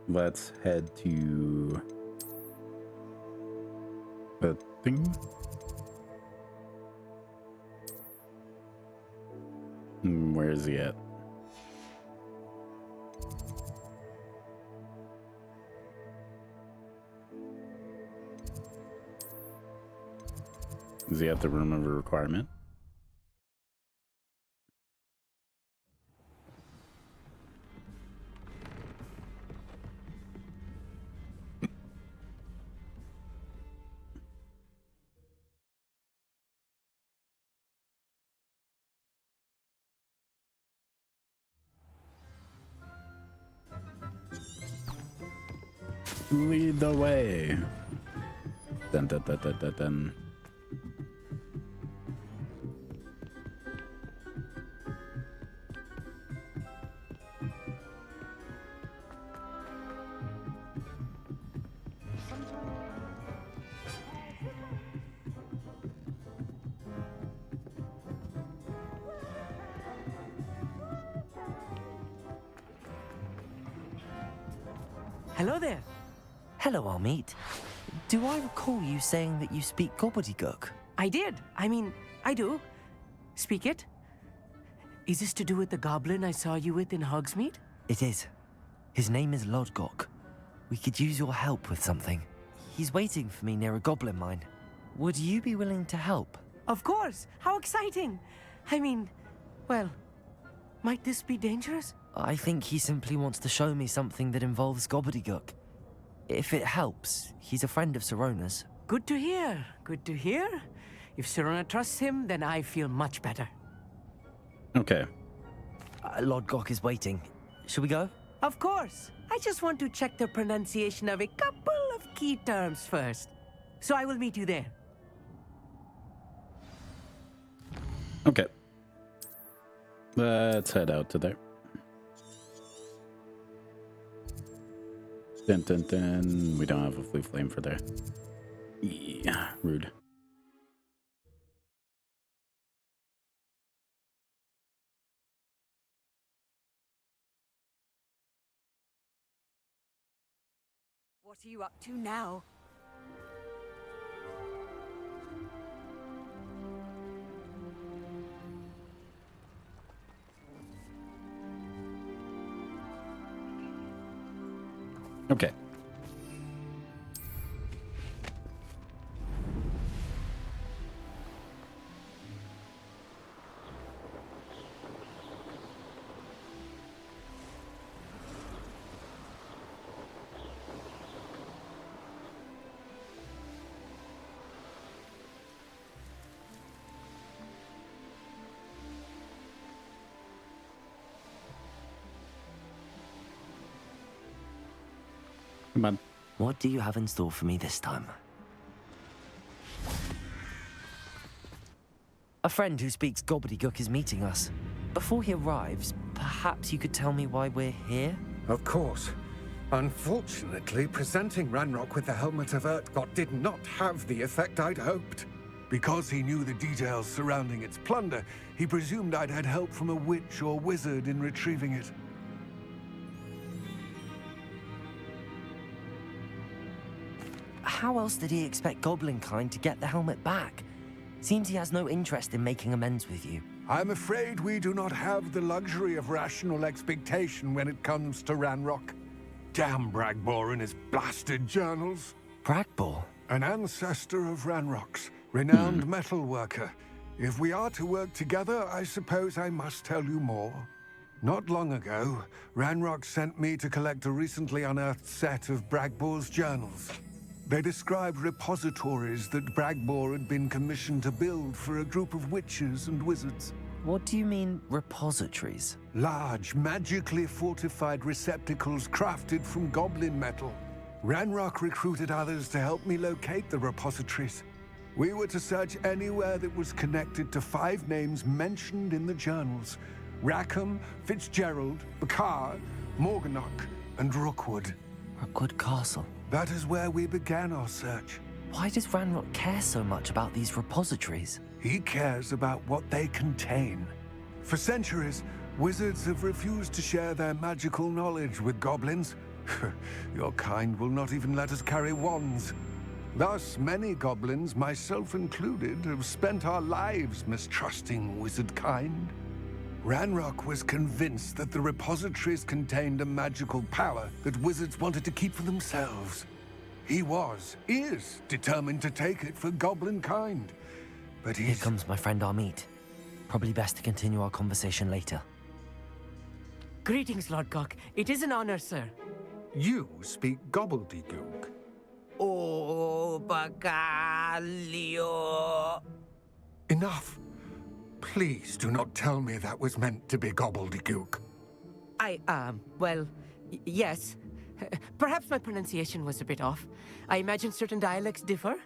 Let's head to the thing. Where is he at? Is he at the room of a requirement? Lead the way. Dun, dun, dun, dun, dun, dun. Hello there. Hello, Almeet. Do I recall you saying that you speak gobbledygook? I did. I mean, I do. Speak it. Is this to do with the goblin I saw you with in Hogsmeade? It is. His name is Lodgok. We could use your help with something. He's waiting for me near a goblin mine. Would you be willing to help? Of course! How exciting! I mean, well, might this be dangerous? I think he simply wants to show me something that involves gobbledygook. If it helps, he's a friend of Sirona's. Good to hear. Good to hear. If Sirona trusts him, then I feel much better. Okay. Lord Gok is waiting. Should we go? Of course. I just want to check the pronunciation of a couple of key terms first. So I will meet you there. Okay. Let's head out to there. Dun, dun, dun. We don't have a flea flame for there. Yeah, rude. What are you up to now? Okay. Come on. What do you have in store for me this time? A friend who speaks gobbledygook is meeting us. Before he arrives, perhaps you could tell me why we're here? Of course. Unfortunately, presenting Ranrock with the Helmet of Urtkot did not have the effect I'd hoped. Because he knew the details surrounding its plunder, he presumed I'd had help from a witch or wizard in retrieving it. How else did he expect Goblinkind to get the helmet back? Seems he has no interest in making amends with you. I'm afraid we do not have the luxury of rational expectation when it comes to Ranrock. Damn Bragbor and his blasted journals. Bragbor? An ancestor of Ranrock's, renowned metal worker. If we are to work together, I suppose I must tell you more. Not long ago, Ranrock sent me to collect a recently unearthed set of Bragbor's journals. They described repositories that Bragbor had been commissioned to build for a group of witches and wizards. What do you mean, repositories? Large, magically fortified receptacles crafted from goblin metal. Ranrock recruited others to help me locate the repositories. We were to search anywhere that was connected to 5 names mentioned in the journals: Rackham, Fitzgerald, Bakar, Morganach, and Rookwood. Rookwood Castle. That is where we began our search. Why does Ranrock care so much about these repositories? He cares about what they contain. For centuries, wizards have refused to share their magical knowledge with goblins. Your kind will not even let us carry wands. Thus, many goblins, myself included, have spent our lives mistrusting wizard kind. Ranrock was convinced that the repositories contained a magical power that wizards wanted to keep for themselves. He is determined to take it for goblin kind. But Here comes my friend Amit. Probably best to continue our conversation later. Greetings, Lord Gok. It is an honor, sir. You speak gobbledygook. Oh, Bagalio. Enough. Please do not tell me that was meant to be gobbledygook. Yes. Perhaps my pronunciation was a bit off. I imagine certain dialects differ?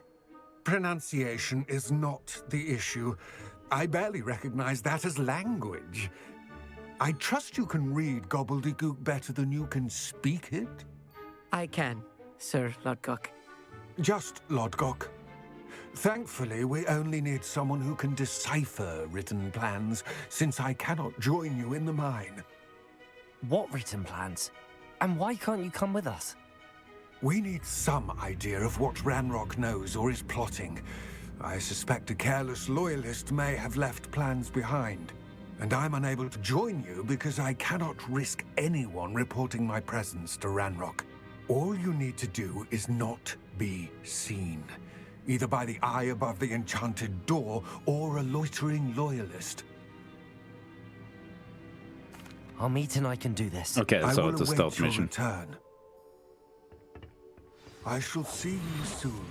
Pronunciation is not the issue. I barely recognize that as language. I trust you can read gobbledygook better than you can speak it? I can, Sir Lord Gok. Just Lord Gok. Thankfully, we only need someone who can decipher written plans, since I cannot join you in the mine. What written plans? And why can't you come with us? We need some idea of what Ranrock knows or is plotting. I suspect a careless loyalist may have left plans behind. And I'm unable to join you because I cannot risk anyone reporting my presence to Ranrock. All you need to do is not be seen, either by the eye above the enchanted door or a loitering loyalist. Amit and I can do this. Okay, I so will it's a await stealth your mission. return. I shall see you soon.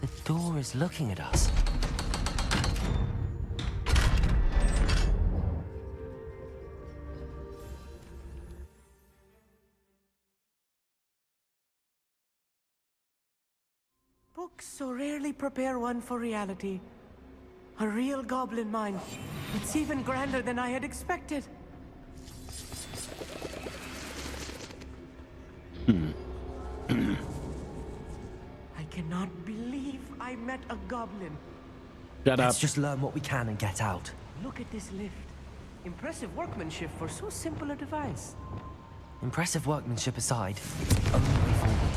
The door is looking at us. Books so rarely prepare one for reality. A real goblin mine. It's even grander than I had expected. I cannot believe I met a goblin. Let's just learn what we can and get out. Look at this lift. Impressive workmanship for so simple a device. Impressive workmanship aside, it's the only way forward.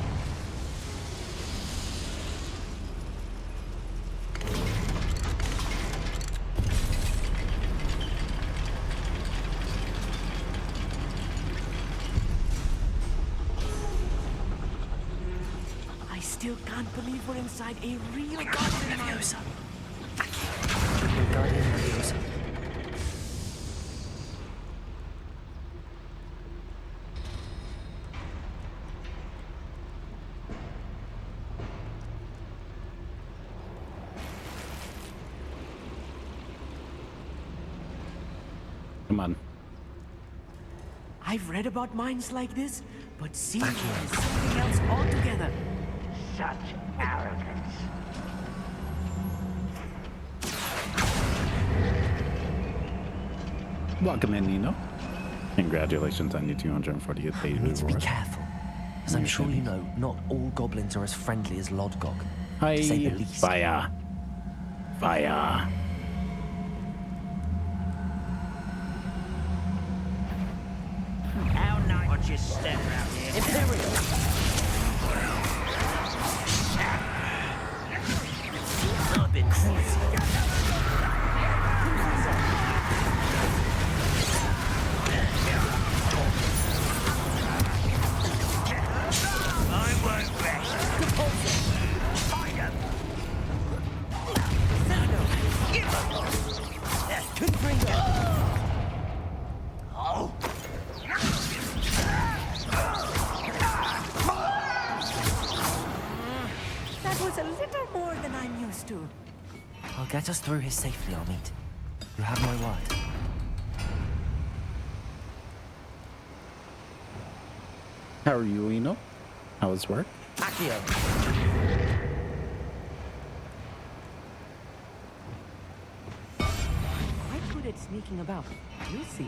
I still can't believe we're inside a real goblin mine. Come on. I've read about mines like this, but seeing it is something else altogether. Such arrogance. Welcome in, Nino. Congratulations on your 240th day. We need to be careful, as I'm sure you know, not all goblins are as friendly as Lodgok. Hi. To say the least. Fire. Fire. How nice. Watch your step around here. Imperial. I've been crazy. I won't rest. Find him. Couldn't bring Oh. That was a little more than I'm used to. I'll get us through here safely, Amit. You have my word. How are you, Eno? How was work? Accio. Quite good at sneaking about. You'll see.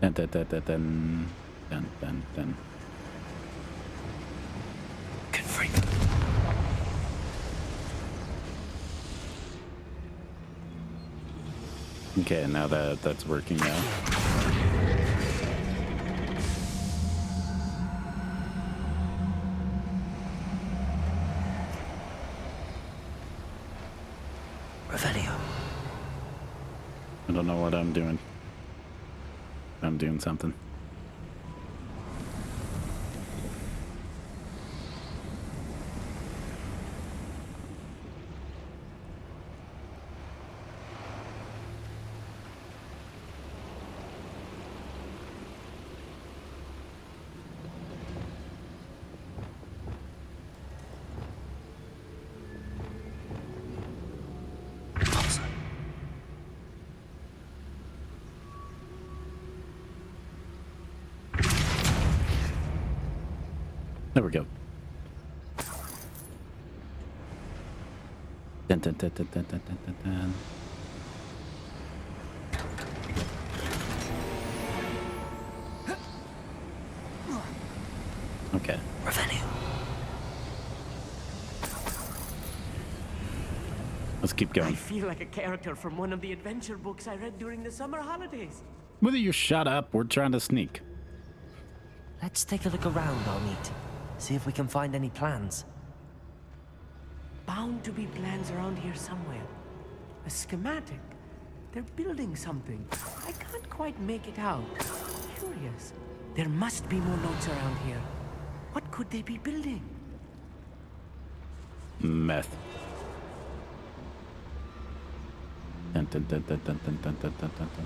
Dun, dun, dun, dun, dun, dun, dun, dun. Good freak. Okay, now that's working now. Revelio. I don't know what I'm doing. I'm doing something. There we go. Dun, dun, dun, dun, dun, dun, dun, dun. Okay. Revelio. Let's keep going. I feel like a character from one of the adventure books I read during the summer holidays. Whether you shut up, we're trying to sneak. Let's take a look around, Armeet. See if we can find any plans. Bound to be plans around here somewhere. A schematic. They're building something. I can't quite make it out. Curious. There must be more notes around here. What could they be building? Meth. Dun, dun, dun, dun, dun, dun, dun, dun, dun, dun, dun.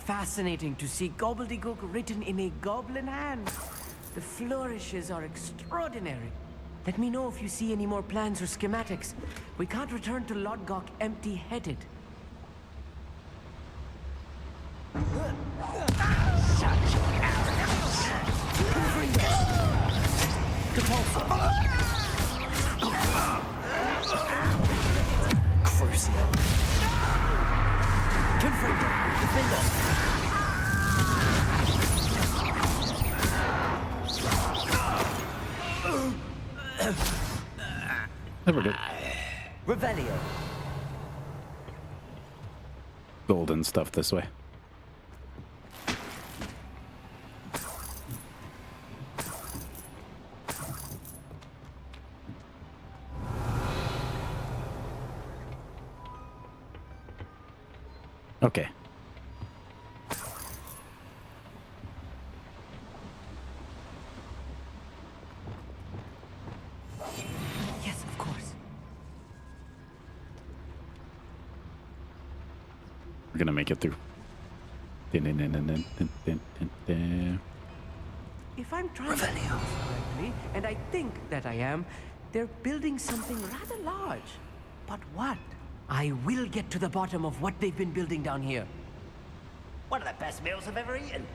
Fascinating to see gobbledygook written in a goblin hand. The flourishes are extraordinary. Let me know if you see any more plans or schematics. We can't return to Lodgok empty-headed. Such arrogance! Crucial. Confringo. Defender. There we go. Revelio. Golden stuff this way. Okay. Yes, of course. We're gonna make it through. If I'm trying to think correctly, and I think that I am, they're building something rather large. But what? I will get to the bottom of what they've been building down here. One of the best meals I've ever eaten.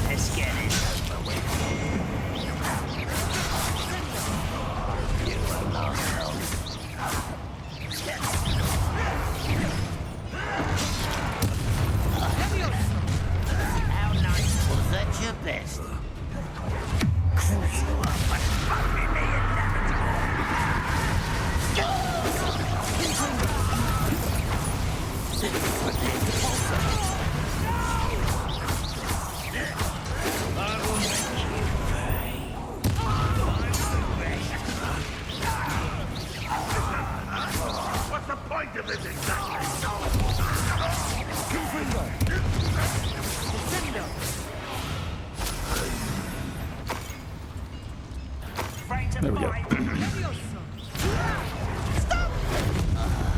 Let's get it over with. You will not help. How nice was that your best? You are but fucking me What's the point of this exactly? There we go.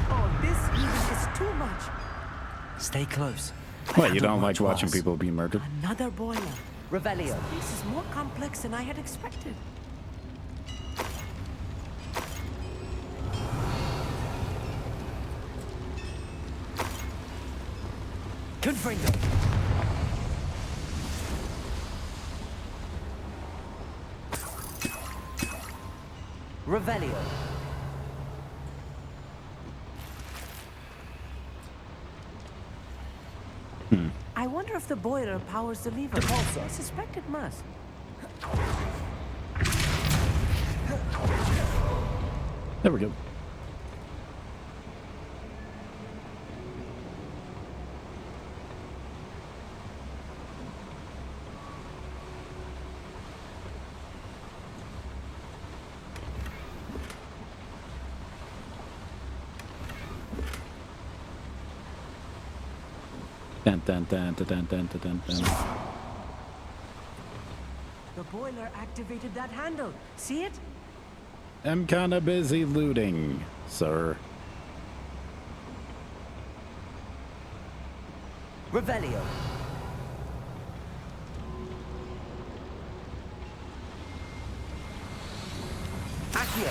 Oh, this even is too much. Stay close. What, you don't like watching people be murdered? Another boiler. Revelio. This is more complex than I had expected. Confringo. Revelio. I wonder if the boiler powers the lever. I suspect it must. There we go. Dun, dun, dun, dun, dun, dun, dun, dun. The boiler activated that handle. See it? I'm kinda busy looting, sir. Revelio. It's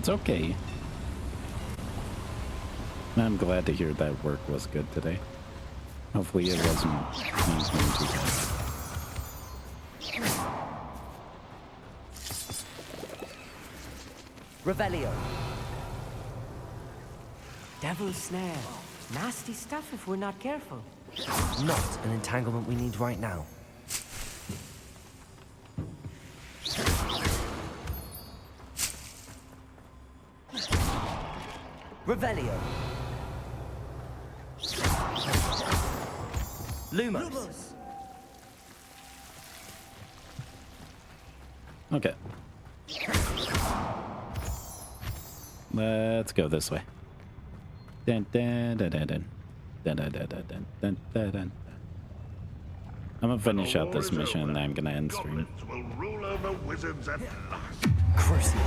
okay. I'm glad to hear that work was good today. Hopefully it wasn't too bad. Revelio. Devil's snare. Nasty stuff if we're not careful. Not an entanglement we need right now. Revelio. Lumos. Okay. Let's go this way. Dun, dun, dun, dun, dun. Dun, dun, dun, dun, dun, dun, dun, dun. I'm gonna finish out this mission and then I'm gonna end stream. Will rule over wizards at last. Crucible.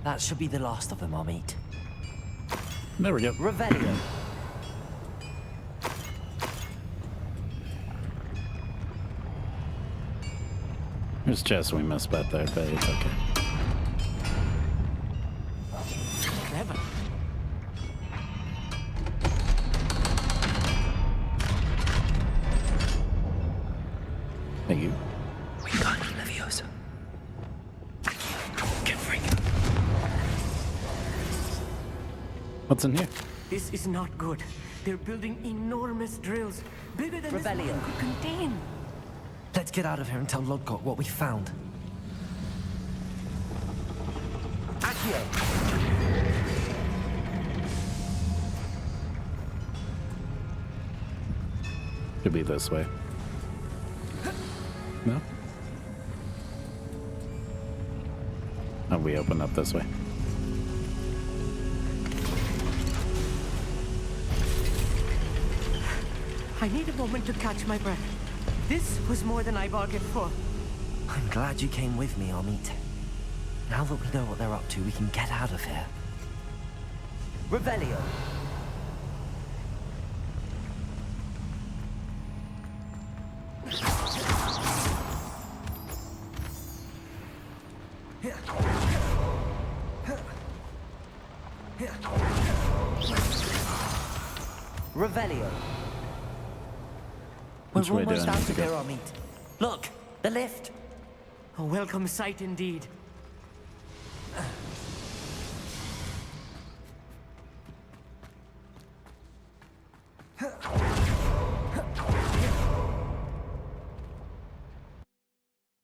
That should be the last of them, I'll meet. There we go. Revelio. There's chest we missed back there, but it's okay. Clever. Thank you. We got Leviosa. What's in here? This is not good. They're building enormous drills, bigger than Revelio. this room could contain. Let's get out of here and tell Lodgok what we found. Accio. Could be this way. No? Oh, we open up this way. I need a moment to catch my breath. This was more than I bargained for. I'm glad you came with me, Amit. Now that we know what they're up to, we can get out of here. Revelio. Revelio. Which We're way do almost I need out to of go? here, Amit. Look, the lift. A welcome sight indeed.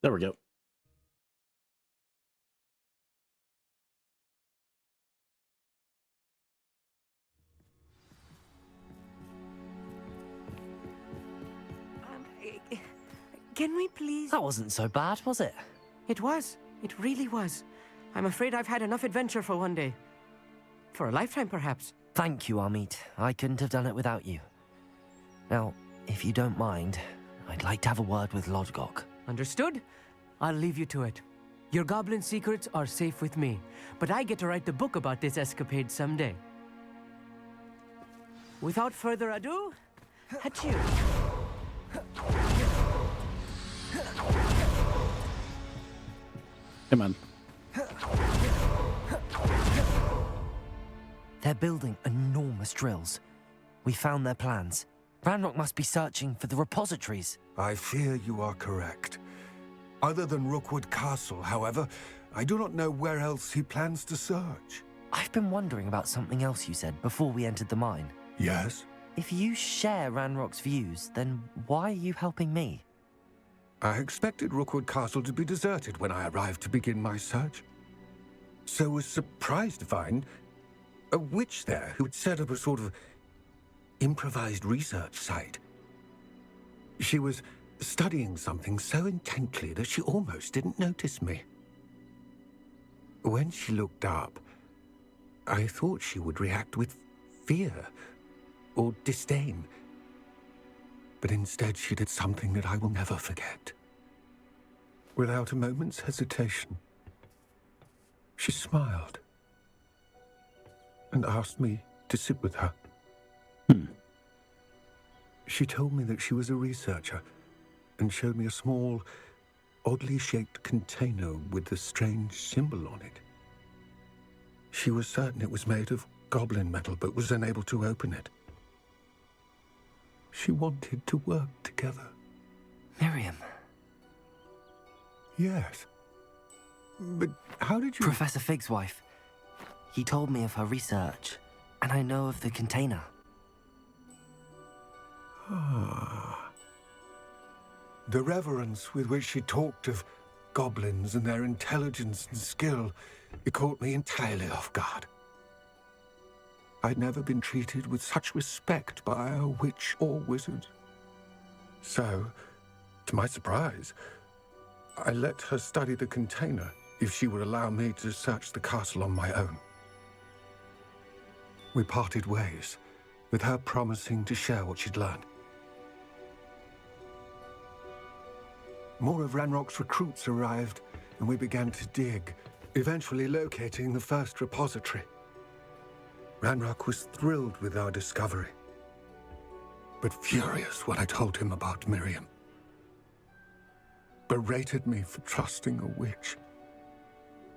There we go. Can we please... That wasn't so bad, was it? It was. It really was. I'm afraid I've had enough adventure for one day. For a lifetime, perhaps. Thank you, Amit. I couldn't have done it without you. Now, if you don't mind, I'd like to have a word with Lodgok. Understood? I'll leave you to it. Your goblin secrets are safe with me, but I get to write the book about this escapade someday. Without further ado, adieu. Come on. They're building enormous drills. We found their plans. Ranrock must be searching for the repositories. I fear you are correct. Other than Rookwood Castle, however, I do not know where else he plans to search. I've been wondering about something else you said before we entered the mine. Yes? If you share Ranrock's views, then why are you helping me? I expected Rookwood Castle to be deserted when I arrived to begin my search. So was surprised to find a witch there who had set up a sort of improvised research site. She was studying something so intently that she almost didn't notice me. When she looked up, I thought she would react with fear or disdain. But instead she did something that I will never forget. Without a moment's hesitation, she smiled and asked me to sit with her. She told me that she was a researcher and showed me a small, oddly shaped container with a strange symbol on it. She was certain it was made of goblin metal, but was unable to open it. She wanted to work together. Miriam. Yes. But how did you... Professor Fig's wife. He told me of her research, and I know of the container. Ah. The reverence with which she talked of goblins and their intelligence and skill, it caught me entirely off guard. I'd never been treated with such respect by a witch or wizard. So, to my surprise, I let her study the container if she would allow me to search the castle on my own. We parted ways, with her promising to share what she'd learned. More of Ranrock's recruits arrived, and we began to dig, eventually locating the first repository. Ranrock was thrilled with our discovery, but furious when I told him about Miriam. Berated me for trusting a witch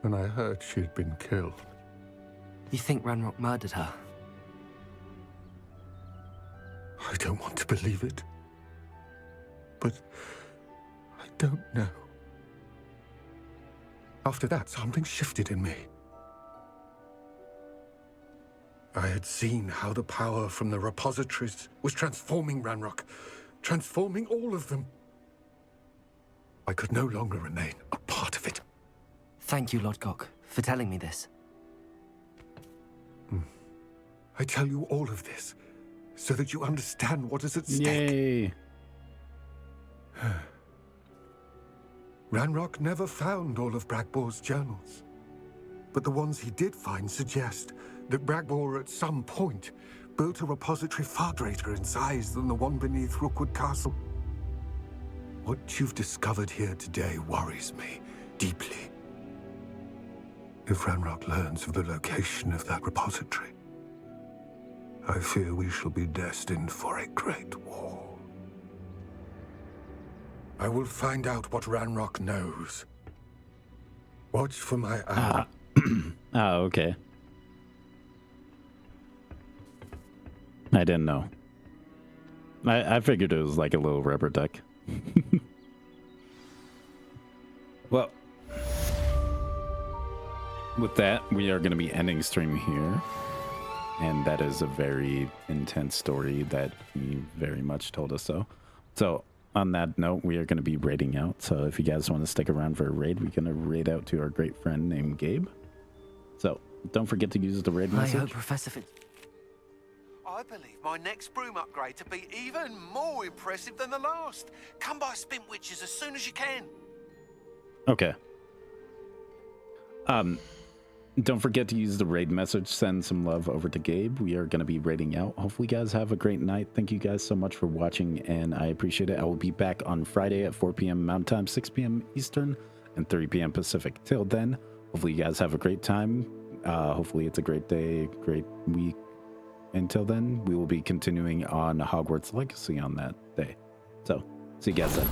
when I heard she had been killed. You think Ranrock murdered her? I don't want to believe it, but I don't know. After that, something shifted in me. I had seen how the power from the repositories was transforming Ranrock, transforming all of them. I could no longer remain a part of it. Thank you, Lodgok, for telling me this. I tell you all of this so that you understand what is at stake. Yay. Ranrock never found all of Bragbor's journals, but the ones he did find suggest that Bragbor at some point built a repository far greater in size than the one beneath Rookwood Castle. What you've discovered here today worries me deeply. If Ranrock learns of the location of that repository, I fear we shall be destined for a great war. I will find out what Ranrock knows. Watch for my eye. Okay. I didn't know. I figured it was like a little rubber duck. Well, with that, we are going to be ending stream here. And that is a very intense story that he very much told us so. So on that note, we are going to be raiding out. So if you guys want to stick around for a raid, we're going to raid out to our great friend named Gabe. So don't forget to use the raid message. I hope Professor I believe my next broom upgrade to be even more impressive than the last. Come by Spintwitches as soon as you can. Okay. Don't forget to use the raid message. Send some love over to Gabe. We are going to be raiding out. Hopefully you guys have a great night. Thank you guys so much for watching, and I appreciate it. I will be back on Friday at 4 p.m. Mountain Time, 6 p.m. Eastern, and 3 p.m. Pacific. Till then, hopefully you guys have a great time. Hopefully it's a great day, great week. Until then, we will be continuing on Hogwarts Legacy on that day. So, see you guys then.